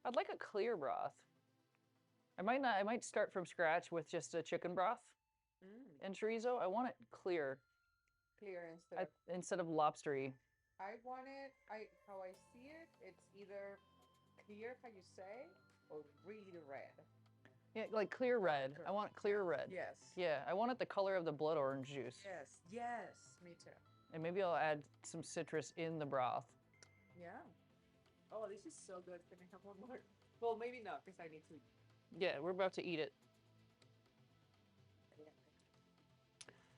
I'd like a clear broth. I might start from scratch with just a chicken broth and chorizo. I want it clear Clear instead of lobstery. I want it. How I see it, it's either clear, how you say, or really red. Yeah, like clear red. I want clear red. Yes. Yeah, I want it the color of the blood orange juice. Yes. Yes. Me too. And maybe I'll add some citrus in the broth. Yeah. Oh, this is so good. Can I have one more? Well, maybe not, because I need to. Yeah, we're about to eat it. Yeah.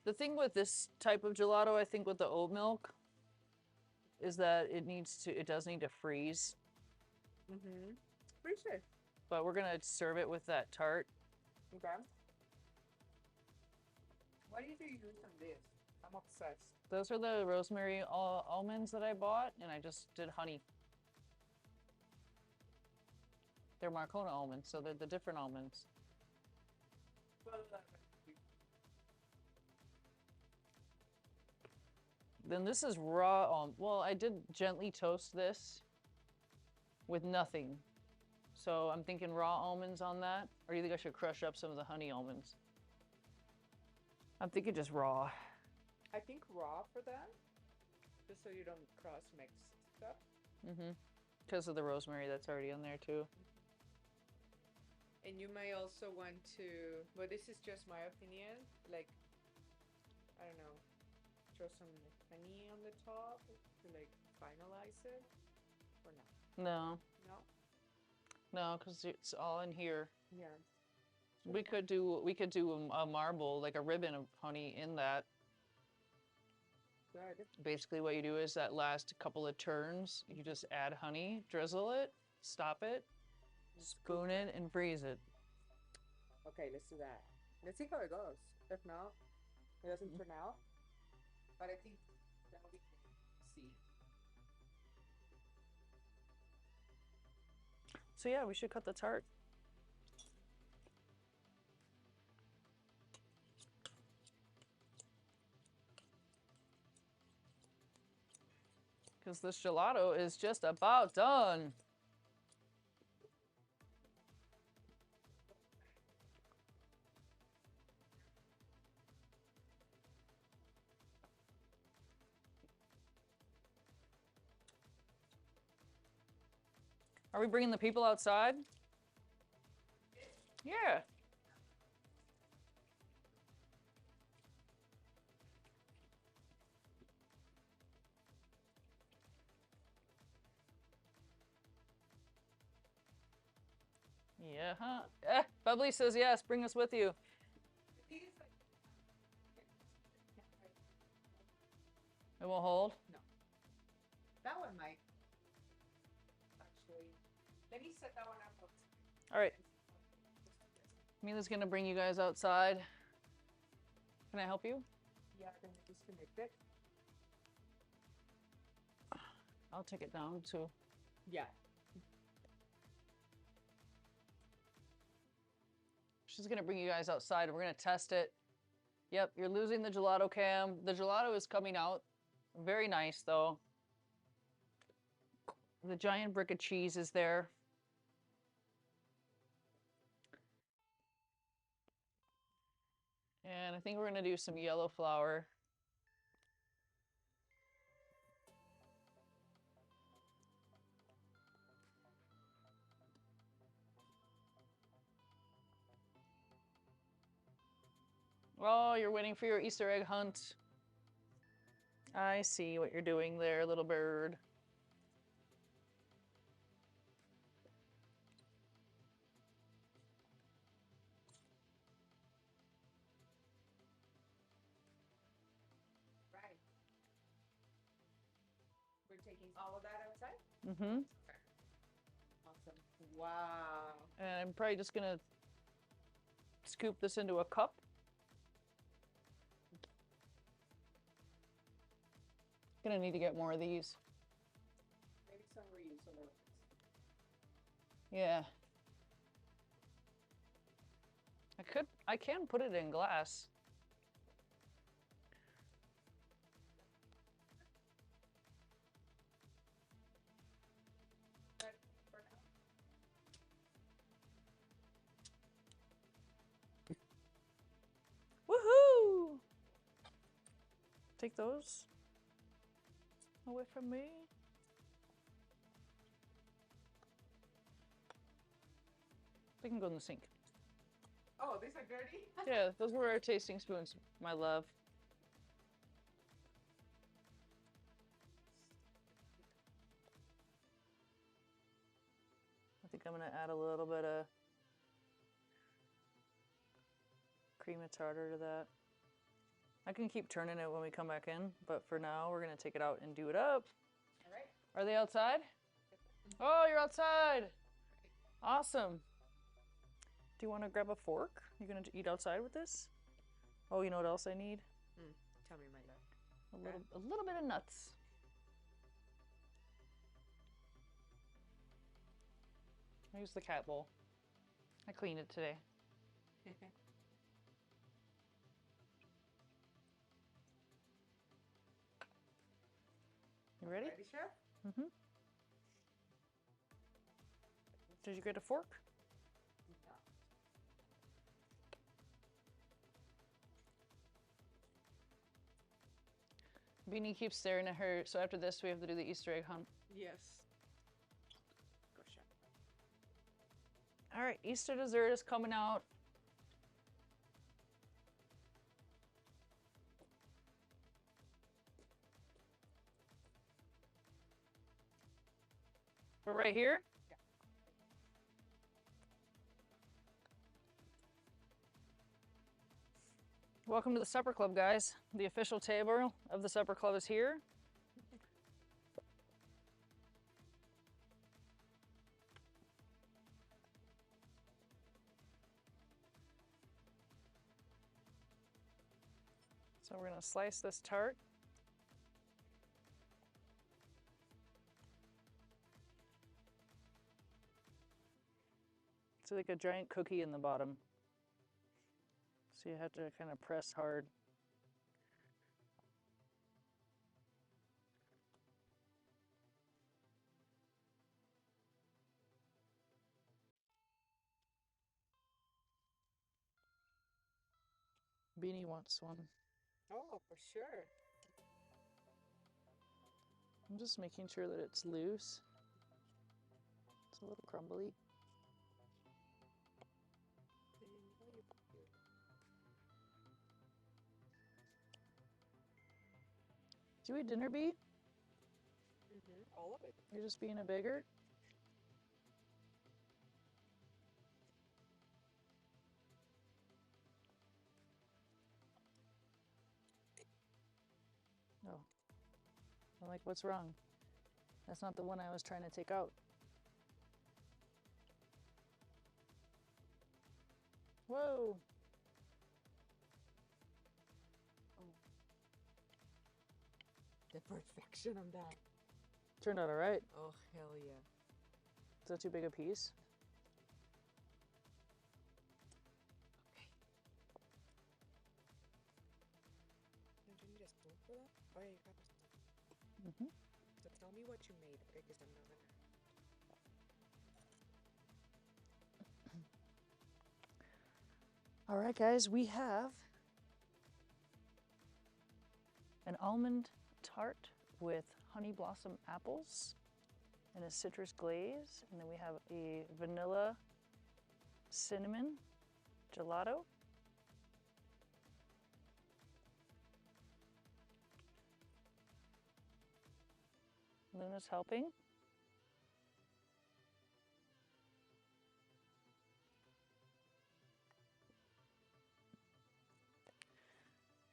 The thing with this type of gelato, I think with the oat milk, is that it does need to freeze. Mm-hmm. Pretty sure. But we're gonna serve it with that tart. Okay. What do you use on this? I'm obsessed. Those are the rosemary almonds that I bought, and I just did honey. They're Marcona almonds, so they're the different almonds. Then this is raw well, I did gently toast this with nothing. So I'm thinking raw almonds on that. Or do you think I should crush up some of the honey almonds? I'm thinking just raw. I think raw for that, just so you don't cross mix stuff. Mm-hmm. Because of the rosemary that's already in there too. And you may also want to, but this is just my opinion, like, I don't know, throw some honey on the top to like finalize it, or not? No. No? No, because it's all in here. Yeah. We could do a marble, like a ribbon of honey in that. Good. Basically what you do is that last couple of turns, you just add honey, drizzle it, stop it, spoon it, and freeze it. Okay, let's do that. Let's see how it goes. If not, it doesn't turn out. But I think that we can see. So yeah, we should cut the tart. Because this gelato is just about done. Are we bringing the people outside? Yeah. Yeah, huh? Bubbly says yes, bring us with you. It won't hold? No. That one might. Actually, let me set that one up. All right. Mila's gonna bring you guys outside. Can I help you? Yeah, then disconnect it. I'll take it down too. Yeah. She's gonna bring you guys outside and we're gonna test it. Yep, you're losing the gelato cam. The gelato is coming out. Very nice though. The giant brick of cheese is there. And I think we're gonna do some yellow flour. Oh, you're waiting for your Easter egg hunt. I see what you're doing there, little bird. Right. We're taking all of that outside? Mm-hmm. Okay. Awesome. Wow. And I'm probably just gonna scoop this into a cup. Gonna need to get more of these. Maybe some reusable. Yeah. I can put it in glass. But for now. Woohoo! Take those away from me. They can go in the sink. Oh, these are dirty? Yeah, those were our tasting spoons, my love. I'm gonna add a little bit of cream of tartar to that. I can keep turning it when we come back in, but for now we're gonna take it out and do it up. All right. Are they outside? Oh, you're outside. Awesome. Do you want to grab a fork? You gonna eat outside with this? Oh, you know what else I need? Tell me, my love. A little bit of nuts. I use the cat bowl. I cleaned it today. You ready? Ready, chef? Mm-hmm. Did you get a fork? No. Beanie keeps staring at her, so after this we have to do the Easter egg hunt. Yes. Go, chef. All right, Easter dessert is coming out. We're right here? Yeah. Welcome to the Supper Club, guys. The official table of the Supper Club is here. So we're gonna slice this tart. It's like a giant cookie in the bottom. So you have to kind of press hard. Beanie wants one. Oh, for sure. I'm just making sure that it's loose. It's a little crumbly. Do you eat dinner, Bee? All of it. You're just being a bigger? No. I'm like, what's wrong? That's not the one I was trying to take out. Whoa. The perfection of that. Turned out all right. Oh, hell yeah. Is that too big a piece? Okay. Don't you need a spoon for that? Oh, yeah, you got a spoon. Mm-hmm. So tell me what you made, okay? Because I'm not gonna. All right, guys, we have an almond tart with honey blossom apples and a citrus glaze. And then we have a vanilla cinnamon gelato. Luna's helping.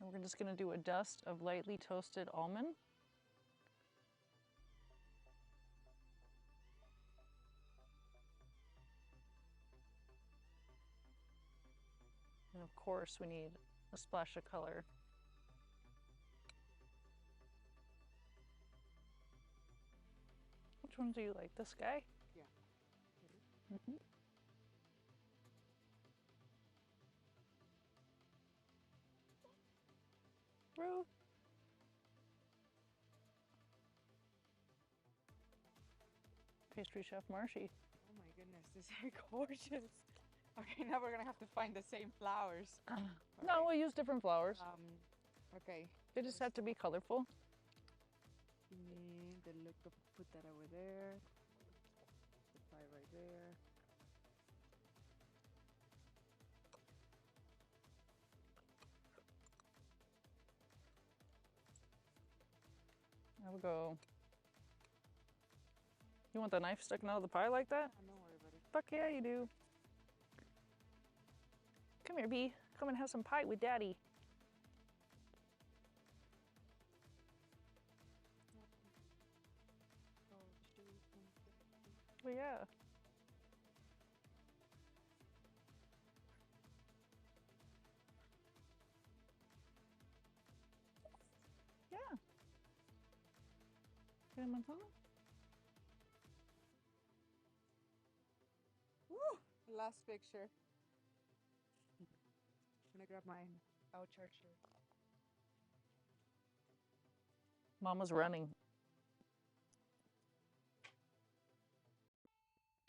And we're just going to do a dust of lightly toasted almond. And of course, we need a splash of color. Which one do you like? This guy? Yeah. Mm-hmm. Ruth. Pastry Chef Marshy. Oh my goodness, these are gorgeous. Okay, now we're gonna have to find the same flowers. No, we'll use different flowers. Okay. They just have to be colorful. And then look, put that over there. The pie right there. I would go. You want the knife sticking out of the pie like that? Oh, don't worry about it. Fuck yeah, you do. Come here, Bee. Come and have some pie with Daddy. Oh, yeah. Yeah. Get him on phone? Woo! Last picture. I'm gonna grab mine. I'll charge you. Mama's running.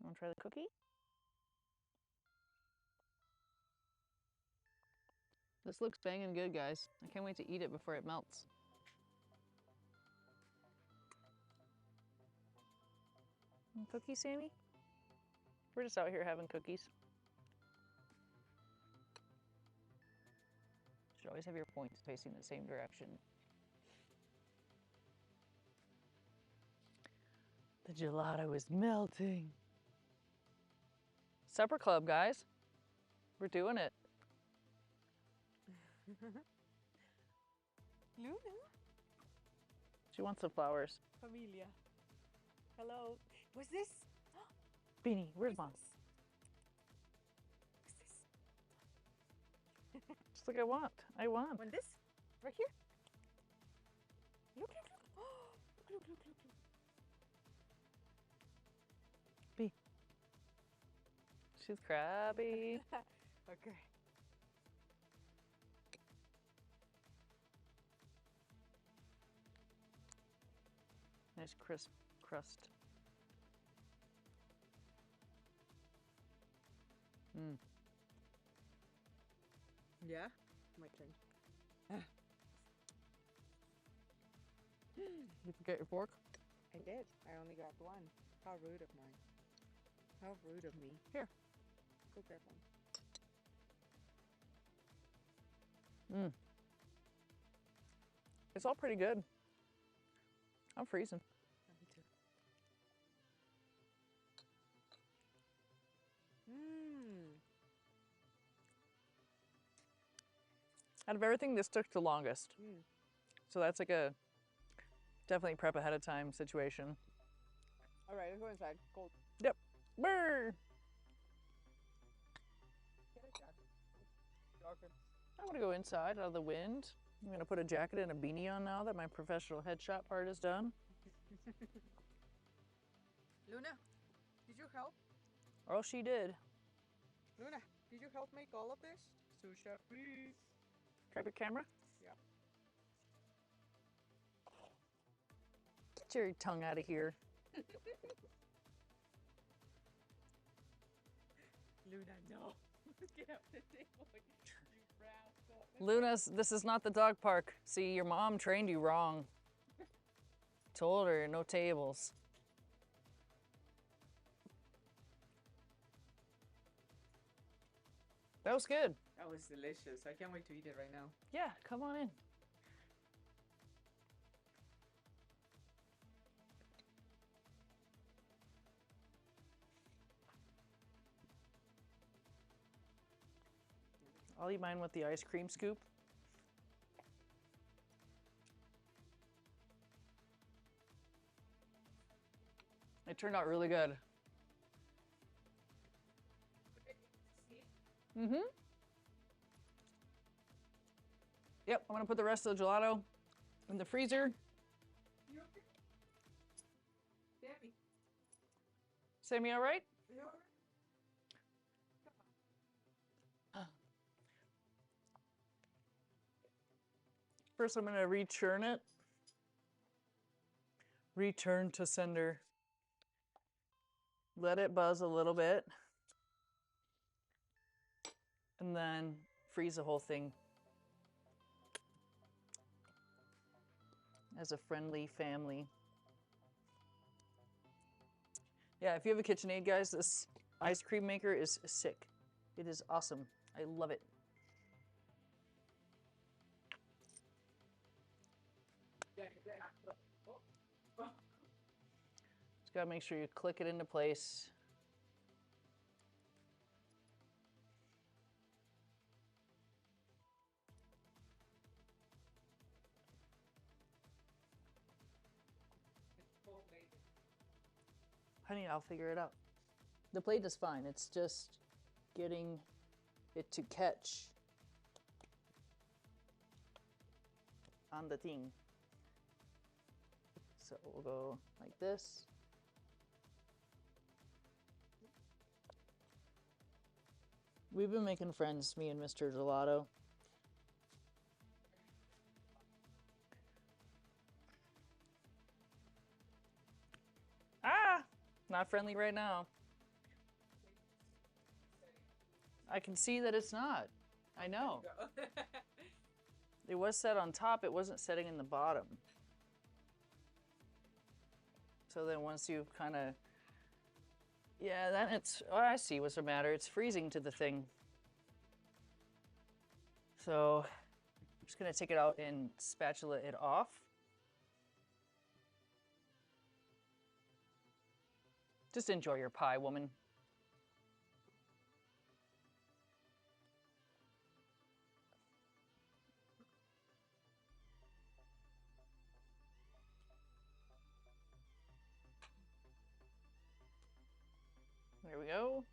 Want to try the cookie? This looks banging good, guys. I can't wait to eat it before it melts. Cookies, Sammy? We're just out here having cookies. Should always have your points facing the same direction. The gelato is melting. Supper club, guys. We're doing it. Luna? She wants some flowers. Familia. Hello. What's this? Beanie, where's Mom? What's this? Just like I want. Want this? Right here? Look, look, look. Look, look, look, look. Bee. She's crabby. Okay. Nice crisp crust. Mm. Yeah? My turn. You forget your fork? I did. I only got one. How rude of mine. How rude of me. Here. Go grab one. Mm. It's all pretty good. I'm freezing. Me too. Mmm. Out of everything, this took the longest. Mm. So that's like a definitely prep ahead of time situation. All right, let's go inside. Cold. Yep. Brr. I'm gonna go inside out of the wind. I'm gonna put a jacket and a beanie on now that my professional headshot part is done. Luna, did you help? Or else she did. Luna, did you help make all of this? Sous chef, please. Grab your camera. Yeah. Get your tongue out of here. Luna, no. Get up the table, you rascal. Luna, this is not the dog park. See, your mom trained you wrong. Told her no tables. That was good. That was delicious. I can't wait to eat it right now. Yeah, come on in. I'll eat mine with the ice cream scoop. It turned out really good. Mm-hmm. Yep, I'm gonna put the rest of the gelato in the freezer. You okay? Debbie, Sammy, all right? you all right? First, I'm gonna rechurn it. Return to sender. Let it buzz a little bit. And then freeze the whole thing as a friendly family. Yeah, if you have a KitchenAid, guys, this ice cream maker is sick. It is awesome. I love it. Just gotta make sure you click it into place. Honey, I'll figure it out. The plate is fine. It's just getting it to catch on the thing. So we'll go like this. We've been making friends, me and Mr. Gelato. Ah! Not friendly right now. I can see that it's not. I know. It was set on top, it wasn't setting in the bottom. So then once you've kind of, yeah, then it's, oh, I see what's the matter. It's freezing to the thing. So I'm just gonna take it out and spatula it off. Just enjoy your pie, woman. There we go.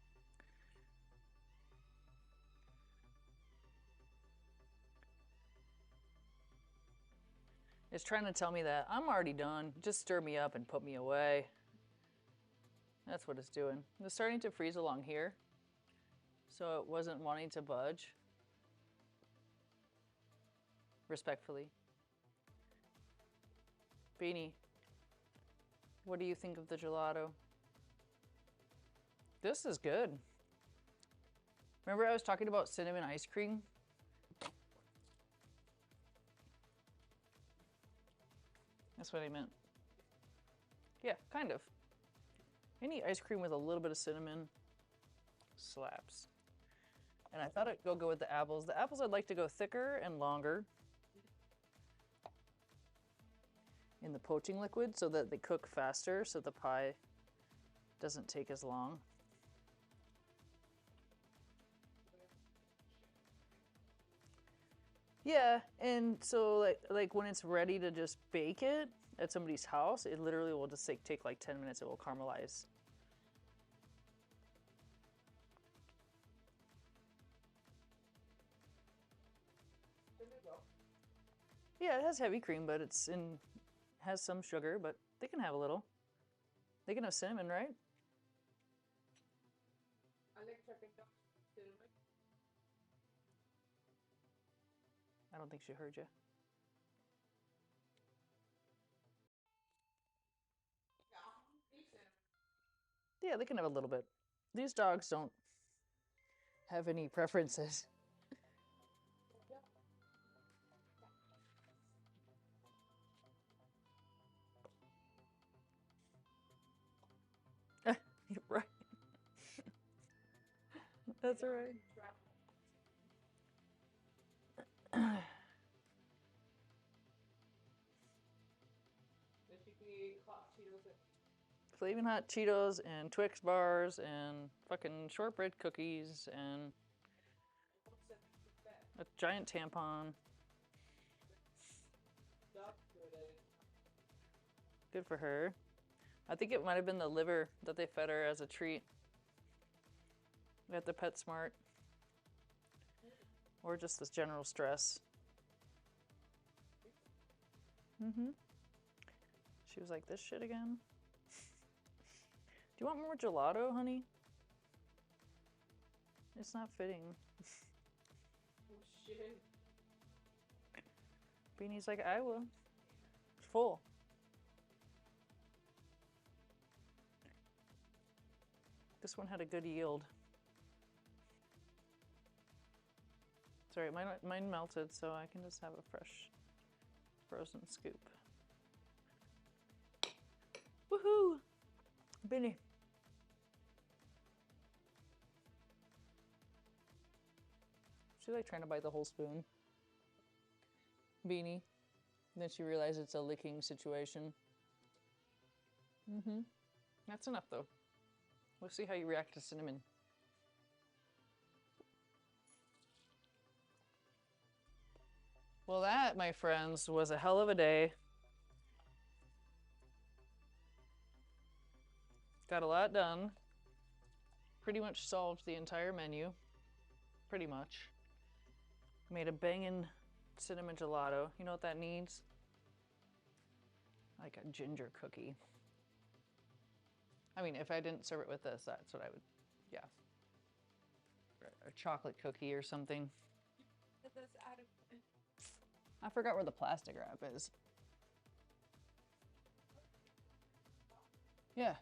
It's trying to tell me that I'm already done. Just stir me up and put me away. That's what it's doing. It's starting to freeze along here. So it wasn't wanting to budge. Respectfully. Beanie, what do you think of the gelato? This is good. Remember I was talking about cinnamon ice cream? That's what I meant. Yeah, kind of. Any ice cream with a little bit of cinnamon slaps. And I thought it'd go with the apples. The apples I'd like to go thicker and longer in the poaching liquid so that they cook faster, so the pie doesn't take as long. Yeah, and so like when it's ready to just bake it at somebody's house, it literally will just take like 10 minutes. It will caramelize. Yeah, it has heavy cream, but has some sugar, but they can have a little. They can have cinnamon, right? I don't think she heard you. Yeah, they can have a little bit. These dogs don't have any preferences. You're right. That's all right. Flaming Hot Cheetos and Twix bars and fucking shortbread cookies and a giant tampon. Good for her. I think it might have been the liver that they fed her as a treat at the PetSmart. Or just this general stress. She was like, this shit again? Do you want more gelato, honey? It's not fitting. Oh shit. Beanie's like, I will. It's full. This one had a good yield. Sorry, mine melted, so I can just have a fresh frozen scoop. Woohoo! Beanie. She's like trying to bite the whole spoon. Beanie. Then she realized it's a licking situation. That's enough though. We'll see how you react to cinnamon. Well, that, my friends, was a hell of a day. Got a lot done. Pretty much solved the entire menu. Pretty much. Made a bangin' cinnamon gelato. You know what that needs? Like a ginger cookie. I mean, if I didn't serve it with this, that's what I would, yeah. A chocolate cookie or something. I forgot where the plastic wrap is. Yeah.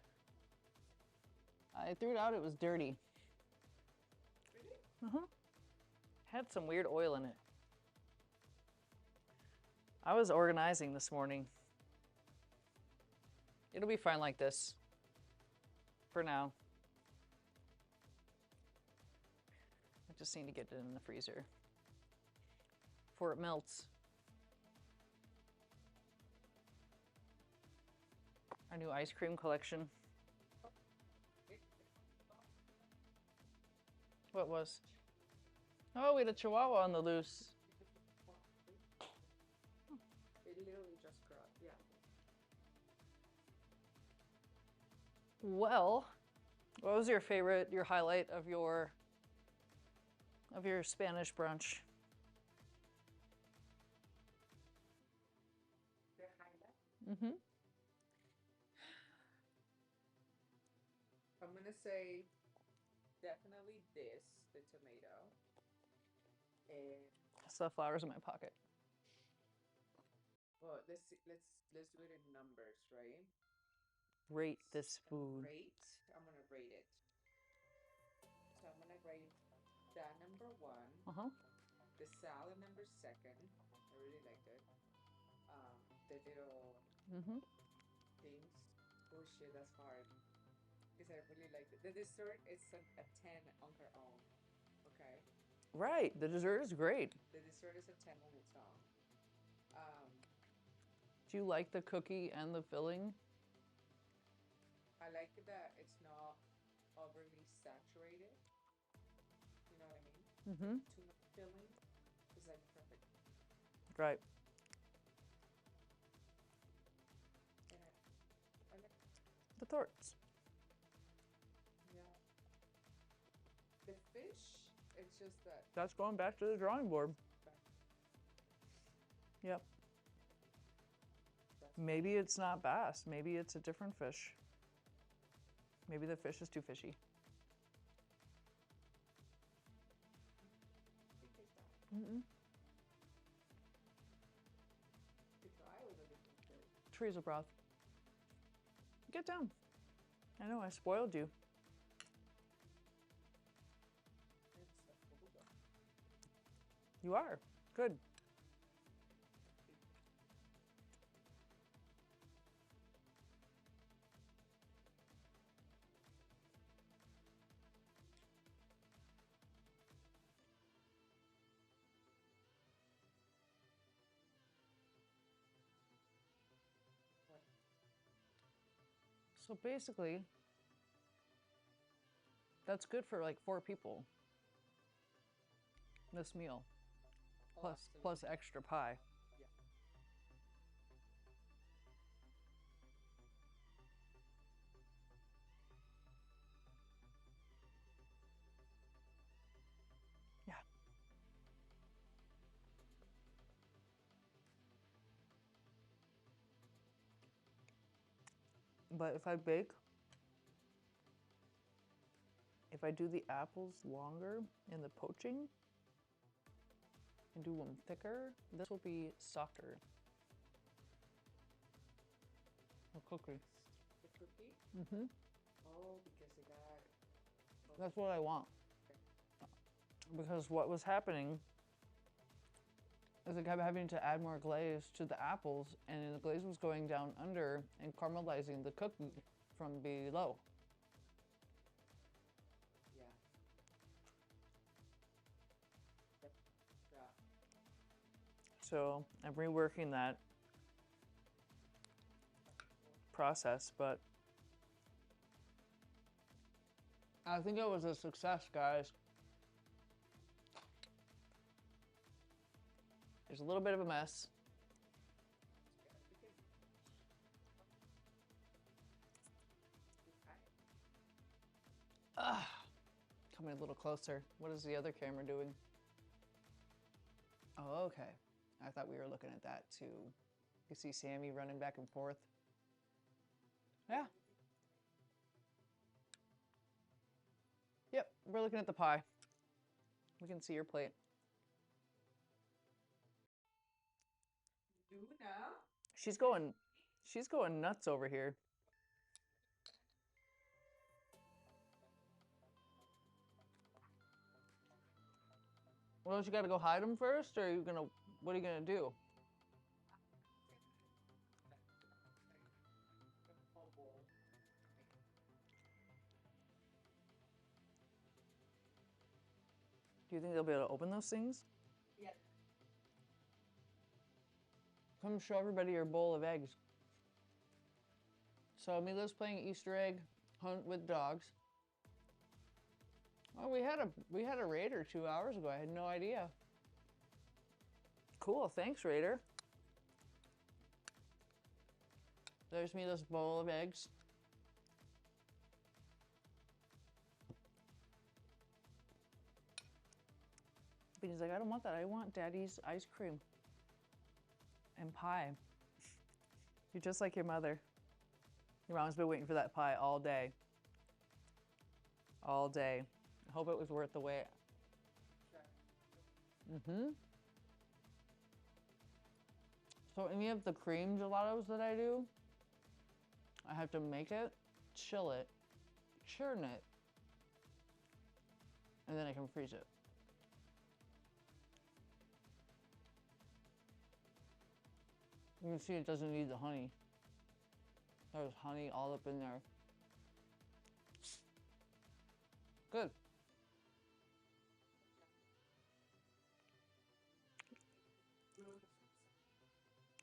I threw it out, it was dirty. Really? Had some weird oil in it. I was organizing this morning. It'll be fine like this. For now. I just need to get it in the freezer. Before it melts. Our new ice cream collection. What was? Oh, we had a chihuahua on the loose. It literally just crawled, yeah. Well, what was your favorite, your highlight of your Spanish brunch? The highlight? I'm gonna say definitely this, the tomato. And Still have flowers in my pocket. well, let's do it in numbers, right? Rate this food. I'm gonna rate it. So I'm gonna rate that number 1. The salad number 2nd. I really liked it. The little things. Oh shit, that's hard. Because I really liked it. The dessert is a 10 on her own. Okay. Right, the dessert is great. The dessert is a 10 on its own. Do you like the cookie and the filling? I like that it's not overly saturated. You know what I mean? Too much filling is like perfect. Right. And I like The thoughts. yeah. The fish, it's just that. That's going back to the drawing board. Yep. Maybe it's not bass. Maybe it's a different fish. Maybe the fish is too fishy. Chorizo broth. Get down. I know, I spoiled you. You are. Good. So basically, that's good for like 4 people. This meal. Plus extra pie. Yeah. Yeah. But if I bake, if I do the apples longer in the poaching and do them thicker, this will be softer. A cookie. The cookie? Oh, because it got. That's what I want. Because what was happening is I kept having to add more glaze to the apples, and the glaze was going down under and caramelizing the cookie from below. Yeah. Yep. Yeah. So I'm reworking that process, but I think it was a success, guys. There's a little bit of a mess. Coming a little closer. What is the other camera doing? Oh, okay. I thought we were looking at that too. You see Sammy running back and forth. Yeah. Yep, we're looking at the pie. We can see your plate. Luna? She's going nuts over here. Well, don't you gotta go hide them first, or what are you gonna do? Do you think they'll be able to open those things? Yeah. Come show everybody your bowl of eggs. So Mila's playing Easter egg hunt with dogs. Oh, we had a raider 2 hours ago. I had no idea. Cool, thanks, Raider. There's Mila's bowl of eggs. But he's like, I don't want that. I want Daddy's ice cream and pie. You're just like your mother. Your mom's been waiting for that pie all day. All day. I hope it was worth the wait. So any of the cream gelatos that I do, I have to make it, chill it, churn it, and then I can freeze it. You can see it doesn't need the honey. There's honey all up in there. Good.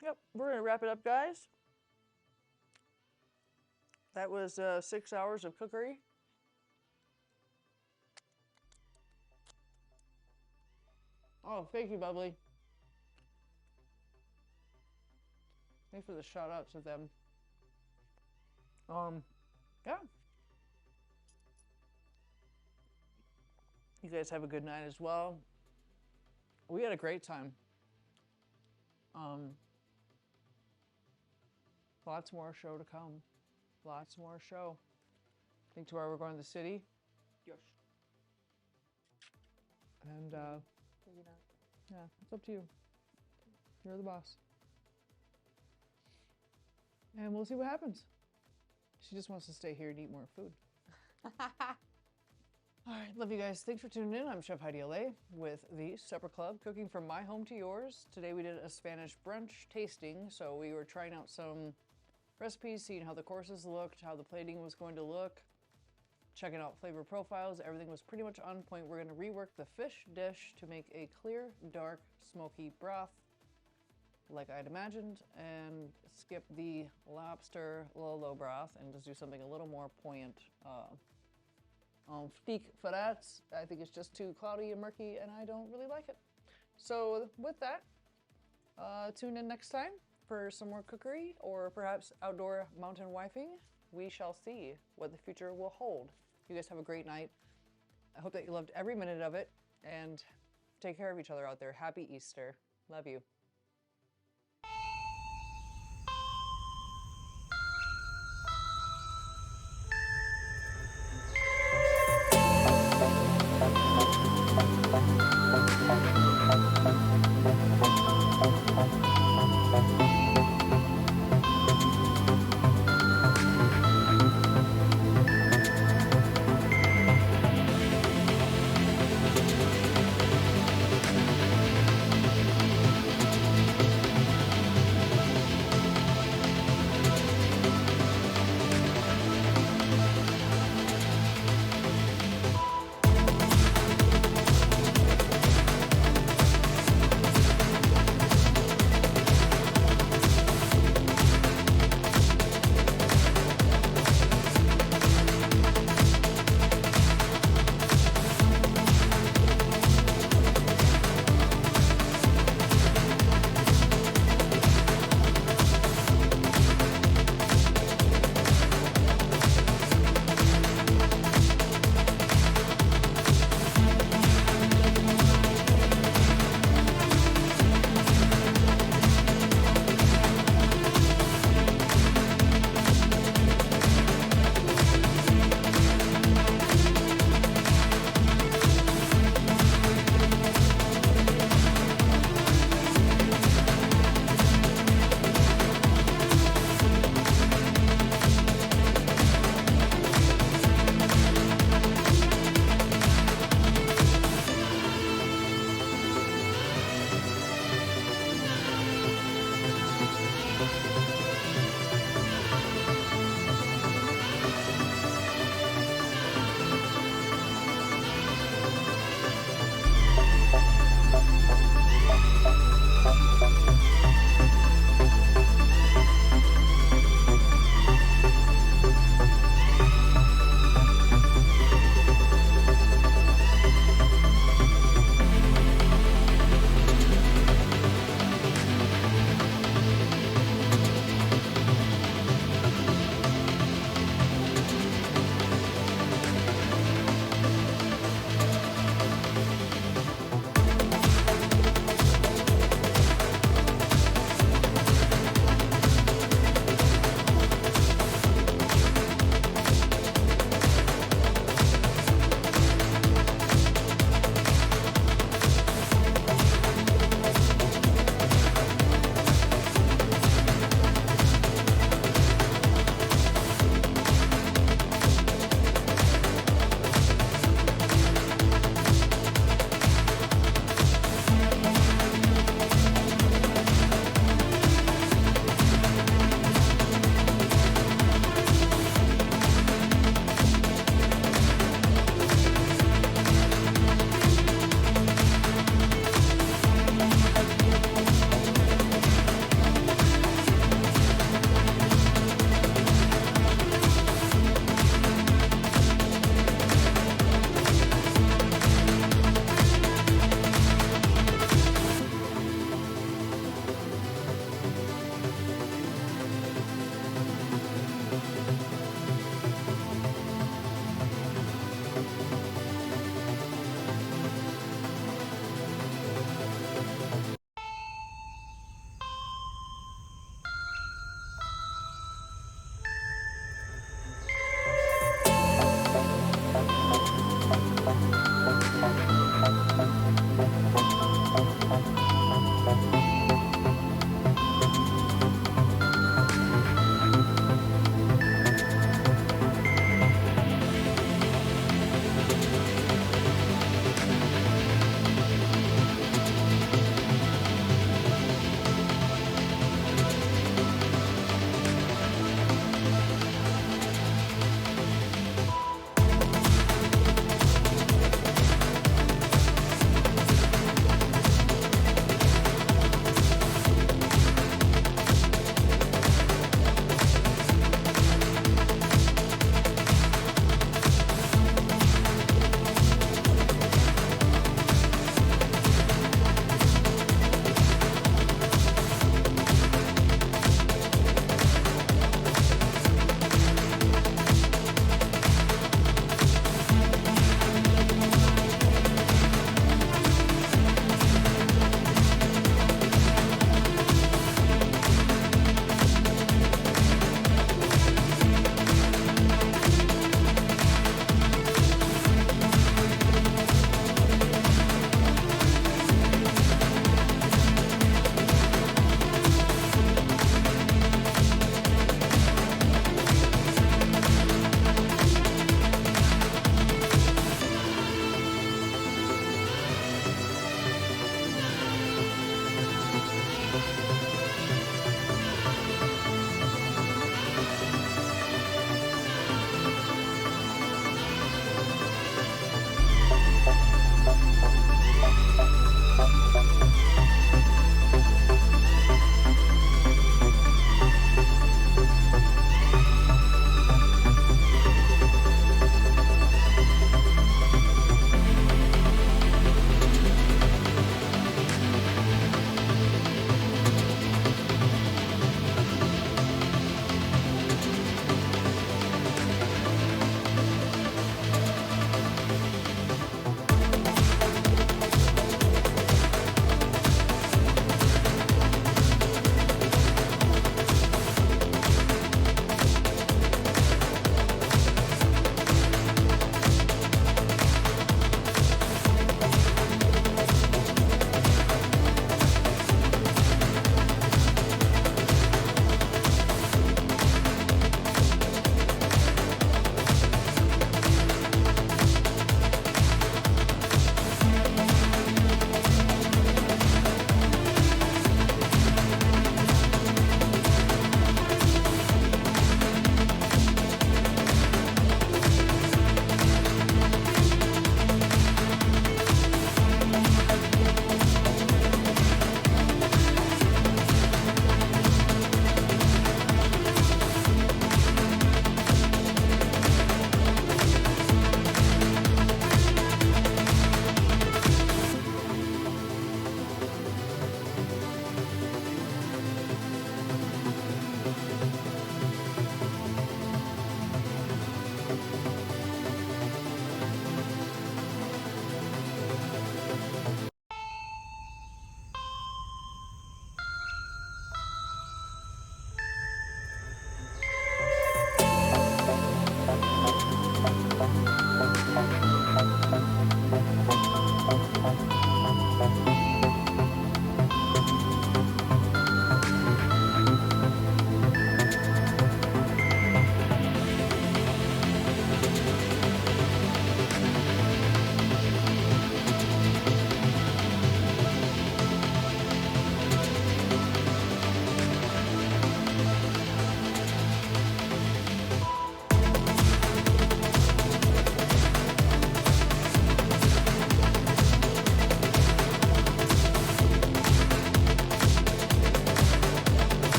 Yep, we're gonna wrap it up, guys. That was 6 hours of cookery. Oh, thank you, Bubbly. Thanks for the shout outs of them. Yeah. You guys have a good night as well. We had a great time. Lots more show to come. Lots more show. I think tomorrow we're going to the city. Yes. And Maybe not. yeah, it's up to you. You're the boss. And we'll see what happens. She just wants to stay here and eat more food. All right, love you guys. Thanks for tuning in. I'm Chef Heidi LA with the Supper Club, cooking from my home to yours. Today we did a Spanish brunch tasting, so we were trying out some recipes, seeing how the courses looked, how the plating was going to look, checking out flavor profiles. Everything was pretty much on point. We're going to rework the fish dish to make a clear, dark, smoky broth, like I'd imagined, and skip the lobster Lolo broth and just do something a little more poignant. Steak flats, I think it's just too cloudy and murky, and I don't really like it. So with that, tune in next time for some more cookery, or perhaps outdoor mountain wifing. We shall see what the future will hold. You guys have a great night. I hope that you loved every minute of it, and take care of each other out there. Happy Easter. Love you.